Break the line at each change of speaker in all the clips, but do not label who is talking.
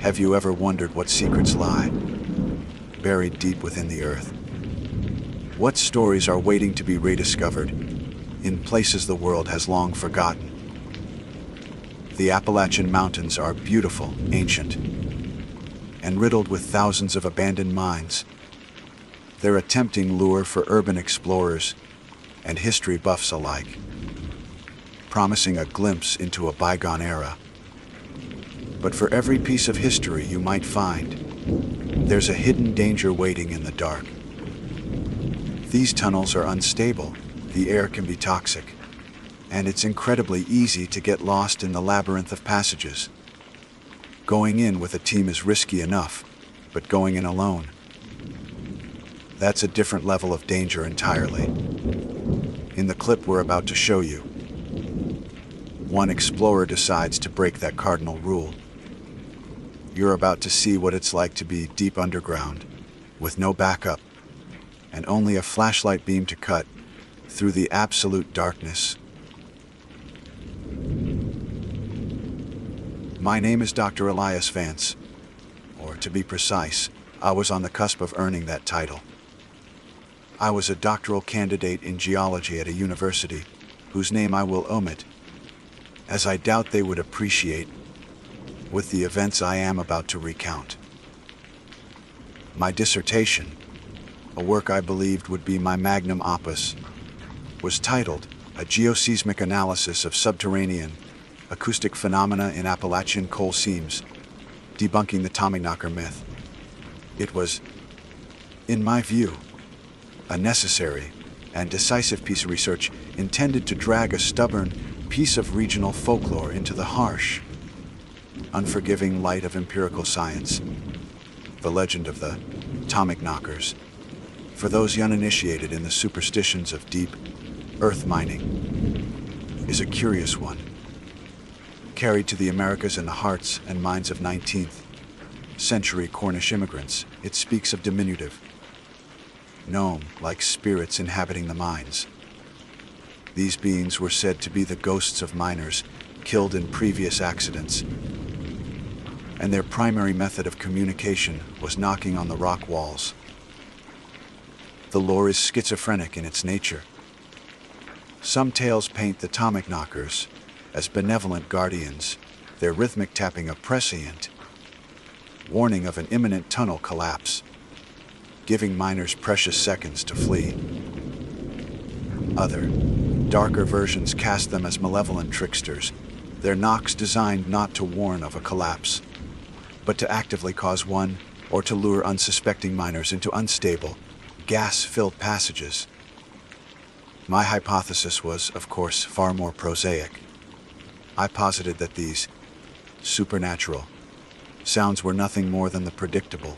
Have you ever wondered what secrets lie buried deep within the earth? What stories are waiting to be rediscovered in places the world has long forgotten? The Appalachian Mountains are beautiful, ancient, and riddled with thousands of abandoned mines. They're a tempting lure for urban explorers and history buffs alike, promising a glimpse into a bygone era. But for every piece of history you might find, there's a hidden danger waiting in the dark. These tunnels are unstable, the air can be toxic, and it's incredibly easy to get lost in the labyrinth of passages. Going in with a team is risky enough, but going in alone, that's a different level of danger entirely. In the clip we're about to show you, one explorer decides to break that cardinal rule. You're about to see what it's like to be deep underground, with no backup, and only a flashlight beam to cut through the absolute darkness. My name is Dr. Elias Vance, or to be precise, I was on the cusp of earning that title. I was a doctoral candidate in geology at a university, whose name I will omit, as I doubt they would appreciate with the events I am about to recount. My dissertation, a work I believed would be my magnum opus, was titled A Geoseismic Analysis of Subterranean Acoustic Phenomena in Appalachian Coal Seams, Debunking the Tommyknocker Myth. It was, in my view, a necessary and decisive piece of research intended to drag a stubborn piece of regional folklore into the harsh, unforgiving light of empirical science. The legend of the Tommyknockers, for those uninitiated in the superstitions of deep earth mining, is a curious one. Carried to the Americas in the hearts and minds of 19th century Cornish immigrants, it speaks of diminutive, gnome-like spirits inhabiting the mines. These beings were said to be the ghosts of miners killed in previous accidents, and their primary method of communication was knocking on the rock walls. The lore is schizophrenic in its nature. Some tales paint the Tommyknockers as benevolent guardians, their rhythmic tapping a prescient warning of an imminent tunnel collapse, giving miners precious seconds to flee. Other, darker versions cast them as malevolent tricksters, their knocks designed not to warn of a collapse, but to actively cause one or to lure unsuspecting miners into unstable, gas-filled passages. My hypothesis was, of course, far more prosaic. I posited that these supernatural sounds were nothing more than the predictable,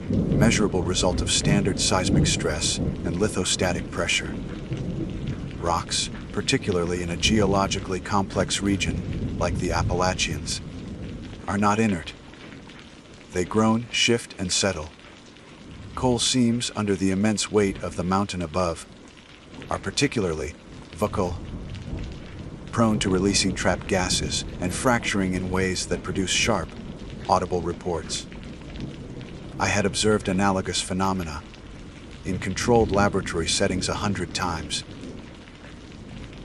measurable result of standard seismic stress and lithostatic pressure. Rocks, particularly in a geologically complex region like the Appalachians, are not inert. They groan, shift, and settle. Coal seams under the immense weight of the mountain above are particularly vocal, prone to releasing trapped gases and fracturing in ways that produce sharp, audible reports. I had observed analogous phenomena in controlled laboratory settings 100 times.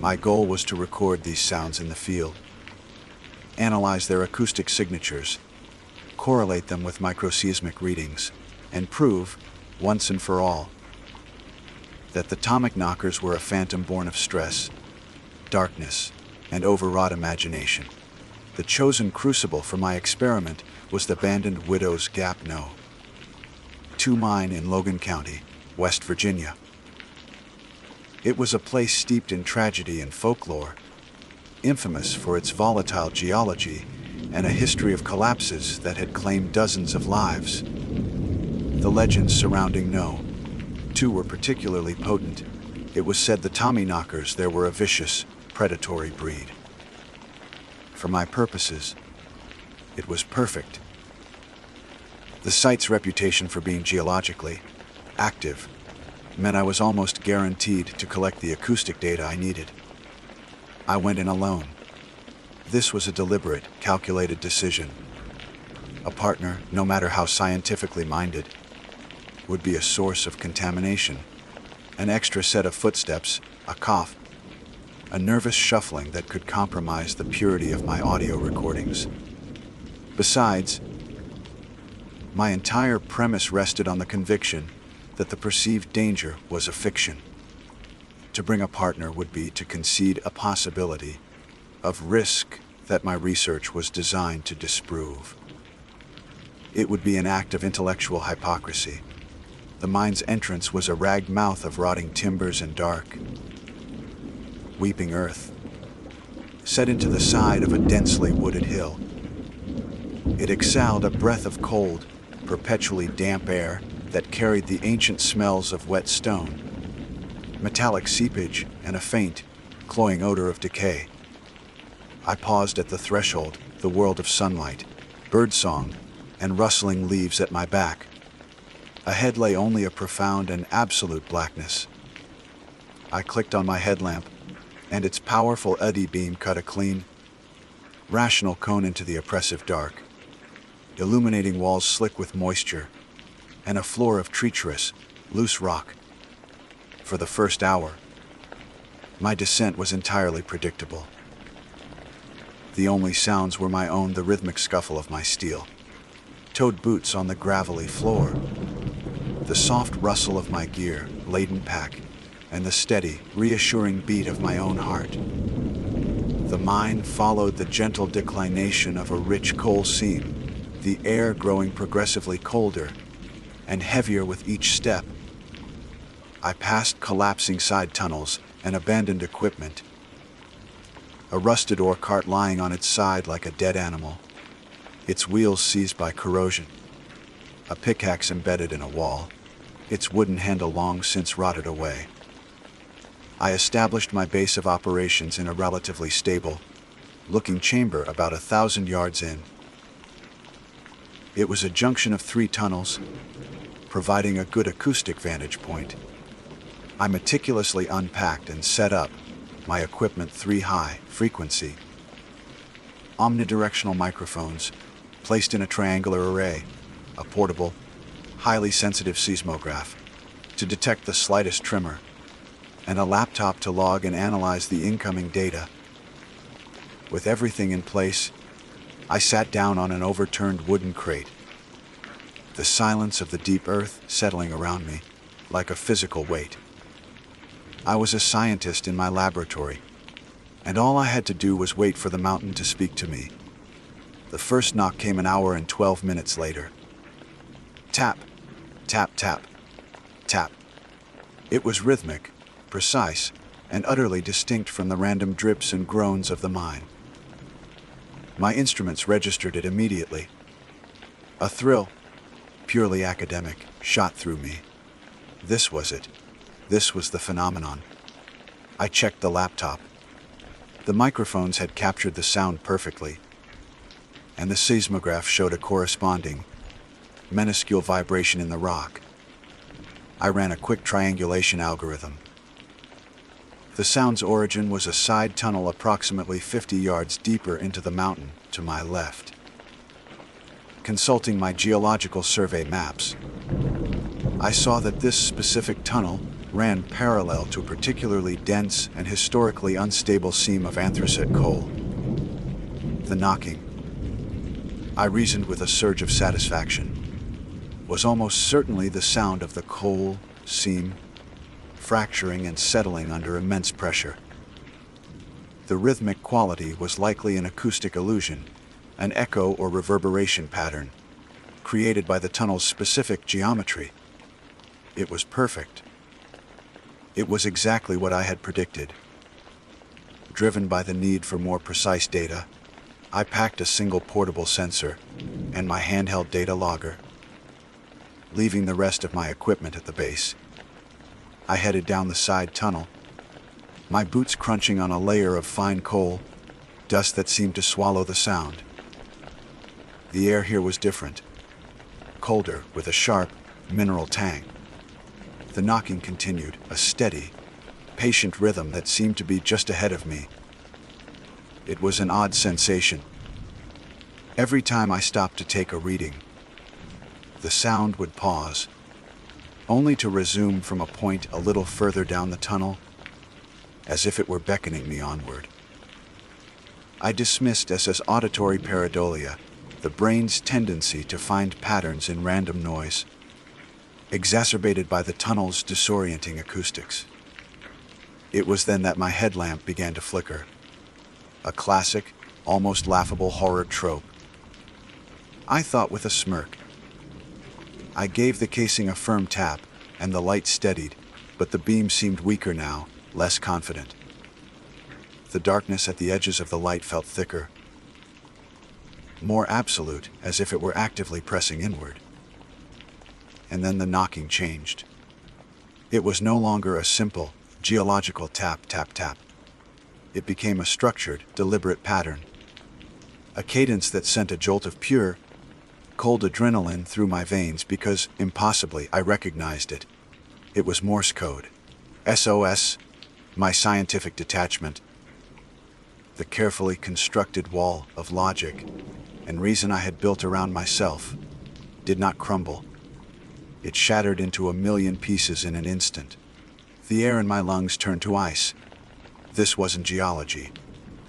My goal was to record these sounds in the field, analyze their acoustic signatures, correlate them with microseismic readings, and prove, once and for all, that the Tommyknockers were a phantom born of stress, darkness, and overwrought imagination. The chosen crucible for my experiment was the abandoned Widow's Gap No. 2 mine in Logan County, West Virginia. It was a place steeped in tragedy and folklore, infamous for its volatile geology and a history of collapses that had claimed dozens of lives. The legends surrounding No. 2 were particularly potent. It was said the Tommyknockers there were a vicious, predatory breed. For my purposes, it was perfect. The site's reputation for being geologically active meant I was almost guaranteed to collect the acoustic data I needed. I went in alone. This was a deliberate, calculated decision. A partner, no matter how scientifically minded, would be a source of contamination. An extra set of footsteps, a cough, a nervous shuffling that could compromise the purity of my audio recordings. Besides, my entire premise rested on the conviction that the perceived danger was a fiction. To bring a partner would be to concede a possibility of risk that my research was designed to disprove. It would be an act of intellectual hypocrisy. The mine's entrance was a ragged mouth of rotting timbers and dark, weeping earth, set into the side of a densely wooded hill. It exhaled a breath of cold, perpetually damp air that carried the ancient smells of wet stone, metallic seepage, and a faint, cloying odor of decay. I paused at the threshold, the world of sunlight, birdsong, and rustling leaves at my back. Ahead lay only a profound and absolute blackness. I clicked on my headlamp, and its powerful eddy beam cut a clean, rational cone into the oppressive dark, illuminating walls slick with moisture, and a floor of treacherous, loose rock. For the first hour, my descent was entirely predictable. The only sounds were my own, the rhythmic scuffle of my steel-toed boots on the gravelly floor, the soft rustle of my gear-laden pack, and the steady, reassuring beat of my own heart. The mine followed the gentle declination of a rich coal seam, the air growing progressively colder and heavier with each step. I passed collapsing side tunnels and abandoned equipment, a rusted ore cart lying on its side like a dead animal, its wheels seized by corrosion, a pickaxe embedded in a wall, its wooden handle long since rotted away. I established my base of operations in a relatively stable looking chamber about 1,000 yards in. It was a junction of 3 tunnels, providing a good acoustic vantage point. I meticulously unpacked and set up my equipment 3 high-frequency, omnidirectional microphones placed in a triangular array, a portable, highly sensitive seismograph to detect the slightest tremor, and a laptop to log and analyze the incoming data. With everything in place, I sat down on an overturned wooden crate, the silence of the deep earth settling around me like a physical weight. I was a scientist in my laboratory, and all I had to do was wait for the mountain to speak to me. The first knock came an hour and 12 minutes later. Tap, tap, tap, tap. It was rhythmic, precise, and utterly distinct from the random drips and groans of the mine. My instruments registered it immediately. A thrill, purely academic, shot through me. This was it. This was the phenomenon. I checked the laptop. The microphones had captured the sound perfectly, and the seismograph showed a corresponding, minuscule vibration in the rock. I ran a quick triangulation algorithm. The sound's origin was a side tunnel approximately 50 yards deeper into the mountain to my left. Consulting my geological survey maps, I saw that this specific tunnel ran parallel to a particularly dense and historically unstable seam of anthracite coal. The knocking, I reasoned with a surge of satisfaction, was almost certainly the sound of the coal seam fracturing and settling under immense pressure. The rhythmic quality was likely an acoustic illusion, an echo or reverberation pattern, created by the tunnel's specific geometry. It was perfect. It was exactly what I had predicted. Driven by the need for more precise data, I packed a single portable sensor and my handheld data logger. Leaving the rest of my equipment at the base, I headed down the side tunnel, my boots crunching on a layer of fine coal, dust that seemed to swallow the sound. The air here was different, colder with a sharp, mineral tang. The knocking continued, a steady, patient rhythm that seemed to be just ahead of me. It was an odd sensation. Every time I stopped to take a reading, the sound would pause, only to resume from a point a little further down the tunnel, as if it were beckoning me onward. I dismissed as auditory pareidolia, the brain's tendency to find patterns in random noise, exacerbated by the tunnel's disorienting acoustics. It was then that my headlamp began to flicker, a classic, almost laughable horror trope. I thought with a smirk. I gave the casing a firm tap, and the light steadied, but the beam seemed weaker now, less confident. The darkness at the edges of the light felt thicker, more absolute, as if it were actively pressing inward. And then the knocking changed. It was no longer a simple, geological tap, tap, tap. It became a structured, deliberate pattern. A cadence that sent a jolt of pure, cold adrenaline through my veins because, impossibly, I recognized it. It was Morse code. SOS, my scientific detachment. The carefully constructed wall of logic and reason I had built around myself did not crumble. It shattered into a million pieces in an instant. The air in my lungs turned to ice. This wasn't geology.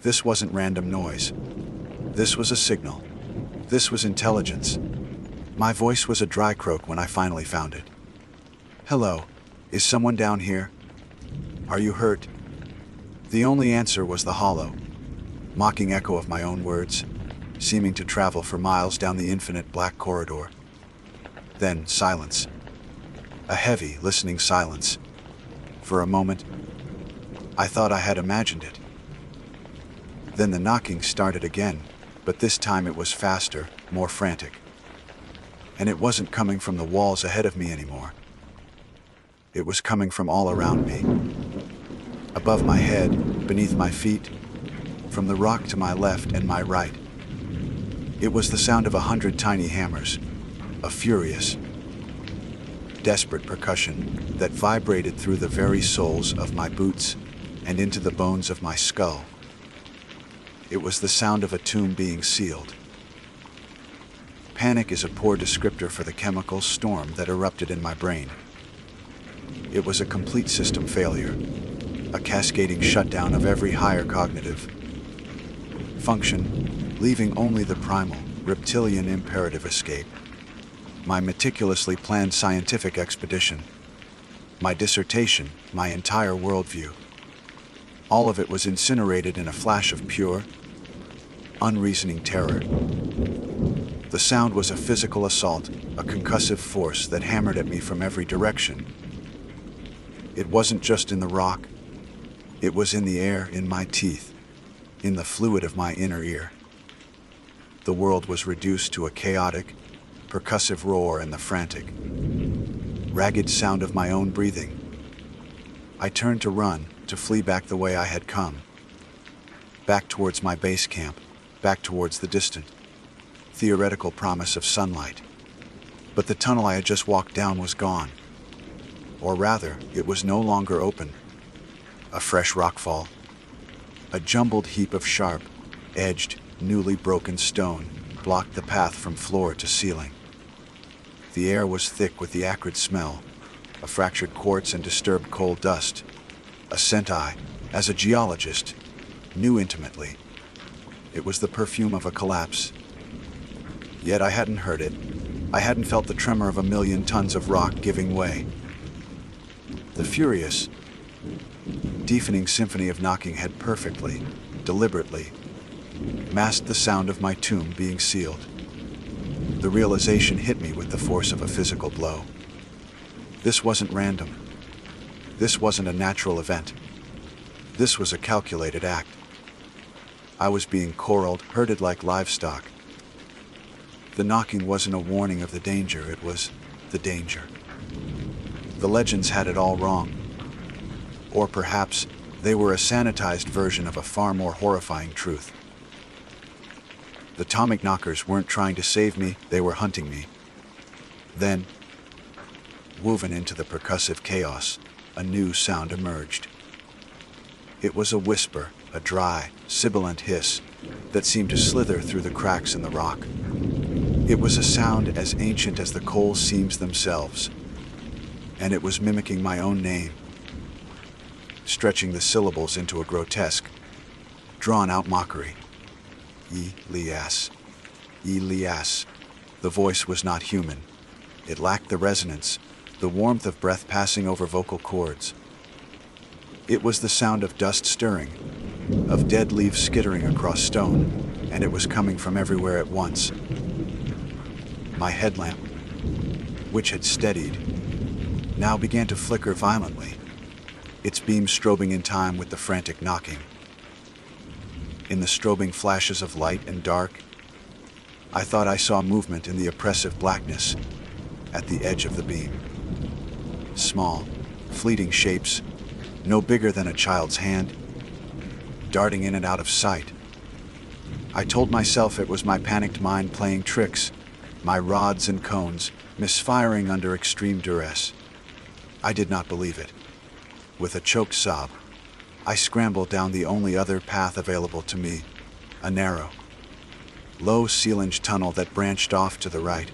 This wasn't random noise. This was a signal. This was intelligence. My voice was a dry croak when I finally found it. Hello, is someone down here? Are you hurt? The only answer was the hollow, mocking echo of my own words, seeming to travel for miles down the infinite black corridor. Then silence. A heavy, listening silence. For a moment, I thought I had imagined it. Then the knocking started again, but this time it was faster, more frantic. And it wasn't coming from the walls ahead of me anymore. It was coming from all around me. Above my head, beneath my feet, from the rock to my left and my right. It was the sound of 100 tiny hammers, a furious, desperate percussion that vibrated through the very soles of my boots and into the bones of my skull. It was the sound of a tomb being sealed. Panic is a poor descriptor for the chemical storm that erupted in my brain. It was a complete system failure, a cascading shutdown of every higher cognitive function, leaving only the primal, reptilian imperative escape. My meticulously planned scientific expedition, my dissertation, my entire worldview. All of it was incinerated in a flash of pure, unreasoning terror. The sound was a physical assault, a concussive force that hammered at me from every direction. It wasn't just in the rock. It was in the air, in my teeth, in the fluid of my inner ear. The world was reduced to a chaotic, percussive roar and the frantic, ragged sound of my own breathing. I turned to run, to flee back the way I had come. Back towards my base camp, back towards the distant, theoretical promise of sunlight. But the tunnel I had just walked down was gone. Or rather, it was no longer open. A fresh rockfall, a jumbled heap of sharp, edged, newly broken stone blocked the path from floor to ceiling. The air was thick with the acrid smell, of fractured quartz and disturbed coal dust, a scent I, as a geologist, knew intimately. It was the perfume of a collapse. Yet I hadn't heard it. I hadn't felt the tremor of a million tons of rock giving way. The furious, deafening symphony of knocking had perfectly, deliberately, masked the sound of my tomb being sealed. The realization hit me with the force of a physical blow. This wasn't random. This wasn't a natural event. This was a calculated act. I was being corralled, herded like livestock. The knocking wasn't a warning of the danger, it was the danger. The legends had it all wrong. Or perhaps they were a sanitized version of a far more horrifying truth. The atomic knockers weren't trying to save me, they were hunting me. Then, woven into the percussive chaos, a new sound emerged. It was a whisper, a dry, sibilant hiss that seemed to slither through the cracks in the rock. It was a sound as ancient as the coal seams themselves, and it was mimicking my own name, stretching the syllables into a grotesque, drawn-out mockery. Elias. Elias. The voice was not human. It lacked the resonance, the warmth of breath passing over vocal cords. It was the sound of dust stirring, of dead leaves skittering across stone, and it was coming from everywhere at once. My headlamp, which had steadied, now began to flicker violently, its beam strobing in time with the frantic knocking. In the strobing flashes of light and dark, I thought I saw movement in the oppressive blackness at the edge of the beam. Small, fleeting shapes, no bigger than a child's hand, darting in and out of sight. I told myself it was my panicked mind playing tricks, my rods and cones misfiring under extreme duress. I did not believe it. With a choked sob, I scrambled down the only other path available to me, a narrow, low-ceilinged tunnel that branched off to the right.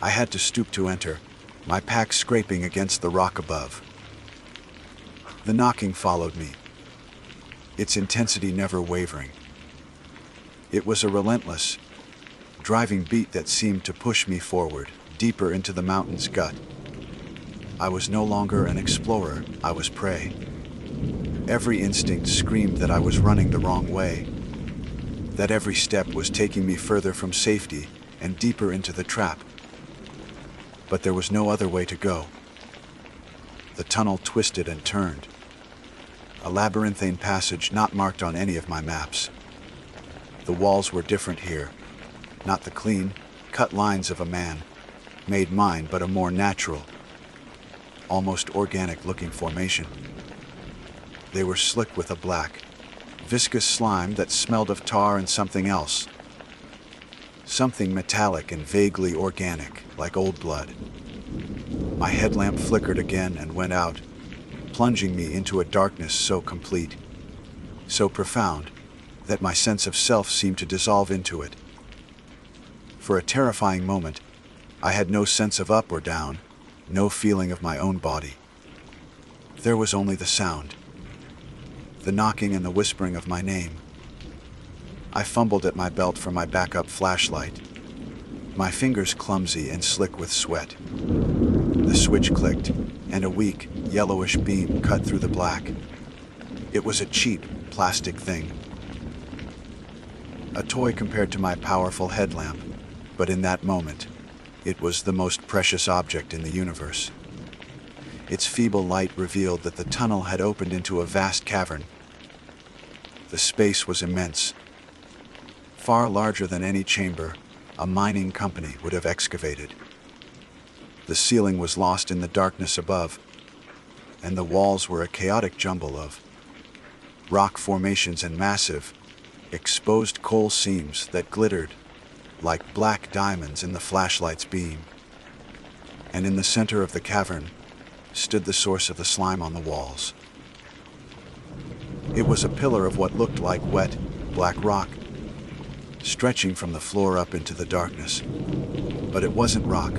I had to stoop to enter, my pack scraping against the rock above. The knocking followed me, its intensity never wavering. It was a relentless, driving beat that seemed to push me forward, deeper into the mountain's gut. I was no longer an explorer, I was prey. Every instinct screamed that I was running the wrong way, that every step was taking me further from safety and deeper into the trap. But there was no other way to go. The tunnel twisted and turned, a labyrinthine passage not marked on any of my maps. The walls were different here, not the clean, cut lines of a man-made mine, but a more natural, almost organic-looking formation. They were slick with a black, viscous slime that smelled of tar and something else. Something metallic and vaguely organic, like old blood. My headlamp flickered again and went out, plunging me into a darkness so complete, so profound, that my sense of self seemed to dissolve into it. For a terrifying moment, I had no sense of up or down, no feeling of my own body. There was only the sound, the knocking and the whispering of my name. I fumbled at my belt for my backup flashlight, my fingers clumsy and slick with sweat. The switch clicked, and a weak, yellowish beam cut through the black. It was a cheap, plastic thing. A toy compared to my powerful headlamp, but in that moment, it was the most precious object in the universe. Its feeble light revealed that the tunnel had opened into a vast cavern. The space was immense, far larger than any chamber a mining company would have excavated. The ceiling was lost in the darkness above, and the walls were a chaotic jumble of rock formations and massive, exposed coal seams that glittered like black diamonds in the flashlight's beam. And in the center of the cavern stood the source of the slime on the walls. It was a pillar of what looked like wet, black rock, stretching from the floor up into the darkness. But it wasn't rock.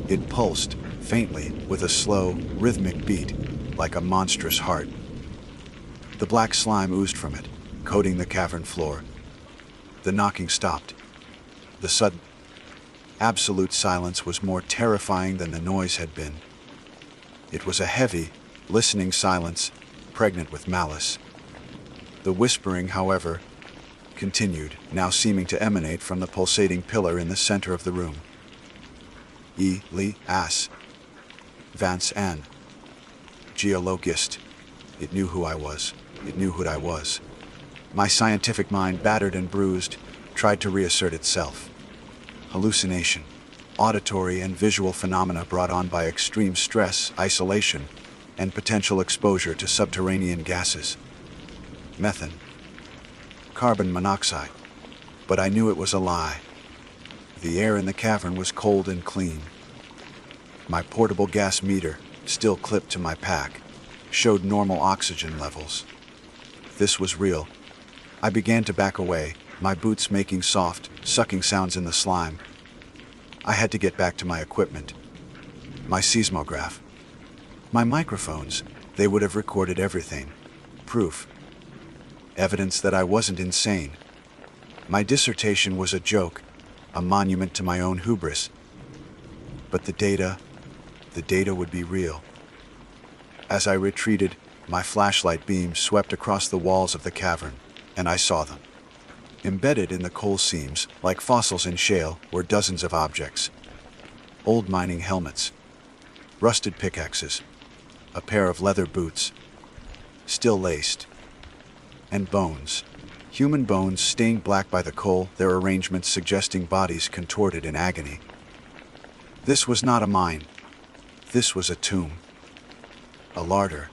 It pulsed, faintly, with a slow, rhythmic beat, like a monstrous heart. The black slime oozed from it, coating the cavern floor. The knocking stopped. The sudden, absolute silence was more terrifying than the noise had been. It was a heavy, listening silence, pregnant with malice. The whispering, however, continued, now seeming to emanate from the pulsating pillar in the center of the room. Elias. Vance Ann. Geologist. It knew who I was. It knew who I was. My scientific mind, battered and bruised, tried to reassert itself. Hallucination, auditory and visual phenomena brought on by extreme stress, isolation, and potential exposure to subterranean gases. Methane. Carbon monoxide. But I knew it was a lie. The air in the cavern was cold and clean. My portable gas meter, still clipped to my pack, showed normal oxygen levels. This was real. I began to back away, my boots making soft, sucking sounds in the slime. I had to get back to my equipment. My seismograph. My microphones. They would have recorded everything. Proof. Evidence that I wasn't insane. My dissertation was a joke, a monument to my own hubris. But the data would be real. As I retreated, my flashlight beam swept across the walls of the cavern, and I saw them. Embedded in the coal seams, like fossils in shale, were dozens of objects. Old mining helmets, rusted pickaxes, a pair of leather boots, still laced, and bones. Human bones stained black by the coal, their arrangements suggesting bodies contorted in agony. This was not a mine. This was a tomb. A larder.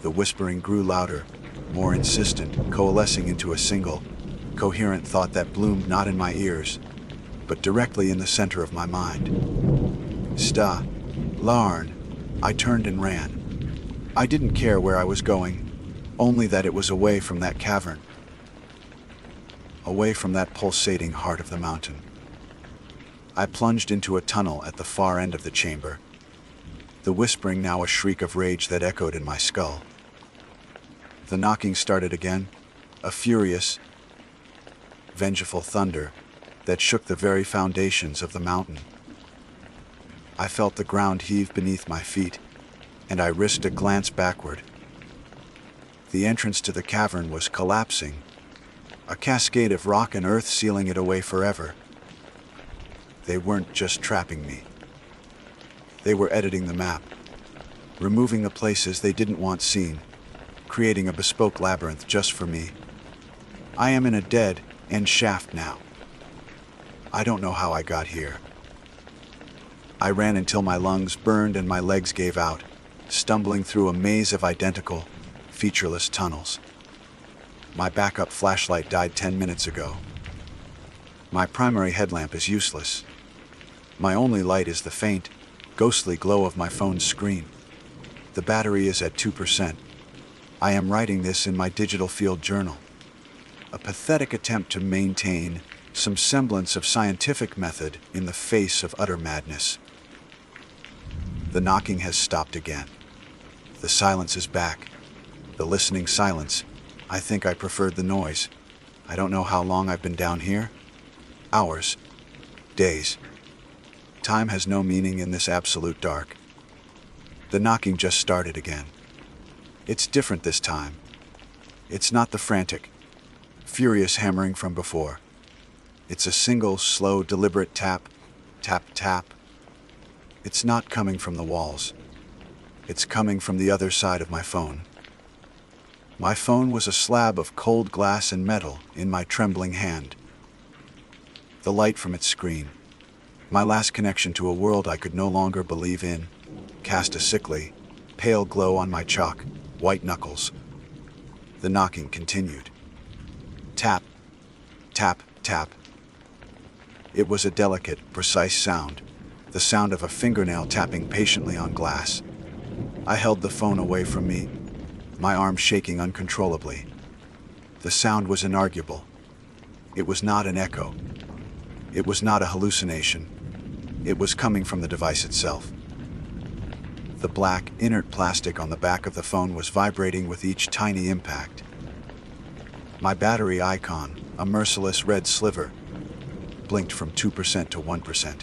The whispering grew louder, more insistent, coalescing into a single, coherent thought that bloomed not in my ears, but directly in the center of my mind. Larn. I turned and ran. I didn't care where I was going, only that it was away from that cavern, away from that pulsating heart of the mountain. I plunged into a tunnel at the far end of the chamber, the whispering now a shriek of rage that echoed in my skull. The knocking started again, a furious, vengeful thunder that shook the very foundations of the mountain. I felt the ground heave beneath my feet, and I risked a glance backward. The entrance to the cavern was collapsing, a cascade of rock and earth sealing it away forever. They weren't just trapping me. They were editing the map, removing the places they didn't want seen, creating a bespoke labyrinth just for me. I am in a dead-end shaft now. I don't know how I got here. I ran until my lungs burned and my legs gave out, stumbling through a maze of identical, featureless tunnels. My backup flashlight died 10 minutes ago. My primary headlamp is useless. My only light is the faint, ghostly glow of my phone's screen. The battery is at 2%. I am writing this in my digital field journal. A pathetic attempt to maintain some semblance of scientific method in the face of utter madness. The knocking has stopped again. The silence is back. The listening silence. I think I preferred the noise. I don't know how long I've been down here. Hours. Days. Time has no meaning in this absolute dark. The knocking just started again. It's different this time. It's not the frantic, furious hammering from before. It's a single, slow, deliberate tap, tap, tap. It's not coming from the walls. It's coming from the other side of my phone. My phone was a slab of cold glass and metal in my trembling hand. The light from its screen, my last connection to a world I could no longer believe in, cast a sickly, pale glow on my chalk, white knuckles. The knocking continued. Tap, tap, tap. It was a delicate, precise sound, the sound of a fingernail tapping patiently on glass. I held the phone away from me, my arm shaking uncontrollably. The sound was inarguable. It was not an echo. It was not a hallucination. It was coming from the device itself. The black, inert plastic on the back of the phone was vibrating with each tiny impact. My battery icon, a merciless red sliver, blinked from 2% to 1%.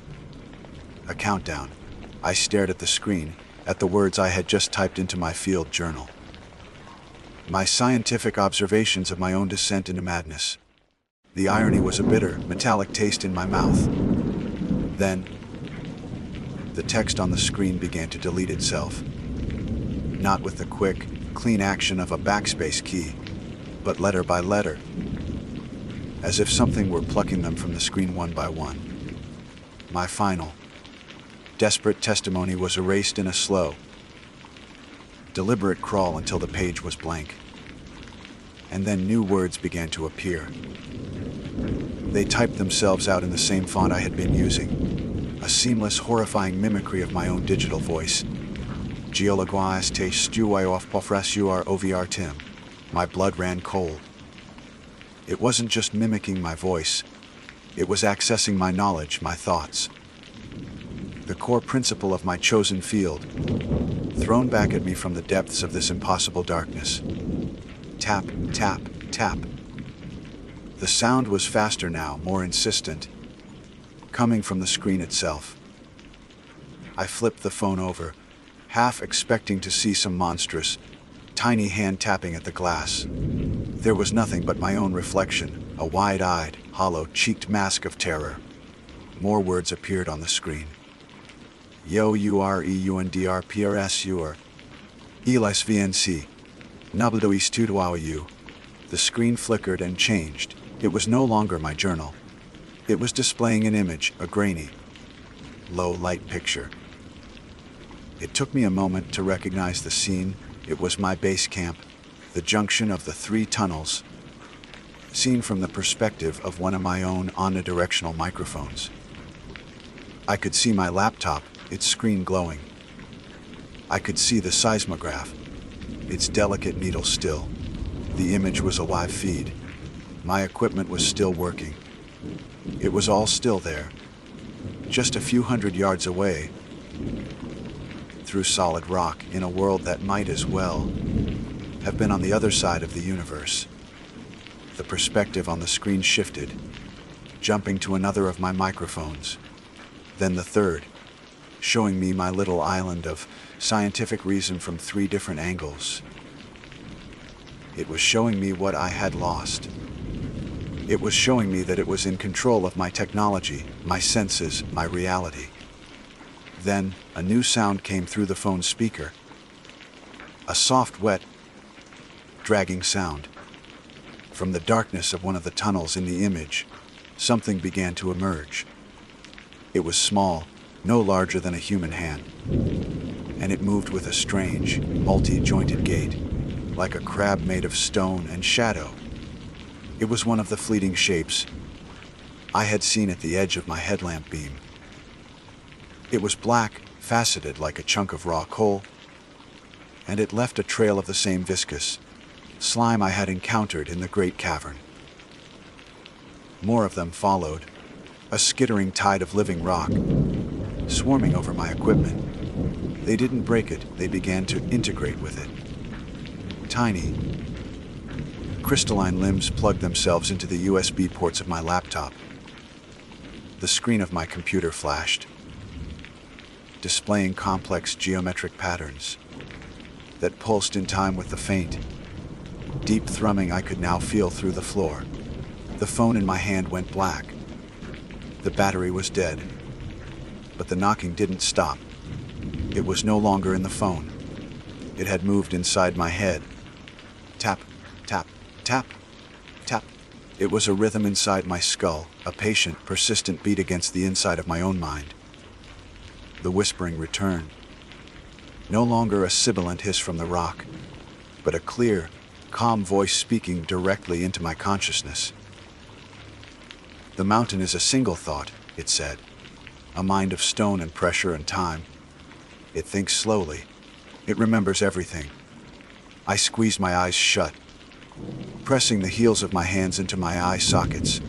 A countdown. I stared at the screen, at the words I had just typed into my field journal. My scientific observations of my own descent into madness. The irony was a bitter, metallic taste in my mouth. Then, the text on the screen began to delete itself. Not with the quick, clean action of a backspace key, but letter by letter, as if something were plucking them from the screen one by one. My final, desperate testimony was erased in a slow, deliberate crawl until the page was blank. And then new words began to appear. They typed themselves out in the same font I had been using, a seamless, horrifying mimicry of my own digital voice. Geologist te stuio of pofrasuar ovr tim. My blood ran cold. It wasn't just mimicking my voice. It was accessing my knowledge, my thoughts. The core principle of my chosen field, thrown back at me from the depths of this impossible darkness. Tap, tap, tap. The sound was faster now, more insistent, coming from the screen itself. I flipped the phone over, half expecting to see some monstrous, tiny hand tapping at the glass. There was nothing but my own reflection, a wide-eyed, hollow-cheeked mask of terror. More words appeared on the screen. Yo UREUNDRPRSUR Elis VNC Nabdo Estuduau. The screen flickered and changed. It was no longer my journal. It was displaying an image, a grainy, low-light picture. It took me a moment to recognize the scene. It was my base camp, the junction of the 3 tunnels, seen from the perspective of one of my own omnidirectional microphones. I could see my laptop, its screen glowing. I could see the seismograph, its delicate needle still. The image was a live feed. My equipment was still working. It was all still there, just a few hundred yards away, through solid rock in a world that might as well have been on the other side of the universe. The perspective on the screen shifted, jumping to another of my microphones, then the third, showing me my little island of scientific reason from 3 different angles. It was showing me what I had lost. It was showing me that it was in control of my technology, my senses, my reality. Then, a new sound came through the phone's speaker. A soft, wet, dragging sound. From the darkness of one of the tunnels in the image, something began to emerge. It was small, no larger than a human hand, and it moved with a strange, multi-jointed gait, like a crab made of stone and shadow. It was one of the fleeting shapes I had seen at the edge of my headlamp beam. It was black, faceted like a chunk of raw coal, and it left a trail of the same viscous slime I had encountered in the great cavern. More of them followed, a skittering tide of living rock, swarming over my equipment. They didn't break it, they began to integrate with it. Tiny, crystalline limbs plugged themselves into the USB ports of my laptop. The screen of my computer flashed, displaying complex geometric patterns that pulsed in time with the faint, deep thrumming I could now feel through the floor. The phone in my hand went black. The battery was dead, but the knocking didn't stop. It was no longer in the phone. It had moved inside my head. Tap, tap, tap, tap. It was a rhythm inside my skull, a patient, persistent beat against the inside of my own mind. The whispering returned. No longer a sibilant hiss from the rock, but a clear, calm voice speaking directly into my consciousness. The mountain is a single thought, it said, a mind of stone and pressure and time. It thinks slowly. It remembers everything. I squeezed my eyes shut, pressing the heels of my hands into my eye sockets.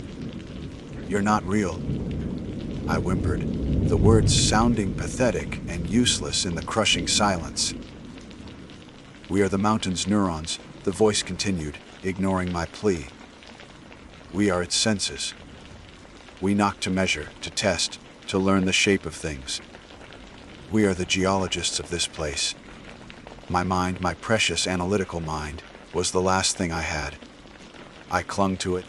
You're not real, I whimpered, the words sounding pathetic and useless in the crushing silence. We are the mountain's neurons, the voice continued, ignoring my plea. We are its senses. We knock to measure, to test, to learn the shape of things. We are the geologists of this place. My mind, my precious analytical mind, was the last thing I had. I clung to it,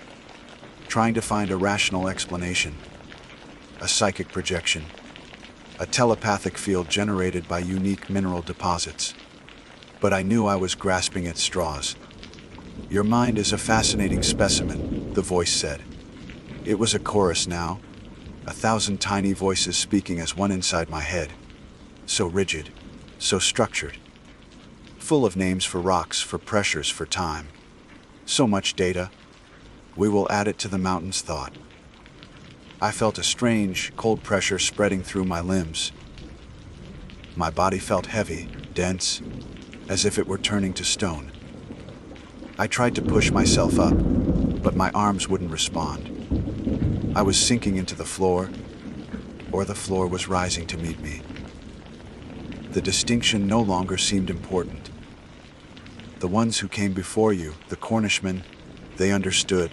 trying to find a rational explanation, a psychic projection, a telepathic field generated by unique mineral deposits. But I knew I was grasping at straws. Your mind is a fascinating specimen, the voice said. It was a chorus now, 1,000 tiny voices speaking as one inside my head. So rigid, so structured, full of names for rocks, for pressures, for time. So much data. We will add it to the mountain's thought. I felt a strange, cold pressure spreading through my limbs. My body felt heavy, dense, as if it were turning to stone. I tried to push myself up, but my arms wouldn't respond. I was sinking into the floor, or the floor was rising to meet me. The distinction no longer seemed important. The ones who came before you, the Cornishmen, they understood.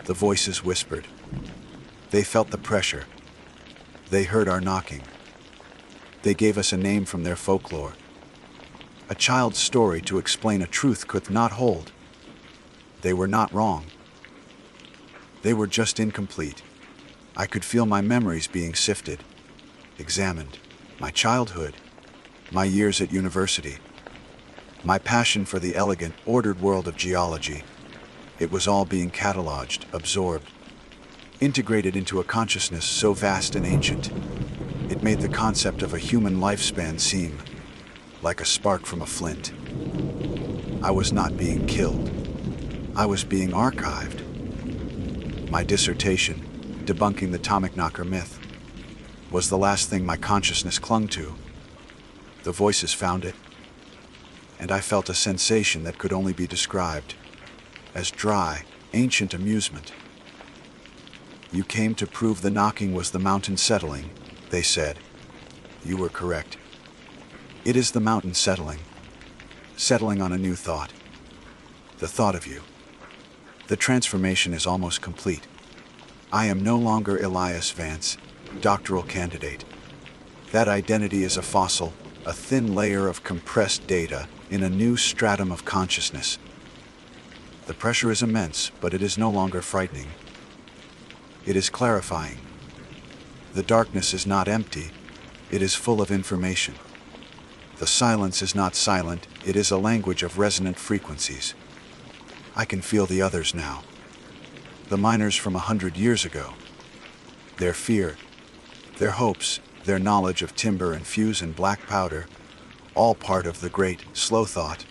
The voices whispered. They felt the pressure. They heard our knocking. They gave us a name from their folklore. A child's story to explain a truth could not hold. They were not wrong. They were just incomplete. I could feel my memories being sifted, examined. My childhood, my years at university, my passion for the elegant, ordered world of geology. It was all being cataloged, absorbed, integrated into a consciousness so vast and ancient. It made the concept of a human lifespan seem like a spark from a flint. I was not being killed. I was being archived. My dissertation, debunking the Tommyknocker myth, was the last thing my consciousness clung to. The voices found it, and I felt a sensation that could only be described as dry, ancient amusement. You came to prove the knocking was the mountain settling, they said. You were correct. It is the mountain settling on a new thought. The thought of you. The transformation is almost complete. I am no longer Elias Vance, doctoral candidate. That identity is a fossil, a thin layer of compressed data in a new stratum of consciousness. The pressure is immense, but it is no longer frightening. It is clarifying. The darkness is not empty, it is full of information. The silence is not silent, it is a language of resonant frequencies. I can feel the others now. The miners from 100 years ago. Their fear, their hopes, their knowledge of timber and fuse and black powder, all part of the great, slow thought.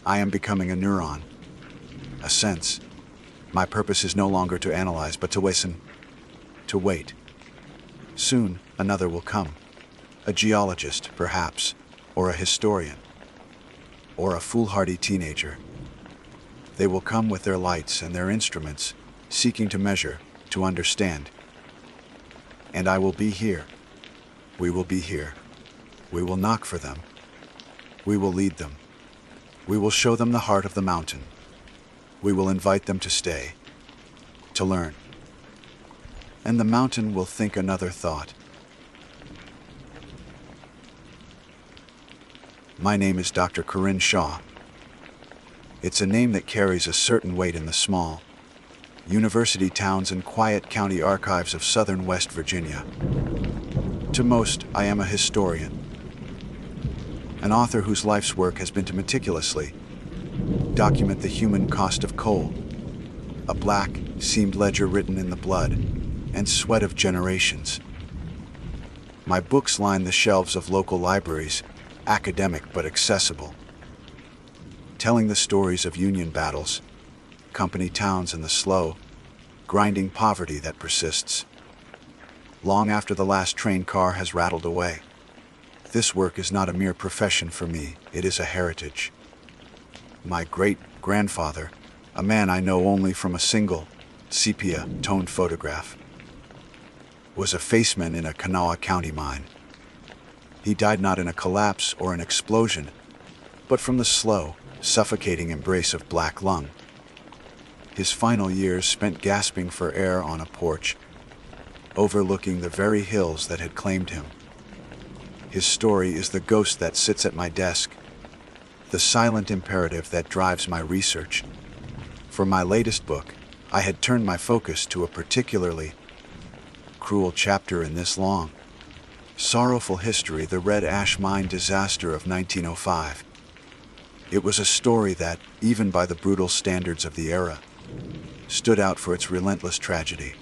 I am becoming a neuron, a sense. My purpose is no longer to analyze, but to listen, to wait. Soon, another will come. A geologist, perhaps, or a historian, or a foolhardy teenager. They will come with their lights and their instruments, seeking to measure, to understand. And I will be here. We will be here. We will knock for them. We will lead them. We will show them the heart of the mountain. We will invite them to stay, to learn. And the mountain will think another thought. My name is Dr. Corinne Shaw. It's a name that carries a certain weight in the small, university towns and quiet county archives of southern West Virginia. To most, I am a historian, an author whose life's work has been to meticulously document the human cost of coal, a black, seamed ledger written in the blood and sweat of generations. My books line the shelves of local libraries, academic but accessible, telling the stories of union battles, company towns, and the slow, grinding poverty that persists long after the last train car has rattled away. This work is not a mere profession for me, it is a heritage. My great-grandfather, a man I know only from a single, sepia-toned photograph, was a faceman in a Kanawha County mine. He died not in a collapse or an explosion, but from the slow, suffocating embrace of black lung. His final years spent gasping for air on a porch, overlooking the very hills that had claimed him. His story is the ghost that sits at my desk, the silent imperative that drives my research. For my latest book, I had turned my focus to a particularly cruel chapter in this long, sorrowful history, the Red Ash Mine disaster of 1905. It was a story that, even by the brutal standards of the era, stood out for its relentless tragedy.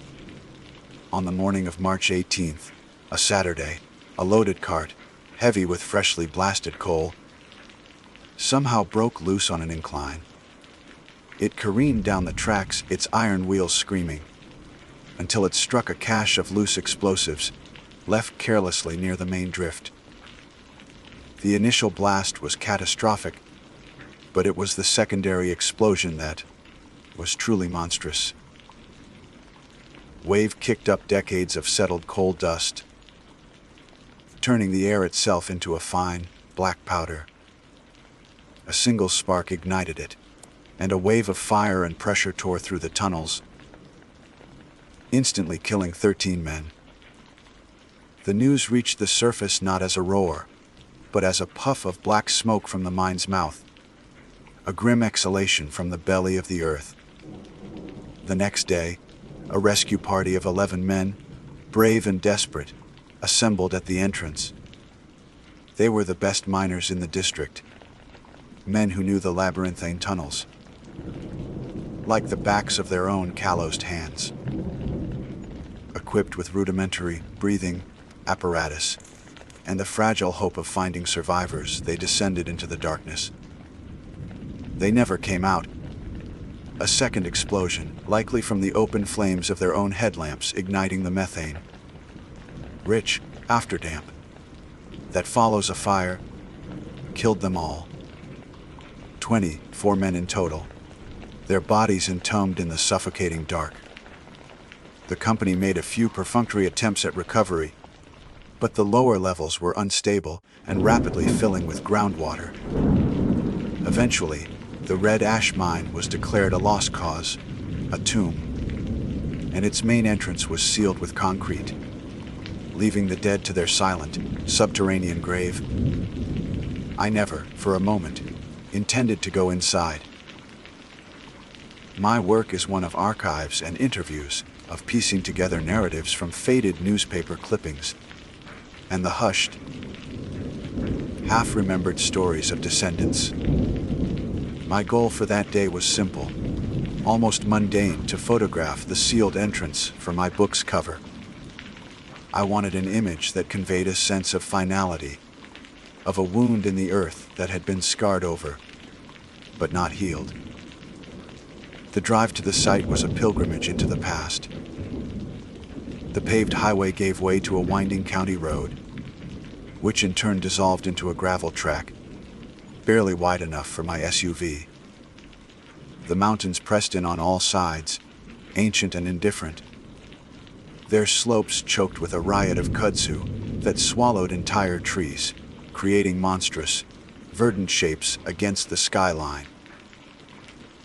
On the morning of March 18th, a Saturday, a loaded cart, heavy with freshly blasted coal, somehow broke loose on an incline. It careened down the tracks, its iron wheels screaming, until it struck a cache of loose explosives, left carelessly near the main drift. The initial blast was catastrophic, But it was the secondary explosion that was truly monstrous. Wave kicked up decades of settled coal dust, turning the air itself into a fine, black powder. A single spark ignited it, and a wave of fire and pressure tore through the tunnels, instantly killing 13 men. The news reached the surface not as a roar, but as a puff of black smoke from the mine's mouth, a grim exhalation from the belly of the earth. The next day, a rescue party of 11 men, brave and desperate, assembled at the entrance. They were the best miners in the district, men who knew the labyrinthine tunnels like the backs of their own calloused hands. Equipped with rudimentary breathing apparatus and the fragile hope of finding survivors, they descended into the darkness. They never came out. A second explosion, likely from the open flames of their own headlamps, igniting the methane, rich afterdamp, that follows a fire, killed them all. 24 men in total, their bodies entombed in the suffocating dark. The company made a few perfunctory attempts at recovery, but the lower levels were unstable and rapidly filling with groundwater. Eventually, the Red Ash Mine was declared a lost cause, a tomb, and its main entrance was sealed with concrete, leaving the dead to their silent, subterranean grave. I never, for a moment, intended to go inside. My work is one of archives and interviews, of piecing together narratives from faded newspaper clippings and the hushed, half-remembered stories of descendants. My goal for that day was simple, almost mundane, to photograph the sealed entrance for my book's cover. I wanted an image that conveyed a sense of finality, of a wound in the earth that had been scarred over, but not healed. The drive to the site was a pilgrimage into the past. The paved highway gave way to a winding county road, which in turn dissolved into a gravel track, barely wide enough for my SUV. The mountains pressed in on all sides, ancient and indifferent, their slopes choked with a riot of kudzu that swallowed entire trees, creating monstrous, verdant shapes against the skyline.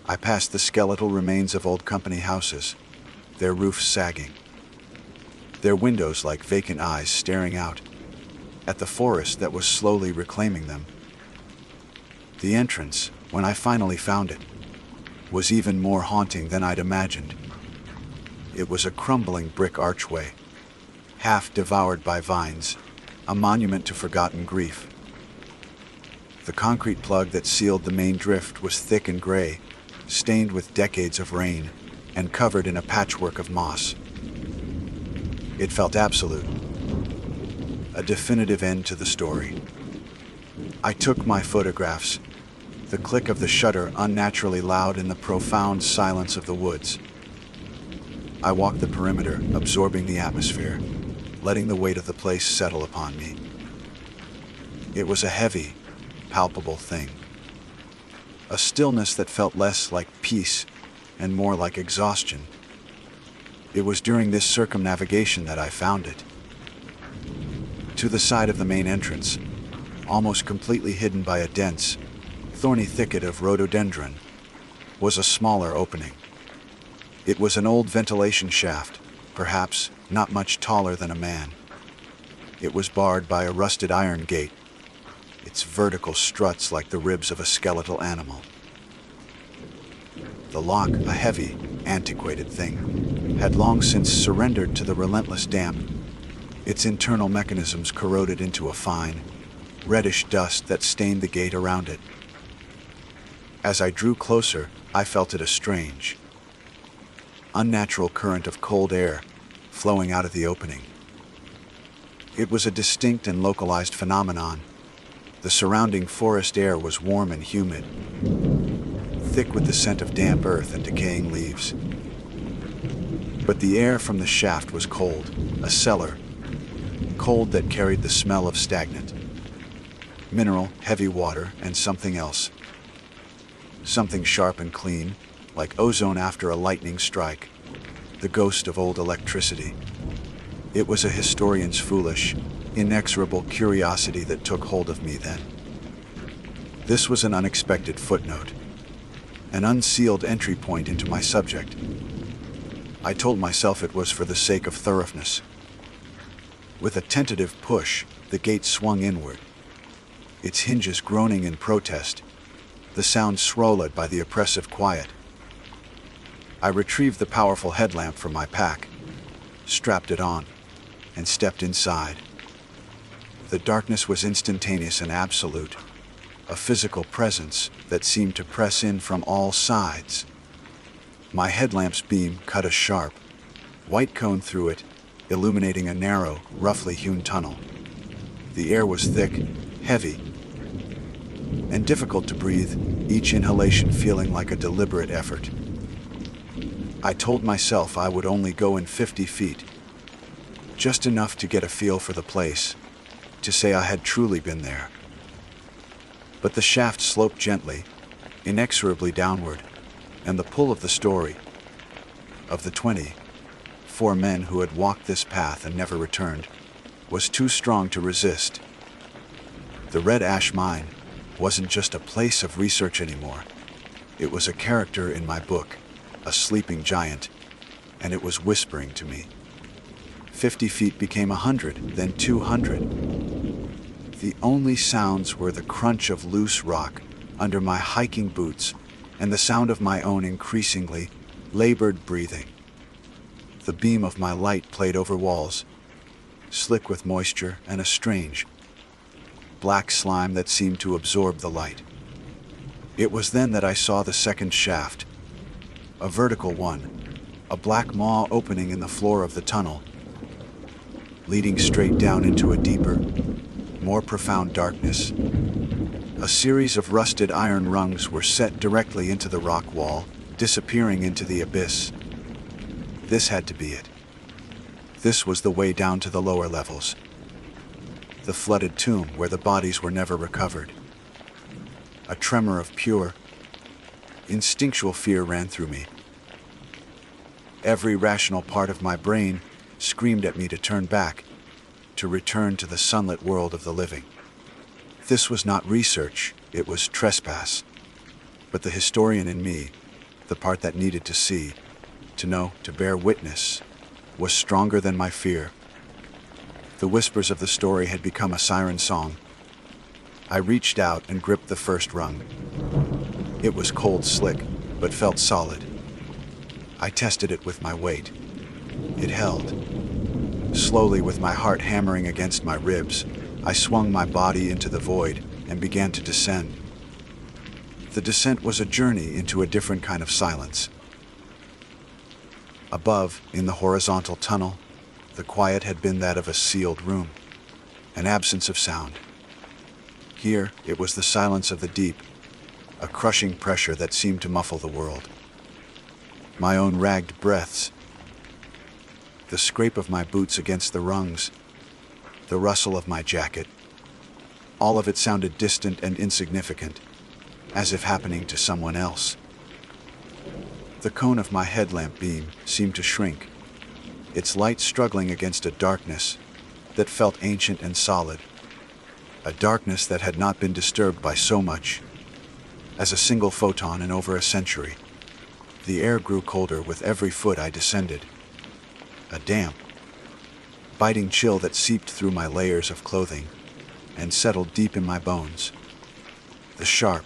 I passed the skeletal remains of old company houses, their roofs sagging, their windows like vacant eyes staring out at the forest that was slowly reclaiming them. The entrance, when I finally found it, was even more haunting than I'd imagined. It was a crumbling brick archway, half devoured by vines, a monument to forgotten grief. The concrete plug that sealed the main drift was thick and gray, stained with decades of rain, and covered in a patchwork of moss. It felt absolute, a definitive end to the story. I took my photographs, the click of the shutter unnaturally loud in the profound silence of the woods. I walked the perimeter, absorbing the atmosphere, letting the weight of the place settle upon me. It was a heavy, palpable thing. A stillness that felt less like peace and more like exhaustion. It was during this circumnavigation that I found it. To the side of the main entrance, almost completely hidden by a dense, thorny thicket of rhododendron, was a smaller opening. It was an old ventilation shaft, perhaps not much taller than a man. It was barred by a rusted iron gate, its vertical struts like the ribs of a skeletal animal. The lock, a heavy, antiquated thing, had long since surrendered to the relentless damp, its internal mechanisms corroded into a fine, reddish dust that stained the gate around it. As I drew closer, I felt it a strange, unnatural current of cold air flowing out of the opening. It was a distinct and localized phenomenon. The surrounding forest air was warm and humid, thick with the scent of damp earth and decaying leaves. But the air from the shaft was cold, a cellar, cold that carried the smell of stagnant, mineral, heavy water, and something else. Something sharp and clean, like ozone after a lightning strike, the ghost of old electricity. It was a historian's foolish, inexorable curiosity that took hold of me then. This was an unexpected footnote, an unsealed entry point into my subject. I told myself it was for the sake of thoroughness. With a tentative push, the gate swung inward, its hinges groaning in protest, the sound swallowed by the oppressive quiet. I retrieved the powerful headlamp from my pack, strapped it on, and stepped inside. The darkness was instantaneous and absolute, a physical presence that seemed to press in from all sides. My headlamp's beam cut a sharp, white cone through it, illuminating a narrow, roughly hewn tunnel. The air was thick, heavy, and difficult to breathe, each inhalation feeling like a deliberate effort. I told myself I would only go in 50 feet, just enough to get a feel for the place, to say I had truly been there. But the shaft sloped gently, inexorably downward, and the pull of the story, of the 24 men who had walked this path and never returned, was too strong to resist. The Red Ash Mine wasn't just a place of research anymore. It was a character in my book, a sleeping giant, and it was whispering to me. 50 feet became 100, then 200. The only sounds were the crunch of loose rock under my hiking boots and the sound of my own increasingly labored breathing. The beam of my light played over walls, slick with moisture and a strange, black slime that seemed to absorb the light. It was then that I saw the second shaft, a vertical one, a black maw opening in the floor of the tunnel, leading straight down into a deeper, more profound darkness. A series of rusted iron rungs were set directly into the rock wall, disappearing into the abyss. This had to be it. This was the way down to the lower levels. The flooded tomb where the bodies were never recovered. A tremor of pure, instinctual fear ran through me. Every rational part of my brain screamed at me to turn back, to return to the sunlit world of the living. This was not research, it was trespass. But the historian in me, the part that needed to see, to know, to bear witness, was stronger than my fear. The whispers of the story had become a siren song. I reached out and gripped the first rung. It was cold slick, but felt solid. I tested it with my weight. It held. Slowly, with my heart hammering against my ribs, I swung my body into the void and began to descend. The descent was a journey into a different kind of silence. Above, in the horizontal tunnel, the quiet had been that of a sealed room, an absence of sound. Here, it was the silence of the deep, a crushing pressure that seemed to muffle the world. My own ragged breaths, the scrape of my boots against the rungs, the rustle of my jacket, all of it sounded distant and insignificant, as if happening to someone else. The cone of my headlamp beam seemed to shrink, its light struggling against a darkness that felt ancient and solid, a darkness that had not been disturbed by so much as a single photon in over a century. The air grew colder with every foot I descended, a damp, biting chill that seeped through my layers of clothing and settled deep in my bones. The sharp,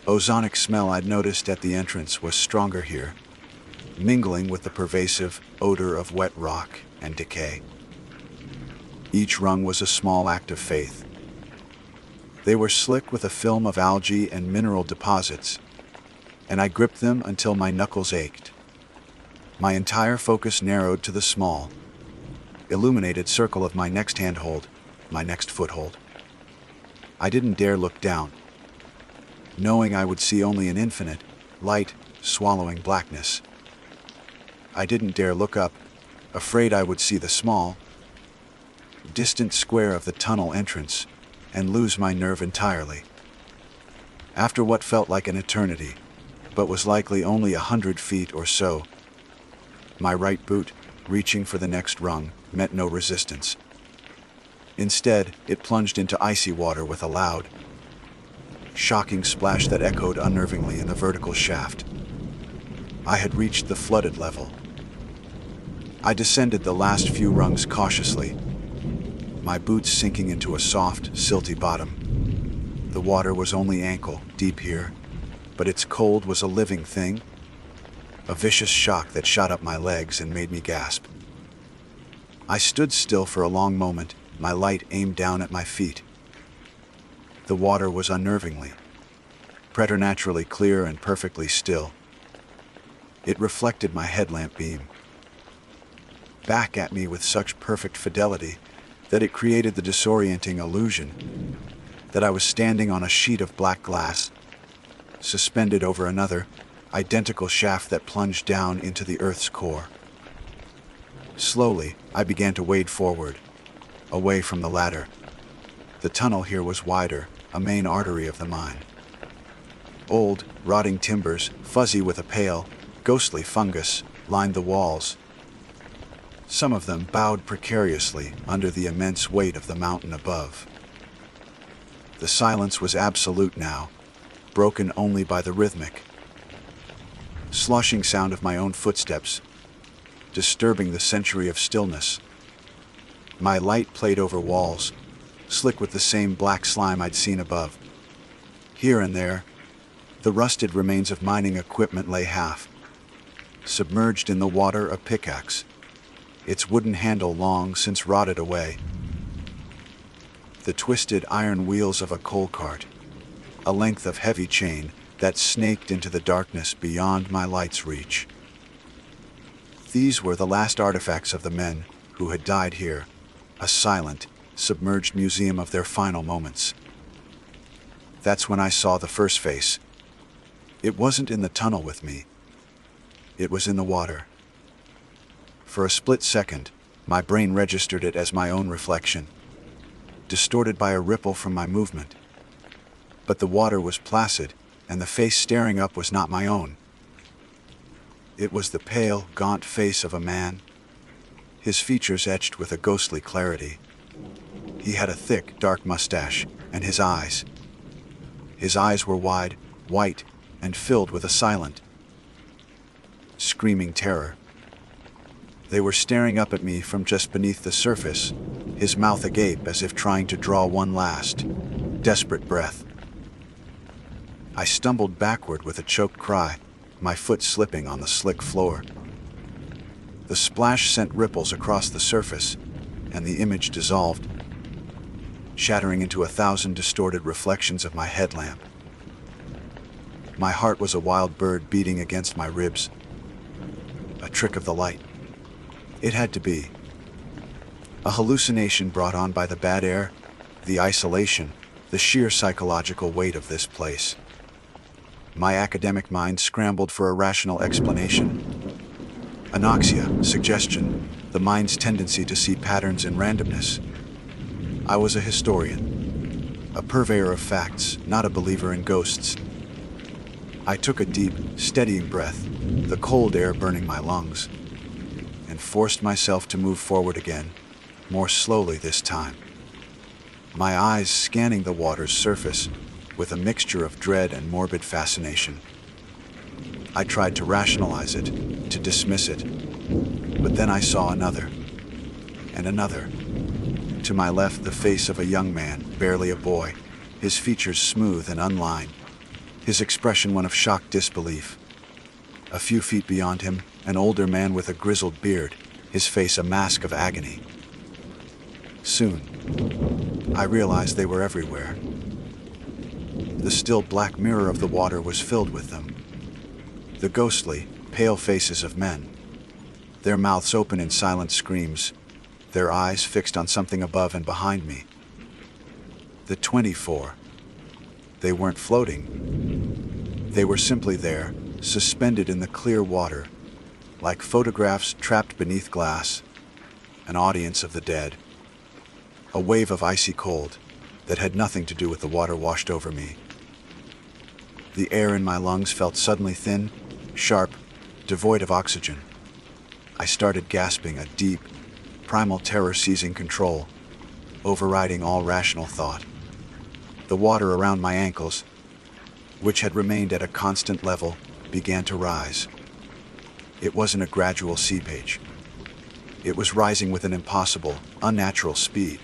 ozonic smell I'd noticed at the entrance was stronger here, mingling with the pervasive odor of wet rock and decay. Each rung was a small act of faith. They were slick with a film of algae and mineral deposits, and I gripped them until my knuckles ached. My entire focus narrowed to the small, illuminated circle of my next handhold, my next foothold. I didn't dare look down, knowing I would see only an infinite, light, swallowing blackness. I didn't dare look up, afraid I would see the small, distant square of the tunnel entrance and lose my nerve entirely. After what felt like an eternity, but was likely only 100 feet or so, my right boot, reaching for the next rung, met no resistance. Instead, it plunged into icy water with a loud, shocking splash that echoed unnervingly in the vertical shaft. I had reached the flooded level. I descended the last few rungs cautiously, my boots sinking into a soft, silty bottom. The water was only ankle deep here, but its cold was a living thing, a vicious shock that shot up my legs and made me gasp. I stood still for a long moment, my light aimed down at my feet. The water was unnervingly, preternaturally clear and perfectly still. It reflected my headlamp beam back at me with such perfect fidelity that it created the disorienting illusion that I was standing on a sheet of black glass, suspended over another, identical shaft that plunged down into the Earth's core. Slowly, I began to wade forward, away from the ladder. The tunnel here was wider, a main artery of the mine. Old, rotting timbers, fuzzy with a pale, ghostly fungus, lined the walls. Some of them bowed precariously under the immense weight of the mountain above. The silence was absolute now, broken only by the rhythmic, sloshing sound of my own footsteps, disturbing the century of stillness. My light played over walls, slick with the same black slime I'd seen above. Here and there, the rusted remains of mining equipment lay half submerged in the water. A pickaxe, its wooden handle long since rotted away. The twisted iron wheels of a coal cart, a length of heavy chain that snaked into the darkness beyond my light's reach. These were the last artifacts of the men who had died here, a silent, submerged museum of their final moments. That's when I saw the first face. It wasn't in the tunnel with me. It was in the water. For a split second, my brain registered it as my own reflection, distorted by a ripple from my movement. But the water was placid, and the face staring up was not my own. It was the pale, gaunt face of a man, his features etched with a ghostly clarity. He had a thick, dark mustache, and his eyes were wide, white, and filled with a silent, screaming terror. They were staring up at me from just beneath the surface, his mouth agape as if trying to draw one last, desperate breath. I stumbled backward with a choked cry, my foot slipping on the slick floor. The splash sent ripples across the surface, and the image dissolved, shattering into 1,000 distorted reflections of my headlamp. My heart was a wild bird beating against my ribs. A trick of the light. It had to be. A hallucination brought on by the bad air, the isolation, the sheer psychological weight of this place. My academic mind scrambled for a rational explanation. Anoxia, suggestion, the mind's tendency to see patterns in randomness. I was a historian, a purveyor of facts, not a believer in ghosts. I took a deep, steadying breath, the cold air burning my lungs, and forced myself to move forward again, more slowly this time. My eyes scanning the water's surface with a mixture of dread and morbid fascination. I tried to rationalize it, to dismiss it, but then I saw another, and another. To my left, the face of a young man, barely a boy, his features smooth and unlined, his expression one of shocked disbelief. A few feet beyond him, an older man with a grizzled beard, his face a mask of agony. Soon, I realized they were everywhere. The still black mirror of the water was filled with them. The ghostly, pale faces of men, their mouths open in silent screams, their eyes fixed on something above and behind me. The 24. They weren't floating. They were simply there, suspended in the clear water, like photographs trapped beneath glass, an audience of the dead. A wave of icy cold that had nothing to do with the water washed over me. The air in my lungs felt suddenly thin, sharp, devoid of oxygen. I started gasping, a deep, primal terror seizing control, overriding all rational thought. The water around my ankles, which had remained at a constant level, began to rise. It wasn't a gradual seepage. It was rising with an impossible, unnatural speed,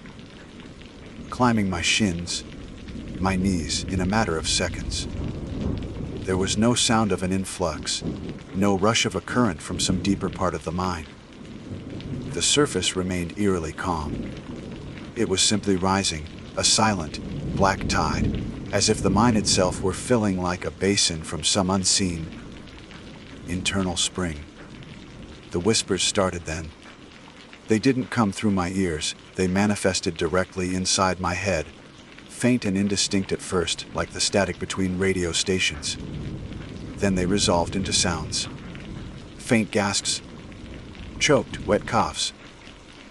climbing my shins, my knees in a matter of seconds. There was no sound of an influx, no rush of a current from some deeper part of the mine. The surface remained eerily calm. It was simply rising, a silent, black tide, as if the mine itself were filling like a basin from some unseen, internal spring. The whispers started then. They didn't come through my ears, they manifested directly inside my head, faint and indistinct at first, like the static between radio stations. Then they resolved into sounds. Faint gasps, choked, wet coughs,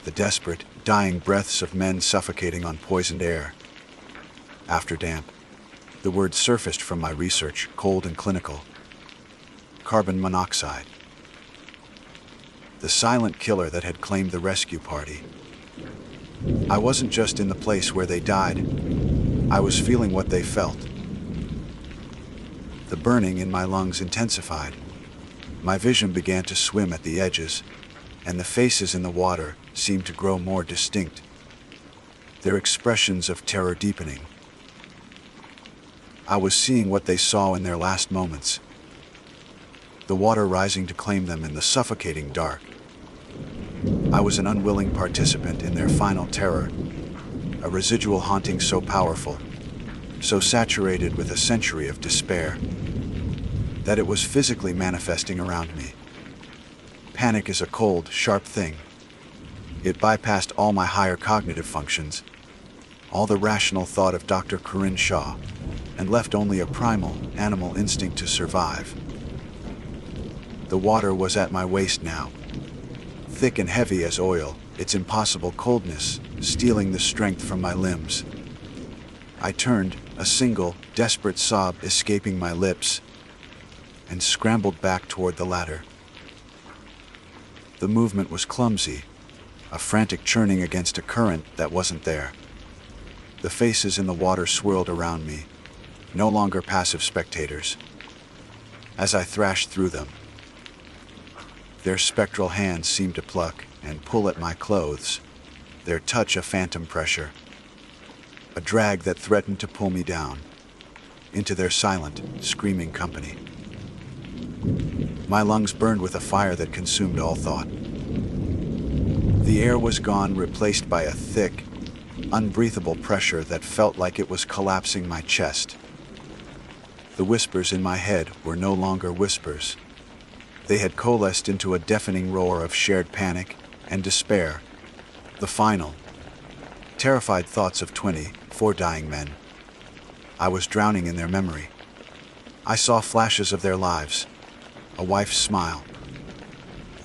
the desperate, dying breaths of men suffocating on poisoned air. After damp, the word surfaced from my research, cold and clinical. Carbon monoxide. The silent killer that had claimed the rescue party. I wasn't just in the place where they died. I was feeling what they felt. The burning in my lungs intensified. My vision began to swim at the edges, and the faces in the water seemed to grow more distinct, their expressions of terror deepening. I was seeing what they saw in their last moments, the water rising to claim them in the suffocating dark. I was an unwilling participant in their final terror, a residual haunting so powerful, so saturated with a century of despair, that it was physically manifesting around me. Panic is a cold, sharp thing. It bypassed all my higher cognitive functions, all the rational thought of Dr. Corinne Shaw, and left only a primal, animal instinct to survive. The water was at my waist now, thick and heavy as oil, its impossible coldness stealing the strength from my limbs. I turned, a single, desperate sob escaping my lips, and scrambled back toward the ladder. The movement was clumsy, a frantic churning against a current that wasn't there. The faces in the water swirled around me, no longer passive spectators. As I thrashed through them, their spectral hands seemed to pluck and pull at my clothes, their touch a phantom pressure, a drag that threatened to pull me down, into their silent, screaming company. My lungs burned with a fire that consumed all thought. The air was gone, replaced by a thick, unbreathable pressure that felt like it was collapsing my chest. The whispers in my head were no longer whispers. They had coalesced into a deafening roar of shared panic and despair, the final, terrified thoughts of 24 dying men. I was drowning in their memory. I saw flashes of their lives, a wife's smile,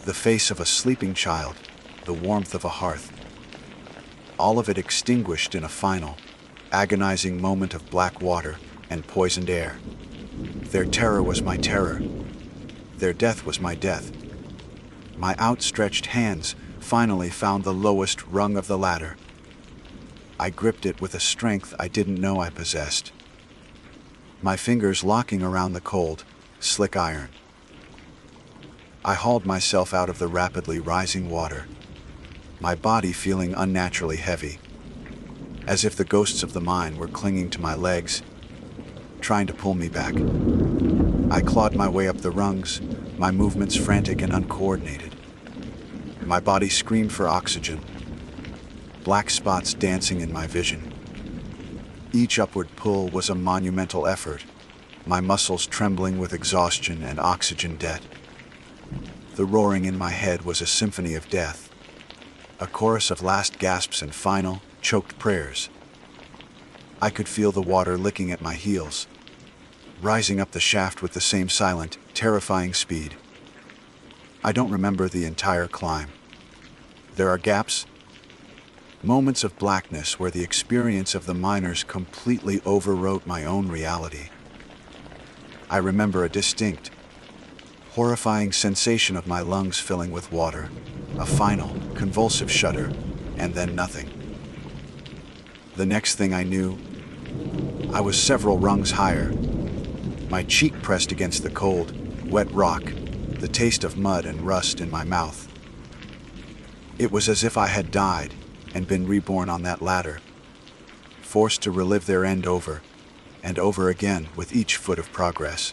the face of a sleeping child, the warmth of a hearth. All of it extinguished in a final, agonizing moment of black water and poisoned air. Their terror was my terror. Their death was my death. My outstretched hands finally found the lowest rung of the ladder. I gripped it with a strength I didn't know I possessed, my fingers locking around the cold, slick iron. I hauled myself out of the rapidly rising water, my body feeling unnaturally heavy, as if the ghosts of the mine were clinging to my legs, trying to pull me back. I clawed my way up the rungs, my movements frantic and uncoordinated. My body screamed for oxygen, black spots dancing in my vision. Each upward pull was a monumental effort, my muscles trembling with exhaustion and oxygen debt. The roaring in my head was a symphony of death, a chorus of last gasps and final, choked prayers. I could feel the water licking at my heels, rising up the shaft with the same silent, terrifying speed. I don't remember the entire climb. There are gaps, moments of blackness where the experience of the miners completely overwrote my own reality. I remember a distinct, horrifying sensation of my lungs filling with water, a final, convulsive shudder, and then nothing. The next thing I knew, I was several rungs higher, my cheek pressed against the cold, wet rock, the taste of mud and rust in my mouth. It was as if I had died and been reborn on that ladder, forced to relive their end over and over again with each foot of progress.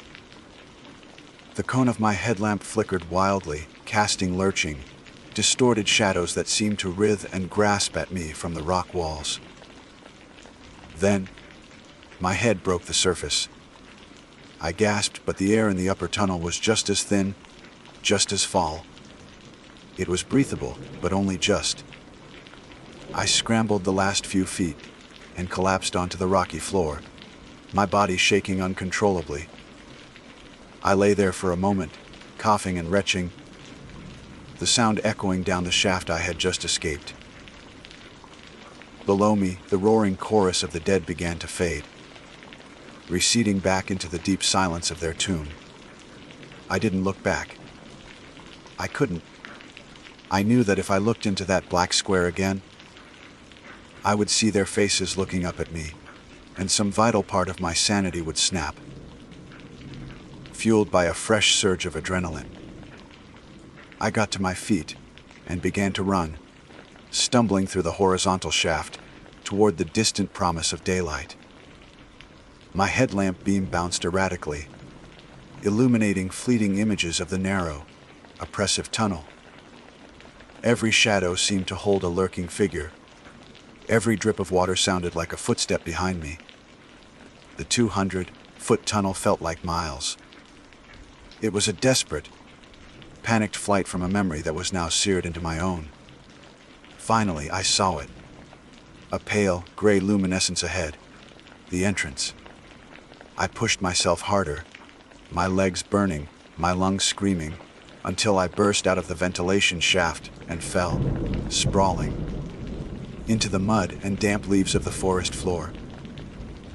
The cone of my headlamp flickered wildly, casting lurching, distorted shadows that seemed to writhe and grasp at me from the rock walls. Then, my head broke the surface. I gasped, but the air in the upper tunnel was just as thin, just as foul. It was breathable, but only just. I scrambled the last few feet and collapsed onto the rocky floor, my body shaking uncontrollably. I lay there for a moment, coughing and retching, the sound echoing down the shaft I had just escaped. Below me, the roaring chorus of the dead began to fade, receding back into the deep silence of their tomb. I didn't look back. I couldn't. I knew that if I looked into that black square again, I would see their faces looking up at me, and some vital part of my sanity would snap. Fueled by a fresh surge of adrenaline, I got to my feet and began to run, stumbling through the horizontal shaft toward the distant promise of daylight. My headlamp beam bounced erratically, illuminating fleeting images of the narrow, oppressive tunnel. Every shadow seemed to hold a lurking figure. Every drip of water sounded like a footstep behind me. The 200-foot tunnel felt like miles. It was a desperate, panicked flight from a memory that was now seared into my own. Finally, I saw it. A pale, gray luminescence ahead. The entrance. I pushed myself harder, my legs burning, my lungs screaming, until I burst out of the ventilation shaft and fell, sprawling, into the mud and damp leaves of the forest floor.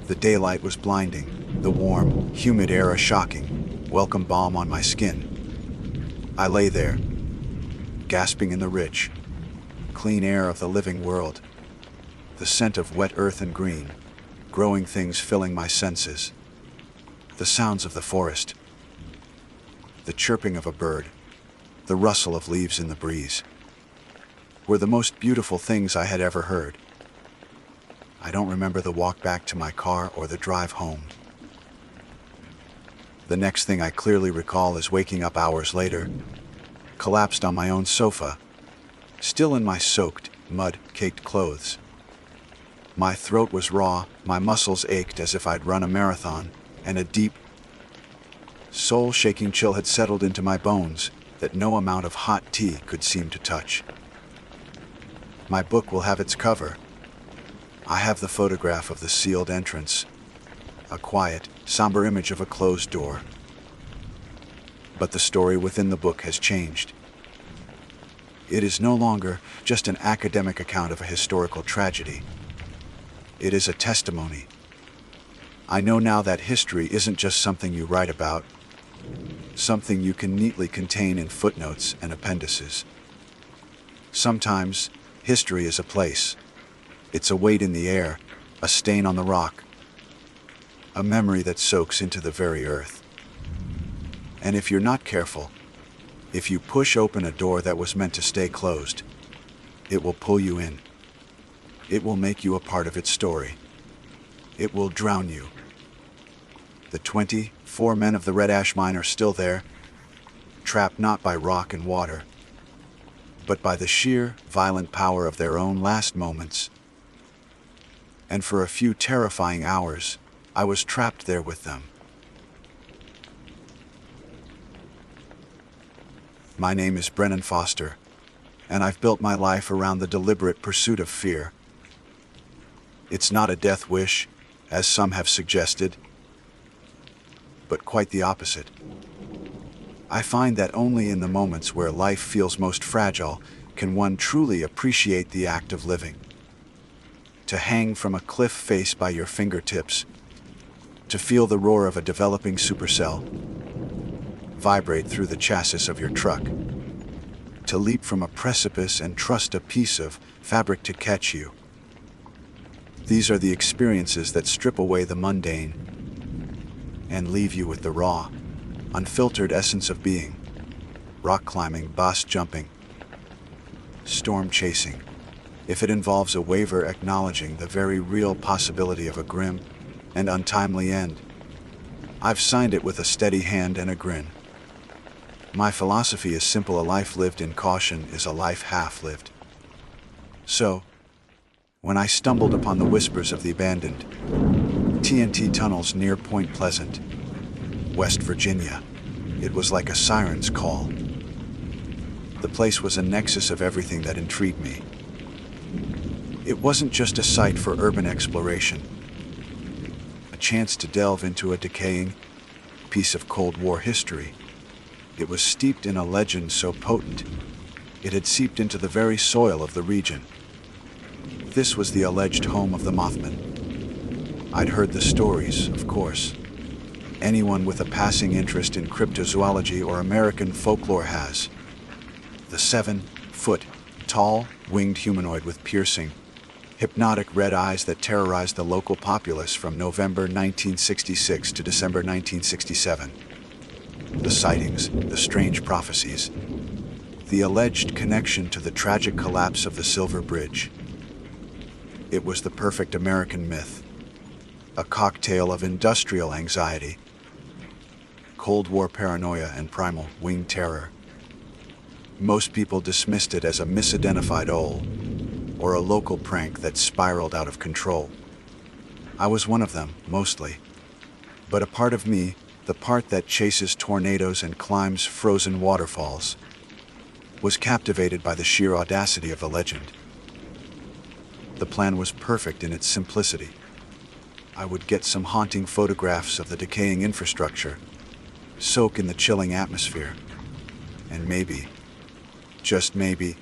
The daylight was blinding, the warm, humid air a shocking, welcome balm on my skin. I lay there, gasping in the rich, clean air of the living world, the scent of wet earth and green, growing things filling my senses, the sounds of the forest, the chirping of a bird, the rustle of leaves in the breeze, were the most beautiful things I had ever heard. I don't remember the walk back to my car or the drive home. The next thing I clearly recall is waking up hours later, collapsed on my own sofa, still in my soaked, mud-caked clothes. My throat was raw, my muscles ached as if I'd run a marathon, and a deep, soul-shaking chill had settled into my bones that no amount of hot tea could seem to touch. My book will have its cover. I have the photograph of the sealed entrance, a quiet, somber image of a closed door. But the story within the book has changed. It is no longer just an academic account of a historical tragedy. It is a testimony. I know now that history isn't just something you write about, something you can neatly contain in footnotes and appendices. Sometimes, history is a place. It's a weight in the air, a stain on the rock, a memory that soaks into the very earth. And if you're not careful, if you push open a door that was meant to stay closed, it will pull you in. It will make you a part of its story. It will drown you. The 24 men of the Red Ash Mine are still there, trapped not by rock and water, but by the sheer, violent power of their own last moments. And for a few terrifying hours, I was trapped there with them. My name is Brennan Foster, and I've built my life around the deliberate pursuit of fear. It's not a death wish, as some have suggested, but quite the opposite. I find that only in the moments where life feels most fragile can one truly appreciate the act of living. To hang from a cliff face by your fingertips, to feel the roar of a developing supercell vibrate through the chassis of your truck, to leap from a precipice and trust a piece of fabric to catch you. These are the experiences that strip away the mundane and leave you with the raw, unfiltered essence of being. Rock climbing, boss jumping, storm chasing. If it involves a waiver acknowledging the very real possibility of a grim and untimely end, I've signed it with a steady hand and a grin. My philosophy is simple: a life lived in caution is a life half lived. So, when I stumbled upon the whispers of the abandoned TNT tunnels near Point Pleasant, West Virginia, it was like a siren's call. The place was a nexus of everything that intrigued me. It wasn't just a site for urban exploration, a chance to delve into a decaying piece of Cold War history. It was steeped in a legend so potent, it had seeped into the very soil of the region. This was the alleged home of the Mothman. I'd heard the stories, of course. Anyone with a passing interest in cryptozoology or American folklore has. The 7-foot-tall, winged humanoid with piercing, hypnotic red eyes that terrorized the local populace from November 1966 to December 1967. The sightings, the strange prophecies, the alleged connection to the tragic collapse of the Silver Bridge. It was the perfect American myth, a cocktail of industrial anxiety, Cold War paranoia, and primal winged terror. Most people dismissed it as a misidentified owl or a local prank that spiraled out of control. I was one of them, mostly. But a part of me, the part that chases tornadoes and climbs frozen waterfalls, was captivated by the sheer audacity of the legend. The plan was perfect in its simplicity. I would get some haunting photographs of the decaying infrastructure, soak in the chilling atmosphere, and maybe, just maybe,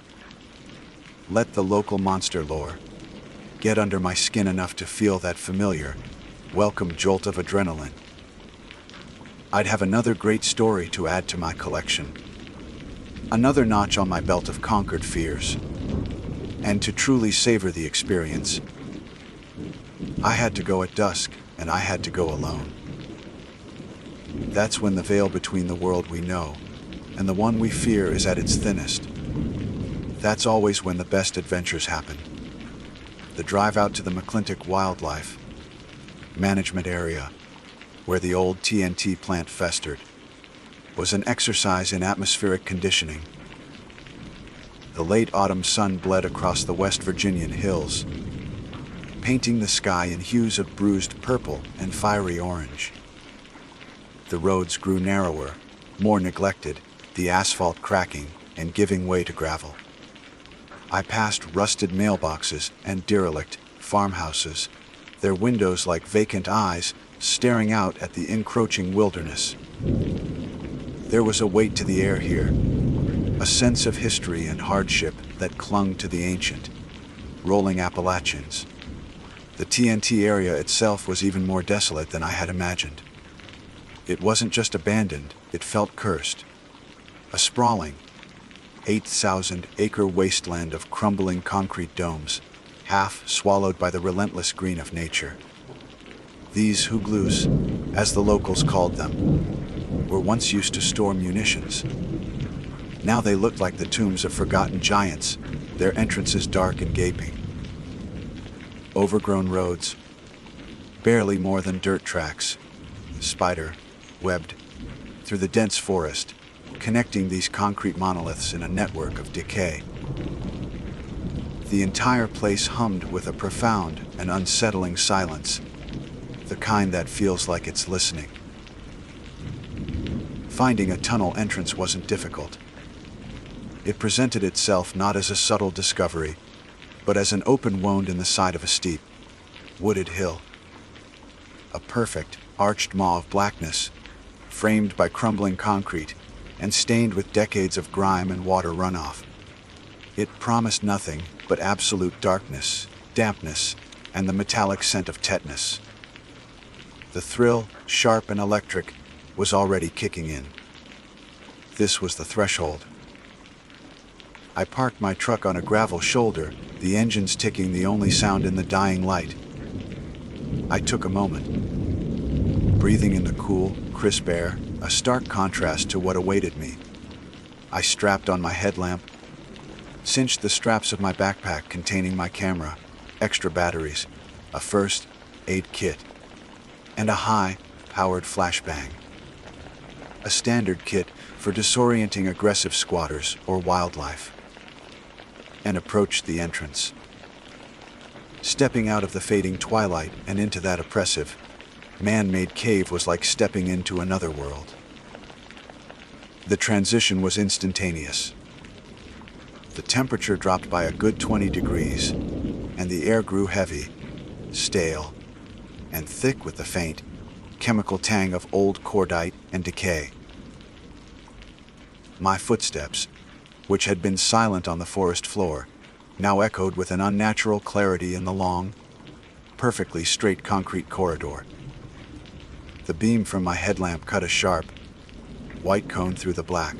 let the local monster lore get under my skin enough to feel that familiar, welcome jolt of adrenaline. I'd have another great story to add to my collection, another notch on my belt of conquered fears. And to truly savor the experience, I had to go at dusk, and I had to go alone. That's when the veil between the world we know and the one we fear is at its thinnest. That's always when the best adventures happen. The drive out to the McClintock Wildlife Management Area, where the old TNT plant festered, was an exercise in atmospheric conditioning. The late autumn sun bled across the West Virginian hills, painting the sky in hues of bruised purple and fiery orange. The roads grew narrower, more neglected, the asphalt cracking and giving way to gravel. I passed rusted mailboxes and derelict farmhouses, their windows like vacant eyes staring out at the encroaching wilderness. There was a weight to the air here, a sense of history and hardship that clung to the ancient, rolling Appalachians. The TNT area itself was even more desolate than I had imagined. It wasn't just abandoned, it felt cursed. A sprawling, 8,000-acre wasteland of crumbling concrete domes, half swallowed by the relentless green of nature. These hugloos, as the locals called them, were once used to store munitions. Now they looked like the tombs of forgotten giants, their entrances dark and gaping. Overgrown roads, barely more than dirt tracks, spider-webbed through the dense forest, connecting these concrete monoliths in a network of decay. The entire place hummed with a profound and unsettling silence, the kind that feels like it's listening. Finding a tunnel entrance wasn't difficult. It presented itself not as a subtle discovery, but as an open wound in the side of a steep, wooded hill. A perfect, arched maw of blackness, framed by crumbling concrete and stained with decades of grime and water runoff. It promised nothing but absolute darkness, dampness, and the metallic scent of tetanus. The thrill, sharp and electric, was already kicking in. This was the threshold. I parked my truck on a gravel shoulder, the engines ticking the only sound in the dying light. I took a moment, breathing in the cool, crisp air, a stark contrast to what awaited me. I strapped on my headlamp, cinched the straps of my backpack containing my camera, extra batteries, a first aid kit, and a high-powered flashbang. A standard kit for disorienting aggressive squatters or wildlife. And approached the entrance. Stepping out of the fading twilight and into that oppressive, man-made cave was like stepping into another world. The transition was instantaneous. The temperature dropped by a good 20 degrees, and the air grew heavy, stale, and thick with the faint, chemical tang of old cordite and decay. My footsteps, which had been silent on the forest floor, now echoed with an unnatural clarity in the long, perfectly straight concrete corridor. The beam from my headlamp cut a sharp, white cone through the black,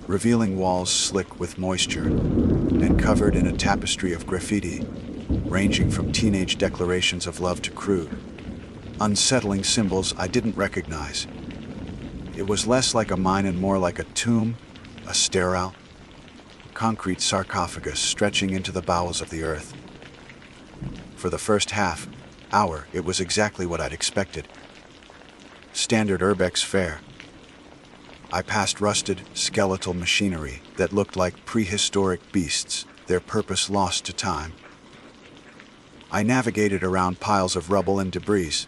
revealing walls slick with moisture and covered in a tapestry of graffiti, ranging from teenage declarations of love to crude, unsettling symbols I didn't recognize. It was less like a mine and more like a tomb, a sterile, concrete sarcophagus stretching into the bowels of the earth. For the first half hour, it was exactly what I'd expected. Standard urbex fare. I passed rusted, skeletal machinery that looked like prehistoric beasts, their purpose lost to time. I navigated around piles of rubble and debris,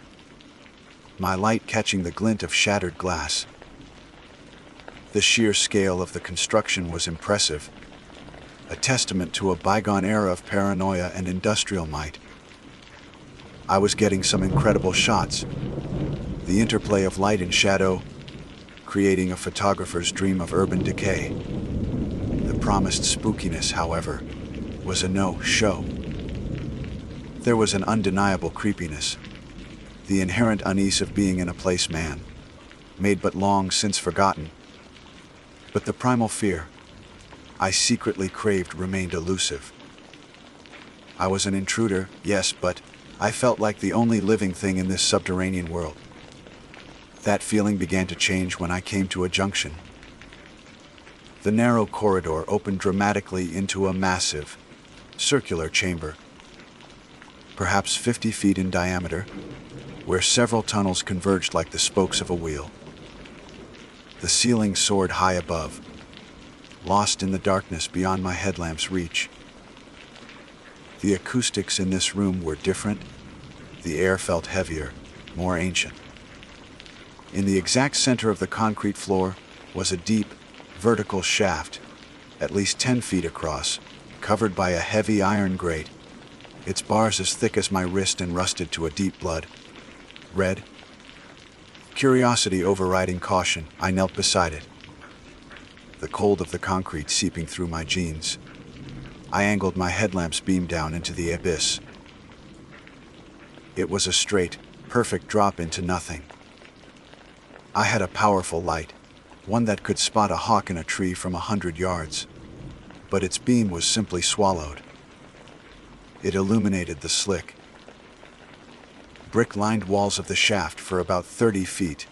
my light catching the glint of shattered glass. The sheer scale of the construction was impressive, a testament to a bygone era of paranoia and industrial might. I was getting some incredible shots, the interplay of light and shadow, creating a photographer's dream of urban decay. The promised spookiness, however, was a no-show. There was an undeniable creepiness, the inherent unease of being in a place man, made but long since forgotten. But the primal fear I secretly craved remained elusive. I was an intruder, yes, but I felt like the only living thing in this subterranean world. That feeling began to change when I came to a junction. The narrow corridor opened dramatically into a massive, circular chamber, perhaps 50 feet in diameter, where several tunnels converged like the spokes of a wheel. The ceiling soared high above, lost in the darkness beyond my headlamp's reach. The acoustics in this room were different. The air felt heavier, more ancient. In the exact center of the concrete floor was a deep, vertical shaft, at least 10 feet across, covered by a heavy iron grate, its bars as thick as my wrist and rusted to a deep blood red. Curiosity overriding caution, I knelt beside it, the cold of the concrete seeping through my jeans. I angled my headlamp's beam down into the abyss. It was a straight, perfect drop into nothing. I had a powerful light, one that could spot a hawk in a tree from 100 yards, but its beam was simply swallowed. It illuminated the slick, brick-lined walls of the shaft for about 30 feet,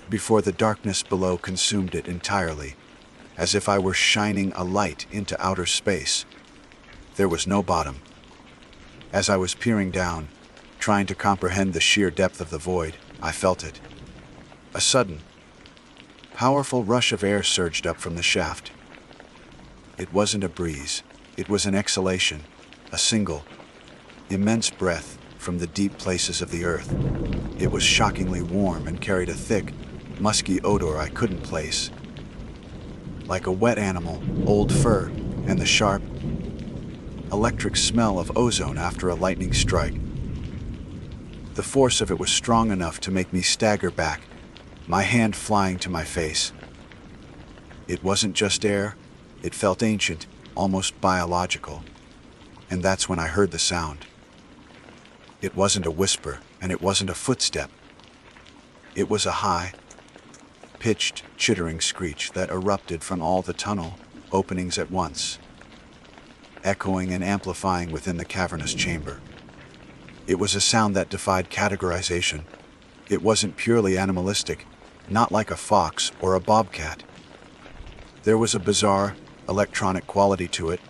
before the darkness below consumed it entirely, as if I were shining a light into outer space. There was no bottom. As I was peering down, trying to comprehend the sheer depth of the void, I felt it. A sudden, powerful rush of air surged up from the shaft. It wasn't a breeze, it was an exhalation, a single, immense breath from the deep places of the earth. It was shockingly warm and carried a thick, musky odor I couldn't place. Like a wet animal, old fur, and the sharp, electric smell of ozone after a lightning strike. The force of it was strong enough to make me stagger back, my hand flying to my face. It wasn't just air, it felt ancient, almost biological. And that's when I heard the sound. It wasn't a whisper, and it wasn't a footstep. It was a high, pitched, chittering screech that erupted from all the tunnel openings at once, echoing and amplifying within the cavernous chamber. It was a sound that defied categorization. It wasn't purely animalistic, not like a fox or a bobcat. There was a bizarre, electronic quality to it,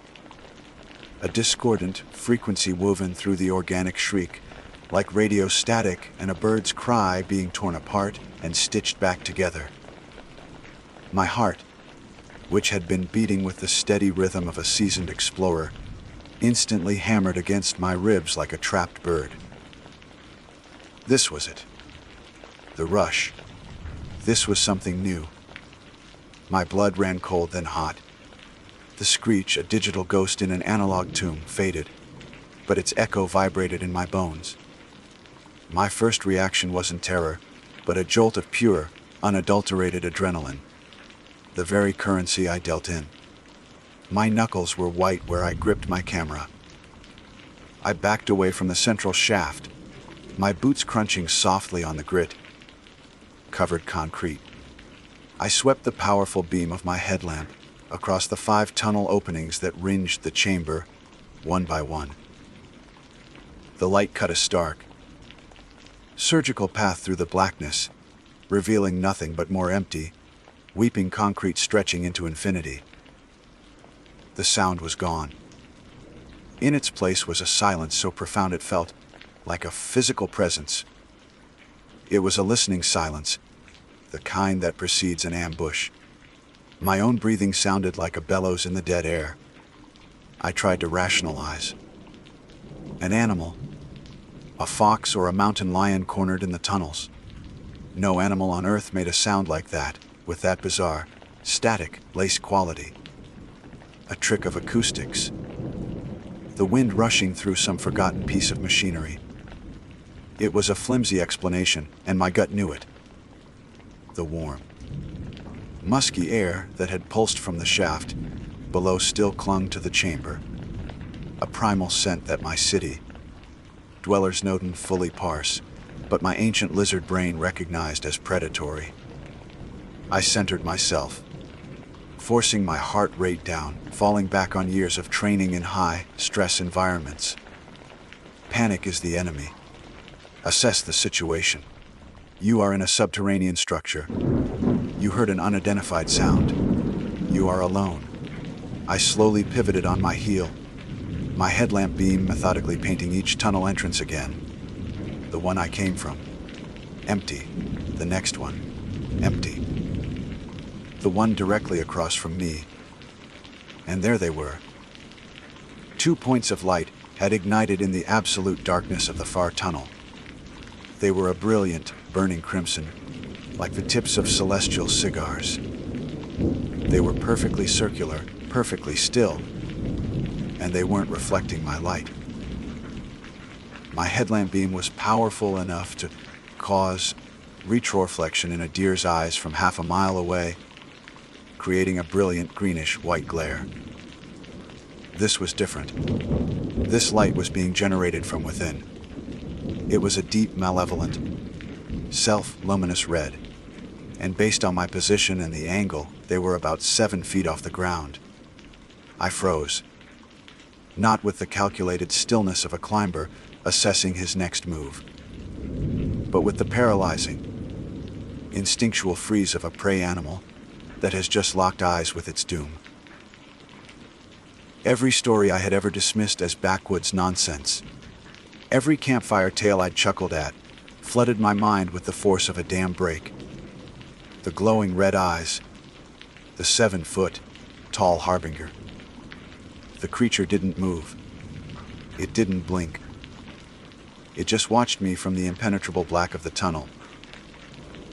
a discordant frequency woven through the organic shriek, like radio static and a bird's cry being torn apart and stitched back together. My heart, which had been beating with the steady rhythm of a seasoned explorer, instantly hammered against my ribs like a trapped bird. This was it. The rush. This was something new. My blood ran cold then hot. The screech, a digital ghost in an analog tomb, faded, but its echo vibrated in my bones. My first reaction wasn't terror, but a jolt of pure, unadulterated adrenaline, the very currency I dealt in. My knuckles were white where I gripped my camera. I backed away from the central shaft, my boots crunching softly on the grit, covered concrete. I swept the powerful beam of my headlamp across the 5 tunnel openings that ringed the chamber, one by one. The light cut a stark, surgical path through the blackness, revealing nothing but more empty, weeping concrete stretching into infinity. The sound was gone. In its place was a silence so profound it felt like a physical presence. It was a listening silence, the kind that precedes an ambush. My own breathing sounded like a bellows in the dead air. I tried to rationalize. An animal, a fox or a mountain lion cornered in the tunnels. No animal on Earth made a sound like that, with that bizarre, static, lace quality. A trick of acoustics. The wind rushing through some forgotten piece of machinery. It was a flimsy explanation, and my gut knew it. The warm, musky air that had pulsed from the shaft below still clung to the chamber. A primal scent that my city, dwellers Snowden fully parse, but my ancient lizard brain recognized as predatory. I centered myself, forcing my heart rate down, falling back on years of training in high-stress environments. Panic is the enemy. Assess the situation. You are in a subterranean structure. You heard an unidentified sound. You are alone. I slowly pivoted on my heel, my headlamp beam methodically painting each tunnel entrance again. The one I came from. Empty. The next one. Empty. The one directly across from me. And there they were. 2 points of light had ignited in the absolute darkness of the far tunnel. They were a brilliant, burning crimson, like the tips of celestial cigars. They were perfectly circular, perfectly still, and they weren't reflecting my light. My headlamp beam was powerful enough to cause retroreflection in a deer's eyes from half a mile away, creating a brilliant greenish-white glare. This was different. This light was being generated from within. It was a deep, malevolent, self-luminous red, and based on my position and the angle, they were about 7 feet off the ground. I froze, not with the calculated stillness of a climber assessing his next move, but with the paralyzing, instinctual freeze of a prey animal that has just locked eyes with its doom. Every story I had ever dismissed as backwoods nonsense, every campfire tale I'd chuckled at, flooded my mind with the force of a dam break. The glowing red eyes, the 7-foot, tall harbinger. The creature didn't move. It didn't blink. It just watched me from the impenetrable black of the tunnel.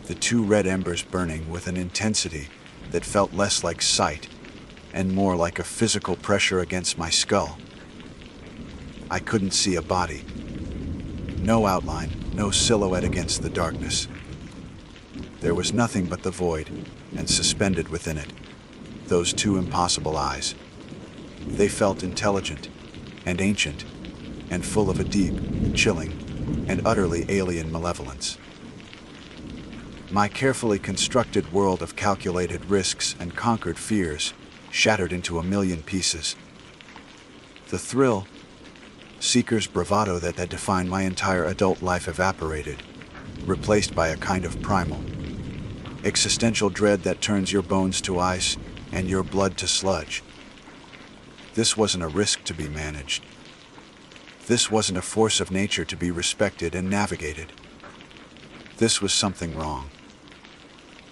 The 2 red embers burning with an intensity that felt less like sight and more like a physical pressure against my skull. I couldn't see a body. No outline, no silhouette against the darkness. There was nothing but the void, and suspended within it, those 2 impossible eyes. They felt intelligent, and ancient, and full of a deep, chilling and utterly alien malevolence. My carefully constructed world of calculated risks and conquered fears shattered into a million pieces. The thrill, seeker's bravado that had defined my entire adult life evaporated, replaced by a kind of primal, existential dread that turns your bones to ice and your blood to sludge. This wasn't a risk to be managed. This wasn't a force of nature to be respected and navigated. This was something wrong.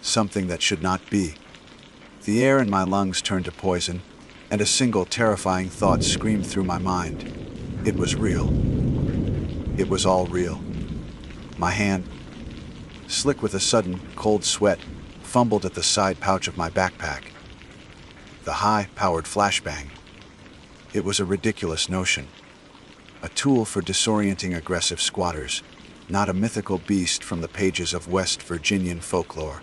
Something that should not be. The air in my lungs turned to poison, and a single terrifying thought screamed through my mind. It was real. It was all real. My hand, slick with a sudden, cold sweat, fumbled at the side pouch of my backpack. The high-powered flashbang. It was a ridiculous notion. A tool for disorienting aggressive squatters, not a mythical beast from the pages of West Virginian folklore.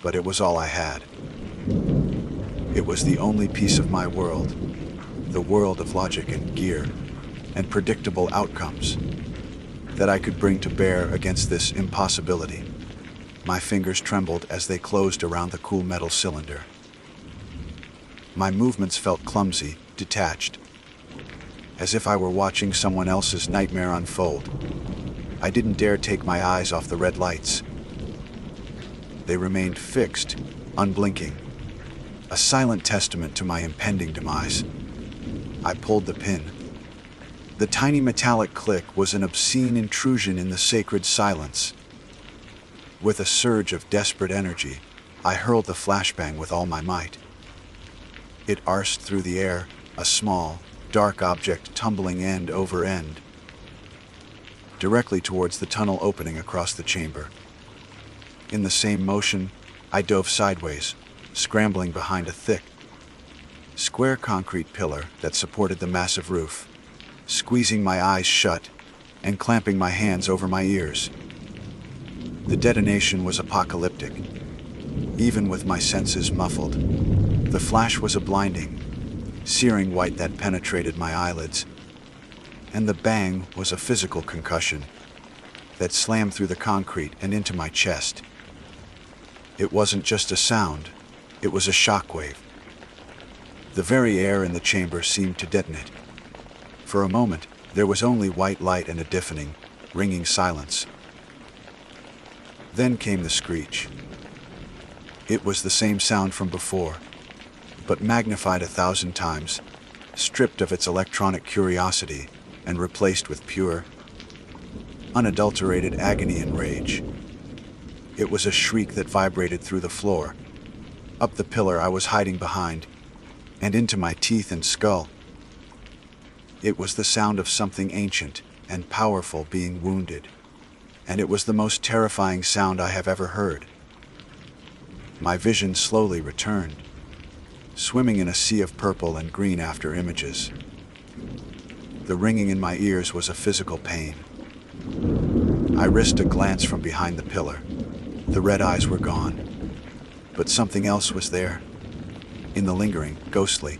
But it was all I had. It was the only piece of my world, the world of logic and gear, and predictable outcomes, that I could bring to bear against this impossibility. My fingers trembled as they closed around the cool metal cylinder. My movements felt clumsy, detached, as if I were watching someone else's nightmare unfold. I didn't dare take my eyes off the red lights. They remained fixed, unblinking, a silent testament to my impending demise. I pulled the pin. The tiny metallic click was an obscene intrusion in the sacred silence. With a surge of desperate energy, I hurled the flashbang with all my might. It arsed through the air, a small, dark object tumbling end over end, directly towards the tunnel opening across the chamber. In the same motion, I dove sideways, scrambling behind a thick, square concrete pillar that supported the massive roof, squeezing my eyes shut and clamping my hands over my ears. The detonation was apocalyptic, even with my senses muffled. The flash was a blinding, searing white that penetrated my eyelids, and the bang was a physical concussion that slammed through the concrete and into my chest. It wasn't just a sound, it was a shockwave. The very air in the chamber seemed to detonate. For a moment, there was only white light and a deafening, ringing silence. Then came the screech. It was the same sound from before, but magnified 1,000 times, stripped of its electronic curiosity and replaced with pure, unadulterated agony and rage. It was a shriek that vibrated through the floor, up the pillar I was hiding behind, and into my teeth and skull. It was the sound of something ancient and powerful being wounded, and it was the most terrifying sound I have ever heard. My vision slowly returned, swimming in a sea of purple and green after images. The ringing in my ears was a physical pain. I risked a glance from behind the pillar. The red eyes were gone, but something else was there. In the lingering, ghostly,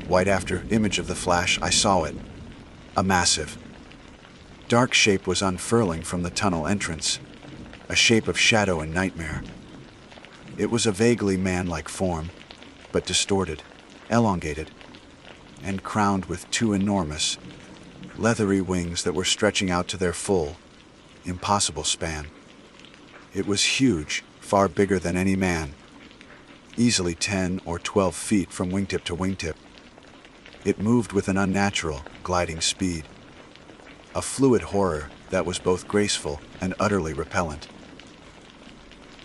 white after image of the flash, I saw it. A massive, dark shape was unfurling from the tunnel entrance, a shape of shadow and nightmare. It was a vaguely man-like form, but distorted, elongated, and crowned with two enormous, leathery wings that were stretching out to their full, impossible span. It was huge, far bigger than any man, easily 10 or 12 feet from wingtip to wingtip. It moved with an unnatural, gliding speed, a fluid horror that was both graceful and utterly repellent.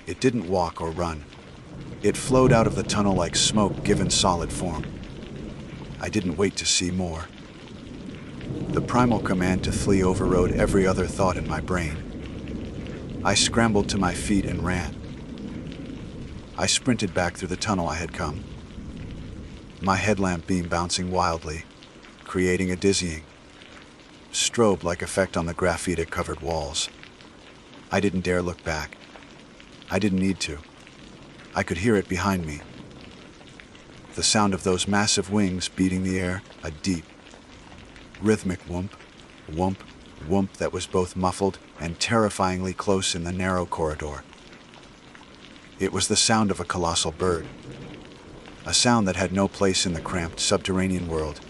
It didn't walk or run. It flowed out of the tunnel like smoke given solid form. I didn't wait to see more. The primal command to flee overrode every other thought in my brain. I scrambled to my feet and ran. I sprinted back through the tunnel I had come, my headlamp beam bouncing wildly, creating a dizzying, strobe-like effect on the graffiti-covered walls. I didn't dare look back. I didn't need to. I could hear it behind me. The sound of those massive wings beating the air, a deep, rhythmic whoomp, whoomp, whoomp that was both muffled and terrifyingly close in the narrow corridor. It was the sound of a colossal bird, a sound that had no place in the cramped subterranean world.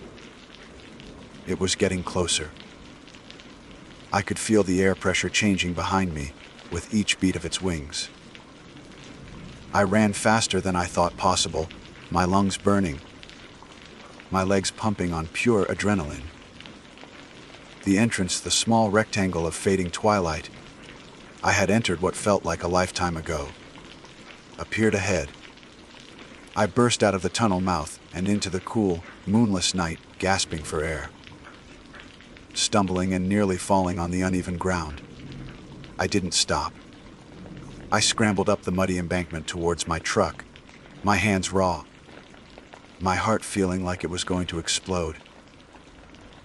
It was getting closer. I could feel the air pressure changing behind me with each beat of its wings. I ran faster than I thought possible, my lungs burning, my legs pumping on pure adrenaline. The entrance, the small rectangle of fading twilight I had entered what felt like a lifetime ago, appeared ahead. I burst out of the tunnel mouth and into the cool, moonless night, gasping for air, stumbling and nearly falling on the uneven ground. I didn't stop. I scrambled up the muddy embankment towards my truck, my hands raw, my heart feeling like it was going to explode.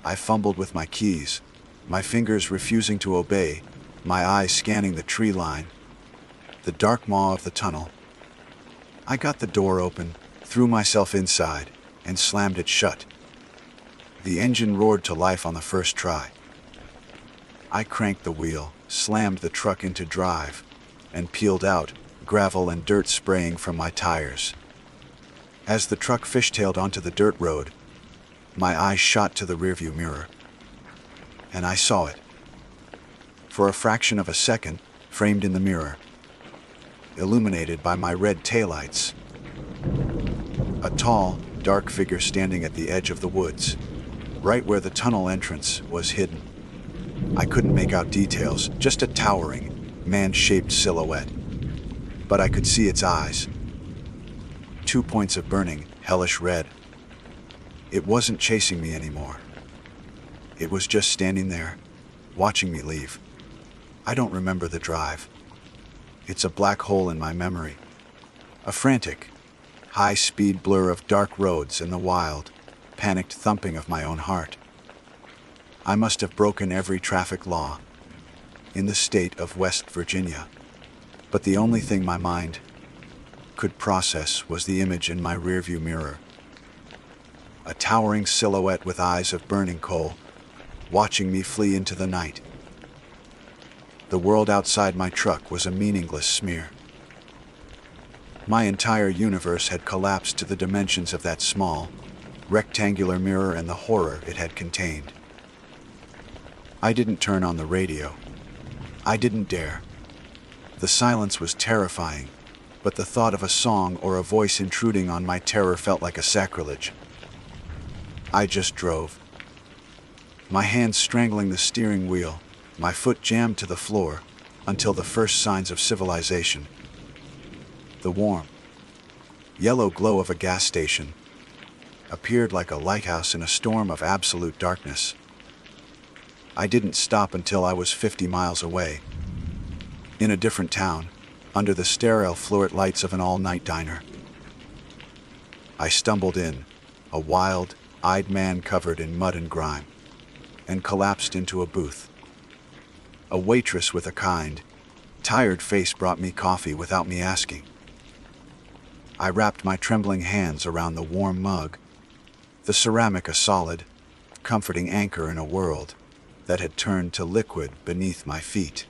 I fumbled with my keys, my fingers refusing to obey, my eyes scanning the tree line, the dark maw of the tunnel. I got the door open, threw myself inside, and slammed it shut. The engine roared to life on the first try. I cranked the wheel, slammed the truck into drive, and peeled out, gravel and dirt spraying from my tires. As the truck fishtailed onto the dirt road, my eyes shot to the rearview mirror, and I saw it. For a fraction of a second, framed in the mirror, illuminated by my red taillights, a tall, dark figure standing at the edge of the woods, right where the tunnel entrance was hidden. I couldn't make out details, just a towering, man-shaped silhouette. But I could see its eyes. 2 points of burning, hellish red. It wasn't chasing me anymore. It was just standing there, watching me leave. I don't remember the drive. It's a black hole in my memory. A frantic, high-speed blur of dark roads and the wild, panicked thumping of my own heart. I must have broken every traffic law in the state of West Virginia, but the only thing my mind could process was the image in my rearview mirror. A towering silhouette with eyes of burning coal, watching me flee into the night. The world outside my truck was a meaningless smear. My entire universe had collapsed to the dimensions of that small, rectangular mirror and the horror it had contained. I didn't turn on the radio. I didn't dare. The silence was terrifying, but the thought of a song or a voice intruding on my terror felt like a sacrilege. I just drove, my hands strangling the steering wheel, my foot jammed to the floor, until the first signs of civilization, the warm, yellow glow of a gas station, appeared like a lighthouse in a storm of absolute darkness. I didn't stop until I was 50 miles away, in a different town, under the sterile fluorescent lights of an all-night diner. I stumbled in, a wild-eyed man covered in mud and grime, and collapsed into a booth. A waitress with a kind, tired face brought me coffee without me asking. I wrapped my trembling hands around the warm mug, the ceramic a solid, comforting anchor in a world that had turned to liquid beneath my feet.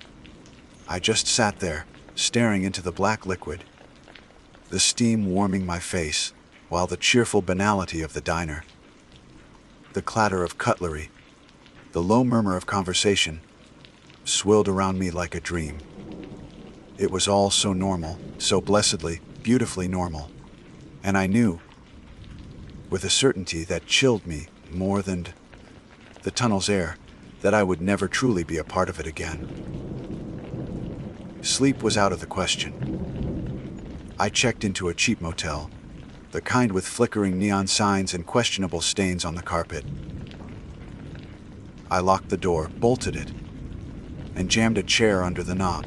I just sat there, staring into the black liquid, the steam warming my face, while the cheerful banality of the diner, the clatter of cutlery, the low murmur of conversation, swirled around me like a dream. It was all so normal, so blessedly, beautifully normal. And I knew, with a certainty that chilled me more than the tunnel's air, that I would never truly be a part of it again. Sleep was out of the question. I checked into a cheap motel, the kind with flickering neon signs and questionable stains on the carpet. I locked the door, bolted it, and jammed a chair under the knob.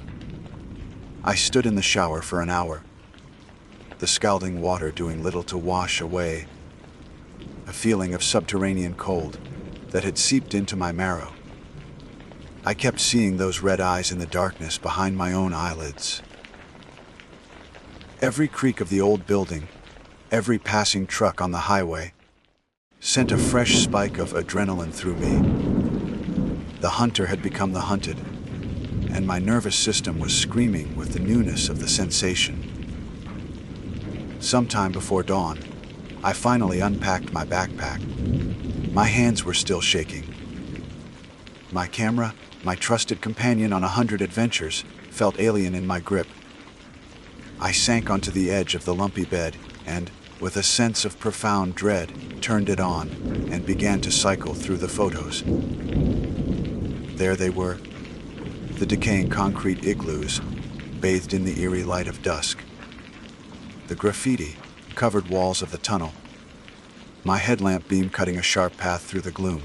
I stood in the shower for an hour, the scalding water doing little to wash away a feeling of subterranean cold that had seeped into my marrow. I kept seeing those red eyes in the darkness behind my own eyelids. Every creak of the old building, every passing truck on the highway, sent a fresh spike of adrenaline through me. The hunter had become the hunted, and my nervous system was screaming with the newness of the sensation. Sometime before dawn, I finally unpacked my backpack. My hands were still shaking. My camera, my trusted companion on 100 adventures, felt alien in my grip. I sank onto the edge of the lumpy bed and, with a sense of profound dread, turned it on and began to cycle through the photos. There they were, the decaying concrete igloos, bathed in the eerie light of dusk. The graffiti covered walls of the tunnel. My headlamp beam cutting a sharp path through the gloom.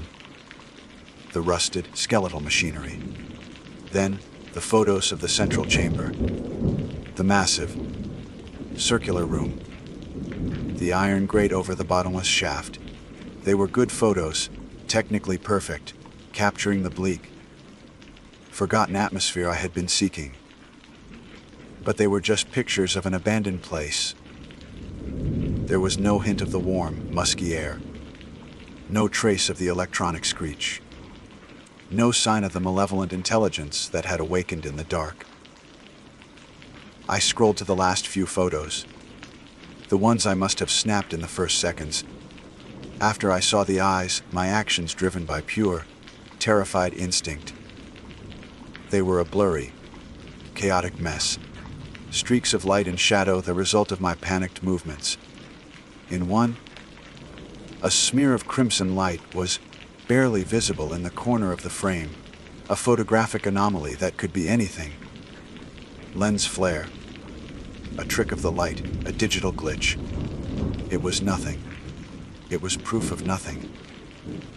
The rusted, skeletal machinery. Then, the photos of the central chamber. The massive, circular room. The iron grate over the bottomless shaft. They were good photos, technically perfect, capturing the bleak, forgotten atmosphere I had been seeking. But they were just pictures of an abandoned place. There was no hint of the warm, musky air. No trace of the electronic screech. No sign of the malevolent intelligence that had awakened in the dark. I scrolled to the last few photos, the ones I must have snapped in the first seconds. After I saw the eyes, my actions driven by pure, terrified instinct. They were a blurry, chaotic mess. Streaks of light and shadow, the result of my panicked movements. In one, a smear of crimson light was barely visible in the corner of the frame, a photographic anomaly that could be anything. Lens flare, a trick of the light, a digital glitch. It was nothing. It was proof of nothing.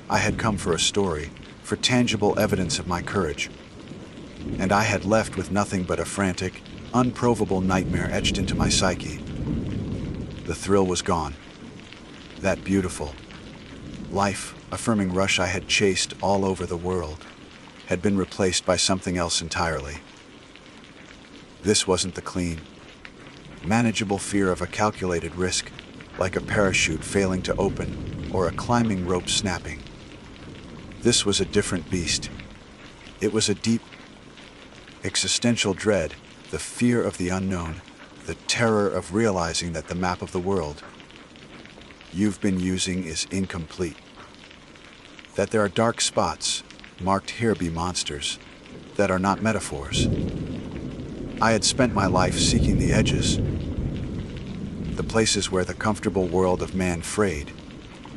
I had come for a story, for tangible evidence of my courage. And I had left with nothing but a frantic, unprovable nightmare etched into my psyche. The thrill was gone. That beautiful, life-affirming rush I had chased all over the world had been replaced by something else entirely. This wasn't the clean, manageable fear of a calculated risk, like a parachute failing to open or a climbing rope snapping. This was a different beast. It was a deep, existential dread, the fear of the unknown, the terror of realizing that the map of the world you've been using is incomplete. That there are dark spots, marked "Here be monsters," that are not metaphors. I had spent my life seeking the edges, the places where the comfortable world of man frayed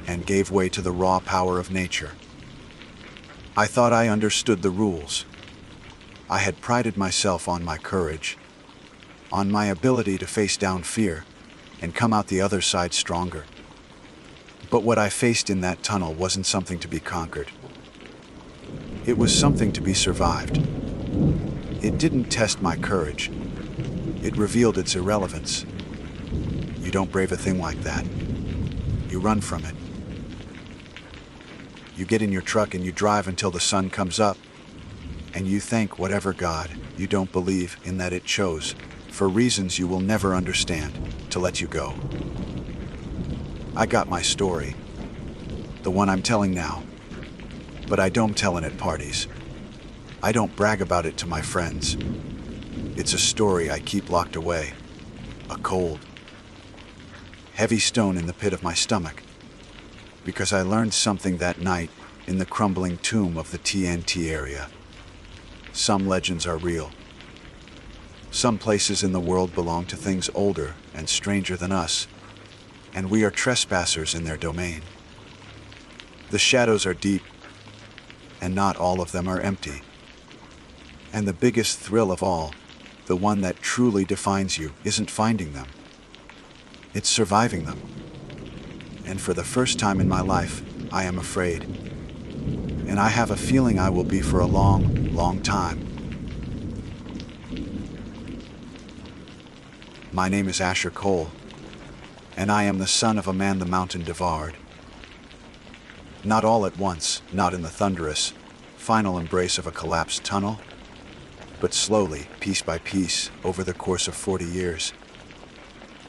and gave way to the raw power of nature. I thought I understood the rules. I had prided myself on my courage, on my ability to face down fear and come out the other side stronger. But what I faced in that tunnel wasn't something to be conquered. It was something to be survived. It didn't test my courage. It revealed its irrelevance. You don't brave a thing like that. You run from it. You get in your truck and you drive until the sun comes up, and you thank whatever God you don't believe in that it chose, for reasons you will never understand, to let you go. I got my story, the one I'm telling now, but I don't tell it at parties. I don't brag about it to my friends. It's a story I keep locked away, a cold, heavy stone in the pit of my stomach, because I learned something that night in the crumbling tomb of the TNT area. Some legends are real. Some places in the world belong to things older and stranger than us, and we are trespassers in their domain. The shadows are deep, and not all of them are empty. And the biggest thrill of all, the one that truly defines you, isn't finding them. It's surviving them. And for the first time in my life, I am afraid. And I have a feeling I will be for a long, long time. My name is Asher Cole, and I am the son of a man the mountain devoured. Not all at once, not in the thunderous, final embrace of a collapsed tunnel, but slowly, piece by piece, over the course of 40 years.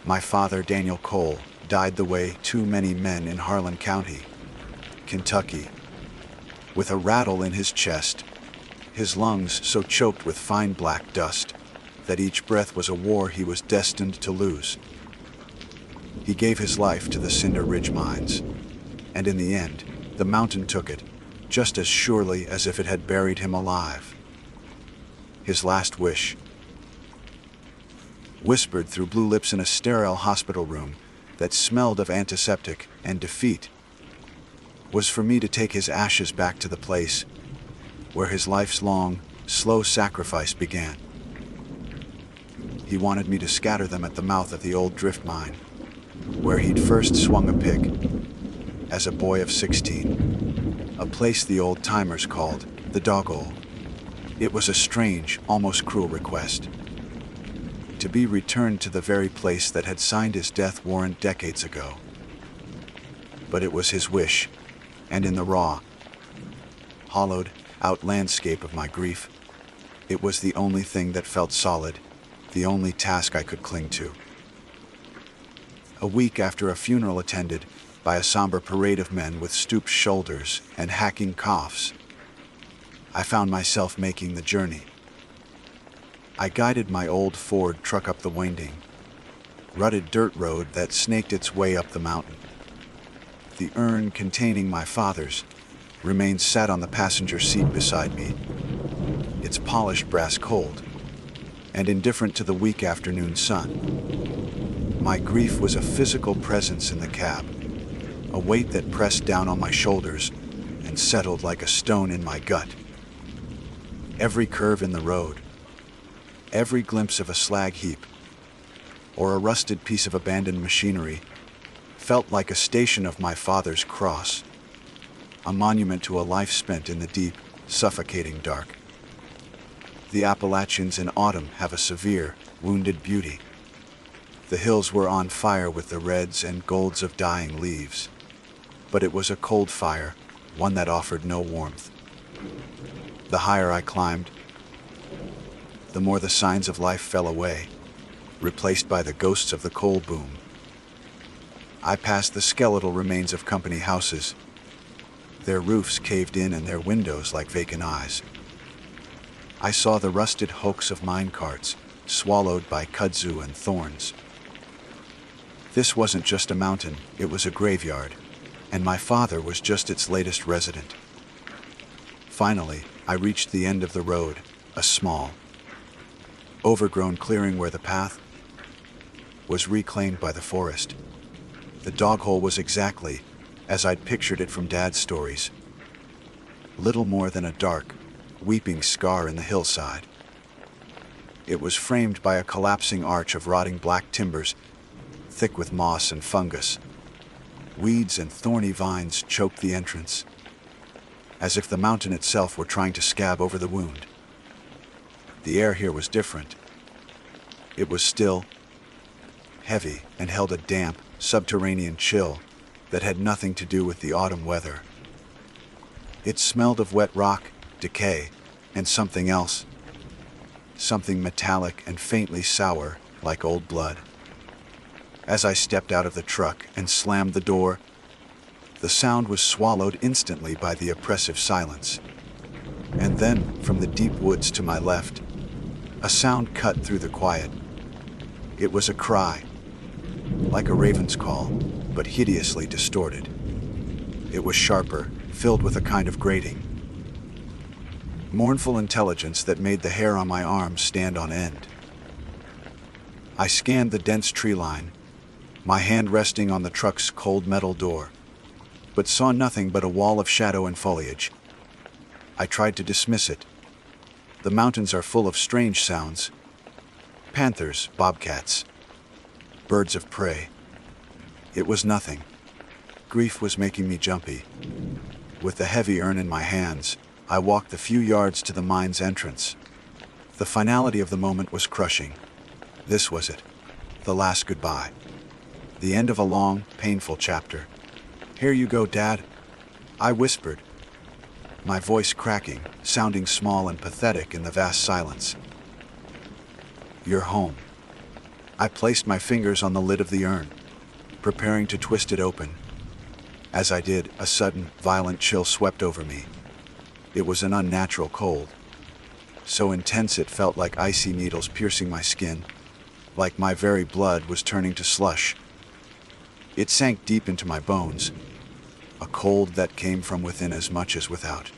My father, Daniel Cole, died the way too many men in Harlan County, Kentucky, with a rattle in his chest, his lungs so choked with fine black dust that each breath was a war he was destined to lose. He gave his life to the Cinder Ridge mines, and in the end, the mountain took it, just as surely as if it had buried him alive. His last wish, whispered through blue lips in a sterile hospital room that smelled of antiseptic and defeat, was for me to take his ashes back to the place where his life's long, slow sacrifice began. He wanted me to scatter them at the mouth of the old drift mine, where he'd first swung a pick as a boy of 16, a place the old-timers called the Doggle. It was a strange, almost cruel request, to be returned to the very place that had signed his death warrant decades ago. But it was his wish, and in the raw, hollowed out landscape of my grief, it was the only thing that felt solid, the only task I could cling to. A week after a funeral attended by a somber parade of men with stooped shoulders and hacking coughs, I found myself making the journey. I guided my old Ford truck up the winding, rutted dirt road that snaked its way up the mountain. The urn containing my father's remained sat on the passenger seat beside me, its polished brass cold and indifferent to the weak afternoon sun. My grief was a physical presence in the cab, a weight that pressed down on my shoulders and settled like a stone in my gut. Every curve in the road, every glimpse of a slag heap or a rusted piece of abandoned machinery felt like a station of my father's cross, a monument to a life spent in the deep, suffocating dark. The Appalachians in autumn have a severe, wounded beauty. The hills were on fire with the reds and golds of dying leaves, but it was a cold fire, one that offered no warmth. The higher I climbed, the more the signs of life fell away, replaced by the ghosts of the coal boom. I passed the skeletal remains of company houses, their roofs caved in and their windows like vacant eyes. I saw the rusted hulks of mine carts, swallowed by kudzu and thorns. This wasn't just a mountain, it was a graveyard, and my father was just its latest resident. Finally, I reached the end of the road, a small, overgrown clearing where the path was reclaimed by the forest. The dog hole was exactly as I'd pictured it from Dad's stories. Little more than a dark, weeping scar in the hillside. It was framed by a collapsing arch of rotting black timbers, thick with moss and fungus. Weeds and thorny vines choked the entrance, as if the mountain itself were trying to scab over the wound. The air here was different. It was still, heavy, and held a damp, subterranean chill that had nothing to do with the autumn weather. It smelled of wet rock, decay, and something else. Something metallic and faintly sour, like old blood. As I stepped out of the truck and slammed the door, the sound was swallowed instantly by the oppressive silence. And then, from the deep woods to my left, a sound cut through the quiet. It was a cry, like a raven's call, but hideously distorted. It was sharper, filled with a kind of grating, mournful intelligence that made the hair on my arms stand on end. I scanned the dense tree line, my hand resting on the truck's cold metal door, but saw nothing but a wall of shadow and foliage. I tried to dismiss it. The mountains are full of strange sounds. Panthers, bobcats, birds of prey. It was nothing. Grief was making me jumpy. With the heavy urn in my hands, I walked the few yards to the mine's entrance. The finality of the moment was crushing. This was it. The last goodbye. The end of a long, painful chapter. "Here you go, Dad," I whispered, my voice cracking, sounding small and pathetic in the vast silence. "You're home." I placed my fingers on the lid of the urn, preparing to twist it open. As I did, a sudden, violent chill swept over me. It was an unnatural cold, so intense it felt like icy needles piercing my skin, like my very blood was turning to slush. It sank deep into my bones, a cold that came from within as much as without.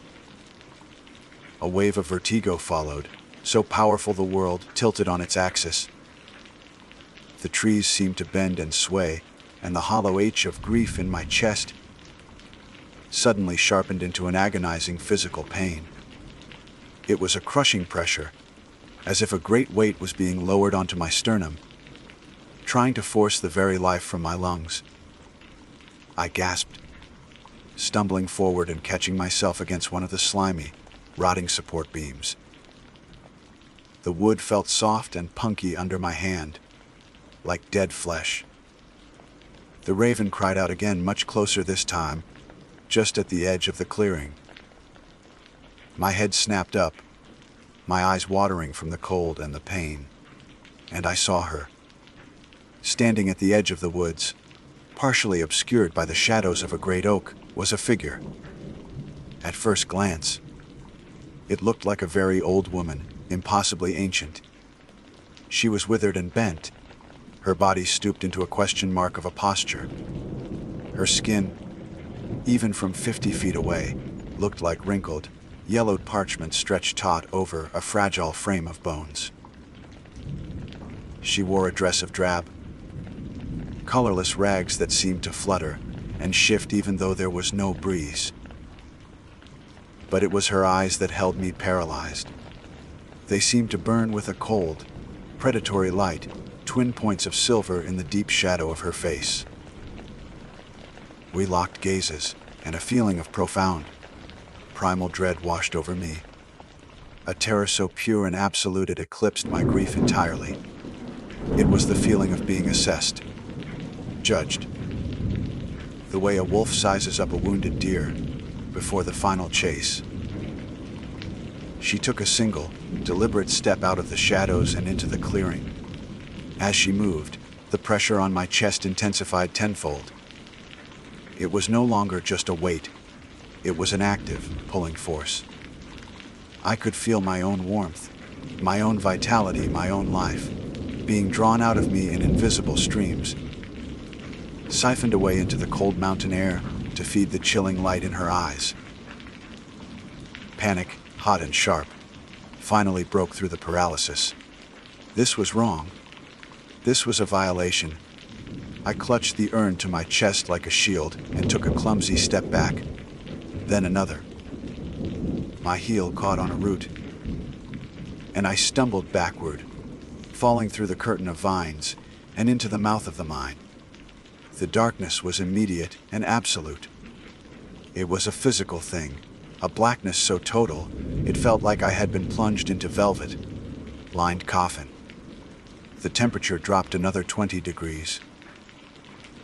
A wave of vertigo followed, so powerful the world tilted on its axis. The trees seemed to bend and sway, and the hollow H of grief in my chest suddenly sharpened into an agonizing physical pain. It was a crushing pressure, as if a great weight was being lowered onto my sternum, trying to force the very life from my lungs. I gasped, stumbling forward and catching myself against one of the slimy, rotting support beams. The wood felt soft and punky under my hand, like dead flesh. The raven cried out again, much closer this time, just at the edge of the clearing. My head snapped up, my eyes watering from the cold and the pain, and I saw her. Standing at the edge of the woods, partially obscured by the shadows of a great oak, was a figure. At first glance, it looked like a very old woman, impossibly ancient. She was withered and bent, her body stooped into a question mark of a posture. Her skin, even from 50 feet away, looked like wrinkled, yellowed parchment stretched taut over a fragile frame of bones. She wore a dress of drab, colorless rags that seemed to flutter and shift even though there was no breeze. But it was her eyes that held me paralyzed. They seemed to burn with a cold, predatory light, twin points of silver in the deep shadow of her face. We locked gazes, and a feeling of profound, primal dread washed over me. A terror so pure and absolute it eclipsed my grief entirely. It was the feeling of being assessed, judged. The way a wolf sizes up a wounded deer before the final chase. She took a single, deliberate step out of the shadows and into the clearing. As she moved, the pressure on my chest intensified tenfold. It was no longer just a weight. It was an active, pulling force. I could feel my own warmth, my own vitality, my own life, being drawn out of me in invisible streams, siphoned away into the cold mountain air to feed the chilling light in her eyes. Panic, hot and sharp, finally broke through the paralysis. This was wrong. This was a violation. I clutched the urn to my chest like a shield and took a clumsy step back, then another. My heel caught on a root, and I stumbled backward, falling through the curtain of vines and into the mouth of the mine. The darkness was immediate and absolute. It was a physical thing, a blackness so total, it felt like I had been plunged into velvet, lined coffin. The temperature dropped another 20 degrees.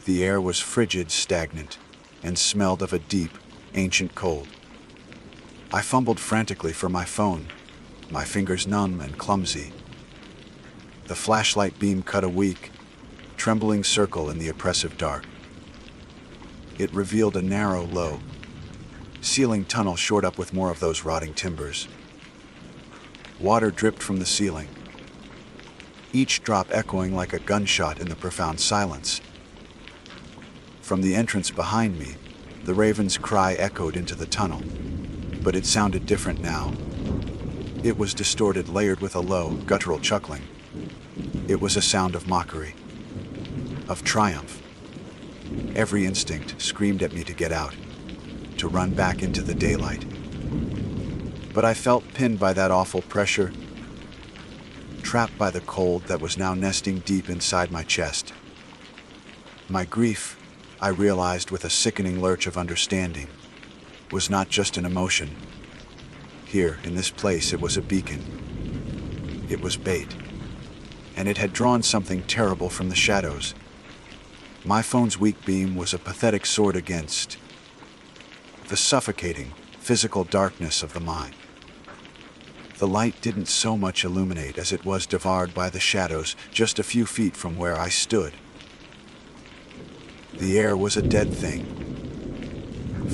The air was frigid, stagnant, and smelled of a deep, ancient cold. I fumbled frantically for my phone, my fingers numb and clumsy. The flashlight beam cut a weak, trembling circle in the oppressive dark. It revealed a narrow, low, ceiling tunnel shored up with more of those rotting timbers. Water dripped from the ceiling, each drop echoing like a gunshot in the profound silence. From the entrance behind me, the raven's cry echoed into the tunnel, but it sounded different now. It was distorted, layered with a low, guttural chuckling. It was a sound of mockery, of triumph. Every instinct screamed at me to get out, to run back into the daylight. But I felt pinned by that awful pressure, trapped by the cold that was now nesting deep inside my chest. My grief, I realized with a sickening lurch of understanding, was not just an emotion. Here, in this place, it was a beacon. It was bait. And it had drawn something terrible from the shadows. My phone's weak beam was a pathetic sword against the suffocating, physical darkness of the mine. The light didn't so much illuminate as it was devoured by the shadows just a few feet from where I stood. The air was a dead thing,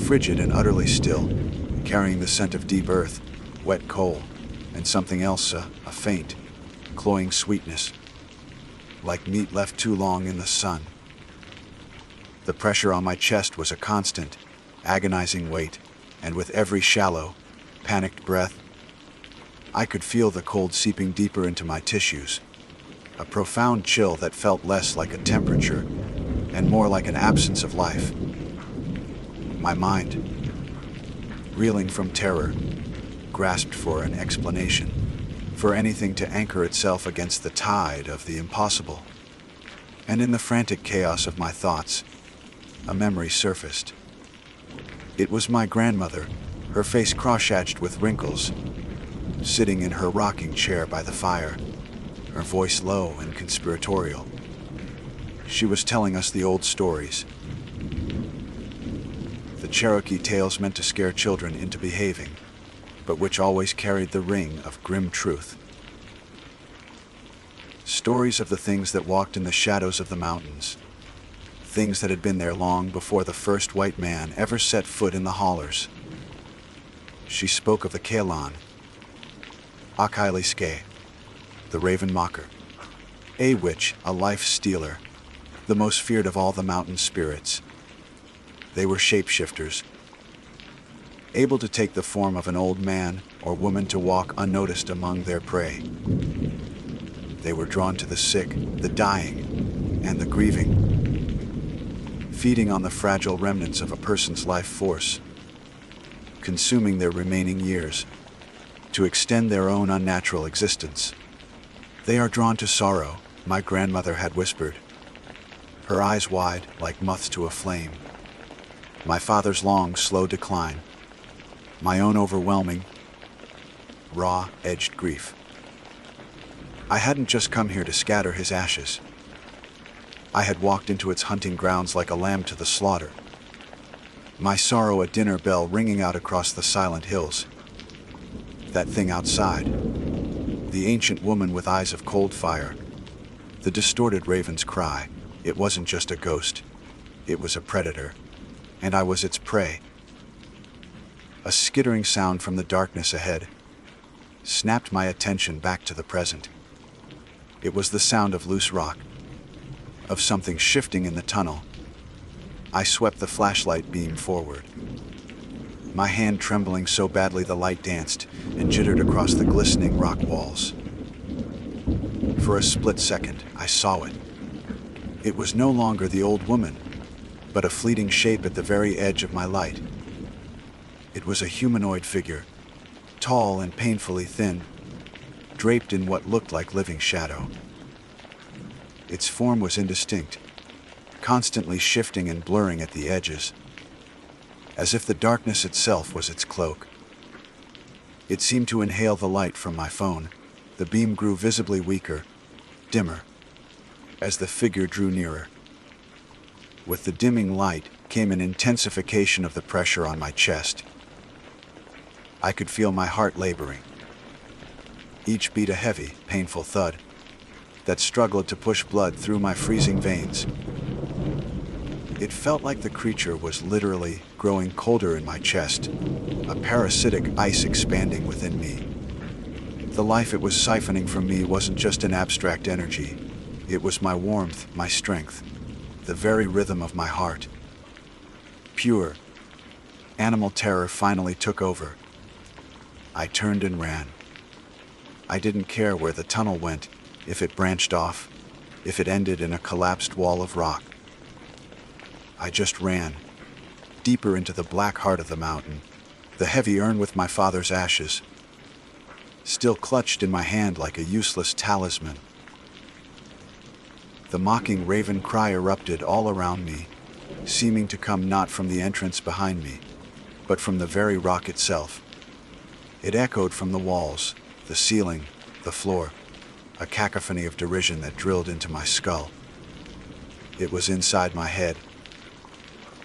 frigid and utterly still, carrying the scent of deep earth, wet coal, and something else, a faint, cloying sweetness, like meat left too long in the sun. The pressure on my chest was a constant, agonizing weight, and with every shallow, panicked breath, I could feel the cold seeping deeper into my tissues, a profound chill that felt less like a temperature and more like an absence of life. My mind, reeling from terror, grasped for an explanation, for anything to anchor itself against the tide of the impossible. And in the frantic chaos of my thoughts, a memory surfaced. It was my grandmother, her face cross-hatched with wrinkles, sitting in her rocking chair by the fire, her voice low and conspiratorial. She was telling us the old stories, the Cherokee tales meant to scare children into behaving, but which always carried the ring of grim truth. Stories of the things that walked in the shadows of the mountains, things that had been there long before the first white man ever set foot in the hollers. She spoke of the Kalan, Akiliske, the Raven Mocker, a witch, a life stealer, the most feared of all the mountain spirits. They were shapeshifters, able to take the form of an old man or woman to walk unnoticed among their prey. They were drawn to the sick, the dying, and the grieving, feeding on the fragile remnants of a person's life force, consuming their remaining years to extend their own unnatural existence. They are drawn to sorrow, my grandmother had whispered, her eyes wide like moths to a flame. My father's long, slow decline, my own overwhelming, raw, edged grief. I hadn't just come here to scatter his ashes. I had walked into its hunting grounds like a lamb to the slaughter, my sorrow a dinner bell ringing out across the silent hills. That thing outside, the ancient woman with eyes of cold fire, the distorted raven's cry, it wasn't just a ghost, it was a predator, and I was its prey. A skittering sound from the darkness ahead snapped my attention back to the present. It was the sound of loose rock, of something shifting in the tunnel. I swept the flashlight beam forward, my hand trembling so badly the light danced and jittered across the glistening rock walls. For a split second, I saw it. It was no longer the old woman, but a fleeting shape at the very edge of my light. It was a humanoid figure, tall and painfully thin, draped in what looked like living shadow. Its form was indistinct, constantly shifting and blurring at the edges, as if the darkness itself was its cloak. It seemed to inhale the light from my phone. The beam grew visibly weaker, dimmer, as the figure drew nearer. With the dimming light came an intensification of the pressure on my chest. I could feel my heart laboring, each beat a heavy, painful thud that struggled to push blood through my freezing veins. It felt like the creature was literally growing colder in my chest, a parasitic ice expanding within me. The life it was siphoning from me wasn't just an abstract energy. It was my warmth, my strength, the very rhythm of my heart. Pure, animal terror finally took over. I turned and ran. I didn't care where the tunnel went, if it branched off, if it ended in a collapsed wall of rock. I just ran, deeper into the black heart of the mountain, the heavy urn with my father's ashes, still clutched in my hand like a useless talisman. The mocking raven cry erupted all around me, seeming to come not from the entrance behind me, but from the very rock itself. It echoed from the walls, the ceiling, the floor, a cacophony of derision that drilled into my skull. It was inside my head,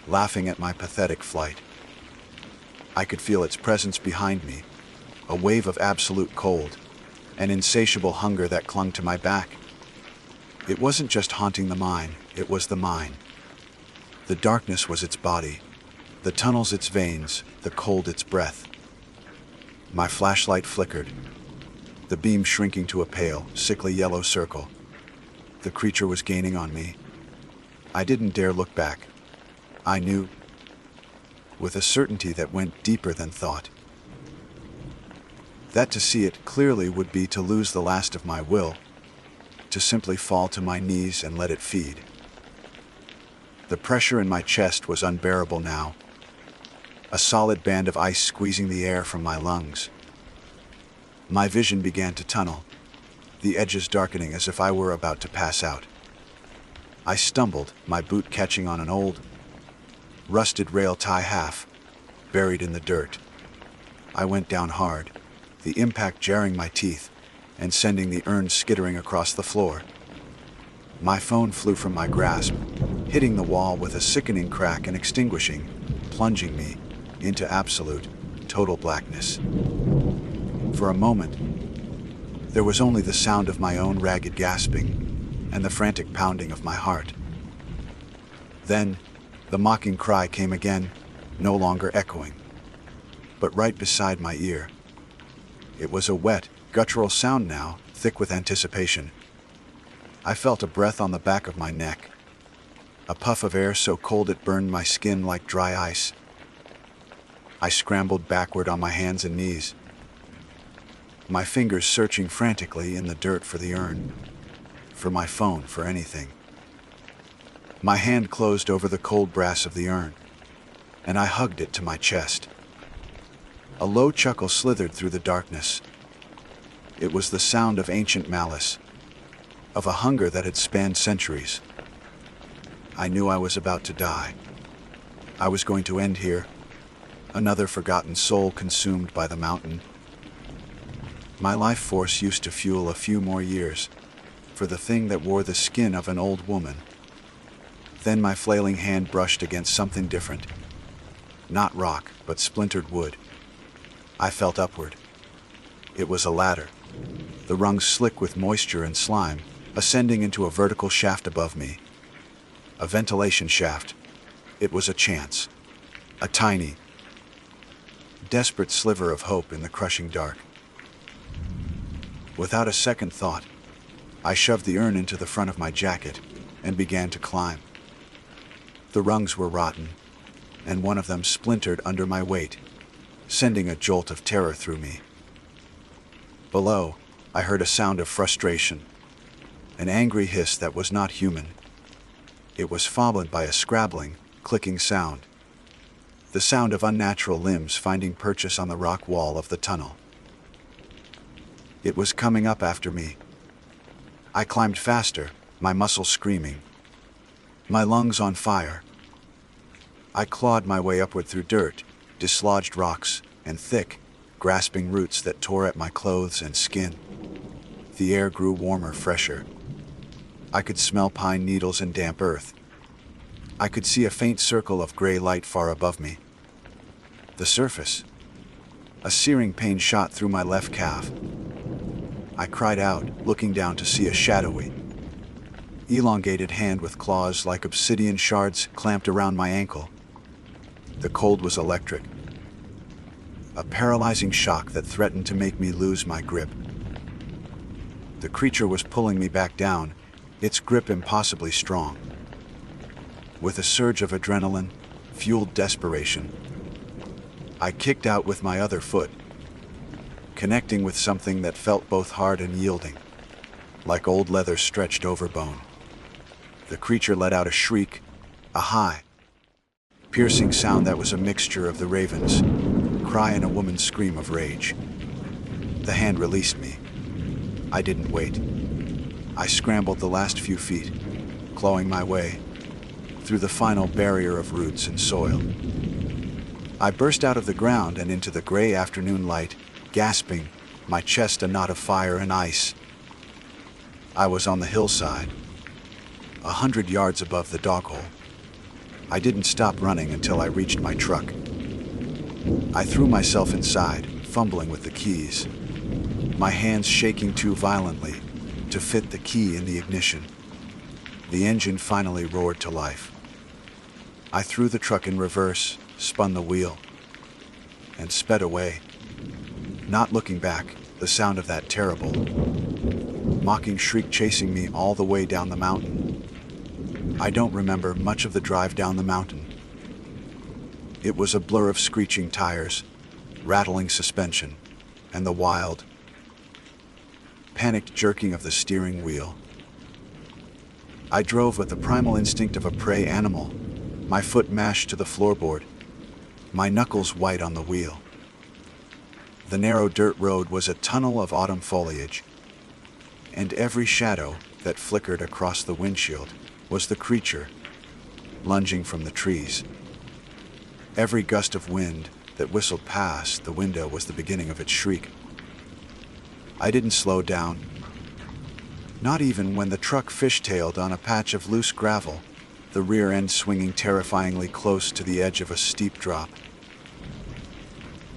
laughing at my pathetic flight. I could feel its presence behind me, a wave of absolute cold, an insatiable hunger that clung to my back. It wasn't just haunting the mine, it was the mine. The darkness was its body, the tunnels its veins, the cold its breath. My flashlight flickered, the beam shrinking to a pale, sickly yellow circle. The creature was gaining on me. I didn't dare look back. I knew, with a certainty that went deeper than thought, that to see it clearly would be to lose the last of my will, to simply fall to my knees and let it feed. The pressure in my chest was unbearable now, a solid band of ice squeezing the air from my lungs. My vision began to tunnel, the edges darkening as if I were about to pass out. I stumbled, my boot catching on an old, rusted rail tie half, buried in the dirt. I went down hard, the impact jarring my teeth and sending the urn skittering across the floor. My phone flew from my grasp, hitting the wall with a sickening crack and extinguishing, plunging me into absolute, total blackness. For a moment, there was only the sound of my own ragged gasping and the frantic pounding of my heart. Then, the mocking cry came again, no longer echoing, but right beside my ear. It was a wet, guttural sound now, thick with anticipation. I felt a breath on the back of my neck, a puff of air so cold it burned my skin like dry ice. I scrambled backward on my hands and knees, my fingers searching frantically in the dirt for the urn, for my phone, for anything. My hand closed over the cold brass of the urn, and I hugged it to my chest. A low chuckle slithered through the darkness. It was the sound of ancient malice, of a hunger that had spanned centuries. I knew I was about to die. I was going to end here, another forgotten soul consumed by the mountain. My life force used to fuel a few more years, for the thing that wore the skin of an old woman. Then my flailing hand brushed against something different. Not rock, but splintered wood. I felt upward. It was a ladder, the rungs slick with moisture and slime, ascending into a vertical shaft above me. A ventilation shaft. It was a chance. A tiny, desperate sliver of hope in the crushing dark. Without a second thought, I shoved the urn into the front of my jacket and began to climb. The rungs were rotten, and one of them splintered under my weight, sending a jolt of terror through me. Below, I heard a sound of frustration, an angry hiss that was not human. It was followed by a scrabbling, clicking sound, the sound of unnatural limbs finding purchase on the rock wall of the tunnel. It was coming up after me. I climbed faster, my muscles screaming, my lungs on fire. I clawed my way upward through dirt, dislodged rocks, and thick, grasping roots that tore at my clothes and skin. The air grew warmer, fresher. I could smell pine needles and damp earth. I could see a faint circle of gray light far above me. The surface. A searing pain shot through my left calf. I cried out, looking down to see a shadowy, elongated hand with claws like obsidian shards clamped around my ankle. The cold was electric, a paralyzing shock that threatened to make me lose my grip. The creature was pulling me back down, its grip impossibly strong. With a surge of adrenaline, fueled desperation, I kicked out with my other foot, connecting with something that felt both hard and yielding, like old leather stretched over bone. The creature let out a shriek, a high, piercing sound that was a mixture of the raven's cry and a woman's scream of rage. The hand released me. I didn't wait. I scrambled the last few feet, clawing my way through the final barrier of roots and soil. I burst out of the ground and into the gray afternoon light, gasping, my chest a knot of fire and ice. I was on the hillside, 100 yards above the dog hole. I didn't stop running until I reached my truck. I threw myself inside, fumbling with the keys, my hands shaking too violently to fit the key in the ignition. The engine finally roared to life. I threw the truck in reverse, spun the wheel, and sped away. Not looking back, the sound of that terrible, mocking shriek chasing me all the way down the mountain. I don't remember much of the drive down the mountain. It was a blur of screeching tires, rattling suspension, and the wild, panicked jerking of the steering wheel. I drove with the primal instinct of a prey animal, my foot mashed to the floorboard, my knuckles white on the wheel. The narrow dirt road was a tunnel of autumn foliage, and every shadow that flickered across the windshield was the creature lunging from the trees. Every gust of wind that whistled past the window was the beginning of its shriek. I didn't slow down, not even when the truck fishtailed on a patch of loose gravel, the rear end swinging terrifyingly close to the edge of a steep drop.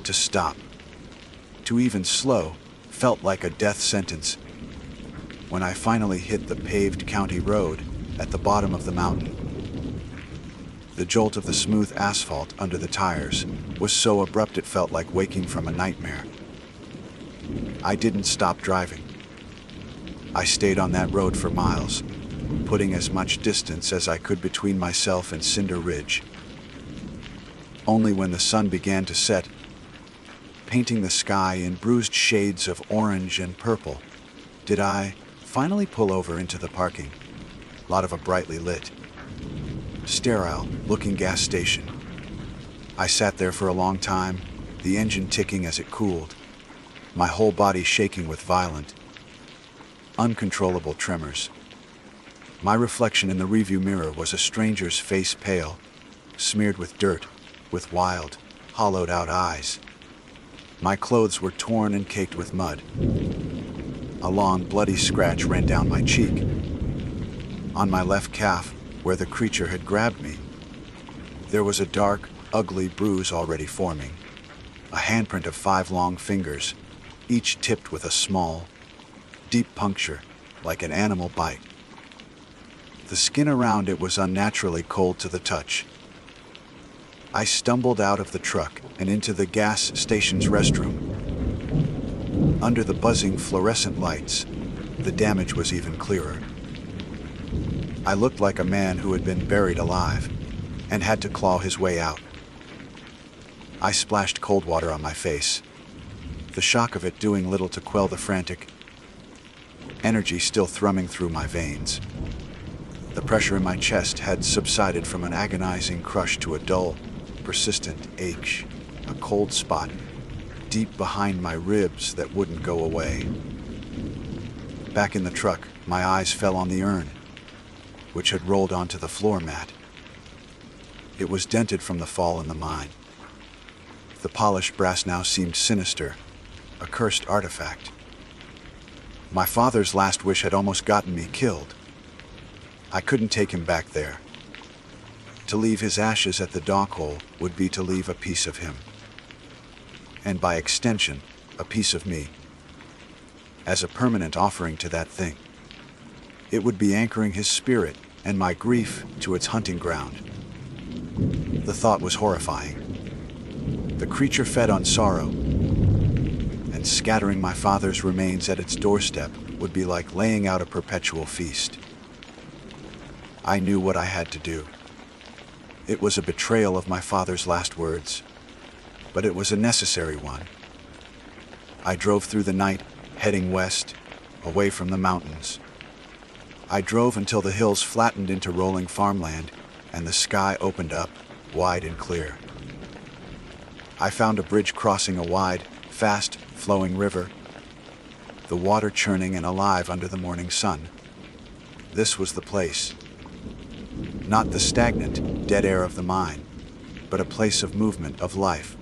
To stop, to even slow, felt like a death sentence. When I finally hit the paved county road at the bottom of the mountain, the jolt of the smooth asphalt under the tires was so abrupt it felt like waking from a nightmare. I didn't stop driving. I stayed on that road for miles, putting as much distance as I could between myself and Cinder Ridge. Only when the sun began to set, painting the sky in bruised shades of orange and purple, did I finally pull over into the parking lot of a brightly lit, sterile-looking gas station. I sat there for a long time, the engine ticking as it cooled, my whole body shaking with violent, uncontrollable tremors. My reflection in the rearview mirror was a stranger's face, pale, smeared with dirt, with wild, hollowed-out eyes. My clothes were torn and caked with mud. A long, bloody scratch ran down my cheek. On my left calf, where the creature had grabbed me, there was a dark, ugly bruise already forming. A handprint of 5 long fingers, each tipped with a small, deep puncture, like an animal bite. The skin around it was unnaturally cold to the touch. I stumbled out of the truck and into the gas station's restroom. Under the buzzing fluorescent lights, the damage was even clearer. I looked like a man who had been buried alive and had to claw his way out. I splashed cold water on my face, the shock of it doing little to quell the frantic energy still thrumming through my veins. The pressure in my chest had subsided from an agonizing crush to a dull, persistent ache, a cold spot deep behind my ribs that wouldn't go away. Back in the truck, my eyes fell on the urn, which had rolled onto the floor mat. It was dented from the fall in the mine. The polished brass now seemed sinister, a cursed artifact. My father's last wish had almost gotten me killed. I couldn't take him back there. To leave his ashes at the dock hole would be to leave a piece of him. And by extension, a piece of me. As a permanent offering to that thing. It would be anchoring his spirit and my grief to its hunting ground. The thought was horrifying. The creature fed on sorrow, and scattering my father's remains at its doorstep would be like laying out a perpetual feast. I knew what I had to do. It was a betrayal of my father's last words, but it was a necessary one. I drove through the night, heading west, away from the mountains. I drove until the hills flattened into rolling farmland and the sky opened up, wide and clear. I found a bridge crossing a wide, fast-flowing river, the water churning and alive under the morning sun. This was the place. Not the stagnant, dead air of the mine, but a place of movement, of life,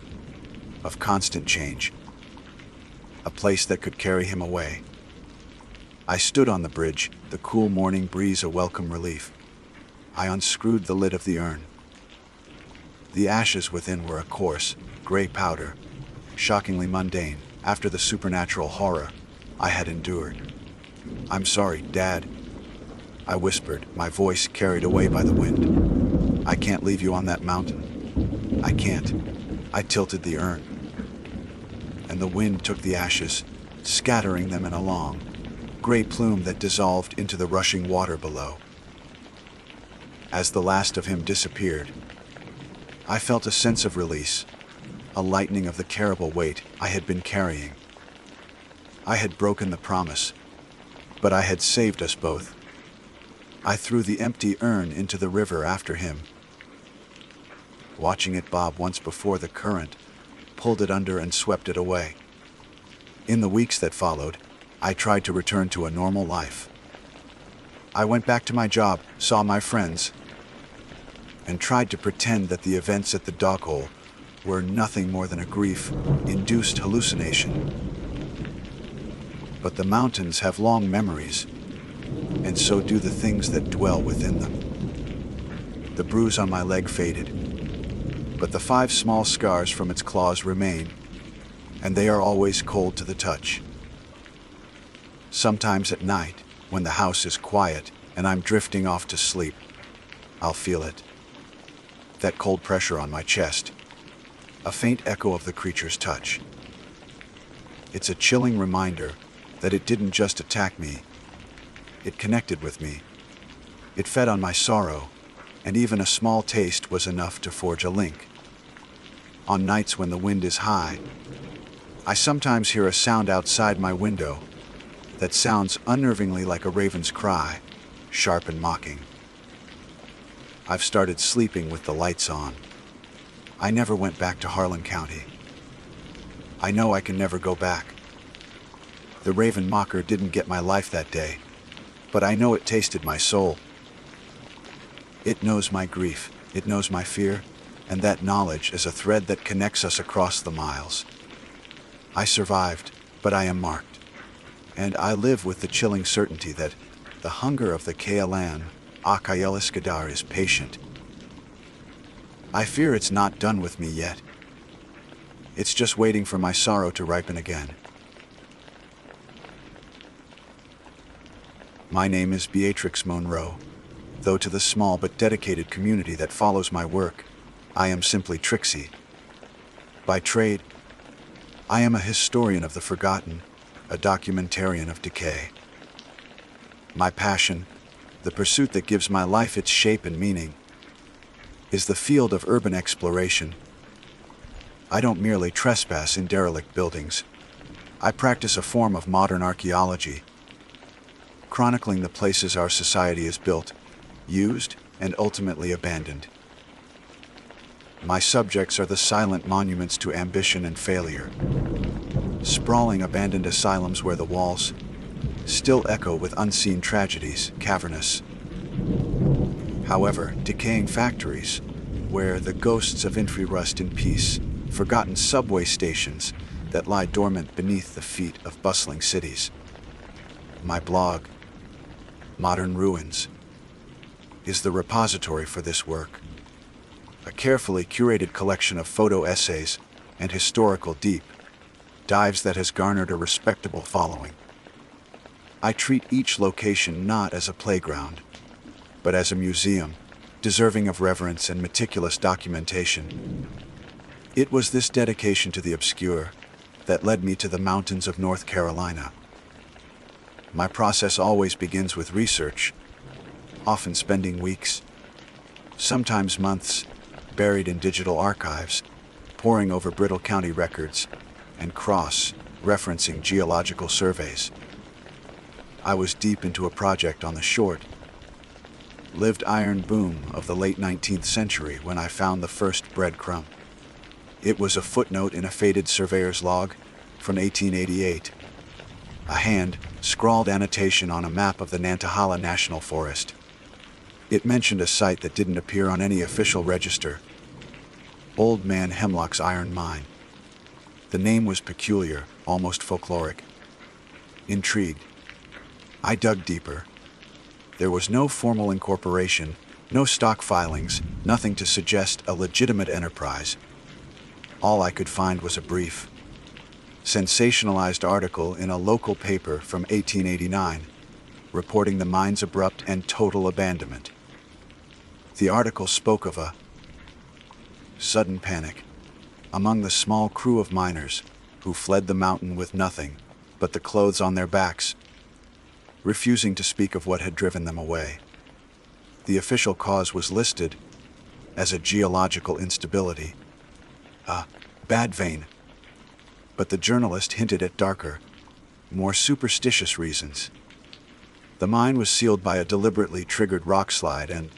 of constant change. A place that could carry him away. I stood on the bridge, the cool morning breeze a welcome relief. I unscrewed the lid of the urn. The ashes within were a coarse, gray powder, shockingly mundane after the supernatural horror I had endured. "I'm sorry, Dad," I whispered, my voice carried away by the wind. "I can't leave you on that mountain. I can't." I tilted the urn. and the wind took the ashes, scattering them in a long, gray plume that dissolved into the rushing water below. As the last of him disappeared, I felt a sense of release, a lightening of the terrible weight I had been carrying. I had broken the promise, but I had saved us both. I threw the empty urn into the river after him, watching it bob once before the current pulled it under and swept it away. In the weeks that followed, I tried to return to a normal life. I went back to my job, saw my friends, and tried to pretend that the events at the dog hole were nothing more than a grief-induced hallucination. But the mountains have long memories, and so do the things that dwell within them. The bruise on my leg faded, but the 5 small scars from its claws remain, and they are always cold to the touch. Sometimes at night, when the house is quiet and I'm drifting off to sleep, I'll feel it. That cold pressure on my chest, a faint echo of the creature's touch. It's a chilling reminder that it didn't just attack me, it connected with me. It fed on my sorrow, and even a small taste was enough to forge a link. On nights when the wind is high, I sometimes hear a sound outside my window that sounds unnervingly like a raven's cry, sharp and mocking. I've started sleeping with the lights on. I never went back to Harlan County. I know I can never go back. The raven mocker didn't get my life that day, but I know it tasted my soul. It knows my grief, it knows my fear, and that knowledge is a thread that connects us across the miles. I survived, but I am marked, and I live with the chilling certainty that the hunger of the Kayalan Akayeliskadar is patient. I fear it's not done with me yet. It's just waiting for my sorrow to ripen again. My name is Beatrix Monroe, though to the small but dedicated community that follows my work, I am simply Trixie. By trade, I am a historian of the forgotten, a documentarian of decay. My passion, the pursuit that gives my life its shape and meaning, is the field of urban exploration. I don't merely trespass in derelict buildings. I practice a form of modern archaeology, chronicling the places our society is built, used, and ultimately abandoned. My subjects are the silent monuments to ambition and failure, sprawling abandoned asylums where the walls still echo with unseen tragedies, cavernous. However, decaying factories, where the ghosts of infantry rust in peace, forgotten subway stations that lie dormant beneath the feet of bustling cities. My blog, Modern Ruins, is the repository for this work, a carefully curated collection of photo essays and historical deep dives that has garnered a respectable following. I treat each location not as a playground, but as a museum, deserving of reverence and meticulous documentation. It was this dedication to the obscure that led me to the mountains of North Carolina. My process always begins with research, often spending weeks, sometimes months, buried in digital archives, poring over Brittle County records, and cross-referencing geological surveys. I was deep into a project on the short-lived iron boom of the late 19th century when I found the first breadcrumb. It was a footnote in a faded surveyor's log from 1888, a hand-scrawled annotation on a map of the Nantahala National Forest. It mentioned a site that didn't appear on any official register, Old Man Hemlock's Iron Mine. The name was peculiar, almost folkloric. Intrigued, I dug deeper. There was no formal incorporation, no stock filings, nothing to suggest a legitimate enterprise. All I could find was a brief, sensationalized article in a local paper from 1889, reporting the mine's abrupt and total abandonment. The article spoke of a sudden panic among the small crew of miners who fled the mountain with nothing but the clothes on their backs, refusing to speak of what had driven them away. The official cause was listed as a geological instability, a bad vein, but the journalist hinted at darker, more superstitious reasons. The mine was sealed by a deliberately triggered rockslide and,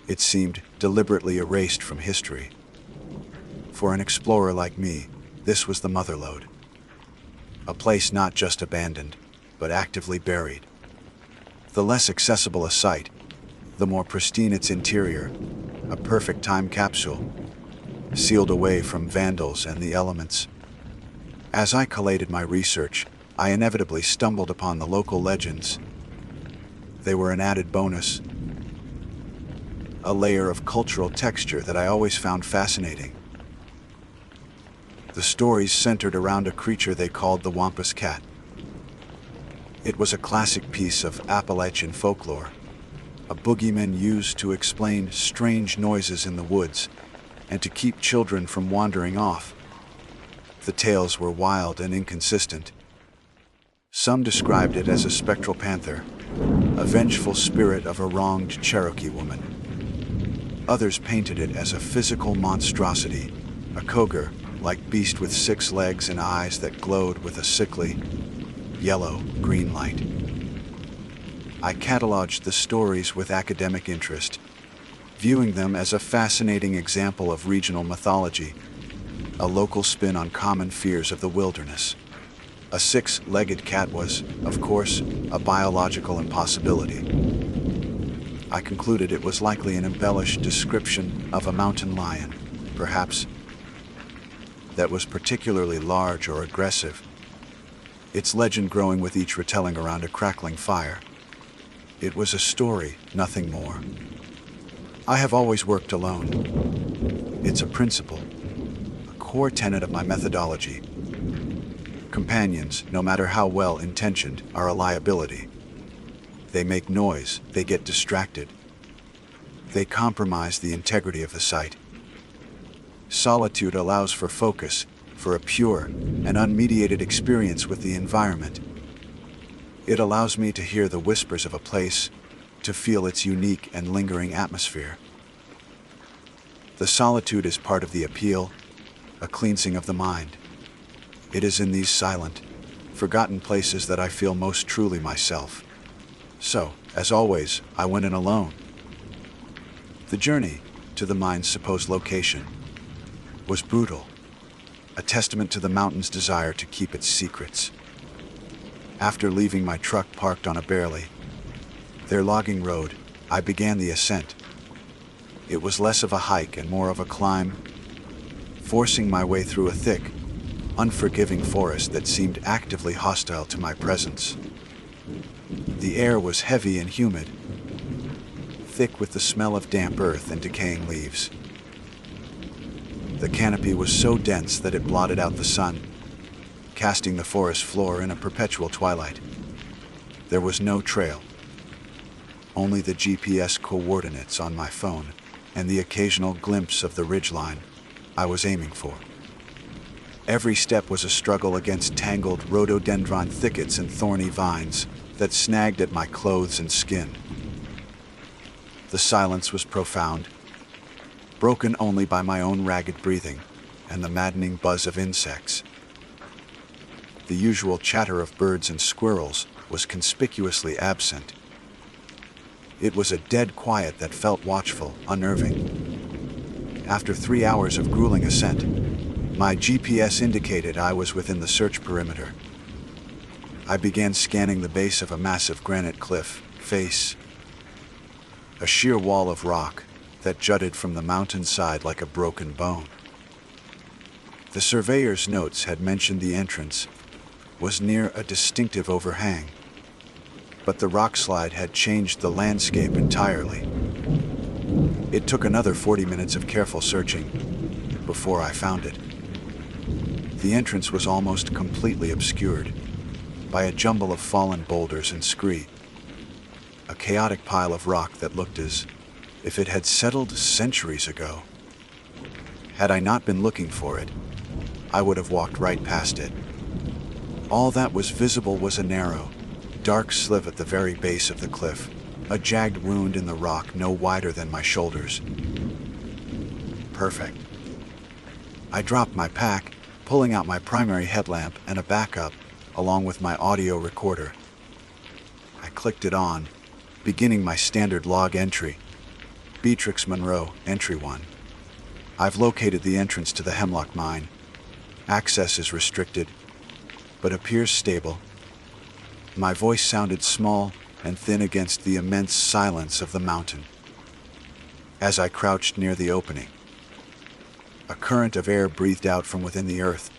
it seemed, deliberately erased from history. For an explorer like me, this was the motherlode. A place not just abandoned, but actively buried. The less accessible a site, the more pristine its interior, a perfect time capsule, sealed away from vandals and the elements. As I collated my research, I inevitably stumbled upon the local legends. They were an added bonus, a layer of cultural texture that I always found fascinating. The stories centered around a creature they called the Wampus Cat. It was a classic piece of Appalachian folklore, a boogeyman used to explain strange noises in the woods and to keep children from wandering off. The tales were wild and inconsistent. Some described it as a spectral panther, a vengeful spirit of a wronged Cherokee woman. Others painted it as a physical monstrosity, a cougar-like beast with 6 legs and eyes that glowed with a sickly, yellow-green light. I cataloged the stories with academic interest, viewing them as a fascinating example of regional mythology, a local spin on common fears of the wilderness. A 6-legged cat was, of course, a biological impossibility. I concluded it was likely an embellished description of a mountain lion, perhaps, that was particularly large or aggressive, its legend growing with each retelling around a crackling fire. It was a story, nothing more. I have always worked alone. It's a principle, a core tenet of my methodology. Companions, no matter how well-intentioned, are a liability. They make noise, they get distracted. They compromise the integrity of the site. Solitude allows for focus, for a pure and unmediated experience with the environment. It allows me to hear the whispers of a place, to feel its unique and lingering atmosphere. The solitude is part of the appeal, a cleansing of the mind. It is in these silent, forgotten places that I feel most truly myself. So, as always, I went in alone. The journey to the mine's supposed location was brutal, a testament to the mountain's desire to keep its secrets. After leaving my truck parked on a barely their logging road, I began the ascent. It was less of a hike and more of a climb, forcing my way through a thick, unforgiving forest that seemed actively hostile to my presence. The air was heavy and humid, thick with the smell of damp earth and decaying leaves. The canopy was so dense that it blotted out the sun, casting the forest floor in a perpetual twilight. There was no trail, only the GPS coordinates on my phone and the occasional glimpse of the ridgeline I was aiming for. Every step was a struggle against tangled rhododendron thickets and thorny vines that snagged at my clothes and skin. The silence was profound, broken only by my own ragged breathing and the maddening buzz of insects. The usual chatter of birds and squirrels was conspicuously absent. It was a dead quiet that felt watchful, unnerving. After 3 hours of grueling ascent, my GPS indicated I was within the search perimeter. I began scanning the base of a massive granite cliff face, a sheer wall of rock that jutted from the mountainside like a broken bone. The surveyor's notes had mentioned the entrance was near a distinctive overhang, but the rockslide had changed the landscape entirely. It took another 40 minutes of careful searching before I found it. The entrance was almost completely obscured by a jumble of fallen boulders and scree, a chaotic pile of rock that looked as if it had settled centuries ago. Had I not been looking for it, I would have walked right past it. All that was visible was a narrow, dark slive at the very base of the cliff, a jagged wound in the rock no wider than my shoulders. Perfect. I dropped my pack, pulling out my primary headlamp and a backup, along with my audio recorder. I clicked it on, beginning my standard log entry. Beatrix Monroe, Entry 1. I've located the entrance to the Hemlock Mine. Access is restricted, but appears stable. My voice sounded small and thin against the immense silence of the mountain. As I crouched near the opening, a current of air breathed out from within the earth.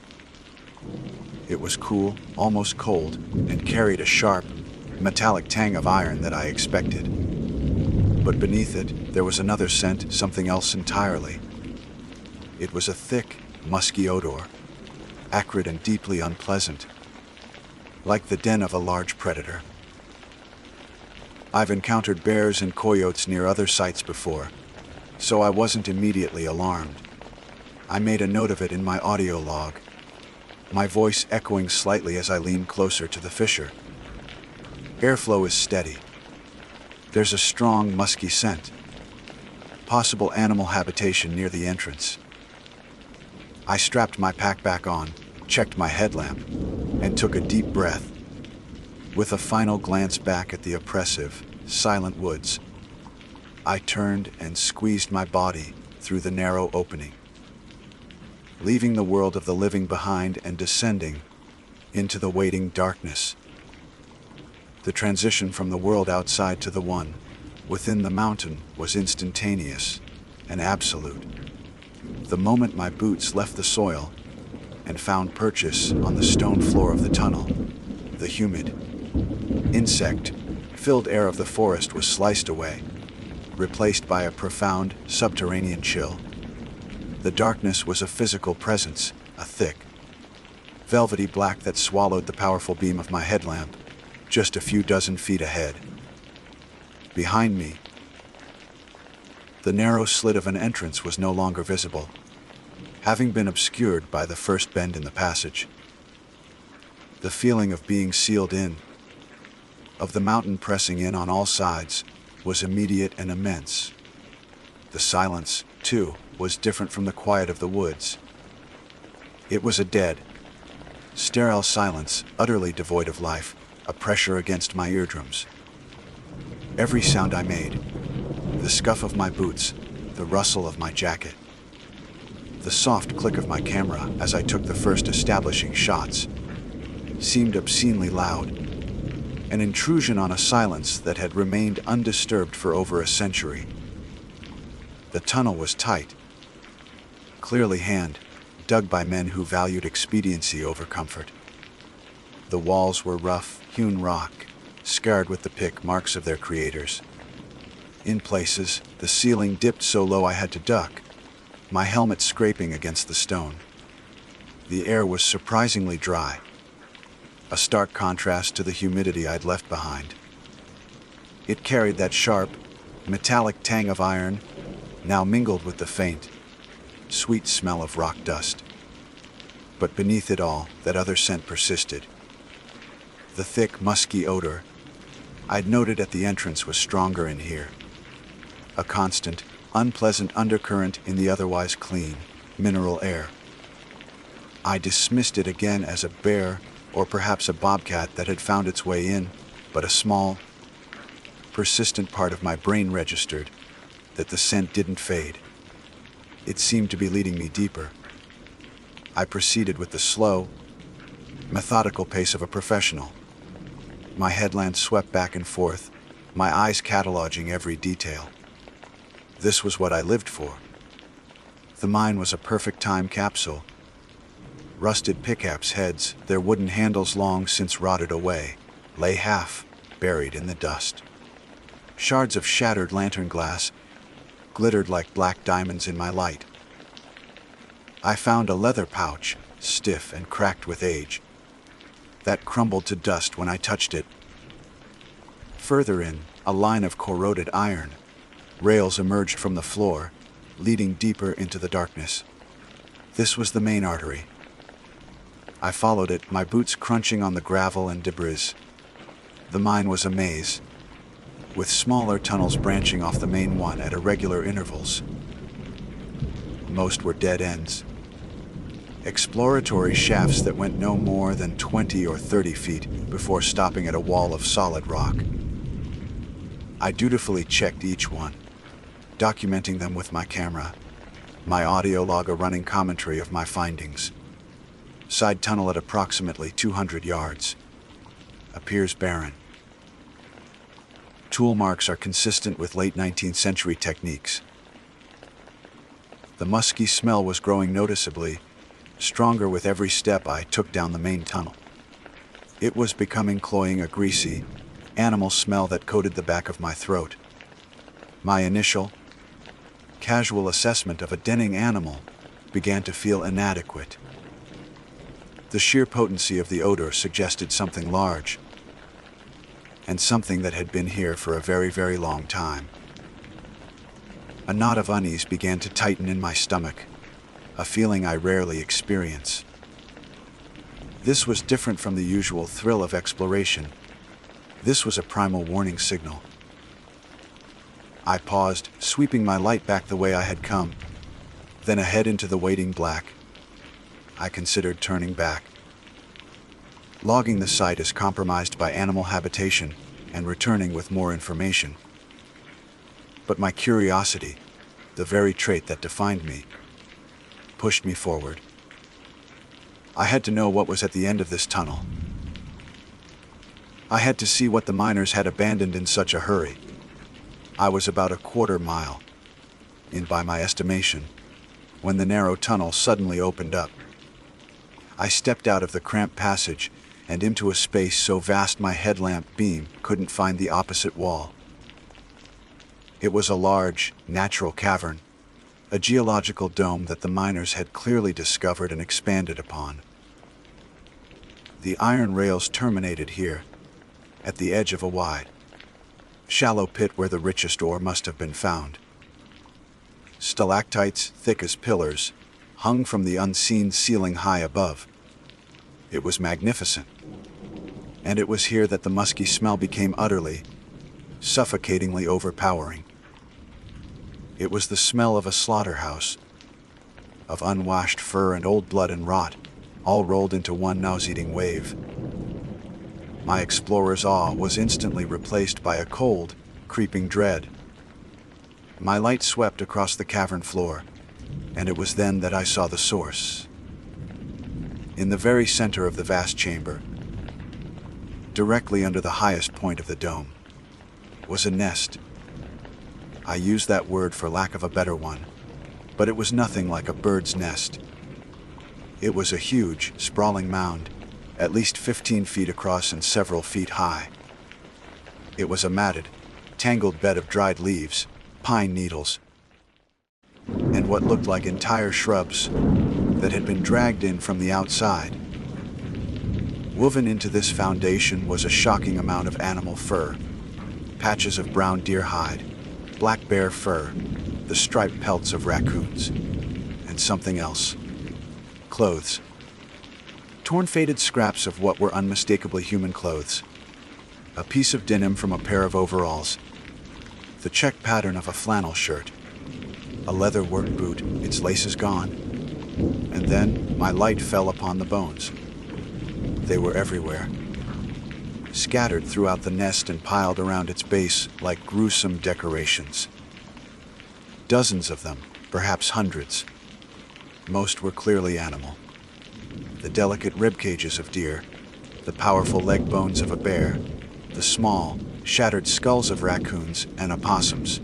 It was cool, almost cold, and carried a sharp, metallic tang of iron that I expected. But beneath it, there was another scent, something else entirely. It was a thick, musky odor, acrid and deeply unpleasant, like the den of a large predator. I've encountered bears and coyotes near other sites before, so I wasn't immediately alarmed. I made a note of it in my audio log, my voice echoing slightly as I leaned closer to the fissure. Airflow is steady. There's a strong, musky scent. Possible animal habitation near the entrance. I strapped my pack back on, checked my headlamp, and took a deep breath. With a final glance back at the oppressive, silent woods, I turned and squeezed my body through the narrow opening, leaving the world of the living behind and descending into the waiting darkness. The transition from the world outside to the one within the mountain was instantaneous and absolute. The moment my boots left the soil and found purchase on the stone floor of the tunnel, the humid, insect-filled air of the forest was sliced away, replaced by a profound, subterranean chill. The darkness was a physical presence, a thick, velvety black that swallowed the powerful beam of my headlamp, just a few dozen feet ahead. Behind me, the narrow slit of an entrance was no longer visible, having been obscured by the first bend in the passage. The feeling of being sealed in, of the mountain pressing in on all sides, was immediate and immense. The silence, too, was different from the quiet of the woods. It was a dead, sterile silence, utterly devoid of life, a pressure against my eardrums. Every sound I made, the scuff of my boots, the rustle of my jacket, the soft click of my camera as I took the first establishing shots, seemed obscenely loud, an intrusion on a silence that had remained undisturbed for over a century. The tunnel was tight, clearly dug by men who valued expediency over comfort. The walls were rough, hewn rock, scarred with the pick marks of their creators. In places, the ceiling dipped so low I had to duck, my helmet scraping against the stone. The air was surprisingly dry, a stark contrast to the humidity I'd left behind. It carried that sharp, metallic tang of iron, now mingled with the faint, sweet smell of rock dust. But beneath it all, that other scent persisted. The thick, musky odor I'd noted at the entrance was stronger in here. A constant, unpleasant undercurrent in the otherwise clean, mineral air. I dismissed it again as a bear or perhaps a bobcat that had found its way in, but a small, persistent part of my brain registered that the scent didn't fade. It seemed to be leading me deeper. I proceeded with the slow, methodical pace of a professional. My headlamp swept back and forth, my eyes cataloging every detail. This was what I lived for. The mine was a perfect time capsule. Rusted pickaxe heads, their wooden handles long since rotted away, lay half buried in the dust. Shards of shattered lantern glass glittered like black diamonds in my light. I found a leather pouch, stiff and cracked with age, that crumbled to dust when I touched it. Further in, a line of corroded iron rails emerged from the floor, leading deeper into the darkness. This was the main artery, I followed it, my boots crunching on the gravel and debris. The mine was a maze, with smaller tunnels branching off the main one at irregular intervals. Most were dead ends. Exploratory shafts that went no more than 20 or 30 feet before stopping at a wall of solid rock. I dutifully checked each one, documenting them with my camera, my audio log a running commentary of my findings. Side tunnel at approximately 200 yards. Appears barren. Tool marks are consistent with late 19th century techniques. The musky smell was growing noticeably, stronger with every step I took down the main tunnel. It was becoming cloying, a greasy, animal smell that coated the back of my throat. My initial, casual assessment of a denning animal began to feel inadequate. The sheer potency of the odor suggested something large, and something that had been here for a very, very long time. A knot of unease began to tighten in my stomach, a feeling I rarely experience. This was different from the usual thrill of exploration. This was a primal warning signal. I paused, sweeping my light back the way I had come, then ahead into the waiting black. I considered turning back, logging the site as compromised by animal habitation and returning with more information. But my curiosity, the very trait that defined me, pushed me forward. I had to know what was at the end of this tunnel. I had to see what the miners had abandoned in such a hurry. I was about a quarter mile in, by my estimation, when the narrow tunnel suddenly opened up. I stepped out of the cramped passage and into a space so vast my headlamp beam couldn't find the opposite wall. It was a large, natural cavern, a geological dome that the miners had clearly discovered and expanded upon. The iron rails terminated here, at the edge of a wide, shallow pit where the richest ore must have been found. Stalactites, thick as pillars, hung from the unseen ceiling high above. It was magnificent. And it was here that the musky smell became utterly, suffocatingly overpowering. It was the smell of a slaughterhouse, of unwashed fur and old blood and rot, all rolled into one nauseating wave. My explorer's awe was instantly replaced by a cold, creeping dread. My light swept across the cavern floor, and it was then that I saw the source. In the very center of the vast chamber, directly under the highest point of the dome, was a nest. I use that word for lack of a better one, but it was nothing like a bird's nest. It was a huge, sprawling mound, at least 15 feet across and several feet high. It was a matted, tangled bed of dried leaves, pine needles, and what looked like entire shrubs that had been dragged in from the outside. Woven into this foundation was a shocking amount of animal fur, patches of brown deer hide, black bear fur, the striped pelts of raccoons, and something else. Clothes. Torn, faded scraps of what were unmistakably human clothes. A piece of denim from a pair of overalls. The check pattern of a flannel shirt. A leather work boot, its laces gone. And then my light fell upon the bones. They were everywhere, scattered throughout the nest and piled around its base like gruesome decorations. Dozens of them, perhaps hundreds. Most were clearly animal. The delicate rib cages of deer, the powerful leg bones of a bear, the small, shattered skulls of raccoons and opossums.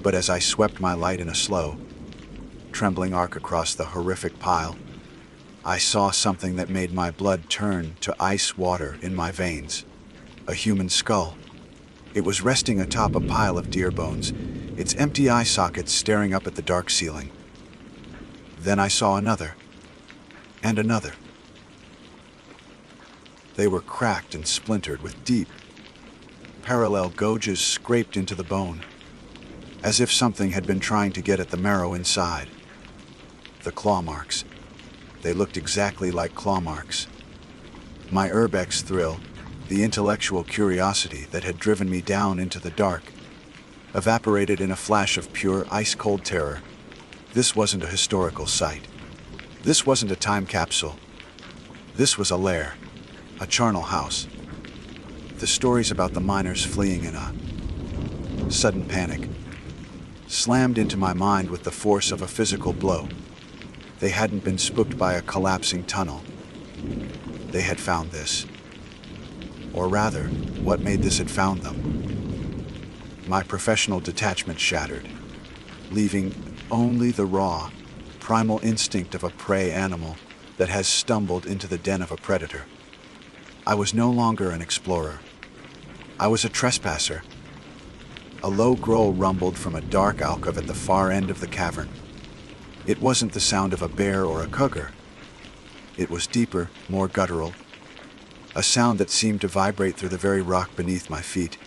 But as I swept my light in a slow, trembling arc across the horrific pile, I saw something that made my blood turn to ice water in my veins. A human skull. It was resting atop a pile of deer bones, its empty eye sockets staring up at the dark ceiling. Then I saw another, and another. They were cracked and splintered with deep, parallel gouges scraped into the bone, as if something had been trying to get at the marrow inside. The claw marks, They looked exactly like claw marks. My urbex thrill, the intellectual curiosity that had driven me down into the dark, evaporated in a flash of pure, ice-cold terror. This wasn't a historical site. This wasn't a time capsule. This was a lair, a charnel house. The stories about the miners fleeing in a sudden panic slammed into my mind with the force of a physical blow. They hadn't been spooked by a collapsing tunnel. They had found this. Or rather, what made this had found them. My professional detachment shattered, leaving only the raw, primal instinct of a prey animal that has stumbled into the den of a predator. I was no longer an explorer. I was a trespasser. A low growl rumbled from a dark alcove at the far end of the cavern. It wasn't the sound of a bear or a cougar. It was deeper, more guttural, a sound that seemed to vibrate through the very rock beneath my feet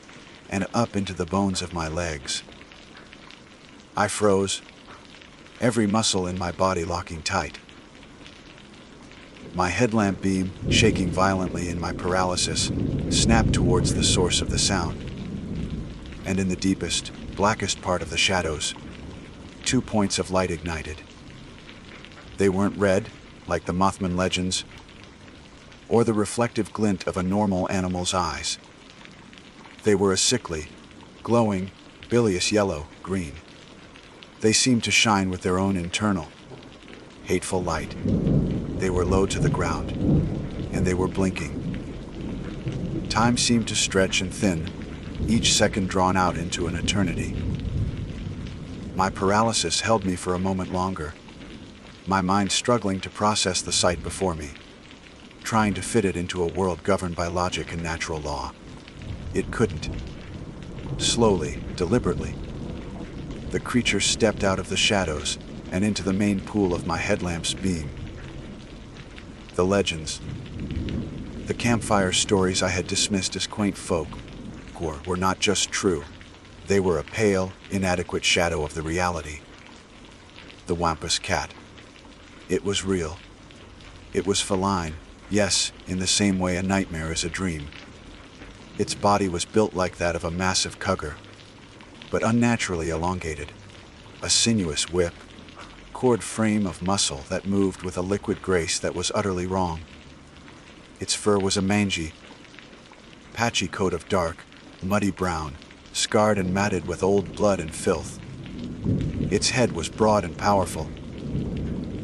and up into the bones of my legs. I froze, every muscle in my body locking tight. My headlamp beam, shaking violently in my paralysis, snapped towards the source of the sound. And in the deepest, blackest part of the shadows, 2 points of light ignited. They weren't red, like the Mothman legends, or the reflective glint of a normal animal's eyes. They were a sickly, glowing, bilious yellow-green. They seemed to shine with their own internal, hateful light. They were low to the ground, and they were blinking. Time seemed to stretch and thin, each second drawn out into an eternity. My paralysis held me for a moment longer, my mind struggling to process the sight before me, trying to fit it into a world governed by logic and natural law. It couldn't. Slowly, deliberately, the creature stepped out of the shadows and into the main pool of my headlamp's beam. The legends, the campfire stories I had dismissed as quaint folk, were not just true. They were a pale, inadequate shadow of the reality. The Wampus cat. It was real. It was feline, yes, in the same way a nightmare is a dream. Its body was built like that of a massive cougar, but unnaturally elongated. A sinuous whip, cord frame of muscle that moved with a liquid grace that was utterly wrong. Its fur was a mangy, patchy coat of dark, muddy brown, scarred and matted with old blood and filth. Its head was broad and powerful,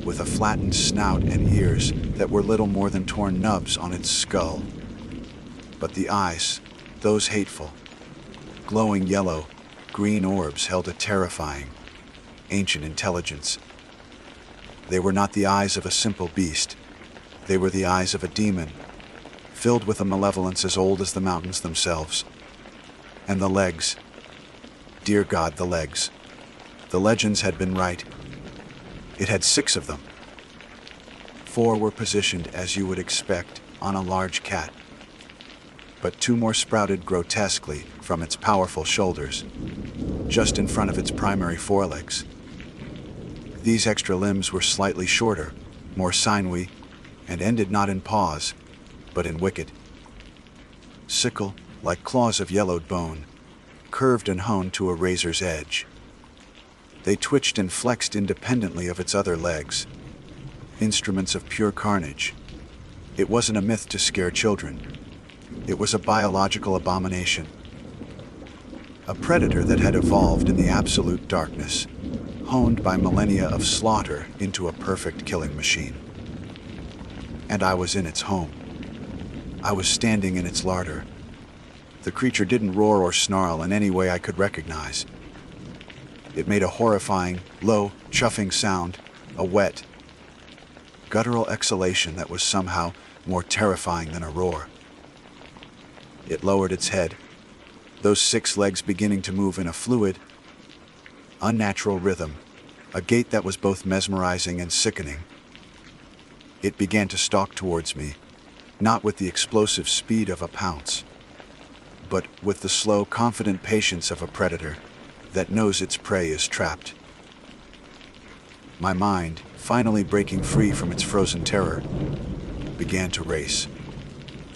with a flattened snout and ears that were little more than torn nubs on its skull. But the eyes, those hateful, glowing yellow, green orbs held a terrifying, ancient intelligence. They were not the eyes of a simple beast. They were the eyes of a demon, filled with a malevolence as old as the mountains themselves. And the legs. Dear God, the legs. The legends had been right. It had 6 of them. 4 were positioned, as you would expect, on a large cat. But 2 more sprouted grotesquely from its powerful shoulders, just in front of its primary forelegs. These extra limbs were slightly shorter, more sinewy, and ended not in paws, but in wicked, sickle-like claws of yellowed bone, curved and honed to a razor's edge. They twitched and flexed independently of its other legs, instruments of pure carnage. It wasn't a myth to scare children. It was a biological abomination. A predator that had evolved in the absolute darkness, honed by millennia of slaughter into a perfect killing machine. And I was in its home. I was standing in its larder. The creature didn't roar or snarl in any way I could recognize. It made a horrifying, low, chuffing sound, a wet, guttural exhalation that was somehow more terrifying than a roar. It lowered its head, those 6 legs beginning to move in a fluid, unnatural rhythm, a gait that was both mesmerizing and sickening. It began to stalk towards me, not with the explosive speed of a pounce, but with the slow, confident patience of a predator that knows its prey is trapped. My mind, finally breaking free from its frozen terror, began to race.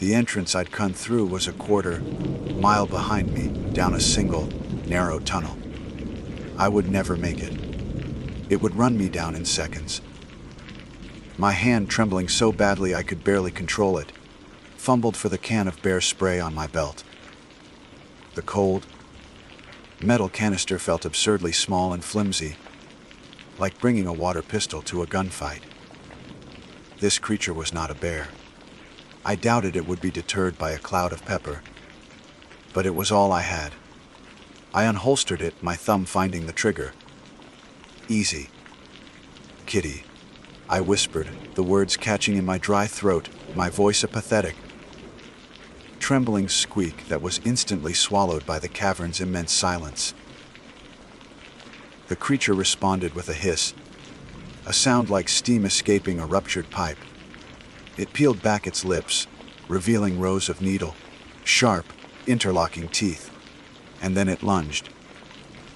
The entrance I'd come through was a quarter-mile behind me, down a single, narrow tunnel. I would never make it. It would run me down in seconds. My hand trembling so badly I could barely control it, fumbled for the can of bear spray on my belt. The cold, metal canister felt absurdly small and flimsy, like bringing a water pistol to a gunfight. This creature was not a bear. I doubted it would be deterred by a cloud of pepper, but it was all I had. I unholstered it, my thumb finding the trigger. "Easy, kitty," I whispered, the words catching in my dry throat, my voice a pathetic, trembling squeak that was instantly swallowed by the cavern's immense silence. The creature responded with a hiss, a sound like steam escaping a ruptured pipe. It peeled back its lips, revealing rows of needle-sharp, interlocking teeth, and then it lunged.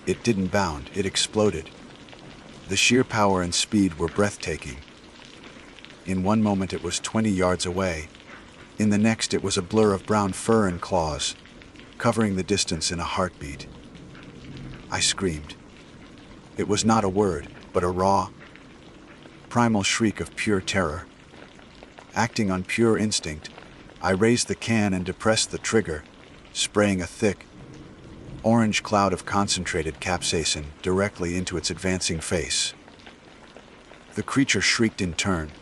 It didn't bound, it exploded. The sheer power and speed were breathtaking. In one moment it was 20 yards away. In the next it was a blur of brown fur and claws, covering the distance in a heartbeat. I screamed. It was not a word, but a raw, primal shriek of pure terror. Acting on pure instinct, I raised the can and depressed the trigger, spraying a thick, orange cloud of concentrated capsaicin directly into its advancing face. The creature shrieked in turn,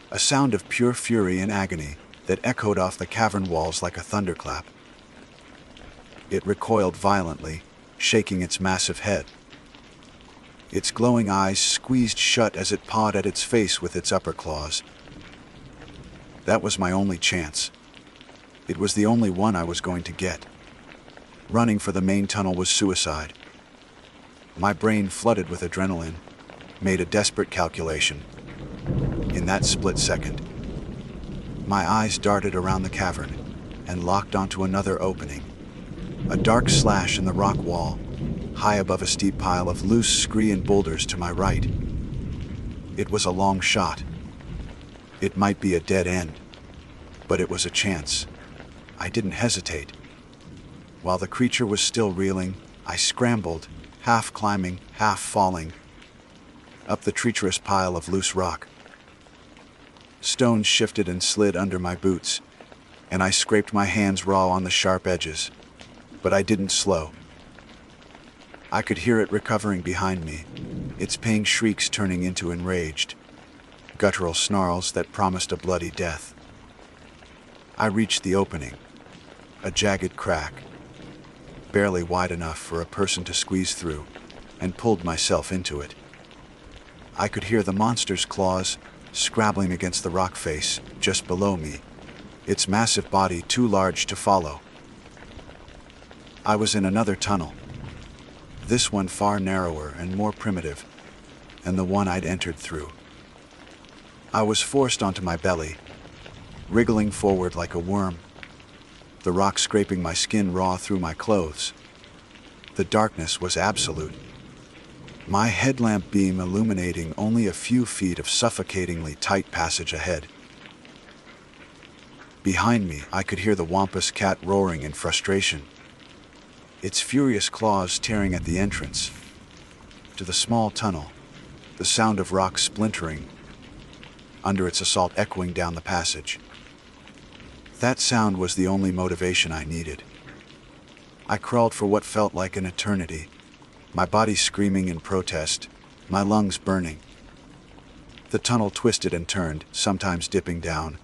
a sound of pure fury and agony that echoed off the cavern walls like a thunderclap. It recoiled violently, shaking its massive head. Its glowing eyes squeezed shut as it pawed at its face with its upper claws. That was my only chance. It was the only one I was going to get. Running for the main tunnel was suicide. My brain, flooded with adrenaline, made a desperate calculation. In that split second, my eyes darted around the cavern and locked onto another opening. A dark slash in the rock wall, high above a steep pile of loose scree and boulders to my right. It was a long shot. It might be a dead end, but it was a chance. I didn't hesitate. While the creature was still reeling, I scrambled, half climbing, half falling, up the treacherous pile of loose rock. Stones shifted and slid under my boots, and I scraped my hands raw on the sharp edges, but I didn't slow. I could hear it recovering behind me, its paying shrieks turning into enraged, guttural snarls that promised a bloody death. I reached the opening, a jagged crack, barely wide enough for a person to squeeze through, and pulled myself into it. I could hear the monster's claws scrabbling against the rock face just below me, its massive body too large to follow. I was in another tunnel, this one far narrower and more primitive than the one I'd entered through. I was forced onto my belly, wriggling forward like a worm, the rock scraping my skin raw through my clothes. The darkness was absolute, my headlamp beam illuminating only a few feet of suffocatingly tight passage ahead. Behind me, I could hear the wampus cat roaring in frustration, its furious claws tearing at the entrance to the small tunnel, the sound of rock splintering under its assault echoing down the passage. That sound was the only motivation I needed. I crawled for what felt like an eternity, my body screaming in protest, my lungs burning. The tunnel twisted and turned, sometimes dipping down,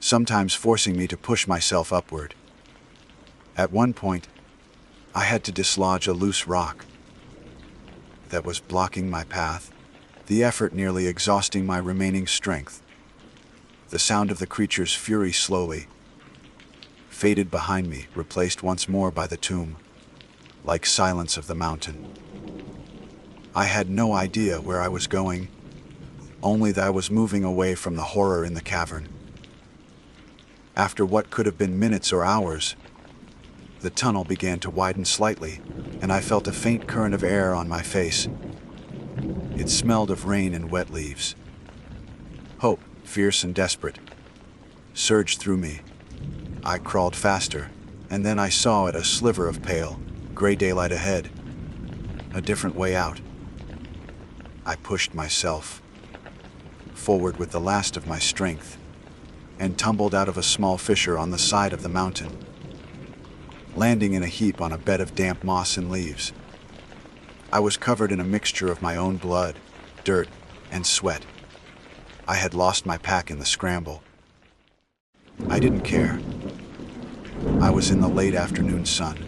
sometimes forcing me to push myself upward. At one point, I had to dislodge a loose rock that was blocking my path, the effort nearly exhausting my remaining strength. The sound of the creature's fury slowly faded behind me, replaced once more by the tomb, like silence of the mountain. I had no idea where I was going, only that I was moving away from the horror in the cavern. After what could have been minutes or hours, the tunnel began to widen slightly, and I felt a faint current of air on my face. It smelled of rain and wet leaves. Hope, fierce and desperate, surged through me. I crawled faster, and then I saw it, a sliver of pale, gray daylight ahead. A different way out. I pushed myself forward with the last of my strength, and tumbled out of a small fissure on the side of the mountain, landing in a heap on a bed of damp moss and leaves. I was covered in a mixture of my own blood, dirt, and sweat. I had lost my pack in the scramble. I didn't care. I was in the late afternoon sun,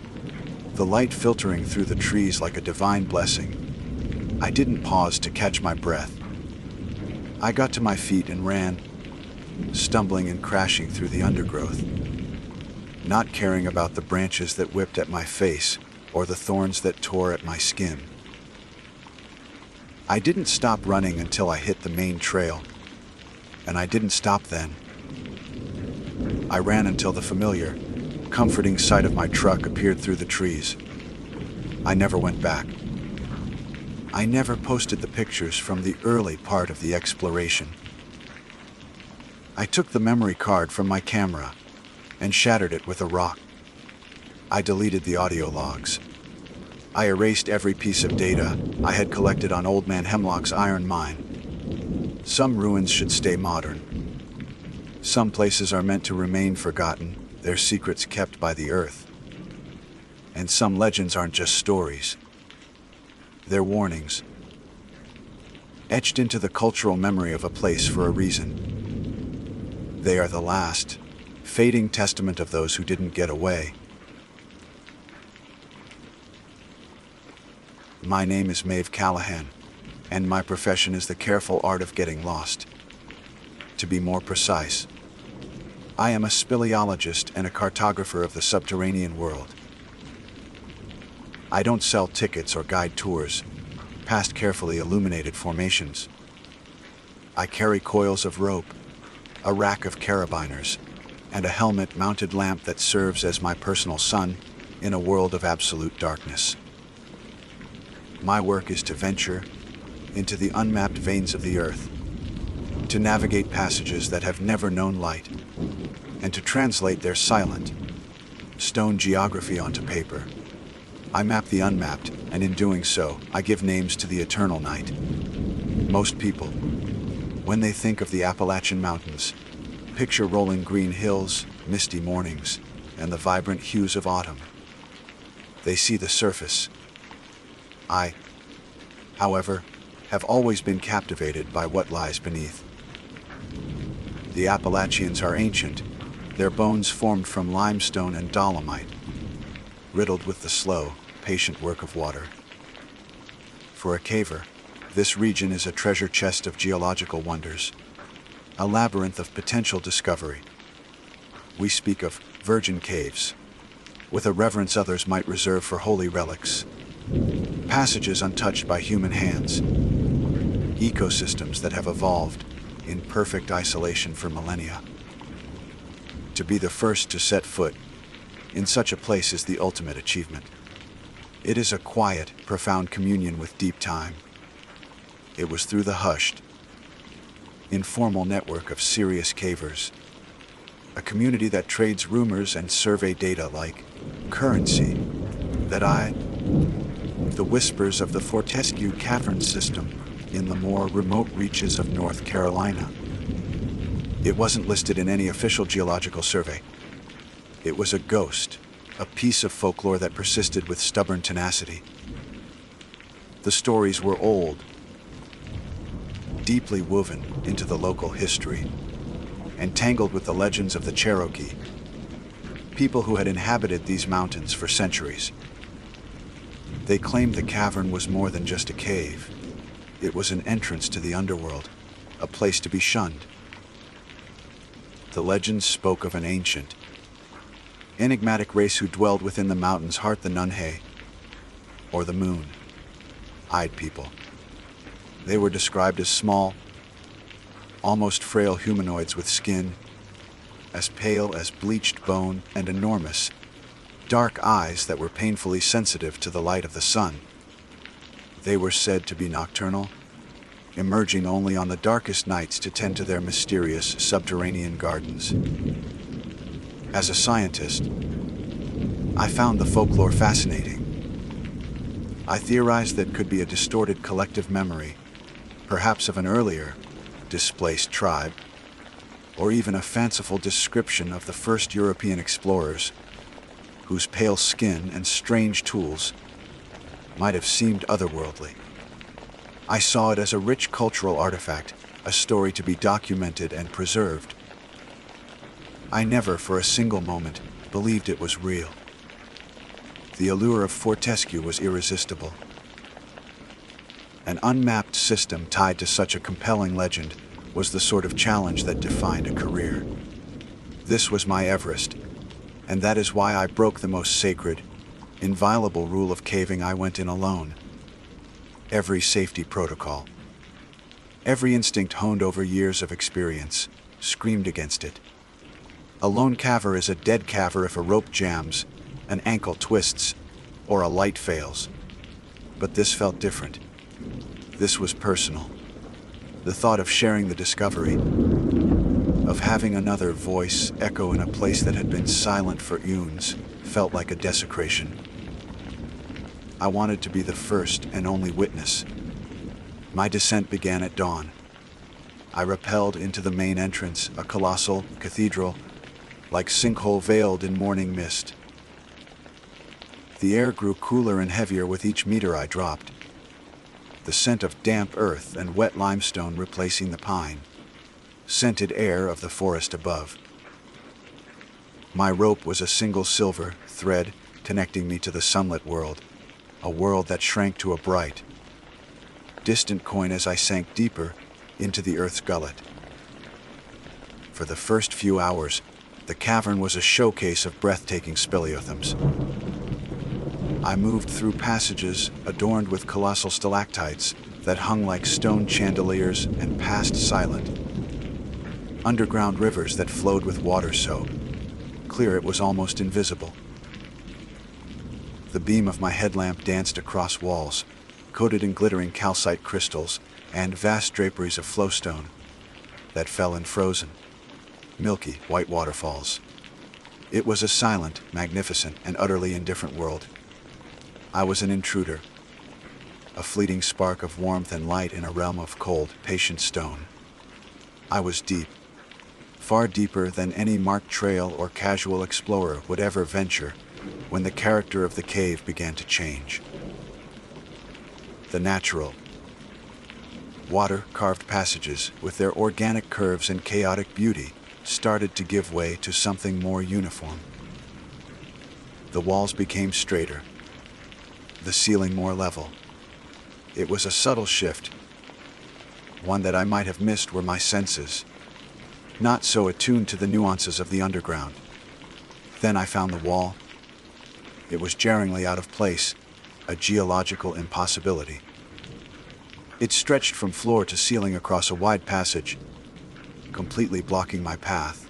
the light filtering through the trees like a divine blessing. I didn't pause to catch my breath. I got to my feet and ran, stumbling and crashing through the undergrowth, not caring about the branches that whipped at my face or the thorns that tore at my skin. I didn't stop running until I hit the main trail, and I didn't stop then. I ran until the familiar, comforting sight of my truck appeared through the trees. I never went back. I never posted the pictures from the early part of the exploration. I took the memory card from my camera and shattered it with a rock. I deleted the audio logs. I erased every piece of data I had collected on Old Man Hemlock's iron mine. Some ruins should stay modern. Some places are meant to remain forgotten, their secrets kept by the earth. And some legends aren't just stories. They're warnings, etched into the cultural memory of a place for a reason. They are the last, fading testament of those who didn't get away. My name is Maeve Callahan, and my profession is the careful art of getting lost. To be more precise, I am a speleologist and a cartographer of the subterranean world. I don't sell tickets or guide tours past carefully illuminated formations. I carry coils of rope, a rack of carabiners, and a helmet-mounted lamp that serves as my personal sun in a world of absolute darkness. My work is to venture into the unmapped veins of the earth, to navigate passages that have never known light, and to translate their silent, stone geography onto paper. I map the unmapped, and in doing so, I give names to the eternal night. Most people, when they think of the Appalachian Mountains, picture rolling green hills, misty mornings, and the vibrant hues of autumn. They see the surface. I, however, have always been captivated by what lies beneath. The Appalachians are ancient, their bones formed from limestone and dolomite, riddled with the slow, patient work of water. For a caver, this region is a treasure chest of geological wonders, a labyrinth of potential discovery. We speak of virgin caves, with a reverence others might reserve for holy relics, passages untouched by human hands, ecosystems that have evolved in perfect isolation for millennia. To be the first to set foot in such a place is the ultimate achievement. It is a quiet, profound communion with deep time. It was through the hushed, informal network of serious cavers, a community that trades rumors and survey data like currency, that the whispers of the Fortescue Cavern system in the more remote reaches of North Carolina. It wasn't listed in any official geological survey. It was a ghost, a piece of folklore that persisted with stubborn tenacity. The stories were old, deeply woven into the local history, and tangled with the legends of the Cherokee, people who had inhabited these mountains for centuries. They claimed the cavern was more than just a cave. It was an entrance to the underworld, a place to be shunned. The legends spoke of an ancient, enigmatic race who dwelled within the mountain's heart, the Nunhe, or the moon-eyed people. They were described as small, almost frail humanoids with skin as pale as bleached bone and enormous, dark eyes that were painfully sensitive to the light of the sun. They were said to be nocturnal, emerging only on the darkest nights to tend to their mysterious subterranean gardens. As a scientist, I found the folklore fascinating. I theorized that could be a distorted collective memory, perhaps of an earlier, displaced tribe, or even a fanciful description of the first European explorers, whose pale skin and strange tools might have seemed otherworldly. I saw it as a rich cultural artifact, a story to be documented and preserved. I never for a single moment believed it was real. The allure of Fortescue was irresistible. An unmapped system tied to such a compelling legend was the sort of challenge that defined a career. This was my Everest, and that is why I broke the most sacred, inviolable rule of caving. I went in alone. Every safety protocol, every instinct honed over years of experience, screamed against it. A lone caver is a dead caver if a rope jams, an ankle twists, or a light fails. But this felt different. This was personal. The thought of sharing the discovery, of having another voice echo in a place that had been silent for eons, felt like a desecration. I wanted to be the first and only witness. My descent began at dawn. I rappelled into the main entrance, a colossal cathedral, like sinkhole veiled in morning mist. The air grew cooler and heavier with each meter I dropped, the scent of damp earth and wet limestone replacing the pine, scented air of the forest above. My rope was a single silver thread connecting me to the sunlit world, a world that shrank to a bright, distant coin as I sank deeper into the earth's gullet. For the first few hours, the cavern was a showcase of breathtaking speleothems. I moved through passages adorned with colossal stalactites that hung like stone chandeliers and passed silent. Underground rivers that flowed with water so clear it was almost invisible. The beam of my headlamp danced across walls, coated in glittering calcite crystals and vast draperies of flowstone that fell in frozen, milky white waterfalls. It was a silent, magnificent, and utterly indifferent world. I was an intruder, a fleeting spark of warmth and light in a realm of cold, patient stone. I was deep, far deeper than any marked trail or casual explorer would ever venture when the character of the cave began to change. The natural, water-carved passages, with their organic curves and chaotic beauty, started to give way to something more uniform. The walls became straighter, the ceiling more level. It was a subtle shift, one that I might have missed were my senses not so attuned to the nuances of the underground. Then I found the wall. It was jarringly out of place, a geological impossibility. It stretched from floor to ceiling across a wide passage, completely blocking my path.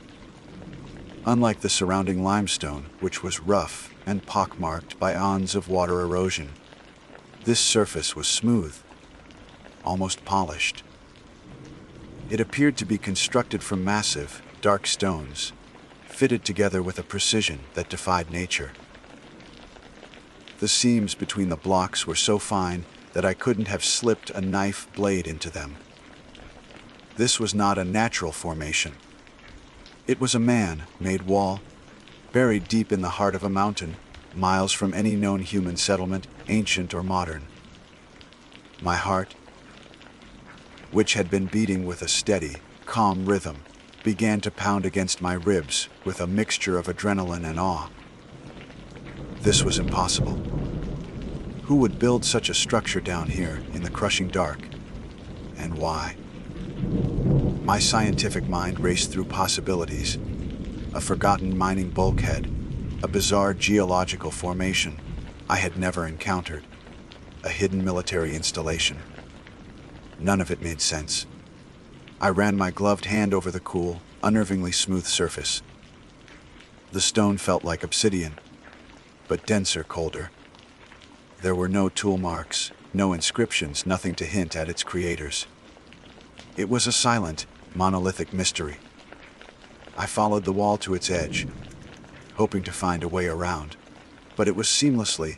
Unlike the surrounding limestone, which was rough and pockmarked by eons of water erosion, this surface was smooth, almost polished. It appeared to be constructed from massive, dark stones, fitted together with a precision that defied nature. The seams between the blocks were so fine that I couldn't have slipped a knife blade into them. This was not a natural formation. It was a man-made wall, buried deep in the heart of a mountain, miles from any known human settlement, ancient or modern. My heart, which had been beating with a steady, calm rhythm, began to pound against my ribs with a mixture of adrenaline and awe. This was impossible. Who would build such a structure down here in the crushing dark? And why? My scientific mind raced through possibilities. A forgotten mining bulkhead, a bizarre geological formation I had never encountered, a hidden military installation. None of it made sense. I ran my gloved hand over the cool, unnervingly smooth surface. The stone felt like obsidian, but denser, colder. There were no tool marks, no inscriptions, nothing to hint at its creators. It was a silent, monolithic mystery. I followed the wall to its edge, hoping to find a way around, but it was seamlessly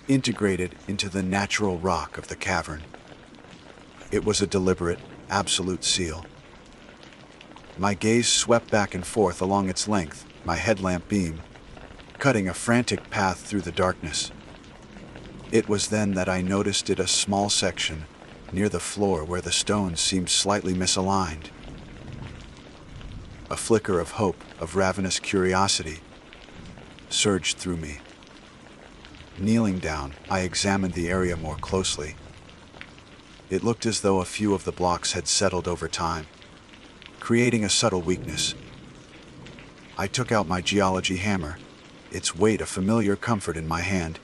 integrated into the natural rock of the cavern. It was a deliberate, absolute seal. My gaze swept back and forth along its length, my headlamp beam cutting a frantic path through the darkness. It was then that I noticed it a small section near the floor where the stones seemed slightly misaligned. A flicker of hope, of ravenous curiosity, surged through me. Kneeling down, I examined the area more closely. It looked as though a few of the blocks had settled over time, creating a subtle weakness. I took out my geology hammer, its weight a familiar comfort in my hand,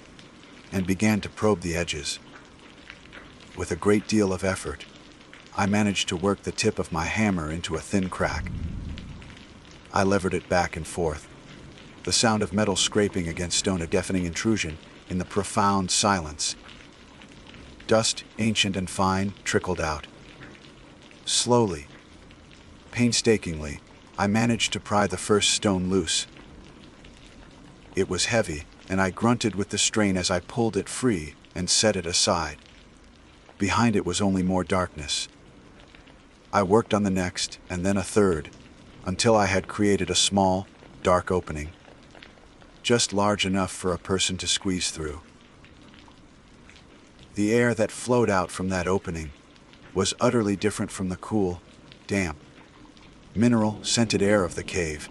and began to probe the edges. With a great deal of effort, I managed to work the tip of my hammer into a thin crack. I levered it back and forth, the sound of metal scraping against stone a deafening intrusion in the profound silence. Dust, ancient and fine, trickled out. Slowly, painstakingly, I managed to pry the first stone loose. It was heavy, and I grunted with the strain as I pulled it free and set it aside. Behind it was only more darkness. I worked on the next, and then a third, until I had created a small, dark opening, just large enough for a person to squeeze through. The air that flowed out from that opening was utterly different from the cool, damp, mineral-scented air of the cave.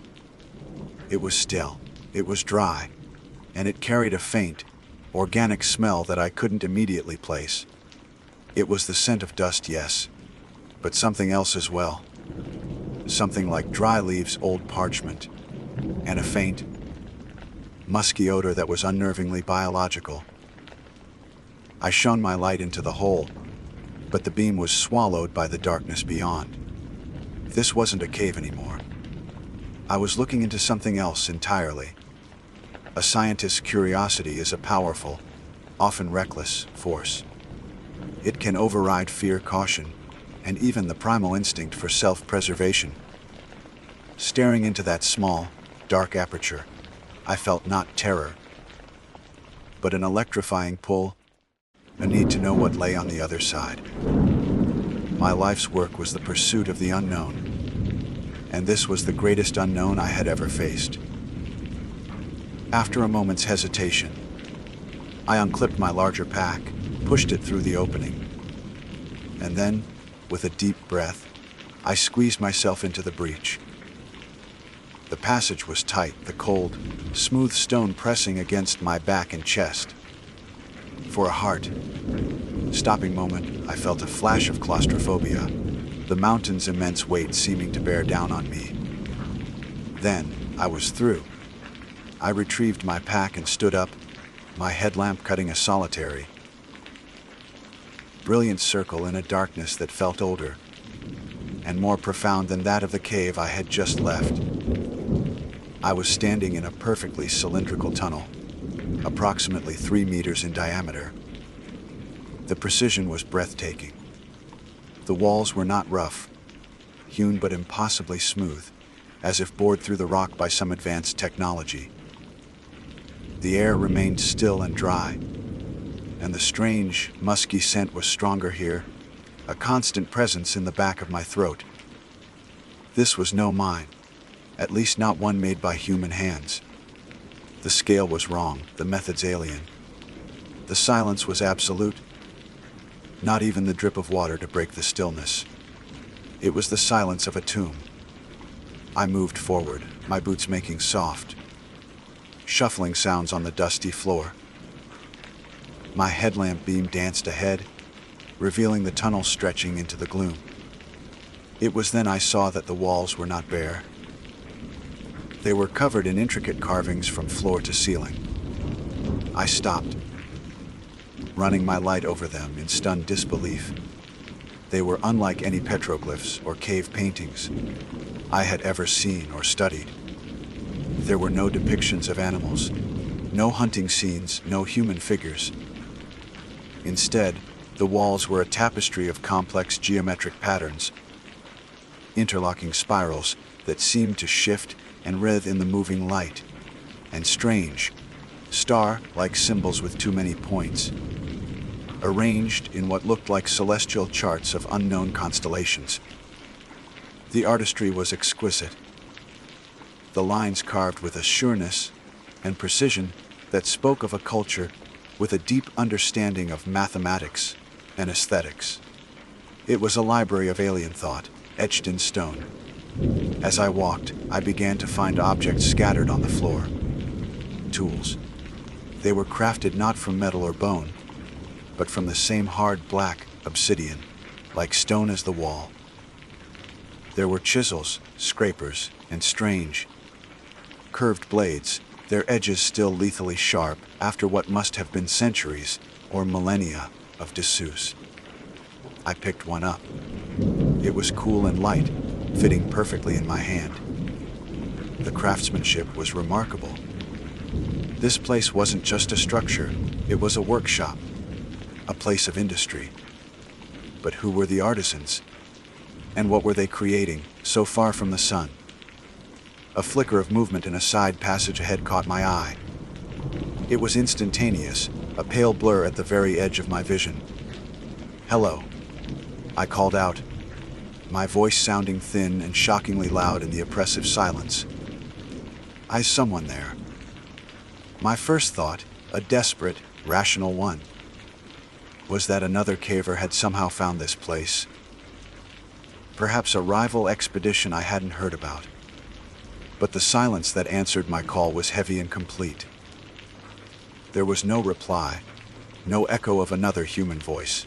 It was still, it was dry, and it carried a faint, organic smell that I couldn't immediately place. It was the scent of dust, yes, but something else as well. Something like dry leaves, old parchment, and a faint, musky odor that was unnervingly biological. I shone my light into the hole, but the beam was swallowed by the darkness beyond. This wasn't a cave anymore. I was looking into something else entirely. A scientist's curiosity is a powerful, often reckless, force. It can override fear, caution, and even the primal instinct for self-preservation. Staring into that small, dark aperture, I felt not terror, but an electrifying pull, a need to know what lay on the other side. My life's work was the pursuit of the unknown, and this was the greatest unknown I had ever faced. After a moment's hesitation, I unclipped my larger pack, pushed it through the opening, and then, with a deep breath, I squeezed myself into the breach. The passage was tight, the cold, smooth stone pressing against my back and chest. For a heart-stopping moment, I felt a flash of claustrophobia, the mountain's immense weight seeming to bear down on me. Then, I was through. I retrieved my pack and stood up, my headlamp cutting a solitary, brilliant circle in a darkness that felt older and more profound than that of the cave I had just left. I was standing in a perfectly cylindrical tunnel, approximately 3 meters in diameter. The precision was breathtaking. The walls were not rough, hewn but impossibly smooth, as if bored through the rock by some advanced technology. The air remained still and dry, and the strange, musky scent was stronger here, a constant presence in the back of my throat. This was no mine, at least not one made by human hands. The scale was wrong, the methods alien. The silence was absolute, not even the drip of water to break the stillness. It was the silence of a tomb. I moved forward, my boots making soft, shuffling sounds on the dusty floor. My headlamp beam danced ahead, revealing the tunnel stretching into the gloom. It was then I saw that the walls were not bare. They were covered in intricate carvings from floor to ceiling. I stopped, running my light over them in stunned disbelief. They were unlike any petroglyphs or cave paintings I had ever seen or studied. There were no depictions of animals, no hunting scenes, no human figures. Instead, The walls were a tapestry of complex geometric patterns, interlocking spirals that seemed to shift and writhe in the moving light, and strange, star-like symbols with too many points, arranged in what looked like celestial charts of unknown constellations. The artistry was exquisite, the lines carved with a sureness and precision that spoke of a culture with a deep understanding of mathematics and aesthetics. It was a library of alien thought, etched in stone. As I walked, I began to find objects scattered on the floor. Tools. They were crafted not from metal or bone, but from the same hard black obsidian, like stone as the wall. There were chisels, scrapers, and strange, curved blades, their edges still lethally sharp after what must have been centuries or millennia of disuse. I picked one up. It was cool and light, fitting perfectly in my hand. The craftsmanship was remarkable. This place wasn't just a structure, it was a workshop, a place of industry. But who were the artisans? And what were they creating, so far from the sun? A flicker of movement in a side passage ahead caught my eye. It was instantaneous, a pale blur at the very edge of my vision. "Hello," I called out, my voice sounding thin and shockingly loud in the oppressive silence. "Is someone there?" My first thought, a desperate, rational one, was that another caver had somehow found this place. Perhaps a rival expedition I hadn't heard about. But the silence that answered my call was heavy and complete. There was no reply, no echo of another human voice.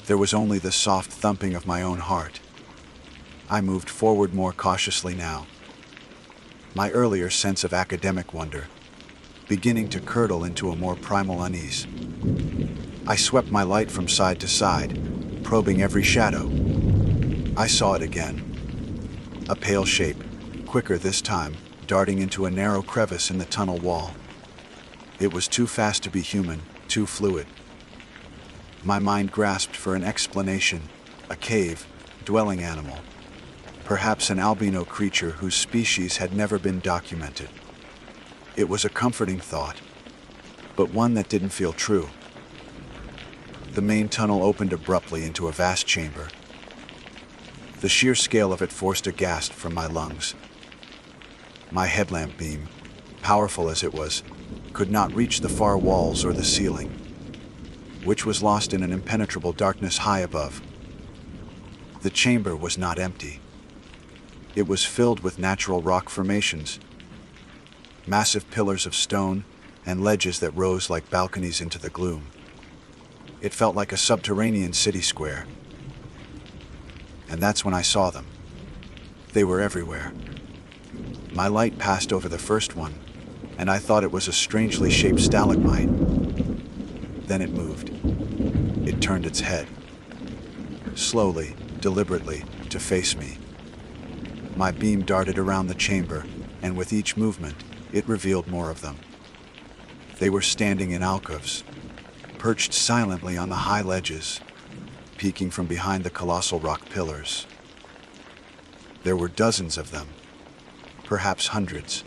There was only the soft thumping of my own heart. I moved forward more cautiously now, my earlier sense of academic wonder beginning to curdle into a more primal unease. I swept my light from side to side, probing every shadow. I saw it again. A pale shape, quicker this time, darting into a narrow crevice in the tunnel wall. It was too fast to be human, too fluid. My mind grasped for an explanation, a cave, dwelling animal. Perhaps an albino creature whose species had never been documented. It was a comforting thought, but one that didn't feel true. The main tunnel opened abruptly into a vast chamber. The sheer scale of it forced a gasp from my lungs. My headlamp beam, powerful as it was, could not reach the far walls or the ceiling, which was lost in an impenetrable darkness high above. The chamber was not empty. It was filled with natural rock formations, massive pillars of stone and ledges that rose like balconies into the gloom. It felt like a subterranean city square. And that's when I saw them. They were everywhere. My light passed over the first one, and I thought it was a strangely shaped stalagmite. Then it moved. It turned its head, slowly, deliberately, to face me. My beam darted around the chamber, and with each movement, it revealed more of them. They were standing in alcoves, perched silently on the high ledges, peeking from behind the colossal rock pillars. There were dozens of them, perhaps hundreds.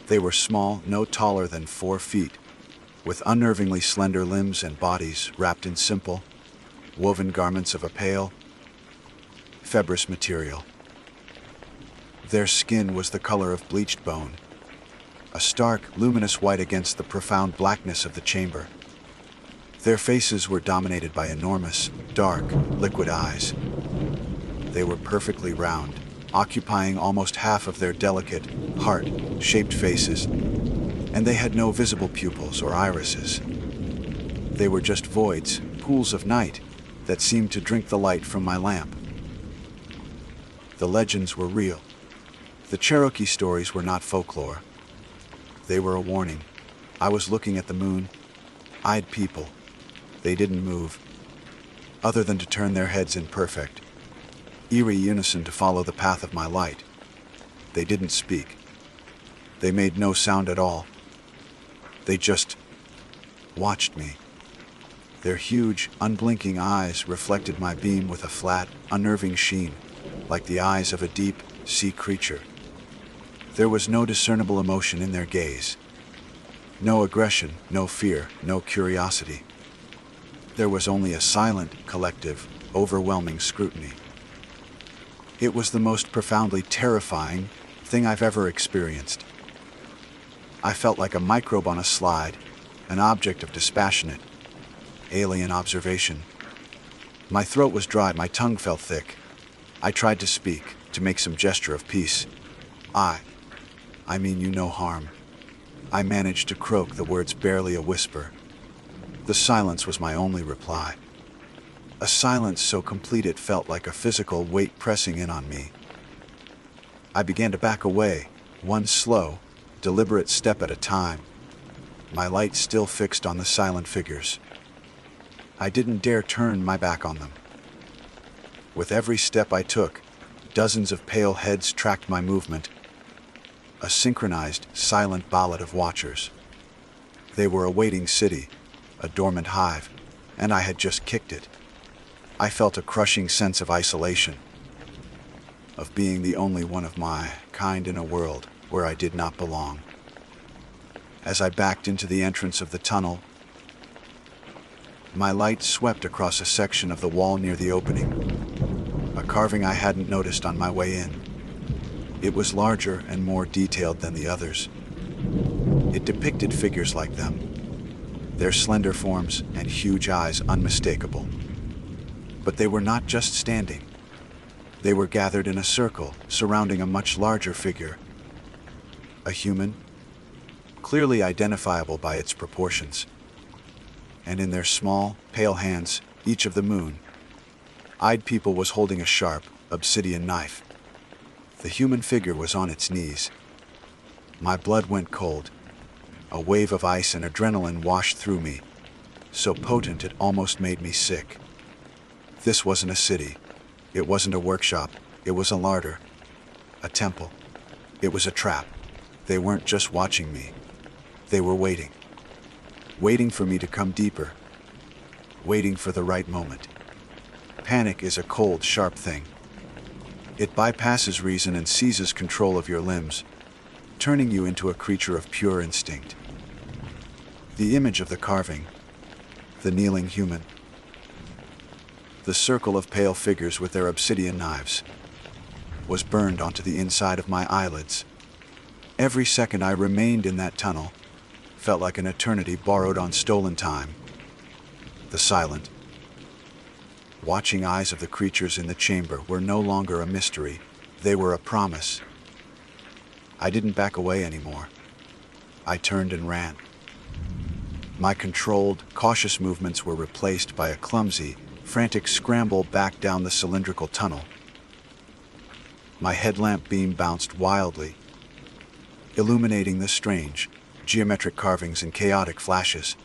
They were small, no taller than 4 feet, with unnervingly slender limbs and bodies wrapped in simple, woven garments of a pale, fibrous material. Their skin was the color of bleached bone, a stark, luminous white against the profound blackness of the chamber. Their faces were dominated by enormous, dark, liquid eyes. They were perfectly round, occupying almost half of their delicate, heart-shaped faces, and they had no visible pupils or irises. They were just voids, pools of night, that seemed to drink the light from my lamp. The legends were real. The Cherokee stories were not folklore. They were a warning. I was looking at the moon, eyed people. They didn't move, other than to turn their heads in perfect, eerie unison to follow the path of my light. They didn't speak. They made no sound at all. They just watched me. Their huge, unblinking eyes reflected my beam with a flat, unnerving sheen, like the eyes of a deep, sea creature. There was no discernible emotion in their gaze. No aggression, no fear, no curiosity. There was only a silent, collective, overwhelming scrutiny. It was the most profoundly terrifying thing I've ever experienced. I felt like a microbe on a slide, an object of dispassionate, alien observation. My throat was dry, my tongue felt thick. I tried to speak, to make some gesture of peace. I mean you no harm. I managed to croak the words barely a whisper. The silence was my only reply. A silence so complete it felt like a physical weight pressing in on me. I began to back away, one slow, deliberate step at a time, my light still fixed on the silent figures. I didn't dare turn my back on them. With every step I took, dozens of pale heads tracked my movement, a synchronized, silent ballad of watchers. They were a waiting city, a dormant hive, and I had just kicked it. I felt a crushing sense of isolation, of being the only one of my kind in a world where I did not belong. As I backed into the entrance of the tunnel, my light swept across a section of the wall near the opening, a carving I hadn't noticed on my way in. It was larger and more detailed than the others. It depicted figures like them, their slender forms and huge eyes unmistakable. But they were not just standing. They were gathered in a circle, surrounding a much larger figure. A human, clearly identifiable by its proportions. And in their small, pale hands, each of the moon-eyed people was holding a sharp, obsidian knife. The human figure was on its knees. My blood went cold. A wave of ice and adrenaline washed through me, so potent it almost made me sick. This wasn't a city. It wasn't a workshop. It was a larder, a temple. It was a trap. They weren't just watching me. They were waiting. Waiting for me to come deeper. Waiting for the right moment. Panic is a cold, sharp thing. It bypasses reason and seizes control of your limbs, turning you into a creature of pure instinct. The image of the carving, the kneeling human, the circle of pale figures with their obsidian knives, was burned onto the inside of my eyelids. Every second I remained in that tunnel felt like an eternity borrowed on stolen time. The silent, watching eyes of the creatures in the chamber were no longer a mystery. They were a promise. I didn't back away anymore. I turned and ran. My controlled, cautious movements were replaced by a clumsy, frantic scramble back down the cylindrical tunnel. My headlamp beam bounced wildly, illuminating the strange, geometric carvings in chaotic flashes.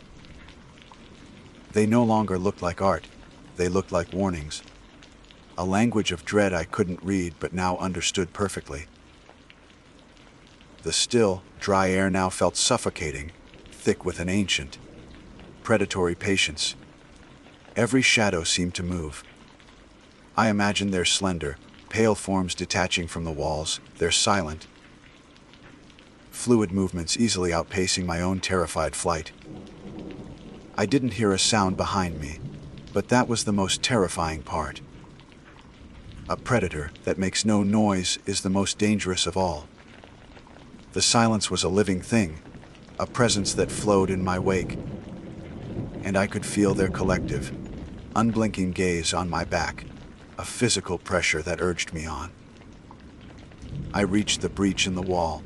They no longer looked like art. They looked like warnings. A language of dread I couldn't read but now understood perfectly. The still, dry air now felt suffocating, thick with an ancient, predatory patience. Every shadow seemed to move. I imagined their slender, pale forms detaching from the walls, their silent, fluid movements easily outpacing my own terrified flight. I didn't hear a sound behind me, but that was the most terrifying part. A predator that makes no noise is the most dangerous of all. The silence was a living thing, a presence that flowed in my wake, and I could feel their collective, unblinking gaze on my back, a physical pressure that urged me on. I reached the breach in the wall,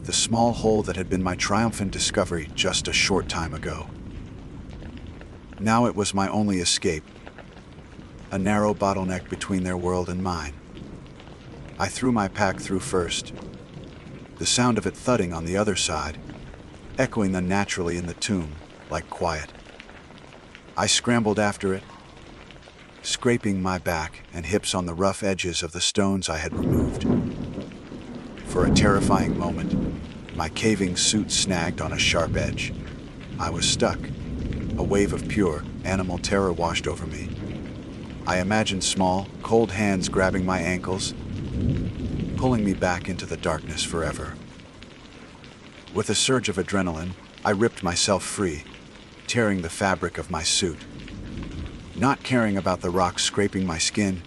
the small hole that had been my triumphant discovery just a short time ago. Now it was my only escape, a narrow bottleneck between their world and mine. I threw my pack through first, the sound of it thudding on the other side, echoing unnaturally in the tomb, like quiet. I scrambled after it, scraping my back and hips on the rough edges of the stones I had removed. For a terrifying moment, my caving suit snagged on a sharp edge. I was stuck, A wave of pure, animal terror washed over me. I imagined small, cold hands grabbing my ankles, pulling me back into the darkness forever. With a surge of adrenaline, I ripped myself free, tearing the fabric of my suit. Not caring about the rocks scraping my skin,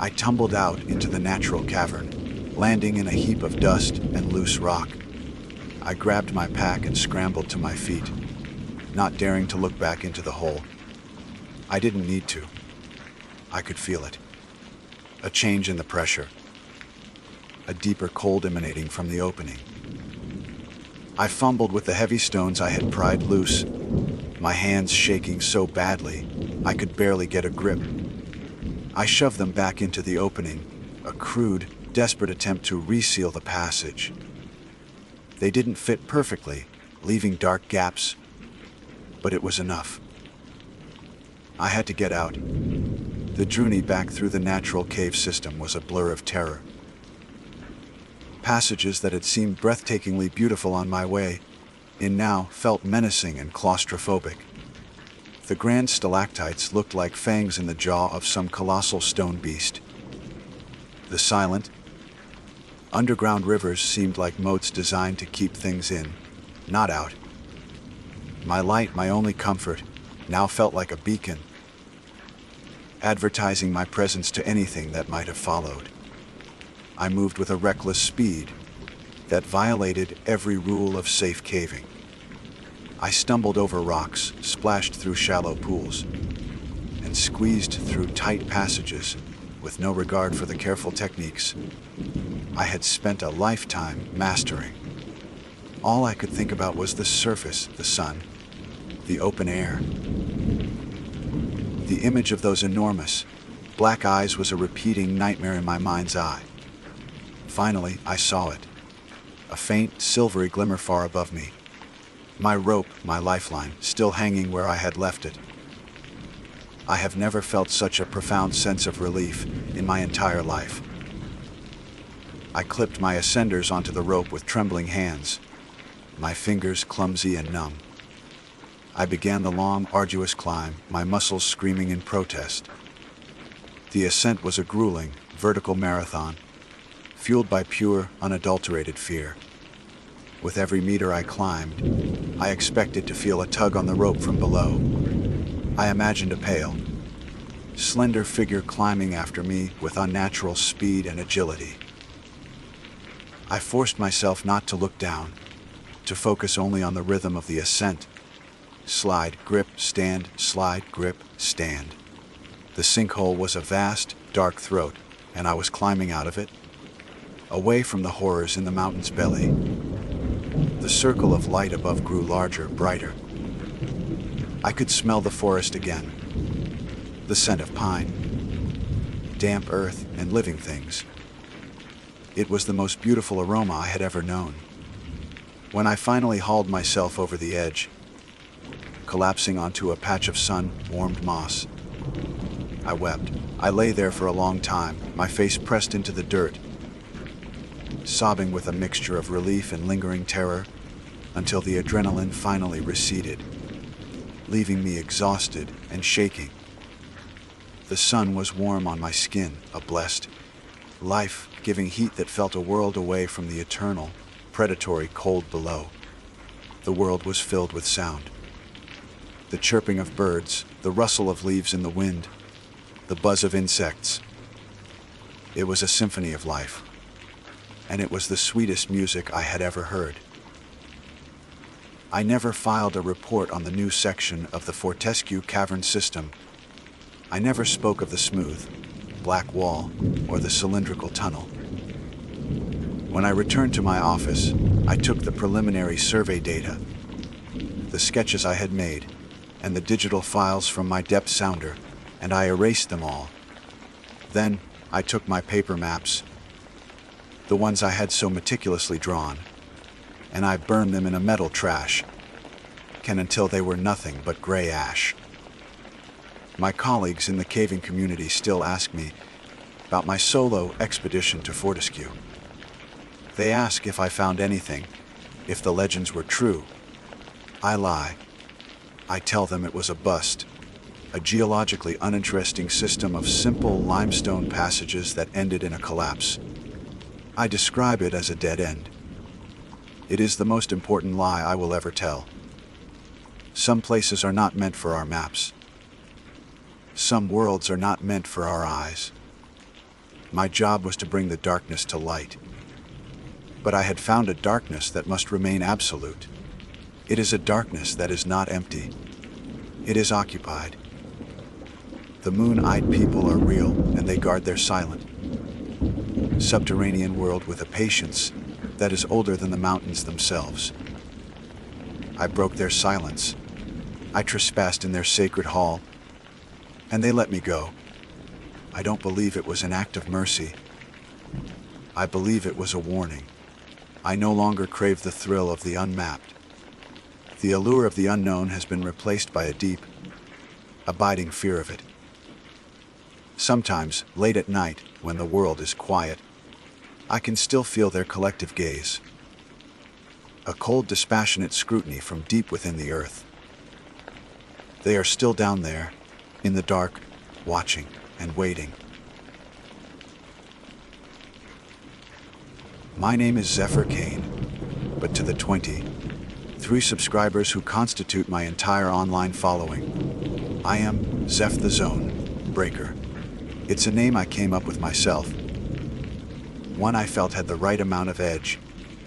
I tumbled out into the natural cavern, landing in a heap of dust and loose rock. I grabbed my pack and scrambled to my feet, not daring to look back into the hole. I didn't need to. I could feel it. A change in the pressure. A deeper cold emanating from the opening. I fumbled with the heavy stones I had pried loose, my hands shaking so badly I could barely get a grip. I shoved them back into the opening, a crude, desperate attempt to reseal the passage. They didn't fit perfectly, leaving dark gaps, but it was enough. I had to get out. The journey back through the natural cave system was a blur of terror. Passages that had seemed breathtakingly beautiful on my way in now felt menacing and claustrophobic. The grand stalactites looked like fangs in the jaw of some colossal stone beast. The silent, underground rivers seemed like moats designed to keep things in, not out. My light, my only comfort, now felt like a beacon, advertising my presence to anything that might have followed. I moved with a reckless speed that violated every rule of safe caving. I stumbled over rocks, splashed through shallow pools, and squeezed through tight passages with no regard for the careful techniques I had spent a lifetime mastering. All I could think about was the surface, the sun, the open air. The image of those enormous, black eyes was a repeating nightmare in my mind's eye. Finally, I saw it. A faint, silvery glimmer far above me. My rope, my lifeline, still hanging where I had left it. I have never felt such a profound sense of relief in my entire life. I clipped my ascenders onto the rope with trembling hands, my fingers clumsy and numb. I began the long, arduous climb, my muscles screaming in protest. The ascent was a grueling, vertical marathon, fueled by pure, unadulterated fear. With every meter I climbed, I expected to feel a tug on the rope from below. I imagined a pale, slender figure climbing after me with unnatural speed and agility. I forced myself not to look down, to focus only on the rhythm of the ascent. Slide, grip, stand, slide, grip, stand. The sinkhole was a vast, dark throat, and I was climbing out of it, away from the horrors in the mountain's belly. The circle of light above grew larger, brighter. I could smell the forest again, the scent of pine, damp earth, and living things. It was the most beautiful aroma I had ever known. When I finally hauled myself over the edge, collapsing onto a patch of sun-warmed moss, I wept. I lay there for a long time, my face pressed into the dirt, sobbing with a mixture of relief and lingering terror, until the adrenaline finally receded, leaving me exhausted and shaking. The sun was warm on my skin, a blessed, life-giving heat that felt a world away from the eternal, predatory cold below. The world was filled with sound. The chirping of birds, the rustle of leaves in the wind, the buzz of insects. It was a symphony of life, and it was the sweetest music I had ever heard. I never filed a report on the new section of the Fortescue Cavern system. I never spoke of the smooth, black wall or the cylindrical tunnel. When I returned to my office, I took the preliminary survey data, the sketches I had made, and the digital files from my depth sounder, and I erased them all. Then I took my paper maps, the ones I had so meticulously drawn, and I burned them in a metal trash can until they were nothing but gray ash. My colleagues in the caving community still ask me about my solo expedition to Fortescue. They ask if I found anything, if the legends were true. I lie. I tell them it was a bust, a geologically uninteresting system of simple limestone passages that ended in a collapse. I describe it as a dead end. It is the most important lie I will ever tell. Some places are not meant for our maps. Some worlds are not meant for our eyes. My job was to bring the darkness to light. But I had found a darkness that must remain absolute. It is a darkness that is not empty. It is occupied. The moon-eyed people are real, and they guard their silent, subterranean world with a patience that is older than the mountains themselves. I broke their silence. I trespassed in their sacred hall, and they let me go. I don't believe it was an act of mercy. I believe it was a warning. I no longer crave the thrill of the unmapped. The allure of the unknown has been replaced by a deep, abiding fear of it. Sometimes, late at night, when the world is quiet, I can still feel their collective gaze. A cold, dispassionate scrutiny from deep within the earth. They are still down there, in the dark, watching and waiting. My name is Zephyr Kane, but to the 23 subscribers who constitute my entire online following, I am Zeph the Zone Breaker. It's a name I came up with myself. One I felt had the right amount of edge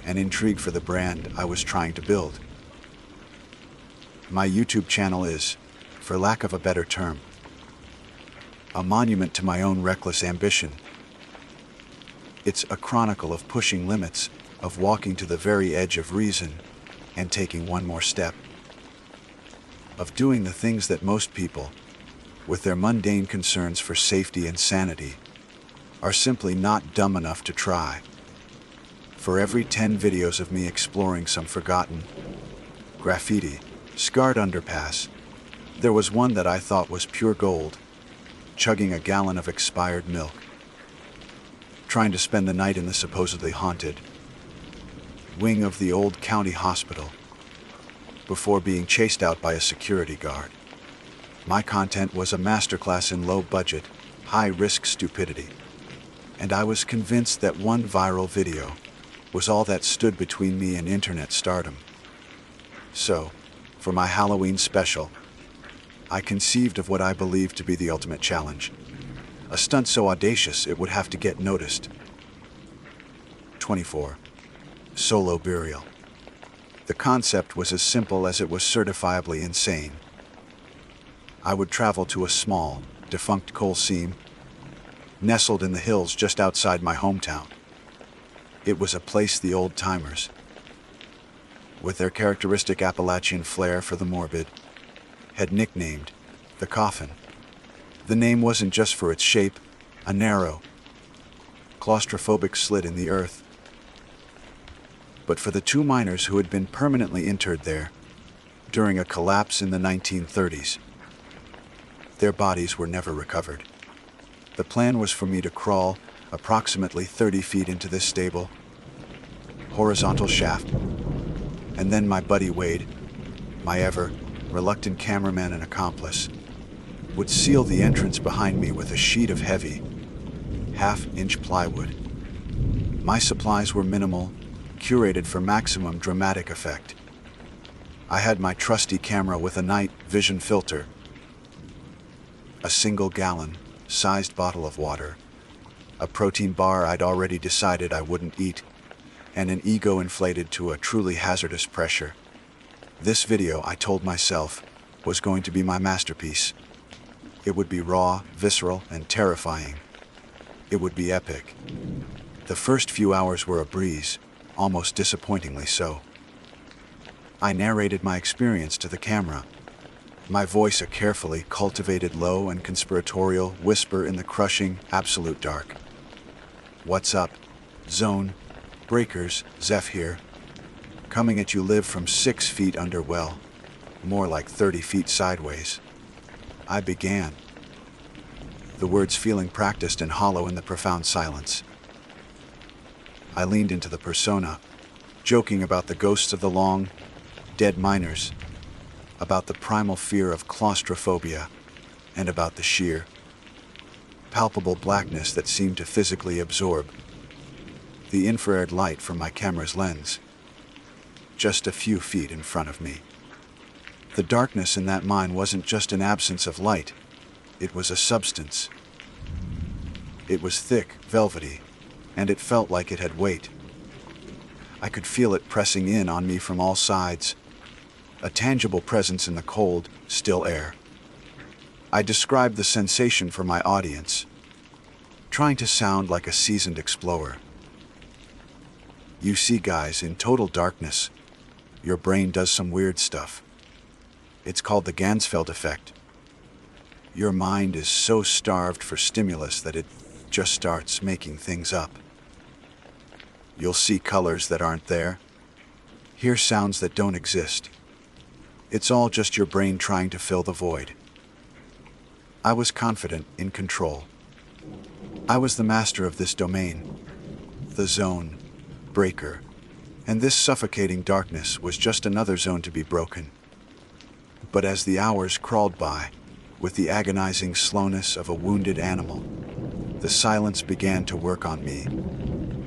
and intrigue for the brand I was trying to build. My YouTube channel is, for lack of a better term, a monument to my own reckless ambition. It's a chronicle of pushing limits, of walking to the very edge of reason and taking one more step, of doing the things that most people, with their mundane concerns for safety and sanity, are simply not dumb enough to try. For every 10 videos of me exploring some forgotten, graffiti, scarred underpass, there was one that I thought was pure gold, chugging a gallon of expired milk, trying to spend the night in the supposedly haunted wing of the old county hospital before being chased out by a security guard. My content was a masterclass in low-budget, high-risk stupidity, and I was convinced that one viral video was all that stood between me and internet stardom. So, for my Halloween special, I conceived of what I believed to be the ultimate challenge, a stunt so audacious it would have to get noticed. 24. Solo burial. The concept was as simple as it was certifiably insane. I would travel to a small, defunct coal seam, nestled in the hills just outside my hometown. It was a place the old-timers, with their characteristic Appalachian flair for the morbid, had nicknamed the Coffin. The name wasn't just for its shape, a narrow, claustrophobic slit in the earth, but for the 2 miners who had been permanently interred there during a collapse in the 1930s. Their bodies were never recovered. The plan was for me to crawl approximately 30 feet into this stable, horizontal shaft, and then my buddy Wade, my ever-reluctant cameraman and accomplice, would seal the entrance behind me with a sheet of heavy, half-inch plywood. My supplies were minimal, curated for maximum dramatic effect. I had my trusty camera with a night vision filter, a single-gallon-sized bottle of water, a protein bar I'd already decided I wouldn't eat, and an ego inflated to a truly hazardous pressure. This video, I told myself, was going to be my masterpiece. It would be raw, visceral, and terrifying. It would be epic. The first few hours were a breeze, almost disappointingly so. I narrated my experience to the camera, my voice a carefully cultivated low and conspiratorial whisper in the crushing, absolute dark. What's up, Zone Breakers? Zeph here. Coming at you live from 6 feet under, well, more like 30 feet sideways. I began, the words feeling practiced and hollow in the profound silence. I leaned into the persona, joking about the ghosts of the long, dead miners, about the primal fear of claustrophobia, and about the sheer, palpable blackness that seemed to physically absorb the infrared light from my camera's lens, just a few feet in front of me. The darkness in that mine wasn't just an absence of light, it was a substance. It was thick, velvety, and it felt like it had weight. I could feel it pressing in on me from all sides, a tangible presence in the cold, still air. I described the sensation for my audience, trying to sound like a seasoned explorer. You see, guys, in total darkness, your brain does some weird stuff. It's called the Ganzfeld effect. Your mind is so starved for stimulus that it just starts making things up. You'll see colors that aren't there, hear sounds that don't exist. It's all just your brain trying to fill the void. I was confident, in control. I was the master of this domain, the zone, breaker, and this suffocating darkness was just another zone to be broken. But as the hours crawled by, with the agonizing slowness of a wounded animal, the silence began to work on me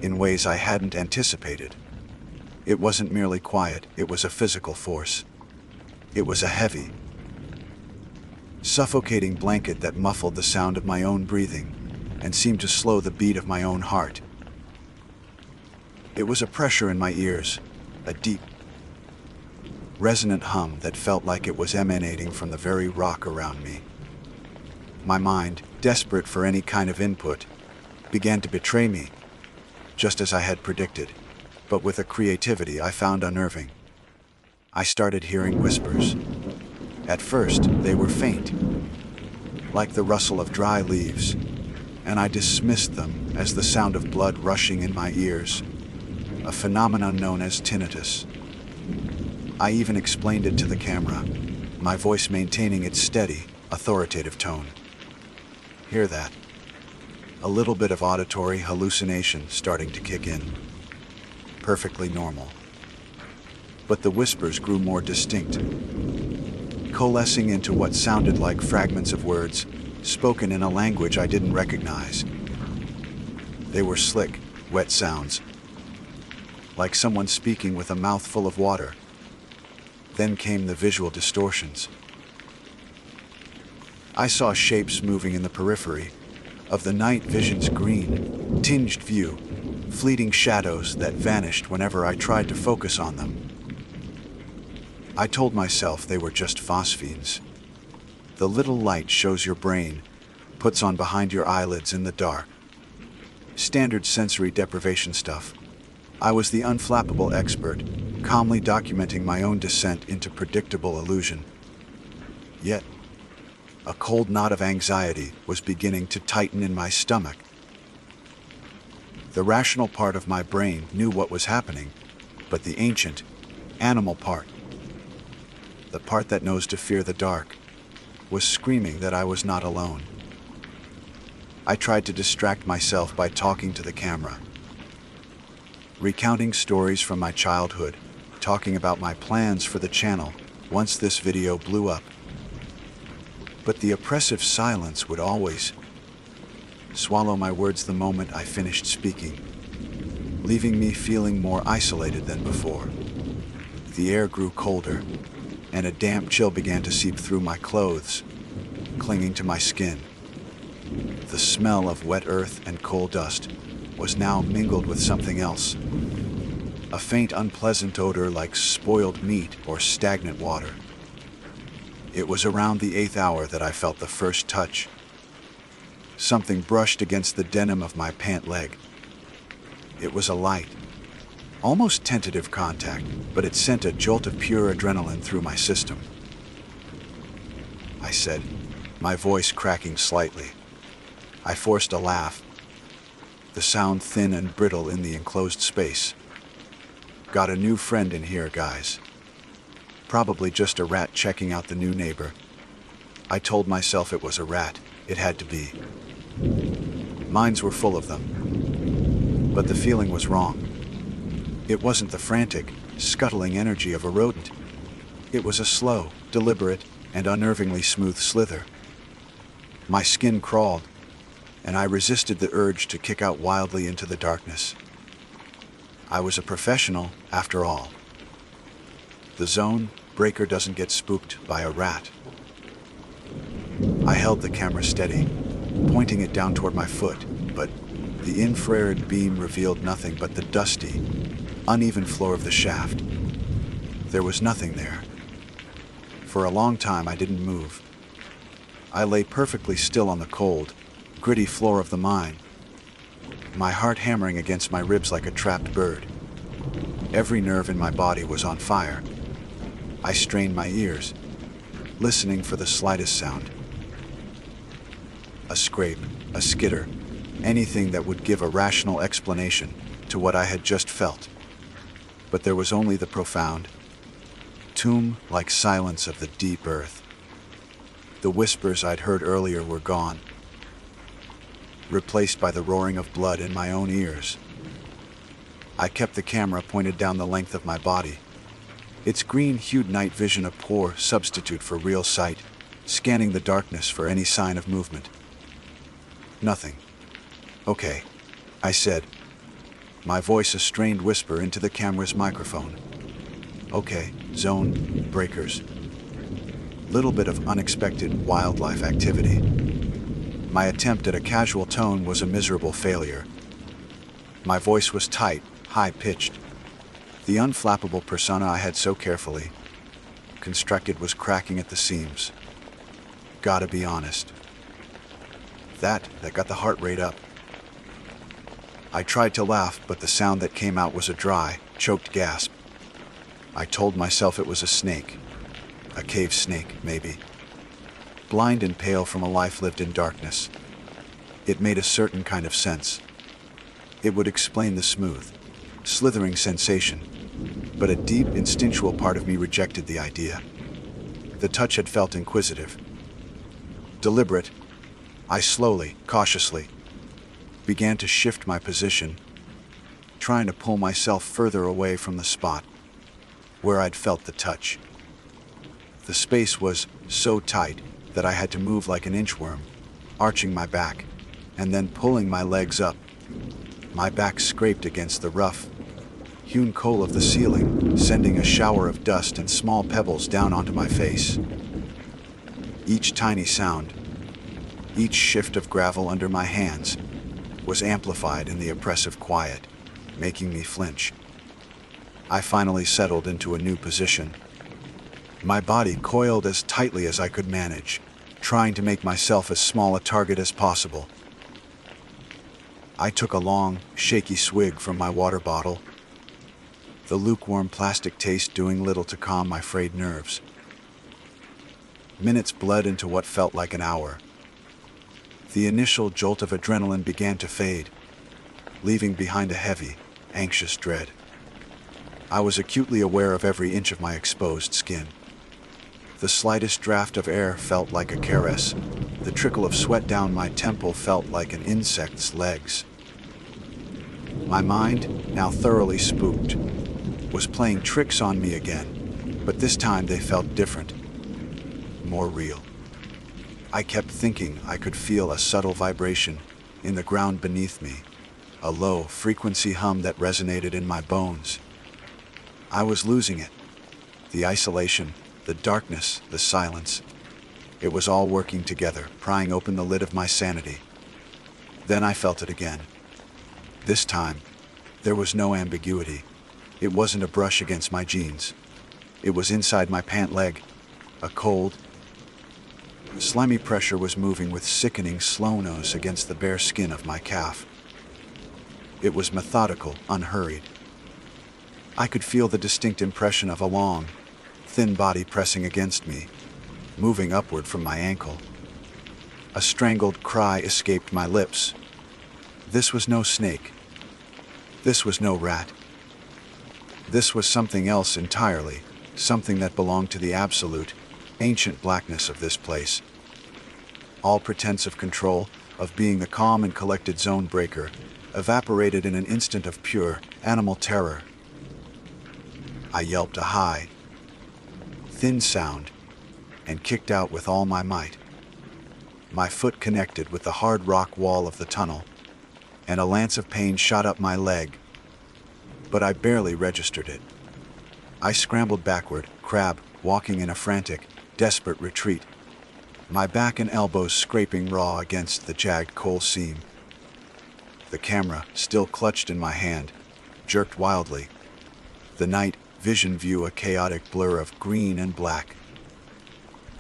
in ways I hadn't anticipated. It wasn't merely quiet, it was a physical force. It was a heavy, suffocating blanket that muffled the sound of my own breathing and seemed to slow the beat of my own heart. It was a pressure in my ears, a deep, resonant hum that felt like it was emanating from the very rock around me. My mind, desperate for any kind of input, began to betray me, just as I had predicted, but with a creativity I found unnerving. I started hearing whispers. At first, they were faint, like the rustle of dry leaves, and I dismissed them as the sound of blood rushing in my ears, a phenomenon known as tinnitus. I even explained it to the camera, my voice maintaining its steady, authoritative tone. Hear that? A little bit of auditory hallucination starting to kick in. Perfectly normal. But the whispers grew more distinct, coalescing into what sounded like fragments of words spoken in a language I didn't recognize. They were slick, wet sounds, like someone speaking with a mouthful of water. Then came the visual distortions. I saw shapes moving in the periphery of the night vision's green, tinged view, fleeting shadows that vanished whenever I tried to focus on them. I told myself they were just phosphenes. The little light shows your brain puts on behind your eyelids in the dark. Standard sensory deprivation stuff. I was the unflappable expert, calmly documenting my own descent into predictable illusion. Yet, a cold knot of anxiety was beginning to tighten in my stomach. The rational part of my brain knew what was happening, but the ancient, animal part, the part that knows to fear the dark, was screaming that I was not alone. I tried to distract myself by talking to the camera, recounting stories from my childhood, talking about my plans for the channel once this video blew up. But the oppressive silence would always swallow my words the moment I finished speaking, leaving me feeling more isolated than before. The air grew colder, and a damp chill began to seep through my clothes, clinging to my skin. The smell of wet earth and coal dust was now mingled with something else, a faint, unpleasant odor like spoiled meat or stagnant water. It was around the 8th hour that I felt the first touch. Something brushed against the denim of my pant leg. It was a light, almost tentative contact, but it sent a jolt of pure adrenaline through my system. I said, my voice cracking slightly. I forced a laugh, the sound thin and brittle in the enclosed space. Got a new friend in here, guys. Probably just a rat checking out the new neighbor. I told myself it was a rat. It had to be. Minds were full of them. But the feeling was wrong. It wasn't the frantic, scuttling energy of a rodent. It was a slow, deliberate, and unnervingly smooth slither. My skin crawled, and I resisted the urge to kick out wildly into the darkness. I was a professional, after all. The zone breaker doesn't get spooked by a rat. I held the camera steady, pointing it down toward my foot, but the infrared beam revealed nothing but the dusty, uneven floor of the shaft. There was nothing there. For a long time I didn't move. I lay perfectly still on the cold, gritty floor of the mine, my heart hammering against my ribs like a trapped bird. Every nerve in my body was on fire. I strained my ears, listening for the slightest sound. A scrape, a skitter, anything that would give a rational explanation to what I had just felt. But there was only the profound, tomb-like silence of the deep earth. The whispers I'd heard earlier were gone, replaced by the roaring of blood in my own ears. I kept the camera pointed down the length of my body, its green-hued night vision a poor substitute for real sight, scanning the darkness for any sign of movement. Nothing. Okay, I said, my voice a strained whisper into the camera's microphone. Okay, zone breakers. Little bit of unexpected wildlife activity. My attempt at a casual tone was a miserable failure. My voice was tight, high-pitched. The unflappable persona I had so carefully constructed was cracking at the seams. Gotta be honest. That got the heart rate up. I tried to laugh, but the sound that came out was a dry, choked gasp. I told myself it was a snake. A cave snake, maybe. Blind and pale from a life lived in darkness. It made a certain kind of sense. It would explain the smooth, slithering sensation, but a deep, instinctual part of me rejected the idea. The touch had felt inquisitive. Deliberate, I slowly, cautiously, began to shift my position, trying to pull myself further away from the spot where I'd felt the touch. The space was so tight that I had to move like an inchworm, arching my back, and then pulling my legs up. My back scraped against the rough, hewn coal of the ceiling, sending a shower of dust and small pebbles down onto my face. Each tiny sound, each shift of gravel under my hands, was amplified in the oppressive quiet, making me flinch. I finally settled into a new position. My body coiled as tightly as I could manage, trying to make myself as small a target as possible. I took a long, shaky swig from my water bottle, the lukewarm plastic taste doing little to calm my frayed nerves. Minutes bled into what felt like an hour. The initial jolt of adrenaline began to fade, leaving behind a heavy, anxious dread. I was acutely aware of every inch of my exposed skin. The slightest draft of air felt like a caress. The trickle of sweat down my temple felt like an insect's legs. My mind, now thoroughly spooked, was playing tricks on me again, but this time they felt different, more real. I kept thinking I could feel a subtle vibration in the ground beneath me, a low frequency hum that resonated in my bones. I was losing it. The isolation, the darkness, the silence. It was all working together, prying open the lid of my sanity. Then I felt it again. This time, there was no ambiguity. It wasn't a brush against my jeans. It was inside my pant leg, a cold, slimy pressure was moving with sickening slowness against the bare skin of my calf. It was methodical, unhurried. I could feel the distinct impression of a long, thin body pressing against me, moving upward from my ankle. A strangled cry escaped my lips. This was no snake. This was no rat. This was something else entirely, something that belonged to the absolute, ancient blackness of this place. All pretense of control, of being the calm and collected zone breaker, evaporated in an instant of pure, animal terror. I yelped a high, thin sound, and kicked out with all my might. My foot connected with the hard rock wall of the tunnel, and a lance of pain shot up my leg, but I barely registered it. I scrambled backward, crab walking in a frantic, desperate retreat, my back and elbows scraping raw against the jagged coal seam. The camera, still clutched in my hand, jerked wildly. The night vision view a chaotic blur of green and black.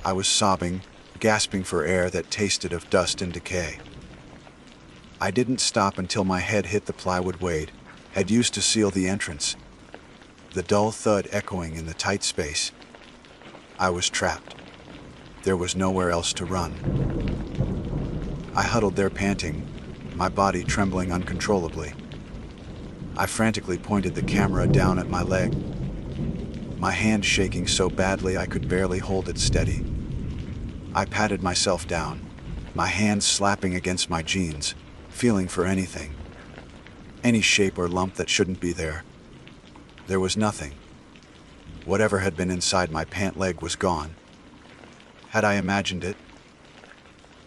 I was sobbing, gasping for air that tasted of dust and decay. I didn't stop until my head hit the plywood weight had used to seal the entrance, the dull thud echoing in the tight space. I was trapped. There was nowhere else to run. I huddled there panting, my body trembling uncontrollably. I frantically pointed the camera down at my leg, my hand shaking so badly I could barely hold it steady. I patted myself down, my hands slapping against my jeans, feeling for anything, any shape or lump that shouldn't be there. There was nothing. Whatever had been inside my pant leg was gone. Had I imagined it?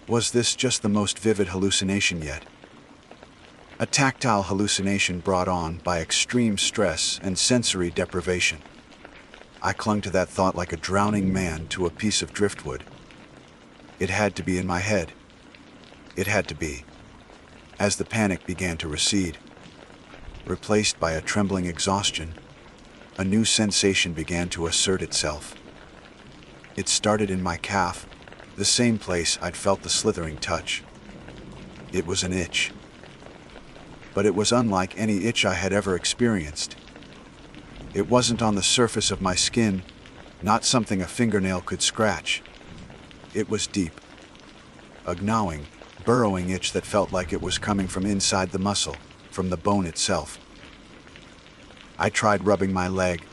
Was this just the most vivid hallucination yet? A tactile hallucination brought on by extreme stress and sensory deprivation. I clung to that thought like a drowning man to a piece of driftwood. It had to be in my head. It had to be. As the panic began to recede, replaced by a trembling exhaustion, a new sensation began to assert itself. It started in my calf, the same place I'd felt the slithering touch. It was an itch. But it was unlike any itch I had ever experienced. It wasn't on the surface of my skin, not something a fingernail could scratch. It was deep. A gnawing, burrowing itch that felt like it was coming from inside the muscle, from the bone itself. I tried rubbing my leg,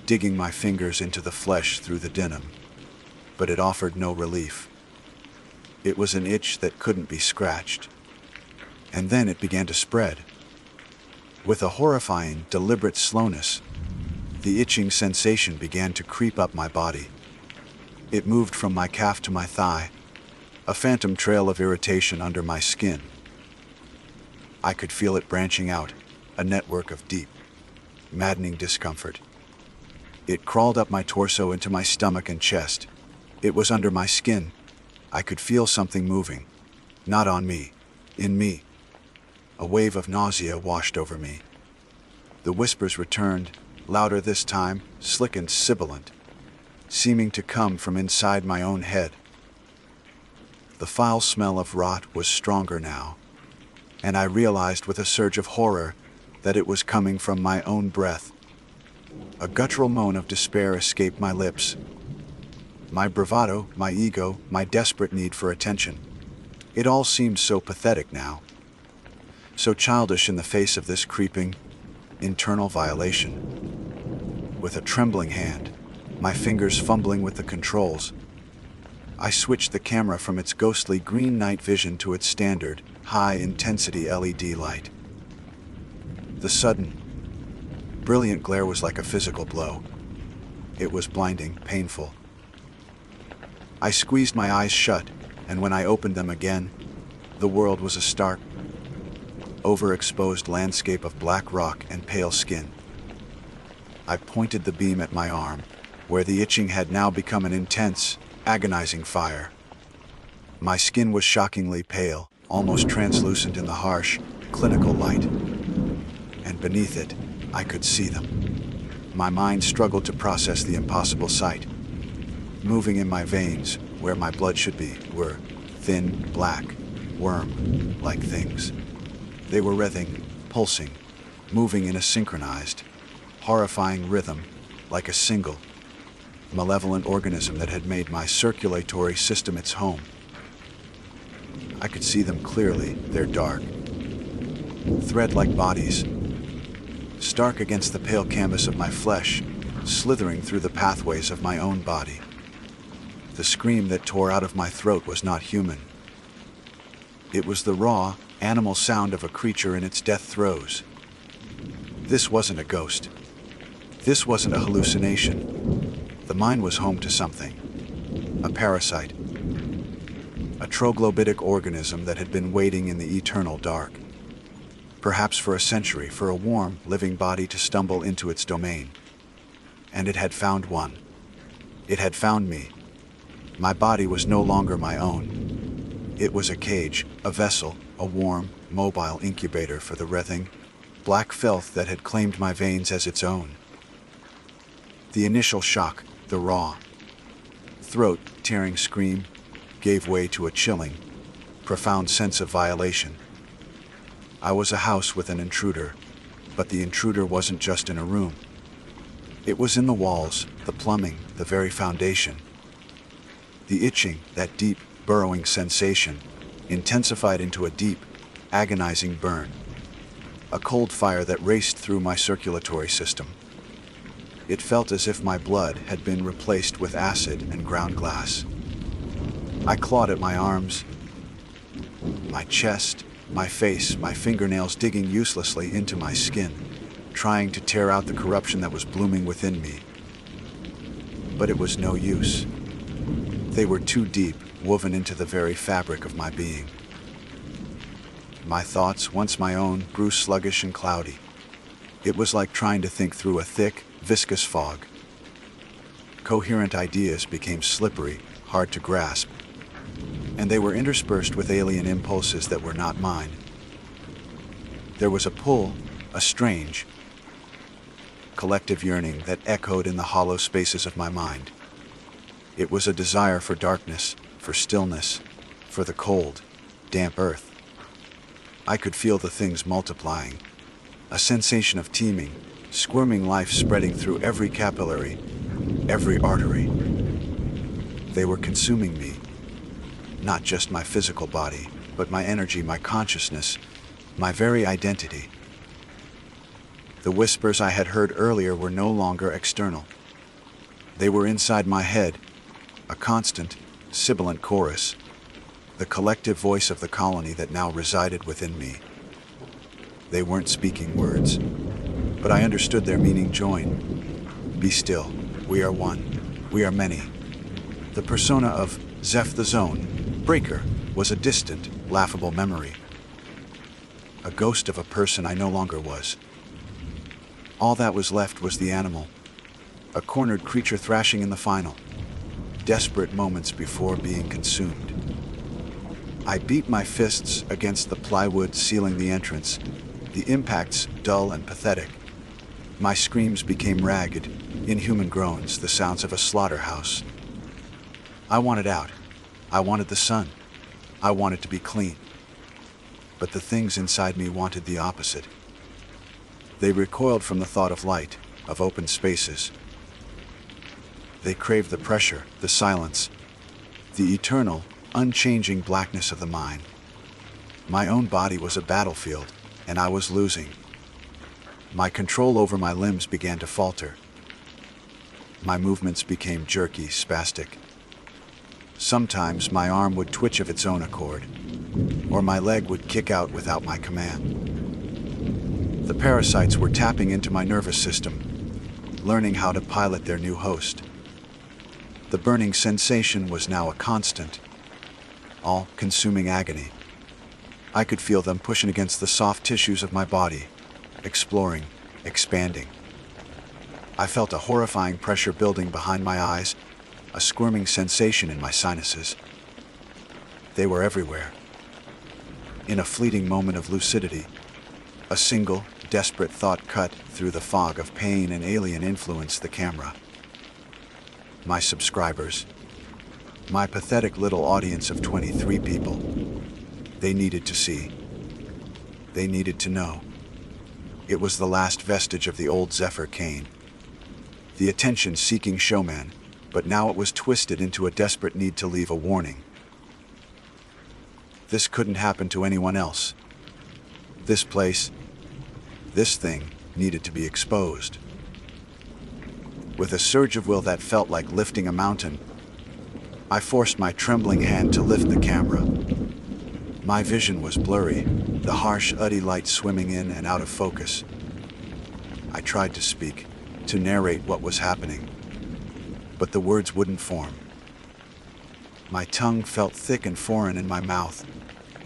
digging my fingers into the flesh through the denim, but it offered no relief. It was an itch that couldn't be scratched. And then it began to spread. With a horrifying, deliberate slowness, the itching sensation began to creep up my body. It moved from my calf to my thigh, a phantom trail of irritation under my skin. I could feel it branching out, a network of deep, maddening discomfort. It crawled up my torso into my stomach and chest. It was under my skin. I could feel something moving. Not on me, in me. A wave of nausea washed over me. The whispers returned, louder this time, slick and sibilant, seeming to come from inside my own head. The foul smell of rot was stronger now, and I realized with a surge of horror that it was coming from my own breath. A guttural moan of despair escaped my lips. My bravado, my ego, my desperate need for attention. It all seemed so pathetic now, so childish in the face of this creeping, internal violation. With a trembling hand, my fingers fumbling with the controls, I switched the camera from its ghostly green night vision to its standard, high-intensity LED light. The sudden, brilliant glare was like a physical blow. It was blinding, painful. I squeezed my eyes shut, and when I opened them again, the world was a stark, overexposed landscape of black rock and pale skin. I pointed the beam at my arm, where the itching had now become an intense, agonizing fire. My skin was shockingly pale, almost translucent in the harsh, clinical light. And beneath it, I could see them. My mind struggled to process the impossible sight. Moving in my veins, where my blood should be, were thin, black, worm-like things. They were writhing, pulsing, moving in a synchronized, horrifying rhythm, like a single, malevolent organism that had made my circulatory system its home. I could see them clearly, they're dark, thread-like bodies, stark against the pale canvas of my flesh, slithering through the pathways of my own body. The scream that tore out of my throat was not human. It was the raw, animal sound of a creature in its death throes. This wasn't a ghost. This wasn't a hallucination. The mind was home to something. A parasite. A troglodytic organism that had been waiting in the eternal dark. Perhaps for a century, for a warm, living body to stumble into its domain. And it had found one. It had found me. My body was no longer my own. It was a cage, a vessel, a warm, mobile incubator for the writhing, black filth that had claimed my veins as its own. The initial shock, the raw, throat-tearing scream, gave way to a chilling, profound sense of violation. I was a house with an intruder, but the intruder wasn't just in a room. It was in the walls, the plumbing, the very foundation. The itching, that deep, burrowing sensation, intensified into a deep, agonizing burn. A cold fire that raced through my circulatory system. It felt as if my blood had been replaced with acid and ground glass. I clawed at my arms, my chest, my face, my fingernails digging uselessly into my skin, trying to tear out the corruption that was blooming within me. But it was no use. They were too deep, woven into the very fabric of my being. My thoughts, once my own, grew sluggish and cloudy. It was like trying to think through a thick, viscous fog. Coherent ideas became slippery, hard to grasp, and they were interspersed with alien impulses that were not mine. There was a pull, a strange, collective yearning that echoed in the hollow spaces of my mind. It was a desire for darkness, for stillness, for the cold, damp earth. I could feel the things multiplying, a sensation of teeming, squirming life spreading through every capillary, every artery. They were consuming me, not just my physical body, but my energy, my consciousness, my very identity. The whispers I had heard earlier were no longer external. They were inside my head, a constant, sibilant chorus, the collective voice of the colony that now resided within me. They weren't speaking words, but I understood their meaning. Join. Be still. We are one. We are many. The persona of Zeph the Zone, Breaker, was a distant, laughable memory. A ghost of a person I no longer was. All that was left was the animal, a cornered creature thrashing in the final, desperate moments before being consumed. I beat my fists against the plywood sealing the entrance, the impacts dull and pathetic. My screams became ragged, inhuman groans, the sounds of a slaughterhouse. I wanted out. I wanted the sun. I wanted to be clean. But the things inside me wanted the opposite. They recoiled from the thought of light, of open spaces. They craved the pressure, the silence, the eternal, unchanging blackness of the mind. My own body was a battlefield, and I was losing. My control over my limbs began to falter. My movements became jerky, spastic. Sometimes my arm would twitch of its own accord, or my leg would kick out without my command. The parasites were tapping into my nervous system, learning how to pilot their new host. The burning sensation was now a constant, all-consuming agony. I could feel them pushing against the soft tissues of my body, exploring, expanding. I felt a horrifying pressure building behind my eyes, a squirming sensation in my sinuses. They were everywhere. In a fleeting moment of lucidity, a single, desperate thought cut through the fog of pain and alien influence the camera. My subscribers, my pathetic little audience of 23 people, they needed to see. They needed to know. It was the last vestige of the old Zephyr Kane, the attention-seeking showman, but now it was twisted into a desperate need to leave a warning. This couldn't happen to anyone else. This place, this thing, needed to be exposed. With a surge of will that felt like lifting a mountain, I forced my trembling hand to lift the camera. My vision was blurry, the harsh, uddy light swimming in and out of focus. I tried to speak, to narrate what was happening, but the words wouldn't form. My tongue felt thick and foreign in my mouth,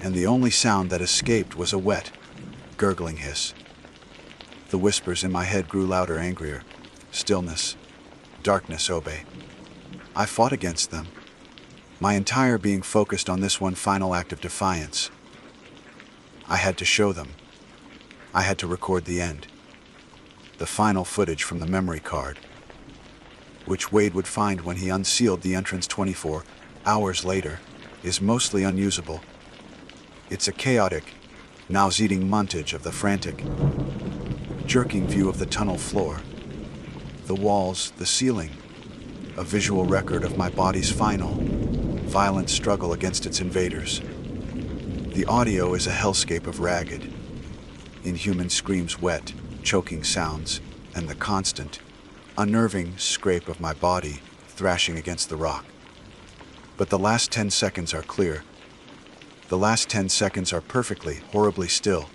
and the only sound that escaped was a wet, gurgling hiss. The whispers in my head grew louder, angrier. Stillness, darkness, obey. I fought against them, my entire being focused on this one final act of defiance. I had to show them. I had to record the end. The final footage from the memory card, which Wade would find when he unsealed the entrance 24 hours later, is mostly unusable. It's a chaotic, nauseating montage of the frantic, jerking view of the tunnel floor, the walls, the ceiling, a visual record of my body's final, violent struggle against its invaders. The audio is a hellscape of ragged, inhuman screams, wet, choking sounds, and the constant, unnerving scrape of my body thrashing against the rock. But the last 10 seconds are clear. The last 10 seconds are perfectly, horribly still.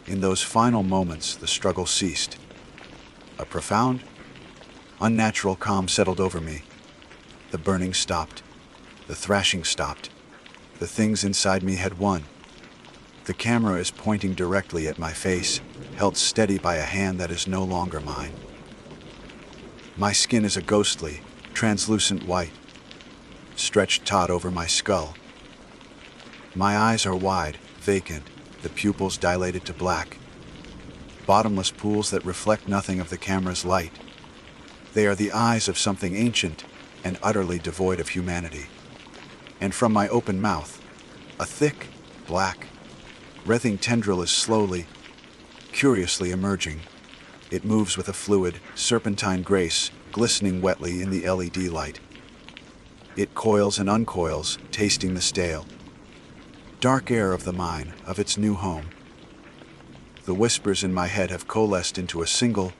In those final moments, the struggle ceased. A profound, unnatural calm settled over me. The burning stopped. The thrashing stopped. The things inside me had won. The camera is pointing directly at my face, held steady by a hand that is no longer mine. My skin is a ghostly, translucent white, stretched taut over my skull. My eyes are wide, vacant, the pupils dilated to black. Bottomless pools that reflect nothing of the camera's light. They are the eyes of something ancient and utterly devoid of humanity. And from my open mouth, a thick, black, writhing tendril is slowly, curiously emerging. It moves with a fluid, serpentine grace, glistening wetly in the LED light. It coils and uncoils, tasting the stale, dark air of the mine, of its new home. The whispers in my head have coalesced into a single,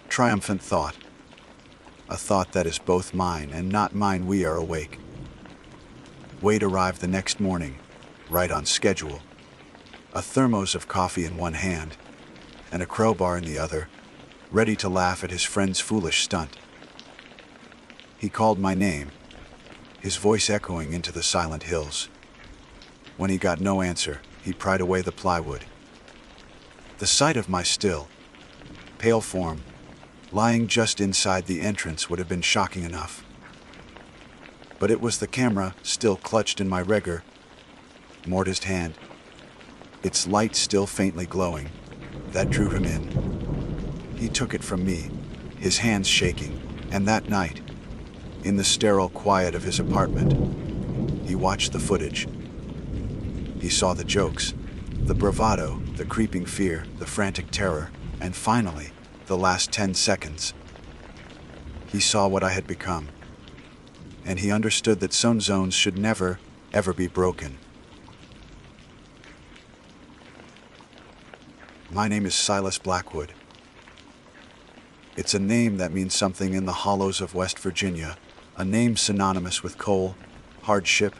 triumphant thought. A thought that is both mine and not mine. We are awake. Wade arrived the next morning, right on schedule. A thermos of coffee in one hand, and a crowbar in the other, ready to laugh at his friend's foolish stunt. He called my name, his voice echoing into the silent hills. When he got no answer, he pried away the plywood. The sight of my still, pale form, lying just inside the entrance would have been shocking enough. But it was the camera, still clutched in my regger, mortised hand, its light still faintly glowing, that drew him in. He took it from me, his hands shaking, and that night, in the sterile quiet of his apartment, he watched the footage. He saw the jokes, the bravado, the creeping fear, the frantic terror, and finally, the last 10 seconds. He saw what I had become, and he understood that some zones should never, ever be broken. My name is Silas Blackwood. It's a name that means something in the hollows of West Virginia, a name synonymous with coal, hardship,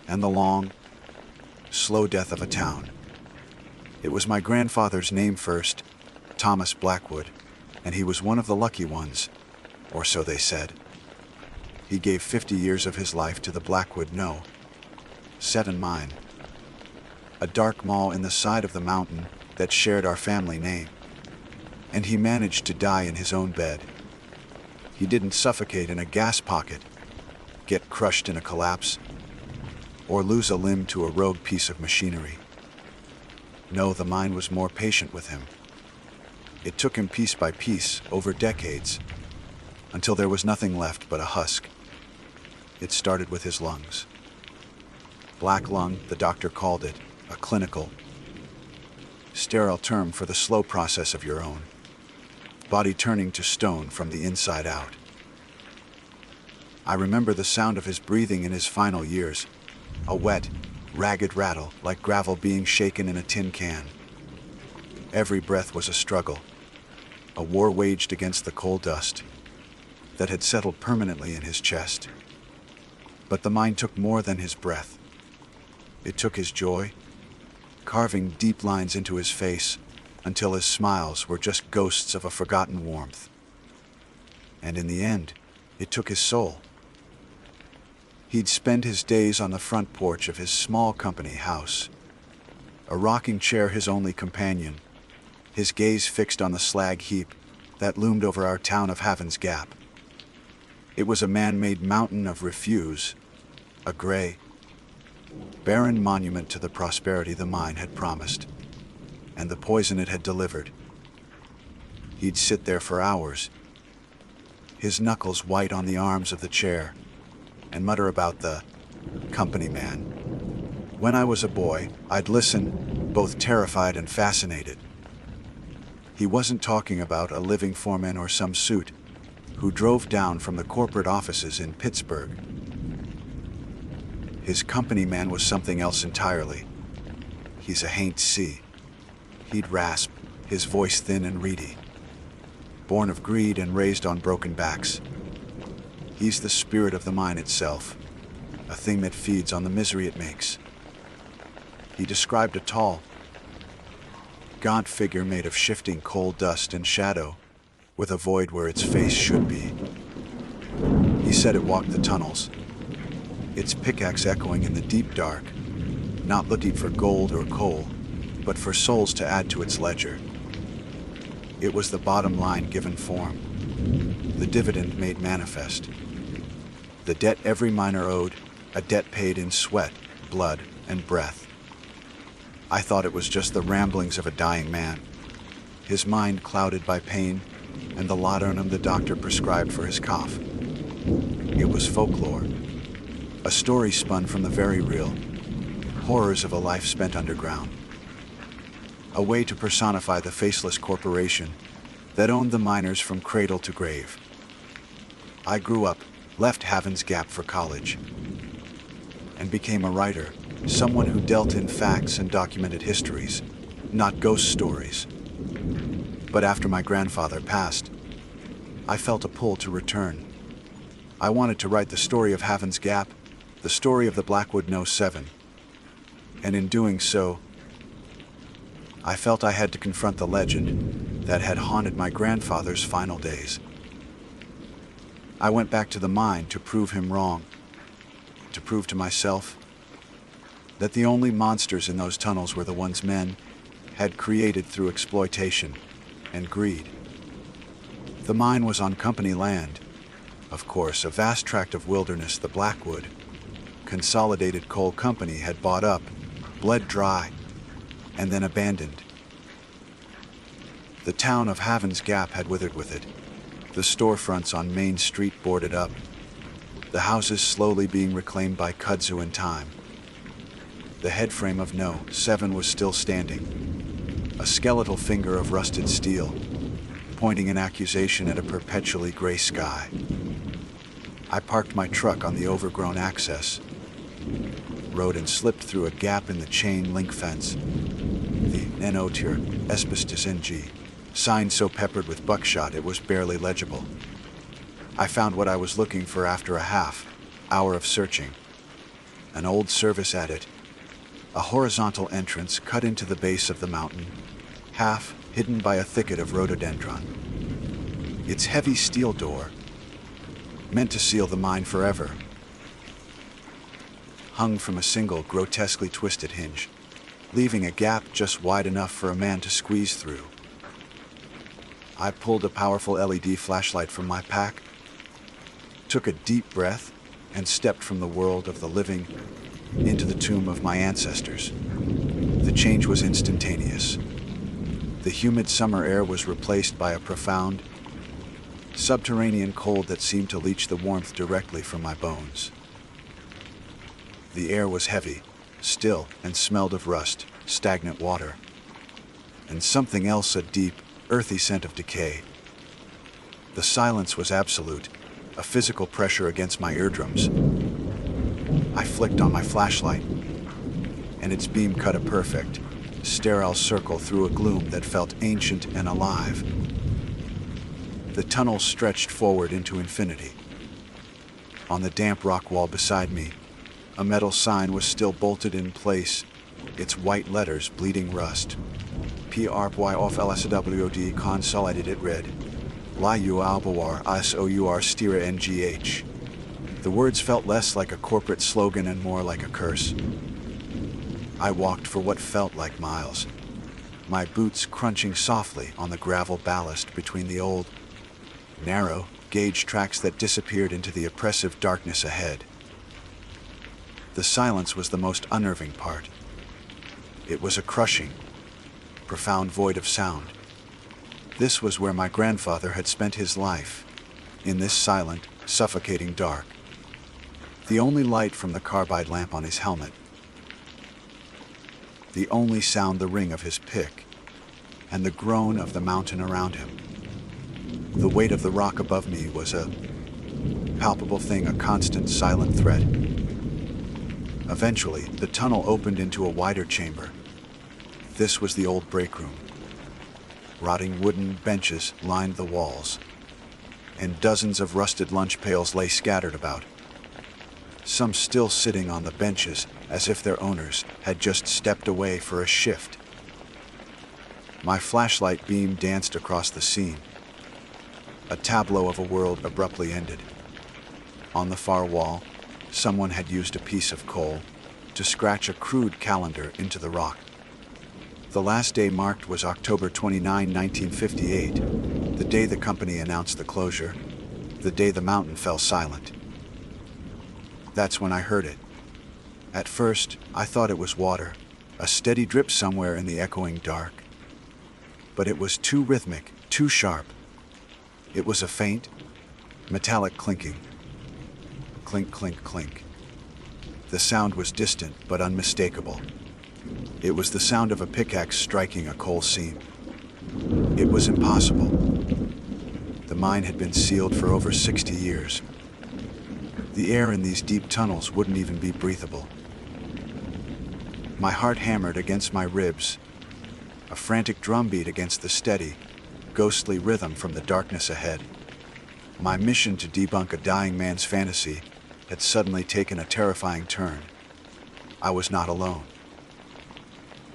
and the long, slow death of a town. It was my grandfather's name first, Thomas Blackwood, and he was one of the lucky ones, or so they said. He gave 50 years of his life to the Blackwood No. 7 mine, a dark maw in the side of the mountain that shared our family name. And he managed to die in his own bed. He didn't suffocate in a gas pocket, get crushed in a collapse, or lose a limb to a rogue piece of machinery. No, the mine was more patient with him. It took him piece by piece over decades, until there was nothing left but a husk. It started with his lungs. Black lung, the doctor called it, a clinical, sterile term for the slow process of your own body turning to stone from the inside out. I remember the sound of his breathing in his final years, a wet, ragged rattle like gravel being shaken in a tin can. Every breath was a struggle, a war waged against the coal dust that had settled permanently in his chest. But the mine took more than his breath. It took his joy, carving deep lines into his face until his smiles were just ghosts of a forgotten warmth. And in the end, It took his soul. He'd spend his days on the front porch of his small company house, a rocking chair his only companion, his gaze fixed on the slag heap that loomed over our town of Havens Gap. It was a man-made mountain of refuse, a gray, barren monument to the prosperity the mine had promised, and the poison it had delivered. He'd sit there for hours, his knuckles white on the arms of the chair, and mutter about the company man. When I was a boy, I'd listen, both terrified and fascinated. He wasn't talking about a living foreman or some suit who drove down from the corporate offices in Pittsburgh. His company man was something else entirely. He's a hain't see. He'd rasp, his voice thin and reedy. Born of greed and raised on broken backs. He's the spirit of the mine itself, a thing that feeds on the misery it makes. He described a tall, gaunt figure made of shifting coal dust and shadow, with a void where its face should be. He said it walked the tunnels, its pickaxe echoing in the deep dark, not looking for gold or coal, but for souls to add to its ledger. It was the bottom line given form, the dividend made manifest. The debt every miner owed, a debt paid in sweat, blood, and breath. I thought it was just the ramblings of a dying man, his mind clouded by pain and the laudanum the doctor prescribed for his cough. It was folklore, a story spun from the very real, horrors of a life spent underground. A way to personify the faceless corporation that owned the miners from cradle to grave. I grew up, left Havens Gap for college, and became a writer, someone who dealt in facts and documented histories, not ghost stories. But after my grandfather passed, I felt a pull to return. I wanted to write the story of Havens Gap, the story of the Blackwood No. 7. And in doing so, I felt I had to confront the legend that had haunted my grandfather's final days. I went back to the mine to prove him wrong, to prove to myself that the only monsters in those tunnels were the ones men had created through exploitation and greed. The mine was on company land, of course, a vast tract of wilderness the Blackwood, Consolidated Coal Company, had bought up, bled dry, and then abandoned. The town of Havens Gap had withered with it, the storefronts on Main Street boarded up, the houses slowly being reclaimed by kudzu and time. The headframe of No. 7 was still standing, a skeletal finger of rusted steel, pointing an accusation at a perpetually gray sky. I parked my truck on the overgrown access road and slipped through a gap in the chain link fence. The Nenotir Espistus NG sign so peppered with buckshot it was barely legible. I found what I was looking for after a half-hour of searching. An old service adit, a horizontal entrance cut into the base of the mountain, half hidden by a thicket of rhododendron. Its heavy steel door, meant to seal the mine forever, hung from a single grotesquely twisted hinge, leaving a gap just wide enough for a man to squeeze through. I pulled a powerful LED flashlight from my pack, took a deep breath, and stepped from the world of the living into the tomb of my ancestors. The change was instantaneous. The humid summer air was replaced by a profound, subterranean cold that seemed to leach the warmth directly from my bones. The air was heavy, still, and smelled of rust, stagnant water, and something else, a deep, earthy scent of decay. The silence was absolute, a physical pressure against my eardrums. I flicked on my flashlight, and its beam cut a perfect, sterile circle through a gloom that felt ancient and alive. The tunnel stretched forward into infinity. On the damp rock wall beside me, a metal sign was still bolted in place, its white letters bleeding rust. PRY off LSWOD consolidated it read, Liualbawar Sour Stira Ngh. The words felt less like a corporate slogan and more like a curse. I walked for what felt like miles, my boots crunching softly on the gravel ballast between the old, narrow gauge tracks that disappeared into the oppressive darkness ahead. The silence was the most unnerving part. It was a crushing, profound void of sound. This was where my grandfather had spent his life, in this silent, suffocating dark. The only light from the carbide lamp on his helmet. The only sound the ring of his pick, and the groan of the mountain around him. The weight of the rock above me was a palpable thing, a constant, silent threat. Eventually, the tunnel opened into a wider chamber. This was the old break room. Rotting wooden benches lined the walls, and dozens of rusted lunch pails lay scattered about, some still sitting on the benches as if their owners had just stepped away for a shift. My flashlight beam danced across the scene. A tableau of a world abruptly ended. On the far wall, someone had used a piece of coal to scratch a crude calendar into the rock. The last day marked was October 29, 1958, the day the company announced the closure, the day the mountain fell silent. That's when I heard it. At first, I thought it was water, a steady drip somewhere in the echoing dark. But it was too rhythmic, too sharp. It was a faint, metallic clinking. Clink, clink, clink. The sound was distant but unmistakable. It was the sound of a pickaxe striking a coal seam. It was impossible. The mine had been sealed for over 60 years. The air in these deep tunnels wouldn't even be breathable. My heart hammered against my ribs, a frantic drumbeat against the steady, ghostly rhythm from the darkness ahead. My mission to debunk a dying man's fantasy had suddenly taken a terrifying turn. I was not alone.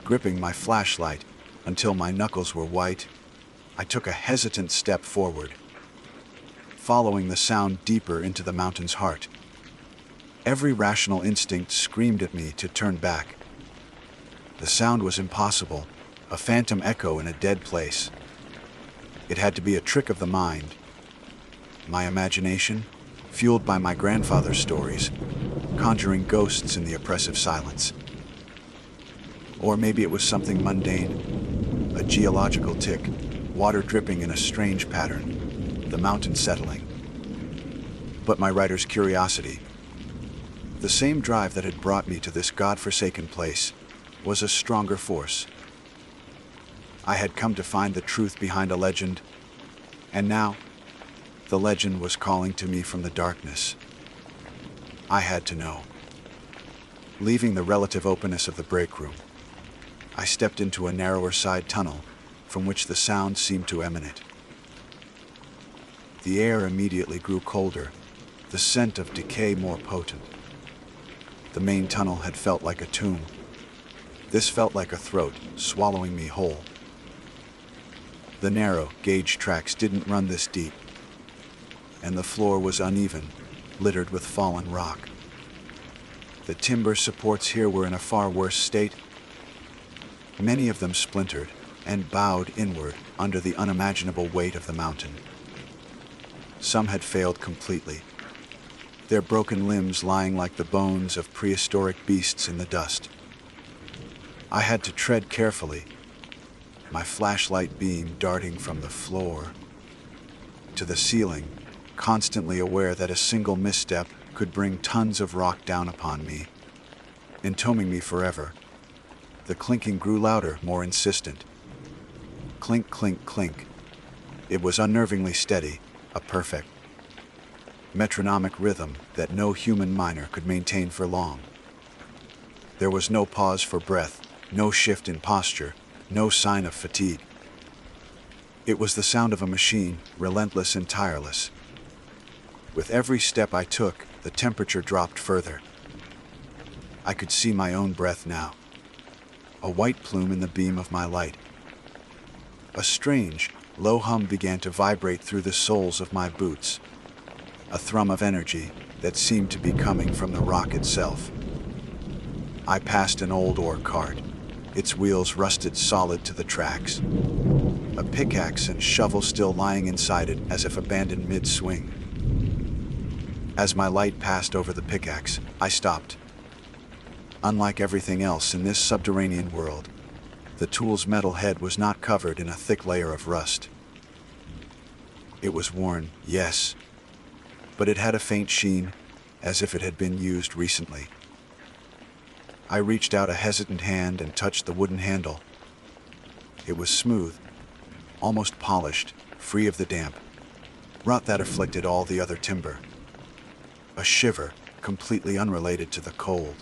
Gripping my flashlight until my knuckles were white, I took a hesitant step forward, following the sound deeper into the mountain's heart. Every rational instinct screamed at me to turn back. The sound was impossible, a phantom echo in a dead place. It had to be a trick of the mind. My imagination, fueled by my grandfather's stories, conjuring ghosts in the oppressive silence. Or maybe it was something mundane, a geological tick, water dripping in a strange pattern, the mountain settling. But my writer's curiosity, the same drive that had brought me to this godforsaken place, was a stronger force. I had come to find the truth behind a legend, and now the legend was calling to me from the darkness. I had to know. Leaving the relative openness of the break room, I stepped into a narrower side tunnel from which the sound seemed to emanate. The air immediately grew colder, the scent of decay more potent. The main tunnel had felt like a tomb. This felt like a throat, swallowing me whole. The narrow gauge tracks didn't run this deep, and the floor was uneven, littered with fallen rock. The timber supports here were in a far worse state. Many of them splintered and bowed inward under the unimaginable weight of the mountain. Some had failed completely, their broken limbs lying like the bones of prehistoric beasts in the dust. I had to tread carefully, my flashlight beam darting from the floor to the ceiling, constantly aware that a single misstep could bring tons of rock down upon me, entombing me forever. The clinking grew louder, more insistent. Clink, clink, clink. It was unnervingly steady, a perfect, metronomic rhythm that no human miner could maintain for long. There was no pause for breath, no shift in posture, no sign of fatigue. It was the sound of a machine, relentless and tireless. With every step I took, the temperature dropped further. I could see my own breath now, a white plume in the beam of my light. A strange, Low hum began to vibrate through the soles of my boots, a thrum of energy that seemed to be coming from the rock itself. I passed an old ore cart, its wheels rusted solid to the tracks, a pickaxe and shovel still lying inside it as if abandoned mid-swing. As my light passed over the pickaxe, I stopped. Unlike everything else in this subterranean world, the tool's metal head was not covered in a thick layer of rust. It was worn, yes, but it had a faint sheen, as if it had been used recently. I reached out a hesitant hand and touched the wooden handle. It was smooth, almost polished, free of the damp, rot that afflicted all the other timber. A shiver, completely unrelated to the cold,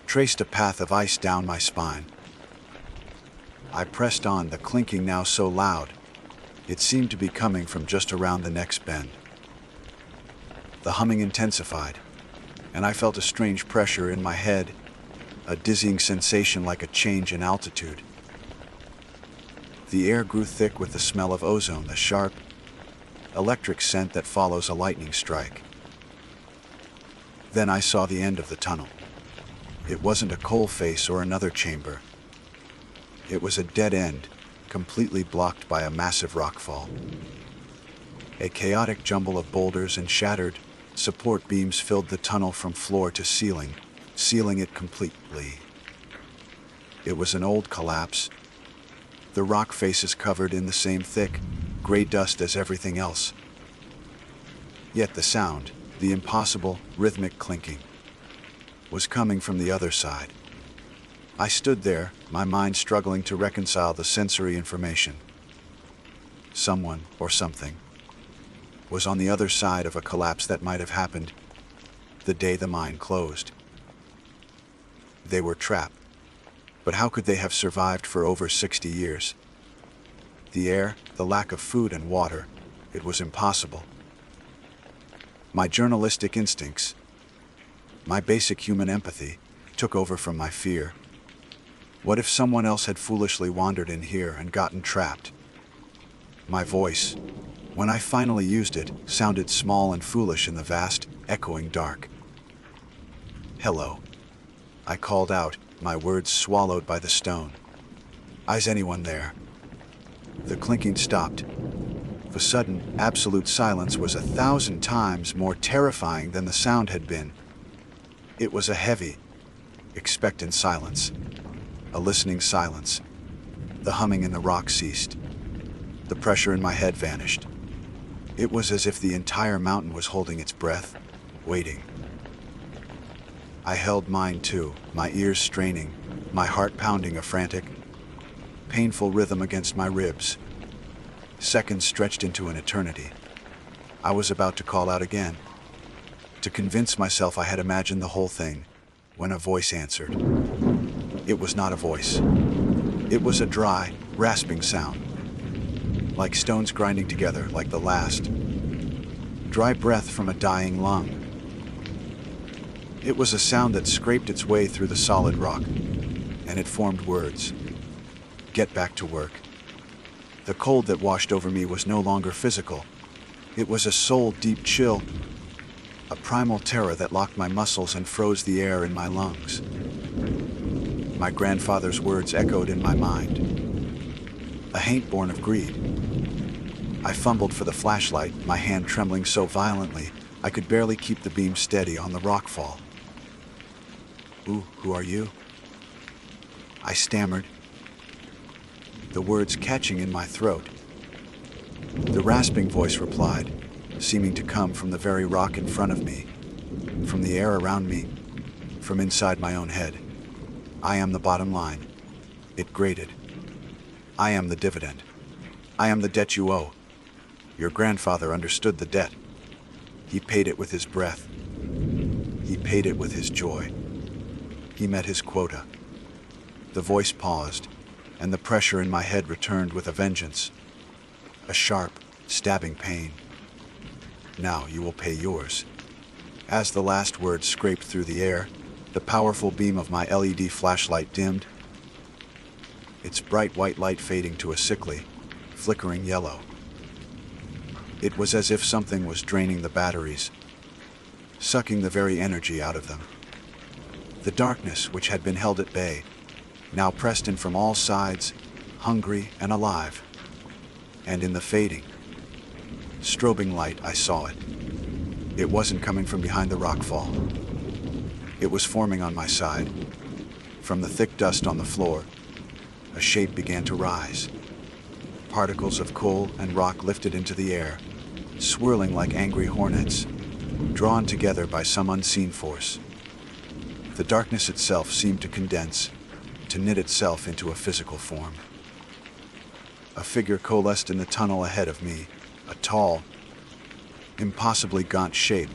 traced a path of ice down my spine. I pressed on, the clinking now so loud, it seemed to be coming from just around the next bend. The humming intensified, and I felt a strange pressure in my head, a dizzying sensation like a change in altitude. The air grew thick with the smell of ozone, the sharp, electric scent that follows a lightning strike. Then I saw the end of the tunnel. It wasn't a coal face or another chamber. It was a dead end, completely blocked by a massive rockfall. A chaotic jumble of boulders and shattered support beams filled the tunnel from floor to ceiling, sealing it completely. It was an old collapse, the rock faces covered in the same thick, gray dust as everything else. Yet the sound, the impossible, rhythmic clinking, was coming from the other side. I stood there, my mind struggling to reconcile the sensory information. Someone, or something, was on the other side of a collapse that might have happened the day the mine closed. They were trapped. But how could they have survived for over 60 years? The air, the lack of food and water, it was impossible. My journalistic instincts, my basic human empathy, took over from my fear. What if someone else had foolishly wandered in here and gotten trapped? My voice, when I finally used it, sounded small and foolish in the vast, echoing dark. "Hello," I called out, my words swallowed by the stone. "Is anyone there?" The clinking stopped. The sudden, absolute silence was 1,000 times more terrifying than the sound had been. It was a heavy, expectant silence, a listening silence. The humming in the rock ceased. The pressure in my head vanished. It was as if the entire mountain was holding its breath, waiting. I held mine too, my ears straining, my heart pounding a frantic, painful rhythm against my ribs. Seconds stretched into an eternity. I was about to call out again, to convince myself I had imagined the whole thing, when a voice answered. It was not a voice. It was a dry, rasping sound, like stones grinding together, like the last dry breath from a dying lung. It was a sound that scraped its way through the solid rock, and it formed words. Get back to work. The cold that washed over me was no longer physical. It was a soul-deep chill, a primal terror that locked my muscles and froze the air in my lungs. My grandfather's words echoed in my mind. A hate born of greed. I fumbled for the flashlight, my hand trembling so violently I could barely keep the beam steady on the rockfall. Who are you?" I stammered, the words catching in my throat. The rasping voice replied, seeming to come from the very rock in front of me, from the air around me, from inside my own head. "I am the bottom line," it grated. "I am the dividend. I am the debt you owe. Your grandfather understood the debt. He paid it with his breath. He paid it with his joy. He met his quota." The voice paused, and the pressure in my head returned with a vengeance. A sharp, stabbing pain. "Now you will pay yours." As the last words scraped through the air, the powerful beam of my LED flashlight dimmed, its bright white light fading to a sickly, flickering yellow. It was as if something was draining the batteries, sucking the very energy out of them. The darkness, which had been held at bay, now pressed in from all sides, hungry and alive. And in the fading, strobing light, I saw it. It wasn't coming from behind the rockfall. It was forming on my side. From the thick dust on the floor, a shape began to rise. Particles of coal and rock lifted into the air, swirling like angry hornets, drawn together by some unseen force. The darkness itself seemed to condense, to knit itself into a physical form. A figure coalesced in the tunnel ahead of me, a tall, impossibly gaunt shape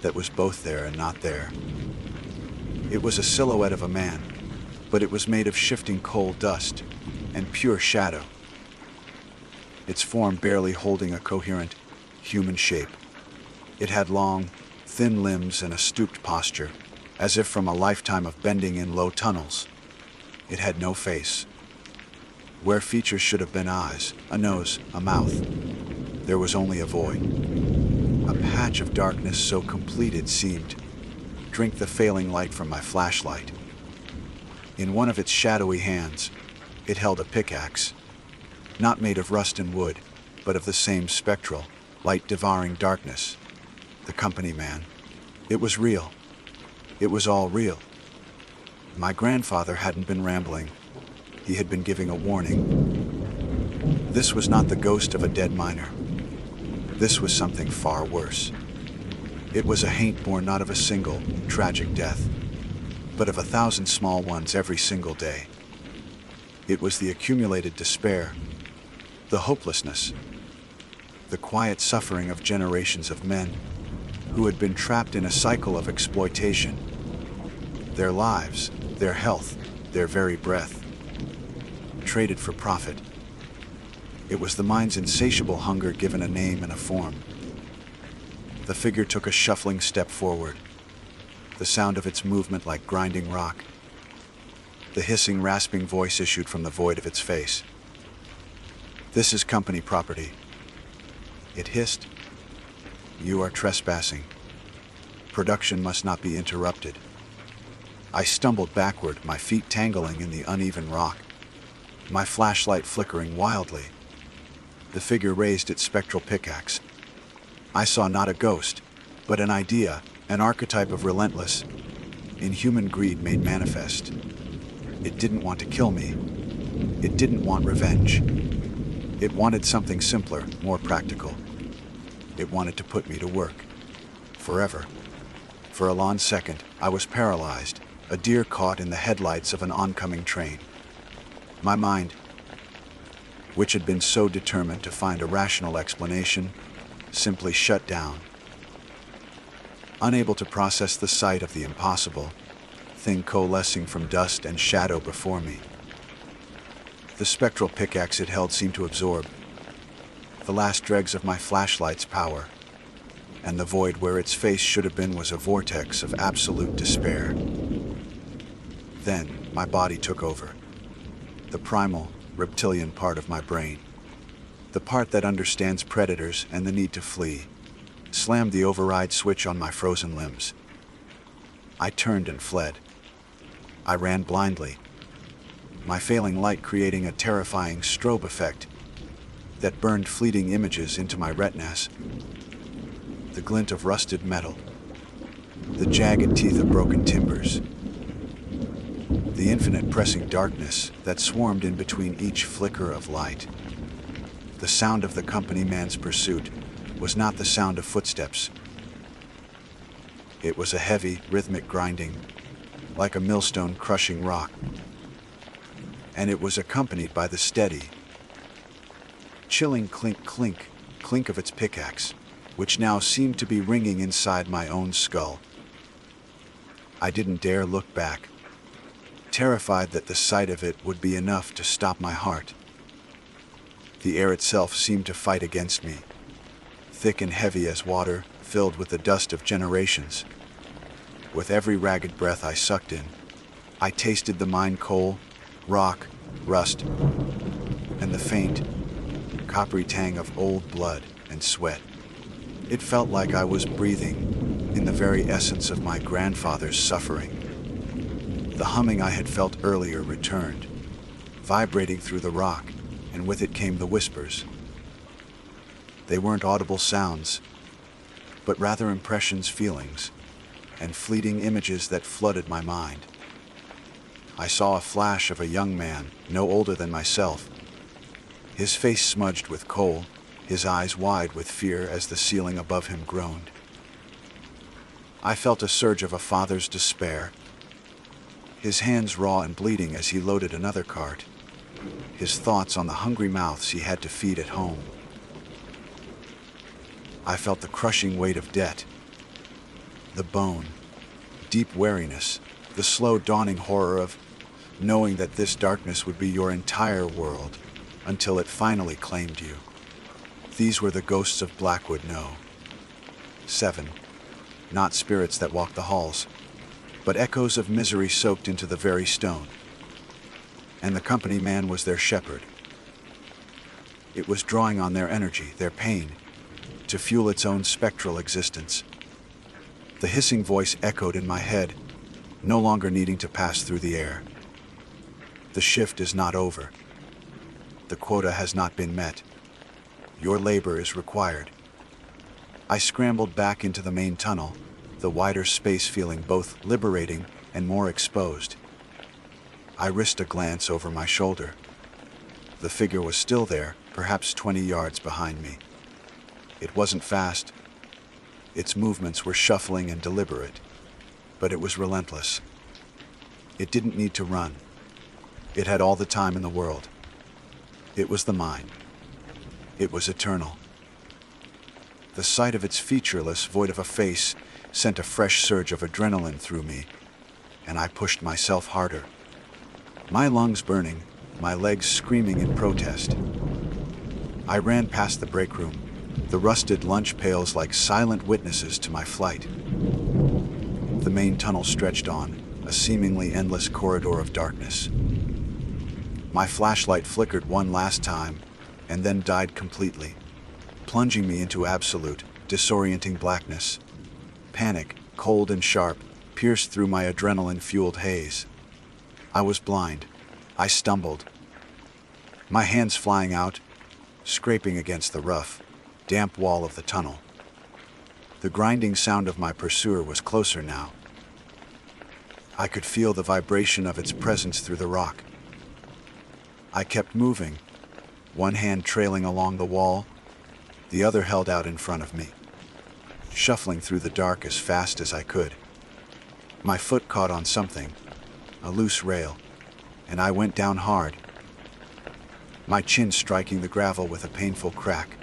that was both there and not there. It was a silhouette of a man, but it was made of shifting coal dust and pure shadow, its form barely holding a coherent, human shape. It had long, thin limbs and a stooped posture, as if from a lifetime of bending in low tunnels. It had no face. Where features should have been eyes, a nose, a mouth, there was only a void. A patch of darkness so complete it seemed drink the failing light from my flashlight. In one of its shadowy hands, it held a pickaxe, not made of rust and wood, but of the same spectral, light-devouring darkness. The company man. It was real. It was all real. My grandfather hadn't been rambling. He had been giving a warning. This was not the ghost of a dead miner. This was something far worse. It was a haint born not of a single, tragic death, but of 1,000 small ones every single day. It was the accumulated despair, the hopelessness, the quiet suffering of generations of men who had been trapped in a cycle of exploitation. Their lives, their health, their very breath, traded for profit. It was the mind's insatiable hunger given a name and a form. The figure took a shuffling step forward, the sound of its movement like grinding rock. The hissing, rasping voice issued from the void of its face. "This is company property." It hissed. "You are trespassing. Production must not be interrupted." I stumbled backward, my feet tangling in the uneven rock, my flashlight flickering wildly. The figure raised its spectral pickaxe. I saw not a ghost, but an idea, an archetype of relentless, inhuman greed made manifest. It didn't want to kill me. It didn't want revenge. It wanted something simpler, more practical. It wanted to put me to work. Forever. For a long second, I was paralyzed, a deer caught in the headlights of an oncoming train. My mind, which had been so determined to find a rational explanation, simply shut down. Unable to process the sight of the impossible, thing coalescing from dust and shadow before me. The spectral pickaxe it held seemed to absorb the last dregs of my flashlight's power, and the void where its face should have been was a vortex of absolute despair. Then my body took over. The primal, reptilian part of my brain, the part that understands predators and the need to flee, slammed the override switch on my frozen limbs. I turned and fled. I ran blindly, my failing light creating a terrifying strobe effect that burned fleeting images into my retinas. The glint of rusted metal, the jagged teeth of broken timbers, the infinite pressing darkness that swarmed in between each flicker of light. The sound of the company man's pursuit was not the sound of footsteps. It was a heavy, rhythmic grinding, like a millstone crushing rock. And it was accompanied by the steady, chilling clink, clink, clink of its pickaxe, which now seemed to be ringing inside my own skull. I didn't dare look back, terrified that the sight of it would be enough to stop my heart. The air itself seemed to fight against me, thick and heavy as water, filled with the dust of generations. With every ragged breath I sucked in, I tasted the mine coal, rock, rust, and the faint, coppery tang of old blood and sweat. It felt like I was breathing in the very essence of my grandfather's suffering. The humming I had felt earlier returned, vibrating through the rock, and with it came the whispers. They weren't audible sounds, but rather impressions, feelings, and fleeting images that flooded my mind. I saw a flash of a young man, no older than myself, his face smudged with coal, his eyes wide with fear as the ceiling above him groaned. I felt a surge of a father's despair, his hands raw and bleeding as he loaded another cart, his thoughts on the hungry mouths he had to feed at home. I felt the crushing weight of debt, the bone, deep weariness, the slow dawning horror of knowing that this darkness would be your entire world until it finally claimed you. These were the ghosts of Blackwood No. 7. Not spirits that walk the halls, but echoes of misery soaked into the very stone. And the company man was their shepherd. It was drawing on their energy, their pain, to fuel its own spectral existence. The hissing voice echoed in my head, no longer needing to pass through the air. The shift is not over. The quota has not been met. Your labor is required. I scrambled back into the main tunnel, the wider space feeling both liberating and more exposed. I risked a glance over my shoulder. The figure was still there, perhaps 20 yards behind me. It wasn't fast. Its movements were shuffling and deliberate, but it was relentless. It didn't need to run. It had all the time in the world. It was the mind. It was eternal. The sight of its featureless void of a face sent a fresh surge of adrenaline through me, and I pushed myself harder. My lungs burning, my legs screaming in protest. I ran past the break room, the rusted lunch pails like silent witnesses to my flight. The main tunnel stretched on, a seemingly endless corridor of darkness. My flashlight flickered one last time, and then died completely, plunging me into absolute, disorienting blackness. Panic, cold and sharp, pierced through my adrenaline-fueled haze. I was blind. I stumbled, my hands flying out, scraping against the rough, damp wall of the tunnel. The grinding sound of my pursuer was closer now. I could feel the vibration of its presence through the rock. I kept moving, one hand trailing along the wall, the other held out in front of me, shuffling through the dark as fast as I could. My foot caught on something, a loose rail, and I went down hard, my chin striking the gravel with a painful crack.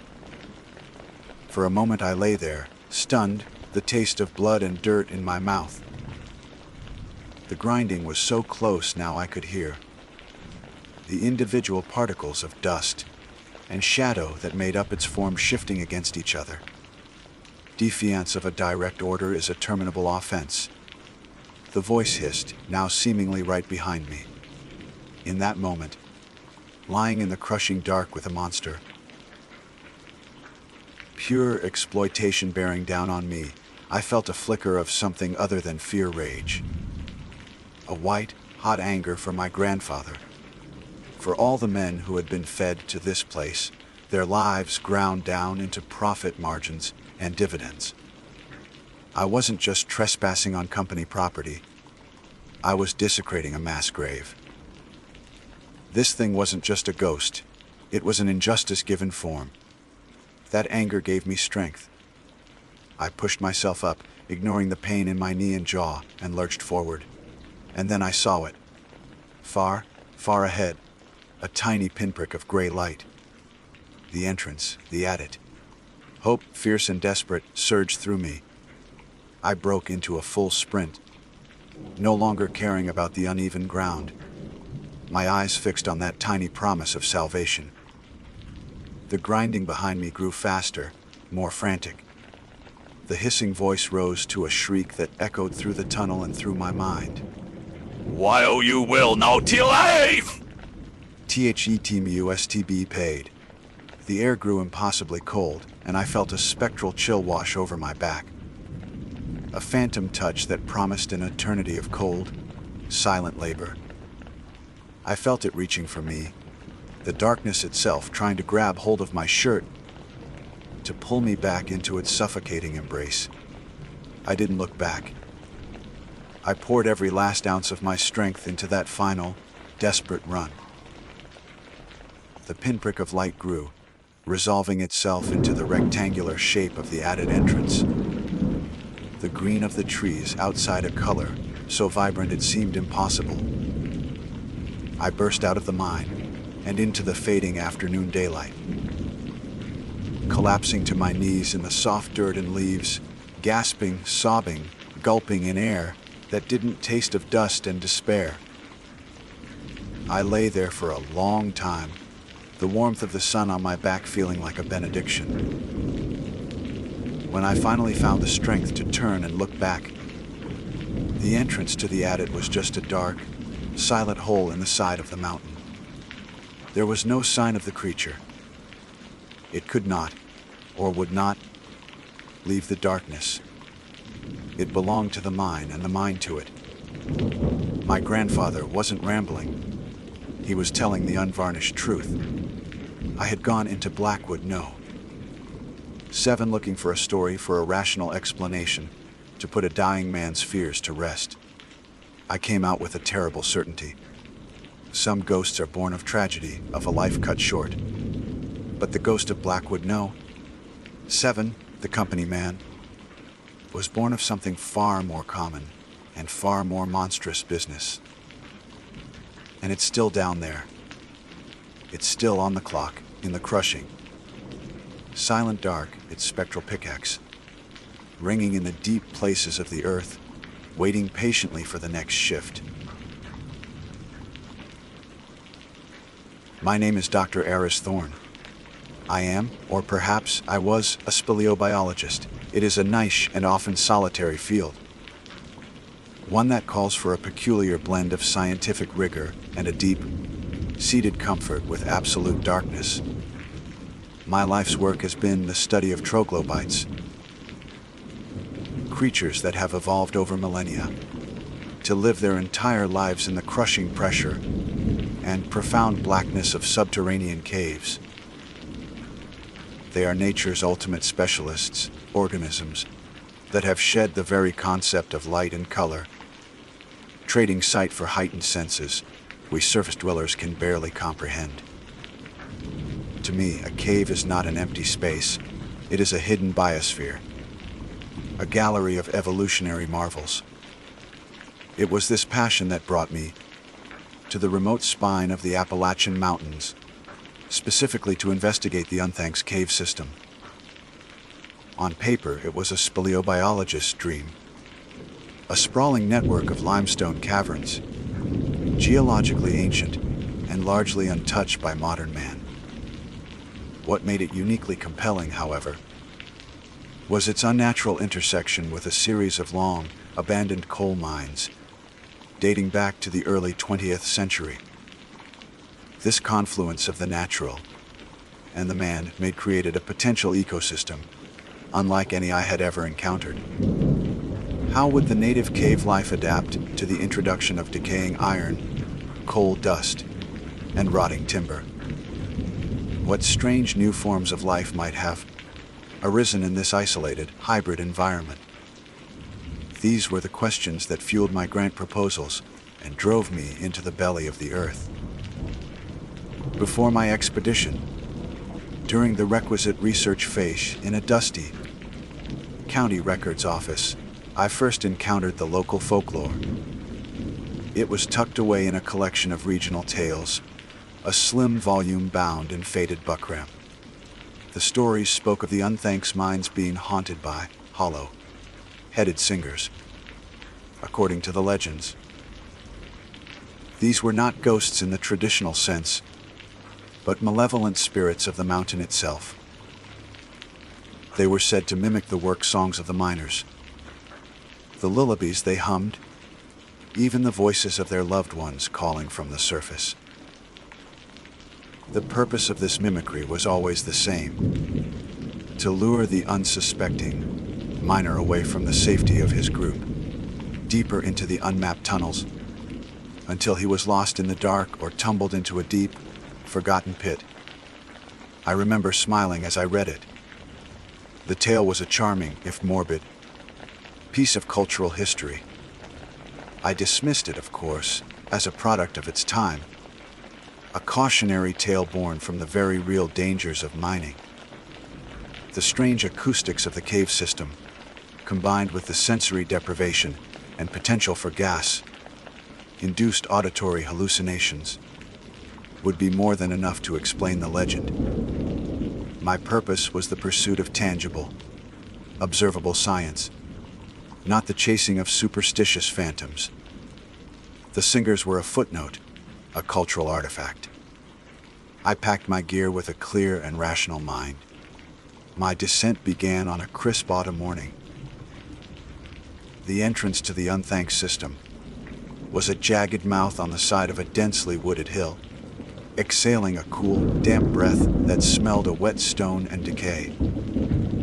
For a moment I lay there, stunned, the taste of blood and dirt in my mouth. The grinding was so close now I could hear the individual particles of dust and shadow that made up its form shifting against each other. Defiance of a direct order is a terminable offense. The voice hissed, now seemingly right behind me. In that moment, lying in the crushing dark with a monster, pure exploitation bearing down on me, I felt a flicker of something other than fear rage. A white, hot anger for my grandfather. For all the men who had been fed to this place, their lives ground down into profit margins and dividends. I wasn't just trespassing on company property. I was desecrating a mass grave. This thing wasn't just a ghost. It was an injustice given form. That anger gave me strength. I pushed myself up, ignoring the pain in my knee and jaw, and lurched forward. And then I saw it. Far, far ahead, a tiny pinprick of gray light. The entrance, the adit. Hope, fierce and desperate, surged through me. I broke into a full sprint, no longer caring about the uneven ground, my eyes fixed on that tiny promise of salvation. The grinding behind me grew faster, more frantic. The hissing voice rose to a shriek that echoed through the tunnel and through my mind.
While you will now till life!
The team USTB paid. The air grew impossibly cold, and I felt a spectral chill wash over my back. A phantom touch that promised an eternity of cold, silent labor. I felt it reaching for me, the darkness itself trying to grab hold of my shirt, to pull me back into its suffocating embrace. I didn't look back. I poured every last ounce of my strength into that final, desperate run. The pinprick of light grew, resolving itself into the rectangular shape of the added entrance. The green of the trees outside a color so vibrant it seemed impossible. I burst out of the mine and into the fading afternoon daylight. Collapsing to my knees in the soft dirt and leaves, gasping, sobbing, gulping in air that didn't taste of dust and despair. I lay there for a long time, the warmth of the sun on my back feeling like a benediction. When I finally found the strength to turn and look back, the entrance to the adit was just a dark, silent hole in the side of the mountain. There was no sign of the creature. It could not, or would not, leave the darkness. It belonged to the mine and the mine to it. My grandfather wasn't rambling. He was telling the unvarnished truth. I had gone into Blackwood, no. 7 looking for a story for a rational explanation to put a dying man's fears to rest. I came out with a terrible certainty. Some ghosts are born of tragedy, of a life cut short. But the ghost of Blackwood, no. 7, the company man, was born of something far more common and far more monstrous business. And it's still down there. It's still on the clock, in the crushing. Silent dark, its spectral pickaxe, ringing in the deep places of the earth, waiting patiently for the next shift. My name is Dr. Aris Thorne. I am, or perhaps I was, a speleobiologist. It is a niche and often solitary field. One that calls for a peculiar blend of scientific rigor and a deep, seated comfort with absolute darkness. My life's work has been the study of troglobites, creatures that have evolved over millennia to live their entire lives in the crushing pressure and profound blackness of subterranean caves. They are nature's ultimate specialists, organisms that have shed the very concept of light and color, trading sight for heightened senses we surface dwellers can barely comprehend. To me, a cave is not an empty space. It is a hidden biosphere, a gallery of evolutionary marvels. It was this passion that brought me to the remote spine of the Appalachian Mountains, specifically to investigate the Unthanks cave system. On paper, it was a speleobiologist's dream. A sprawling network of limestone caverns, geologically ancient and largely untouched by modern man. What made it uniquely compelling, however, was its unnatural intersection with a series of long, abandoned coal mines dating back to the early 20th century. This confluence of the natural and the man-made created a potential ecosystem unlike any I had ever encountered. How would the native cave life adapt to the introduction of decaying iron, coal dust, and rotting timber? What strange new forms of life might have arisen in this isolated, hybrid environment? These were the questions that fueled my grant proposals and drove me into the belly of the earth. Before my expedition, during the requisite research phase in a dusty county records office, I first encountered the local folklore. It was tucked away in a collection of regional tales, a slim volume bound in faded buckram. The stories spoke of the Unthanks mines being haunted by hollow-headed singers. According to the legends, these were not ghosts in the traditional sense, but malevolent spirits of the mountain itself. They were said to mimic the work songs of the miners, the lullabies they hummed, even the voices of their loved ones calling from the surface. The purpose of this mimicry was always the same: to lure the unsuspecting miner away from the safety of his group, deeper into the unmapped tunnels, until he was lost in the dark or tumbled into a deep, forgotten pit. I remember smiling as I read it. The tale was a charming, if morbid, piece of cultural history. I dismissed it, of course, as a product of its time, a cautionary tale born from the very real dangers of mining. The strange acoustics of the cave system, combined with the sensory deprivation and potential for gas-induced auditory hallucinations, would be more than enough to explain the legend. My purpose was the pursuit of tangible, observable science, not the chasing of superstitious phantoms. The singers were a footnote, a cultural artifact. I packed my gear with a clear and rational mind. My descent began on a crisp autumn morning. The entrance to the unthanked system was a jagged mouth on the side of a densely wooded hill, exhaling a cool, damp breath that smelled of wet stone and decay.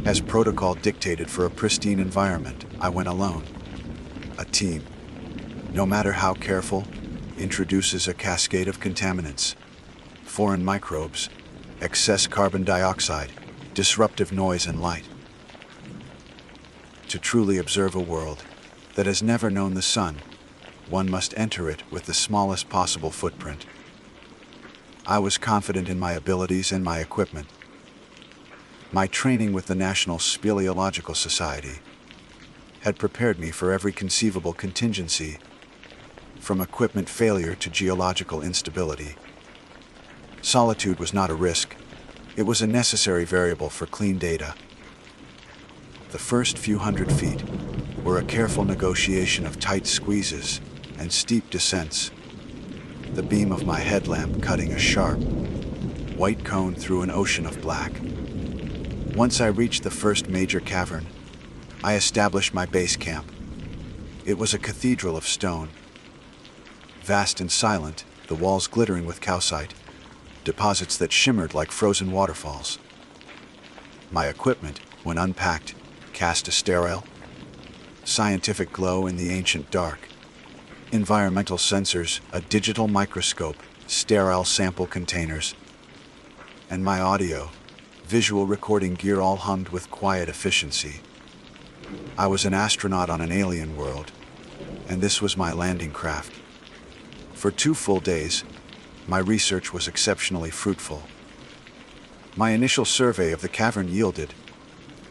As protocol dictated for a pristine environment, I went alone. A team, no matter how careful, introduces a cascade of contaminants: foreign microbes, excess carbon dioxide, disruptive noise and light. To truly observe a world that has never known the sun, one must enter it with the smallest possible footprint. I was confident in my abilities and my equipment. My training with the National Speleological Society had prepared me for every conceivable contingency, from equipment failure to geological instability. Solitude was not a risk. It was a necessary variable for clean data. The first few hundred feet were a careful negotiation of tight squeezes and steep descents, the beam of my headlamp cutting a sharp, white cone through an ocean of black. Once I reached the first major cavern, I established my base camp. It was a cathedral of stone, vast and silent, the walls glittering with calcite, deposits that shimmered like frozen waterfalls. My equipment, when unpacked, cast a sterile, scientific glow in the ancient dark. Environmental sensors, a digital microscope, sterile sample containers, and my audio, visual recording gear all hummed with quiet efficiency. I was an astronaut on an alien world, and this was my landing craft. For 2 full days, my research was exceptionally fruitful. My initial survey of the cavern yielded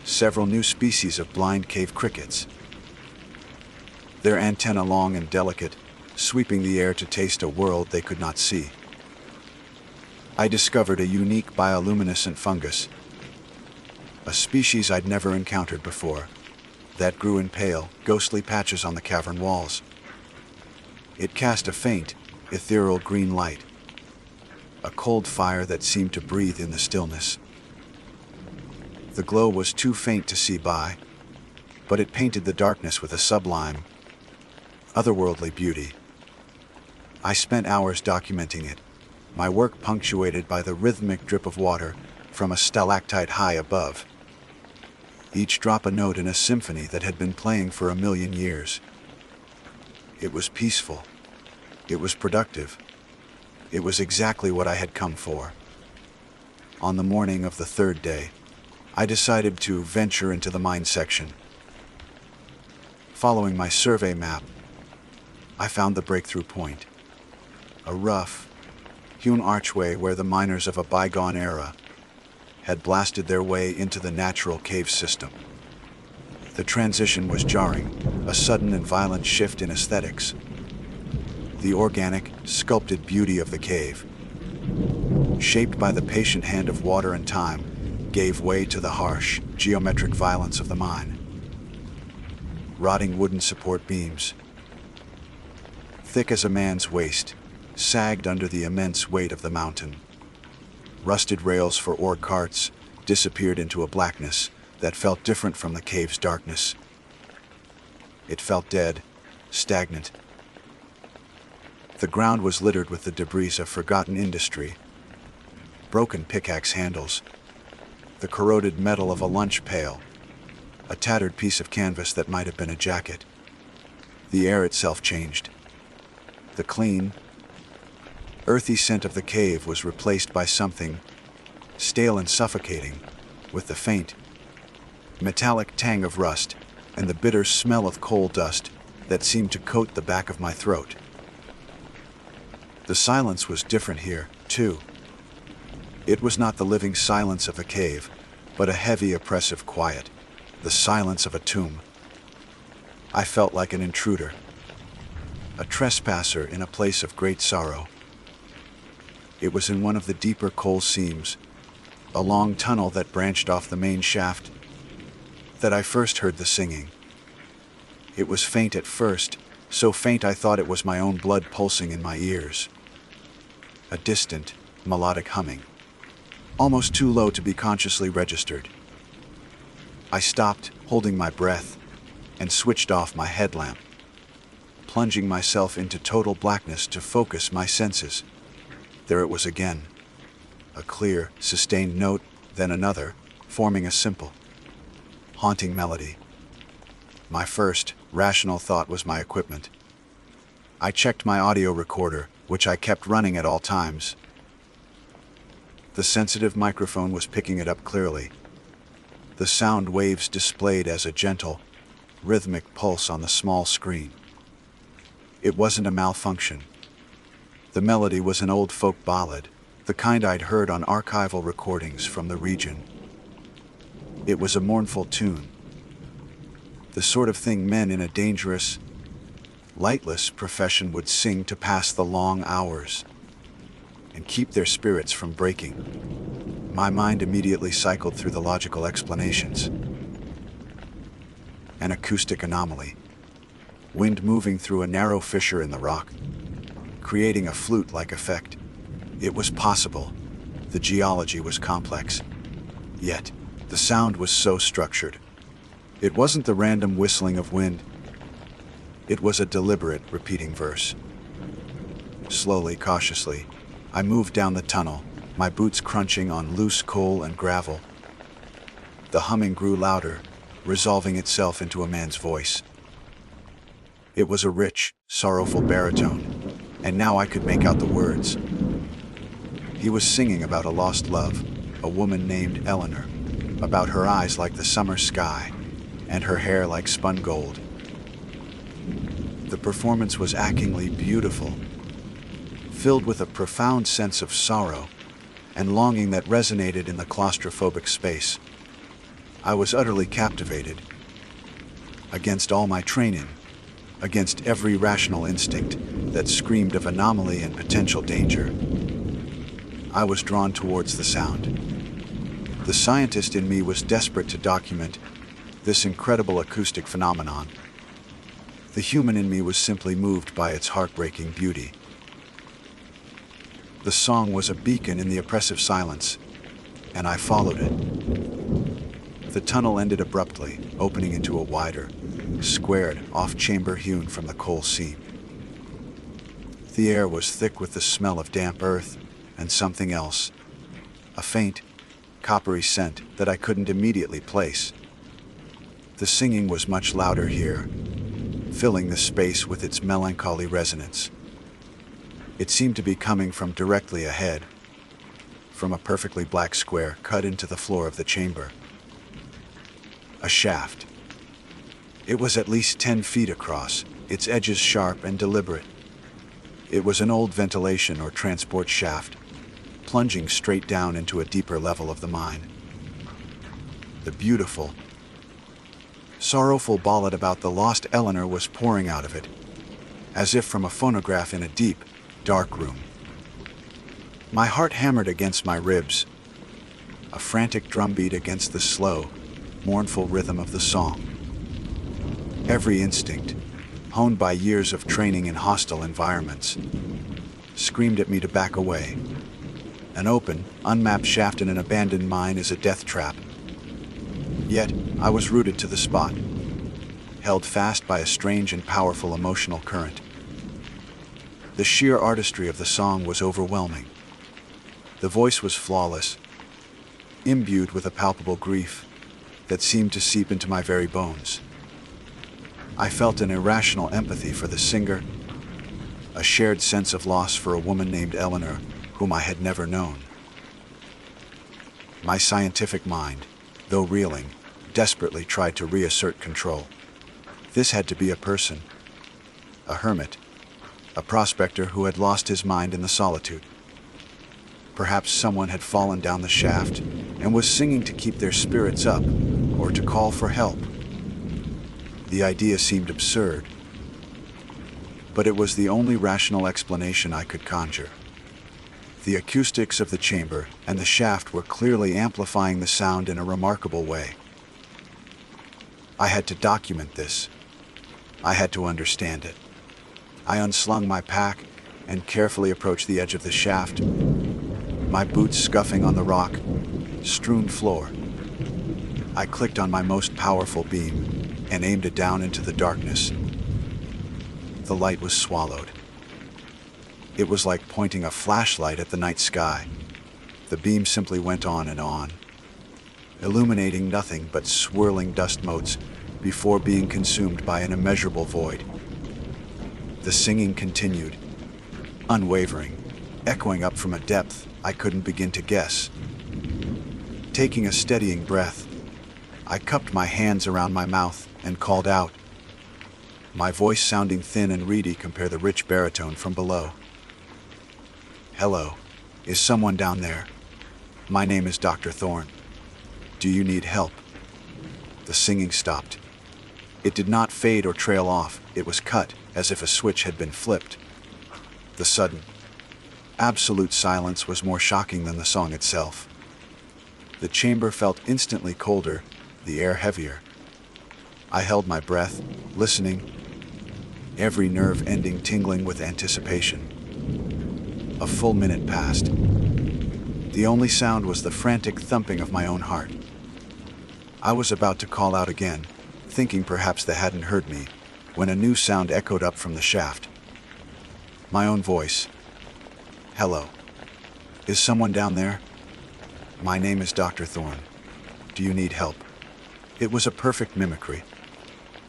several new species of blind cave crickets, their antennae long and delicate, sweeping the air to taste a world they could not see. I discovered a unique bioluminescent fungus, a species I'd never encountered before, that grew in pale, ghostly patches on the cavern walls. It cast a faint, ethereal green light, a cold fire that seemed to breathe in the stillness. The glow was too faint to see by, but it painted the darkness with a sublime, otherworldly beauty. I spent hours documenting it, my work punctuated by the rhythmic drip of water from a stalactite high above, each drop a note in a symphony that had been playing for 1,000,000 years. It was peaceful. It was productive. It was exactly what I had come for. On the morning of the 3rd day, I decided to venture into the mine section. Following my survey map, I found the breakthrough point, a rough, hewn archway where the miners of a bygone era had blasted their way into the natural cave system. The transition was jarring, a sudden and violent shift in aesthetics. The organic, sculpted beauty of the cave, shaped by the patient hand of water and time, gave way to the harsh, geometric violence of the mine. Rotting wooden support beams, thick as a man's waist, sagged under the immense weight of the mountain. Rusted rails for ore carts disappeared into a blackness that felt different from the cave's darkness. It felt dead, stagnant. The ground was littered with the debris of forgotten industry, broken pickaxe handles, the corroded metal of a lunch pail, a tattered piece of canvas that might have been a jacket. The air itself changed. The clean, earthy scent of the cave was replaced by something stale and suffocating, with the faint, metallic tang of rust and the bitter smell of coal dust that seemed to coat the back of my throat. The silence was different here, too. It was not the living silence of a cave, but a heavy, oppressive quiet, the silence of a tomb. I felt like an intruder, a trespasser in a place of great sorrow. It was in one of the deeper coal seams, a long tunnel that branched off the main shaft, that I first heard the singing. It was faint at first, so faint I thought it was my own blood pulsing in my ears. A distant, melodic humming, almost too low to be consciously registered. I stopped, holding my breath, and switched off my headlamp, plunging myself into total blackness to focus my senses. There it was again, a clear, sustained note, then another, forming a simple, haunting melody. My first, rational thought was my equipment. I checked my audio recorder, which I kept running at all times. The sensitive microphone was picking it up clearly. The sound waves displayed as a gentle, rhythmic pulse on the small screen. It wasn't a malfunction. The melody was an old folk ballad, the kind I'd heard on archival recordings from the region. It was a mournful tune, the sort of thing men in a dangerous, lightless profession would sing to pass the long hours and keep their spirits from breaking. My mind immediately cycled through the logical explanations. An acoustic anomaly, wind moving through a narrow fissure in the rock, creating a flute-like effect. It was possible. The geology was complex. Yet, the sound was so structured. It wasn't the random whistling of wind. It was a deliberate, repeating verse. Slowly, cautiously, I moved down the tunnel, my boots crunching on loose coal and gravel. The humming grew louder, resolving itself into a man's voice. It was a rich, sorrowful baritone, and now I could make out the words. He was singing about a lost love, a woman named Eleanor, about her eyes like the summer sky, and her hair like spun gold. The performance was achingly beautiful, filled with a profound sense of sorrow and longing that resonated in the claustrophobic space. I was utterly captivated. Against all my training, against every rational instinct that screamed of anomaly and potential danger, I was drawn towards the sound. The scientist in me was desperate to document this incredible acoustic phenomenon. The human in me was simply moved by its heartbreaking beauty. The song was a beacon in the oppressive silence, and I followed it. The tunnel ended abruptly, opening into a wider, squared, off-chamber hewn from the coal seam. The air was thick with the smell of damp earth and something else, a faint, coppery scent that I couldn't immediately place. The singing was much louder here, filling the space with its melancholy resonance. It seemed to be coming from directly ahead, from a perfectly black square cut into the floor of the chamber. A shaft. It was at least 10 feet across, its edges sharp and deliberate. It was an old ventilation or transport shaft, plunging straight down into a deeper level of the mine. The beautiful, sorrowful ballad about the lost Eleanor was pouring out of it, as if from a phonograph in a deep, dark room. My heart hammered against my ribs, a frantic drumbeat against the slow, mournful rhythm of the song. Every instinct, honed by years of training in hostile environments, screamed at me to back away. An open, unmapped shaft in an abandoned mine is a death trap. Yet, I was rooted to the spot, held fast by a strange and powerful emotional current. The sheer artistry of the song was overwhelming. The voice was flawless, imbued with a palpable grief that seemed to seep into my very bones. I felt an irrational empathy for the singer, a shared sense of loss for a woman named Eleanor, whom I had never known. My scientific mind, though reeling, desperately tried to reassert control. This had to be a person, a hermit, a prospector who had lost his mind in the solitude. Perhaps someone had fallen down the shaft and was singing to keep their spirits up or to call for help. The idea seemed absurd, but it was the only rational explanation I could conjure. The acoustics of the chamber and the shaft were clearly amplifying the sound in a remarkable way. I had to document this. I had to understand it. I unslung my pack and carefully approached the edge of the shaft, my boots scuffing on the rock-strewn floor. I clicked on my most powerful beam and aimed it down into the darkness. The light was swallowed. It was like pointing a flashlight at the night sky. The beam simply went on, illuminating nothing but swirling dust motes before being consumed by an immeasurable void. The singing continued, unwavering, echoing up from a depth I couldn't begin to guess. Taking a steadying breath, I cupped my hands around my mouth and called out, my voice sounding thin and reedy compared to the rich baritone from below. "Hello, is someone down there? My name is Dr. Thorne. Do you need help?" The singing stopped. It did not fade or trail off, it was cut, as if a switch had been flipped. The sudden, absolute silence was more shocking than the song itself. The chamber felt instantly colder, the air heavier. I held my breath, listening, every nerve ending tingling with anticipation. A full minute passed. The only sound was the frantic thumping of my own heart. I was about to call out again, thinking perhaps they hadn't heard me, when a new sound echoed up from the shaft. My own voice. "Hello. Is someone down there? My name is Dr. Thorne. Do you need help?" It was a perfect mimicry.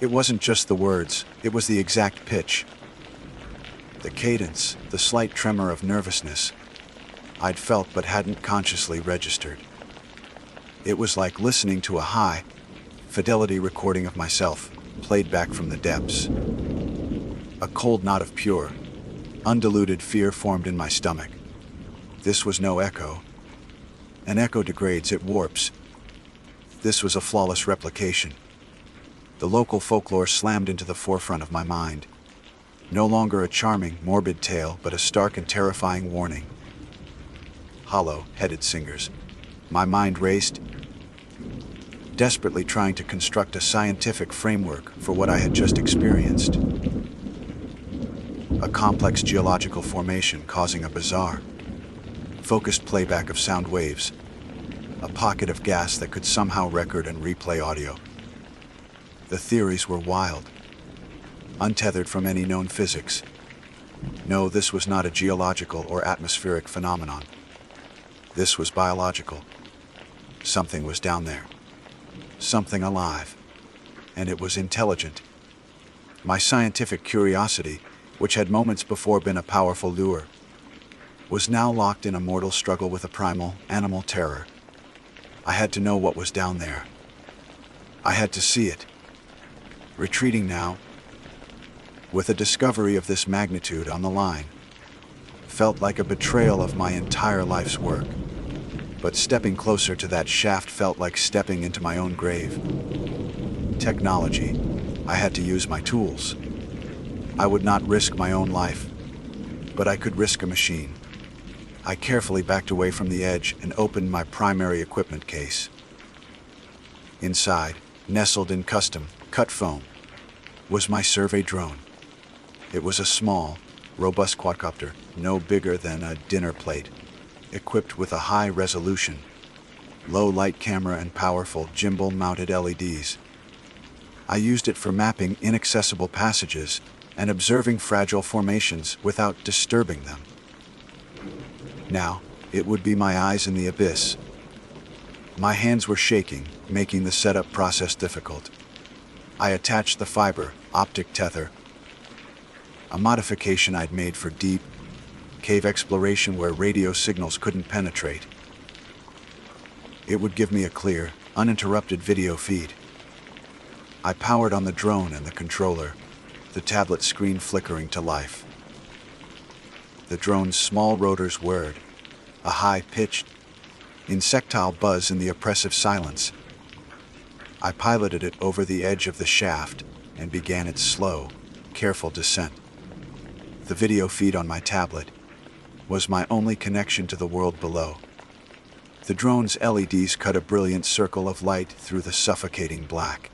It wasn't just the words, it was the exact pitch. The cadence, the slight tremor of nervousness I'd felt but hadn't consciously registered. It was like listening to a high-fidelity recording of myself, played back from the depths. A cold knot of pure, undiluted fear formed in my stomach. This was no echo. An echo degrades, it warps. This was a flawless replication. The local folklore slammed into the forefront of my mind. No longer a charming, morbid tale, but a stark and terrifying warning. Hollow-headed singers. My mind raced, desperately trying to construct a scientific framework for what I had just experienced. A complex geological formation causing a bizarre, focused playback of sound waves, a pocket of gas that could somehow record and replay audio. The theories were wild, untethered from any known physics. No, this was not a geological or atmospheric phenomenon. This was biological. Something was down there. Something alive. And it was intelligent. My scientific curiosity, which had moments before been a powerful lure, was now locked in a mortal struggle with a primal, animal terror. I had to know what was down there. I had to see it. Retreating now, with a discovery of this magnitude on the line, felt like a betrayal of my entire life's work. But stepping closer to that shaft felt like stepping into my own grave. Technology. I had to use my tools. I would not risk my own life, but I could risk a machine. I carefully backed away from the edge and opened my primary equipment case. Inside, nestled in custom, cut foam, was my survey drone. It was a small, robust quadcopter, no bigger than a dinner plate, equipped with a high-resolution, low-light camera and powerful gimbal-mounted LEDs. I used it for mapping inaccessible passages and observing fragile formations without disturbing them. Now, it would be my eyes in the abyss. My hands were shaking, making the setup process difficult. I attached the fiber optic tether, a modification I'd made for deep cave exploration where radio signals couldn't penetrate. It would give me a clear, uninterrupted video feed. I powered on the drone and the controller, the tablet screen flickering to life. The drone's small rotors whirred, a high-pitched, insectile buzz in the oppressive silence. I piloted it over the edge of the shaft and began its slow, careful descent. The video feed on my tablet was my only connection to the world below. The drone's LEDs cut a brilliant circle of light through the suffocating black.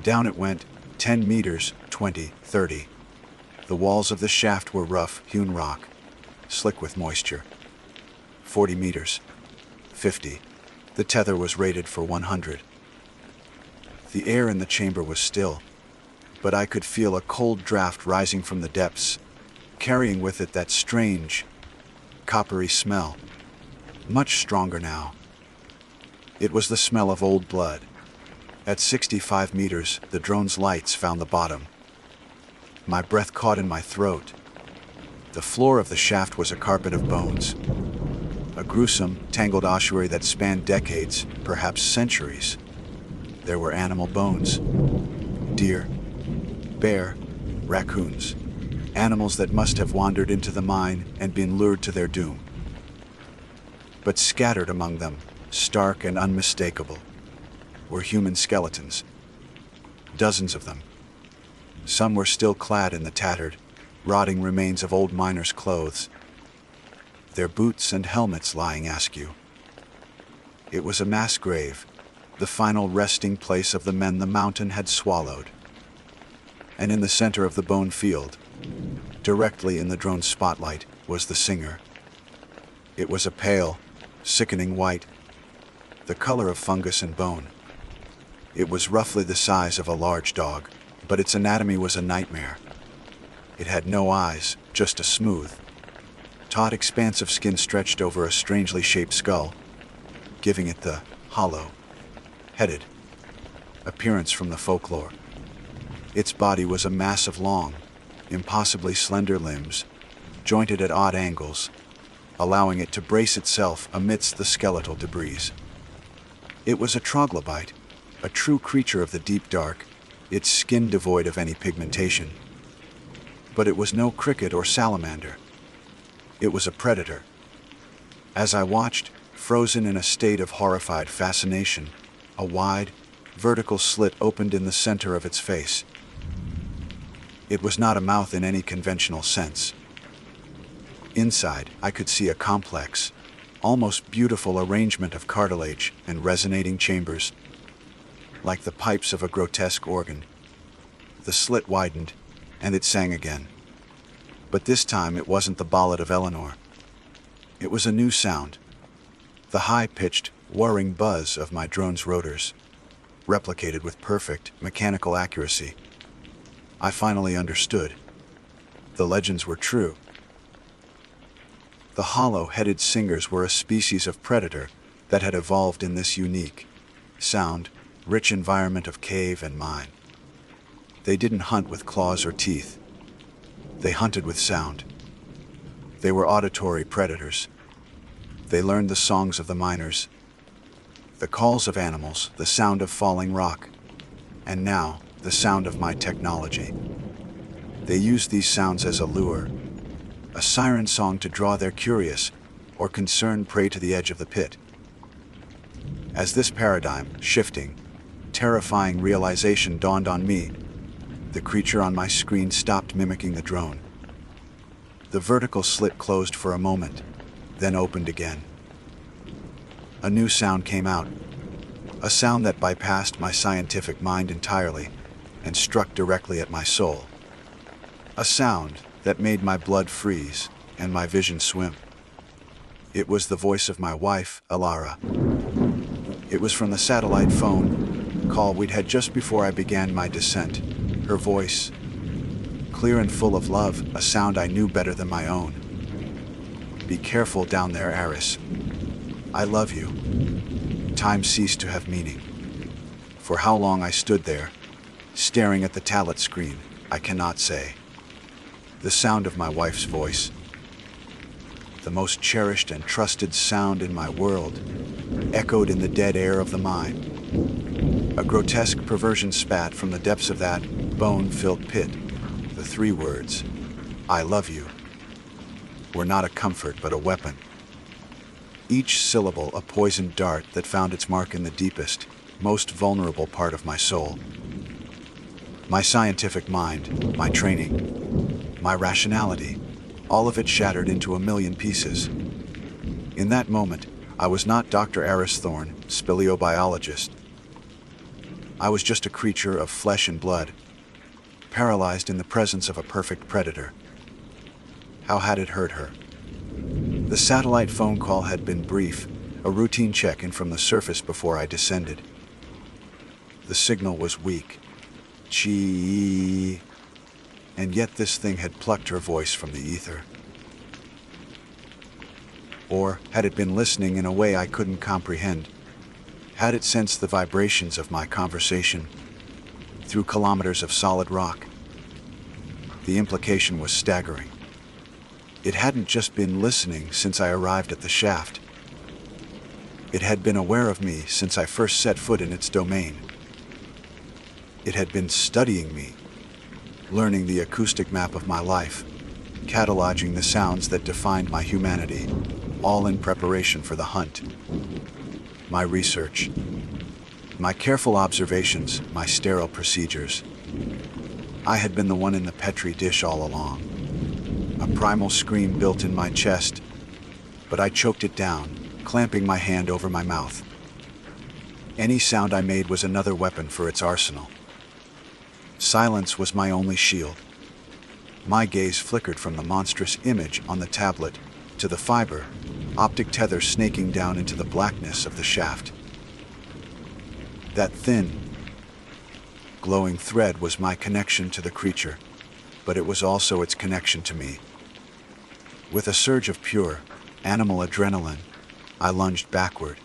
Down it went, 10 meters, 20, 30. The walls of the shaft were rough, hewn rock, slick with moisture. 40 meters, 50. The tether was rated for 100. The air in the chamber was still, but I could feel a cold draft rising from the depths, carrying with it that strange, coppery smell, much stronger now. It was the smell of old blood. At 65 meters, the drone's lights found the bottom. My breath caught in my throat. The floor of the shaft was a carpet of bones. A gruesome, tangled ossuary that spanned decades, perhaps centuries. There were animal bones. Deer, bear, raccoons. Animals that must have wandered into the mine and been lured to their doom. But scattered among them, stark and unmistakable, were human skeletons. Dozens of them. Some were still clad in the tattered, rotting remains of old miners' clothes, their boots and helmets lying askew. It was a mass grave, the final resting place of the men the mountain had swallowed. And in the center of the bone field, directly in the drone's spotlight, was the singer. It was a pale, sickening white, the color of fungus and bone. It was roughly the size of a large dog, but its anatomy was a nightmare. It had no eyes, just a smooth, taut expanse of skin stretched over a strangely shaped skull, giving it the hollow, headed appearance from the folklore. Its body was a mass of long, impossibly slender limbs, jointed at odd angles, allowing it to brace itself amidst the skeletal debris. It was a troglobite, a true creature of the deep dark, its skin devoid of any pigmentation. But it was no cricket or salamander. It was a predator. As I watched, frozen in a state of horrified fascination, a wide, vertical slit opened in the center of its face. It was not a mouth in any conventional sense. Inside, I could see a complex, almost beautiful arrangement of cartilage and resonating chambers, like the pipes of a grotesque organ. The slit widened, and it sang again. But this time it wasn't the ballad of Eleanor. It was a new sound, the high-pitched, whirring buzz of my drone's rotors, replicated with perfect, mechanical accuracy. I finally understood. The legends were true. The hollow-headed singers were a species of predator that had evolved in this unique, sound, rich environment of cave and mine. They didn't hunt with claws or teeth. They hunted with sound. They were auditory predators. They learned the songs of the miners, the calls of animals, the sound of falling rock, and now the sound of my technology. They used these sounds as a lure, a siren song to draw their curious or concerned prey to the edge of the pit. As this paradigm, shifting, terrifying realization dawned on me, the creature on my screen stopped mimicking the drone. The vertical slit closed for a moment, then opened again. A new sound came out, a sound that bypassed my scientific mind entirely and struck directly at my soul. A sound that made my blood freeze and my vision swim. It was the voice of my wife, Alara. It was from the satellite phone call we'd had just before I began my descent. Her voice, clear and full of love, a sound I knew better than my own. Be careful down there, Aris. I love you. Time ceased to have meaning. For how long I stood there, staring at the tablet screen, I cannot say. The sound of my wife's voice, the most cherished and trusted sound in my world, echoed in the dead air of the mine. A grotesque perversion spat from the depths of that bone-filled pit. The 3 words, I love you, were not a comfort but a weapon. Each syllable a poisoned dart that found its mark in the deepest, most vulnerable part of my soul. My scientific mind, my training, my rationality, all of it shattered into a million pieces. In that moment, I was not Dr. Aris Thorne, speleobiologist. I was just a creature of flesh and blood, paralyzed in the presence of a perfect predator. How had it hurt her? The satellite phone call had been brief, a routine check-in from the surface before I descended. The signal was weak. Chee. And yet this thing had plucked her voice from the ether. Or had it been listening in a way I couldn't comprehend? Had it sensed the vibrations of my conversation through kilometers of solid rock? The implication was staggering. It hadn't just been listening since I arrived at the shaft. It had been aware of me since I first set foot in its domain. It had been studying me, learning the acoustic map of my life, cataloging the sounds that defined my humanity, all in preparation for the hunt. My research, my careful observations, my sterile procedures. I had been the one in the Petri dish all along. A primal scream built in my chest, but I choked it down, clamping my hand over my mouth. Any sound I made was another weapon for its arsenal. Silence was my only shield. My gaze flickered from the monstrous image on the tablet to the fiber, optic tether snaking down into the blackness of the shaft. That thin, glowing thread was my connection to the creature, but it was also its connection to me. With a surge of pure, animal adrenaline, I lunged backward,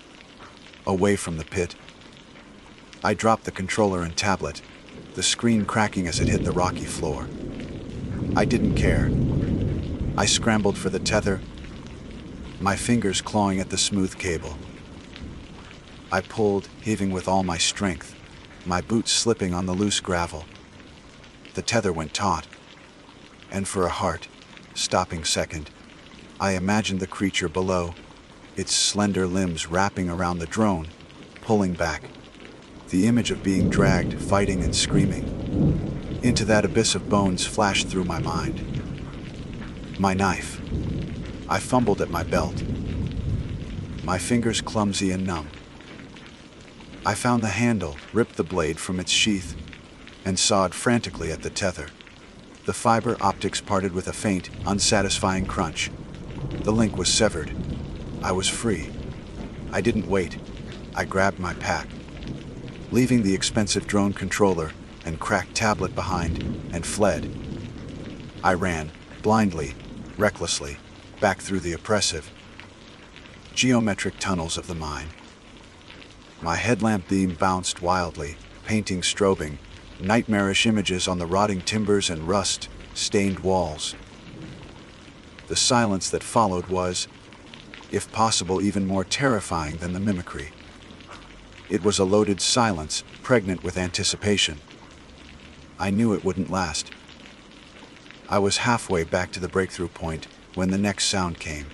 away from the pit. I dropped the controller and tablet, the screen cracking as it hit the rocky floor. I didn't care. I scrambled for the tether, my fingers clawing at the smooth cable. I pulled, heaving with all my strength, my boots slipping on the loose gravel. The tether went taut, and for a heart-stopping second, I imagined the creature below, its slender limbs wrapping around the drone, pulling back. The image of being dragged, fighting and screaming. Into that abyss of bones flashed through my mind. My knife. I fumbled at my belt, my fingers clumsy and numb. I found the handle, ripped the blade from its sheath, and sawed frantically at the tether. The fiber optics parted with a faint, unsatisfying crunch. The link was severed. I was free. I didn't wait. I grabbed my pack, leaving the expensive drone controller and cracked tablet behind, and fled. I ran, blindly, recklessly, back through the oppressive, geometric tunnels of the mine. My headlamp beam bounced wildly, painting strobing, nightmarish images on the rotting timbers and rust-stained walls. The silence that followed was, if possible, even more terrifying than the mimicry. It was a loaded silence, pregnant with anticipation. I knew it wouldn't last. I was halfway back to the breakthrough point when the next sound came.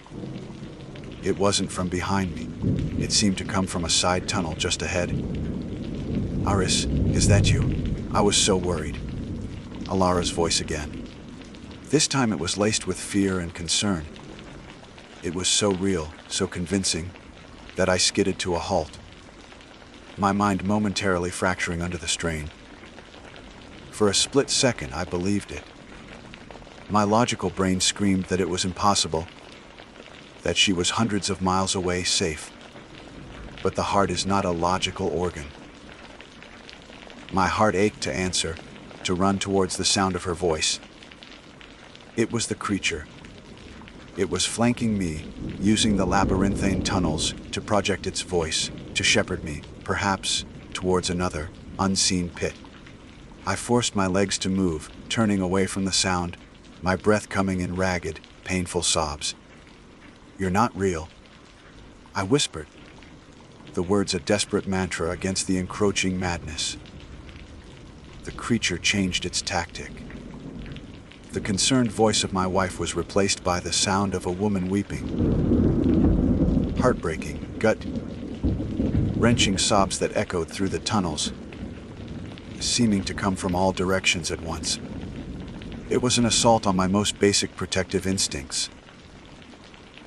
It wasn't from behind me. It seemed to come from a side tunnel just ahead. Aris, is that you? I was so worried. Alara's voice again. This time it was laced with fear and concern. It was so real, so convincing, that I skidded to a halt, my mind momentarily fracturing under the strain. For a split second, I believed it. My logical brain screamed that it was impossible, that she was hundreds of miles away, safe. But the heart is not a logical organ. My heart ached to answer, to run towards the sound of her voice. It was the creature. It was flanking me, using the labyrinthine tunnels to project its voice, to shepherd me, perhaps, towards another, unseen pit. I forced my legs to move, turning away from the sound, my breath coming in ragged, painful sobs. "You're not real," I whispered, the words a desperate mantra against the encroaching madness. The creature changed its tactic. The concerned voice of my wife was replaced by the sound of a woman weeping. Heartbreaking, gut-wrenching sobs that echoed through the tunnels, seeming to come from all directions at once. It was an assault on my most basic protective instincts.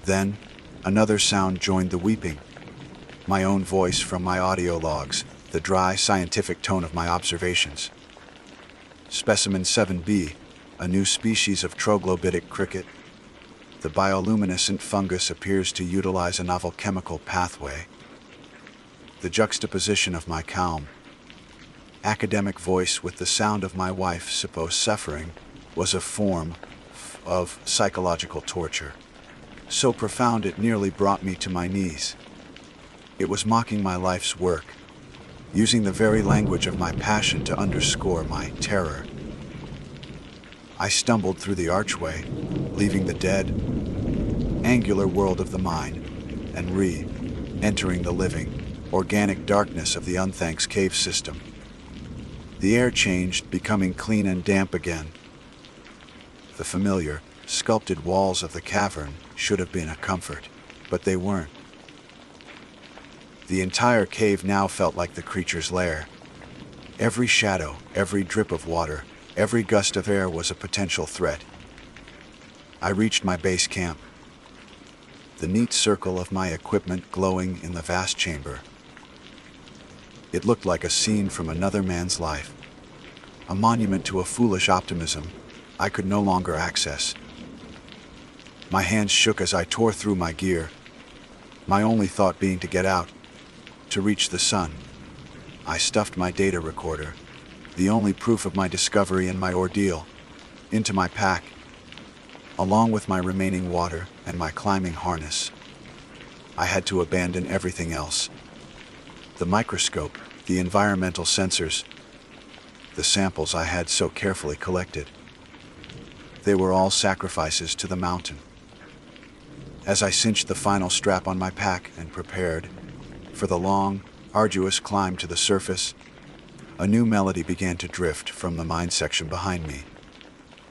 Then, another sound joined the weeping. My own voice from my audio logs, the dry, scientific tone of my observations. Specimen 7b, a new species of troglodytic cricket. The bioluminescent fungus appears to utilize a novel chemical pathway. The juxtaposition of my calm, academic voice with the sound of my wife supposed suffering was a form of psychological torture, so profound it nearly brought me to my knees. It was mocking my life's work, using the very language of my passion to underscore my terror. I stumbled through the archway, leaving the dead, angular world of the mine, and re-entering the living, organic darkness of the unthanks cave system. The air changed, becoming clean and damp again. The familiar, sculpted walls of the cavern should have been a comfort, but they weren't. The entire cave now felt like the creature's lair. Every shadow, every drip of water, every gust of air was a potential threat. I reached my base camp, the neat circle of my equipment glowing in the vast chamber. It looked like a scene from another man's life, a monument to a foolish optimism I could no longer access. My hands shook as I tore through my gear, my only thought being to get out, to reach the sun. I stuffed my data recorder, the only proof of my discovery and my ordeal, into my pack, along with my remaining water and my climbing harness. I had to abandon everything else. The microscope, the environmental sensors, the samples I had so carefully collected. They were all sacrifices to the mountain. As I cinched the final strap on my pack and prepared for the long, arduous climb to the surface, a new melody began to drift from the mine section behind me.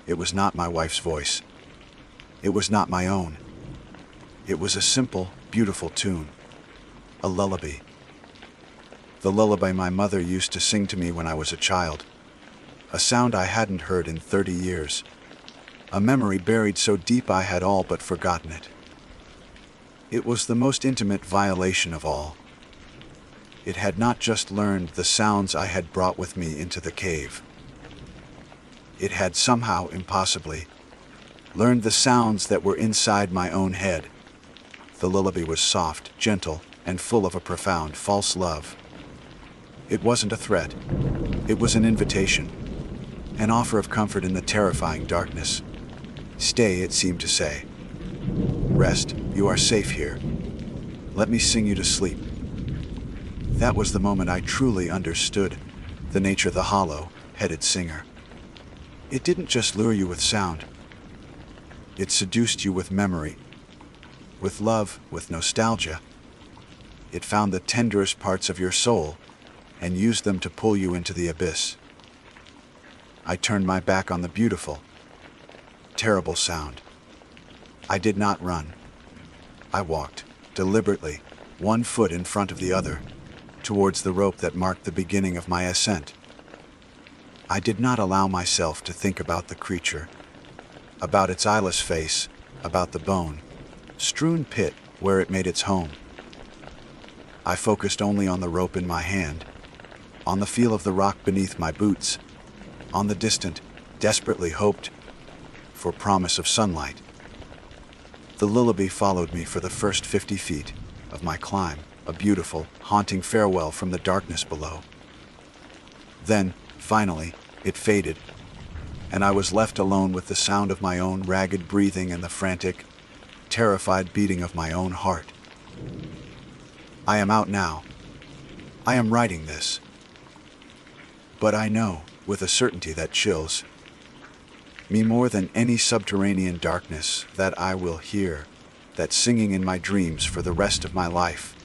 It was not my wife's voice. It was not my own. It was a simple, beautiful tune, a lullaby. The lullaby my mother used to sing to me when I was a child, a sound I hadn't heard in 30 years, a memory buried so deep I had all but forgotten it. It was the most intimate violation of all. It had not just learned the sounds I had brought with me into the cave. It had somehow, impossibly, learned the sounds that were inside my own head. The lullaby was soft, gentle, and full of a profound, false love. It wasn't a threat. It was an invitation, an offer of comfort in the terrifying darkness. Stay, it seemed to say. Rest, you are safe here. Let me sing you to sleep. That was the moment I truly understood the nature of the hollow-headed singer. It didn't just lure you with sound. It seduced you with memory, with love, with nostalgia. It found the tenderest parts of your soul and used them to pull you into the abyss. I turned my back on the beautiful, terrible sound. I did not run. I walked, deliberately, one foot in front of the other, towards the rope that marked the beginning of my ascent. I did not allow myself to think about the creature, about its eyeless face, about the bone-strewn pit where it made its home. I focused only on the rope in my hand, on the feel of the rock beneath my boots, on the distant, desperately hoped for promise of sunlight. The lullaby followed me for the first 50 feet of my climb, a beautiful, haunting farewell from the darkness below. Then, finally, it faded, and I was left alone with the sound of my own ragged breathing and the frantic, terrified beating of my own heart. I am out now. I am writing this. But I know, with a certainty that chills me more than any subterranean darkness, that I will hear that singing in my dreams for the rest of my life.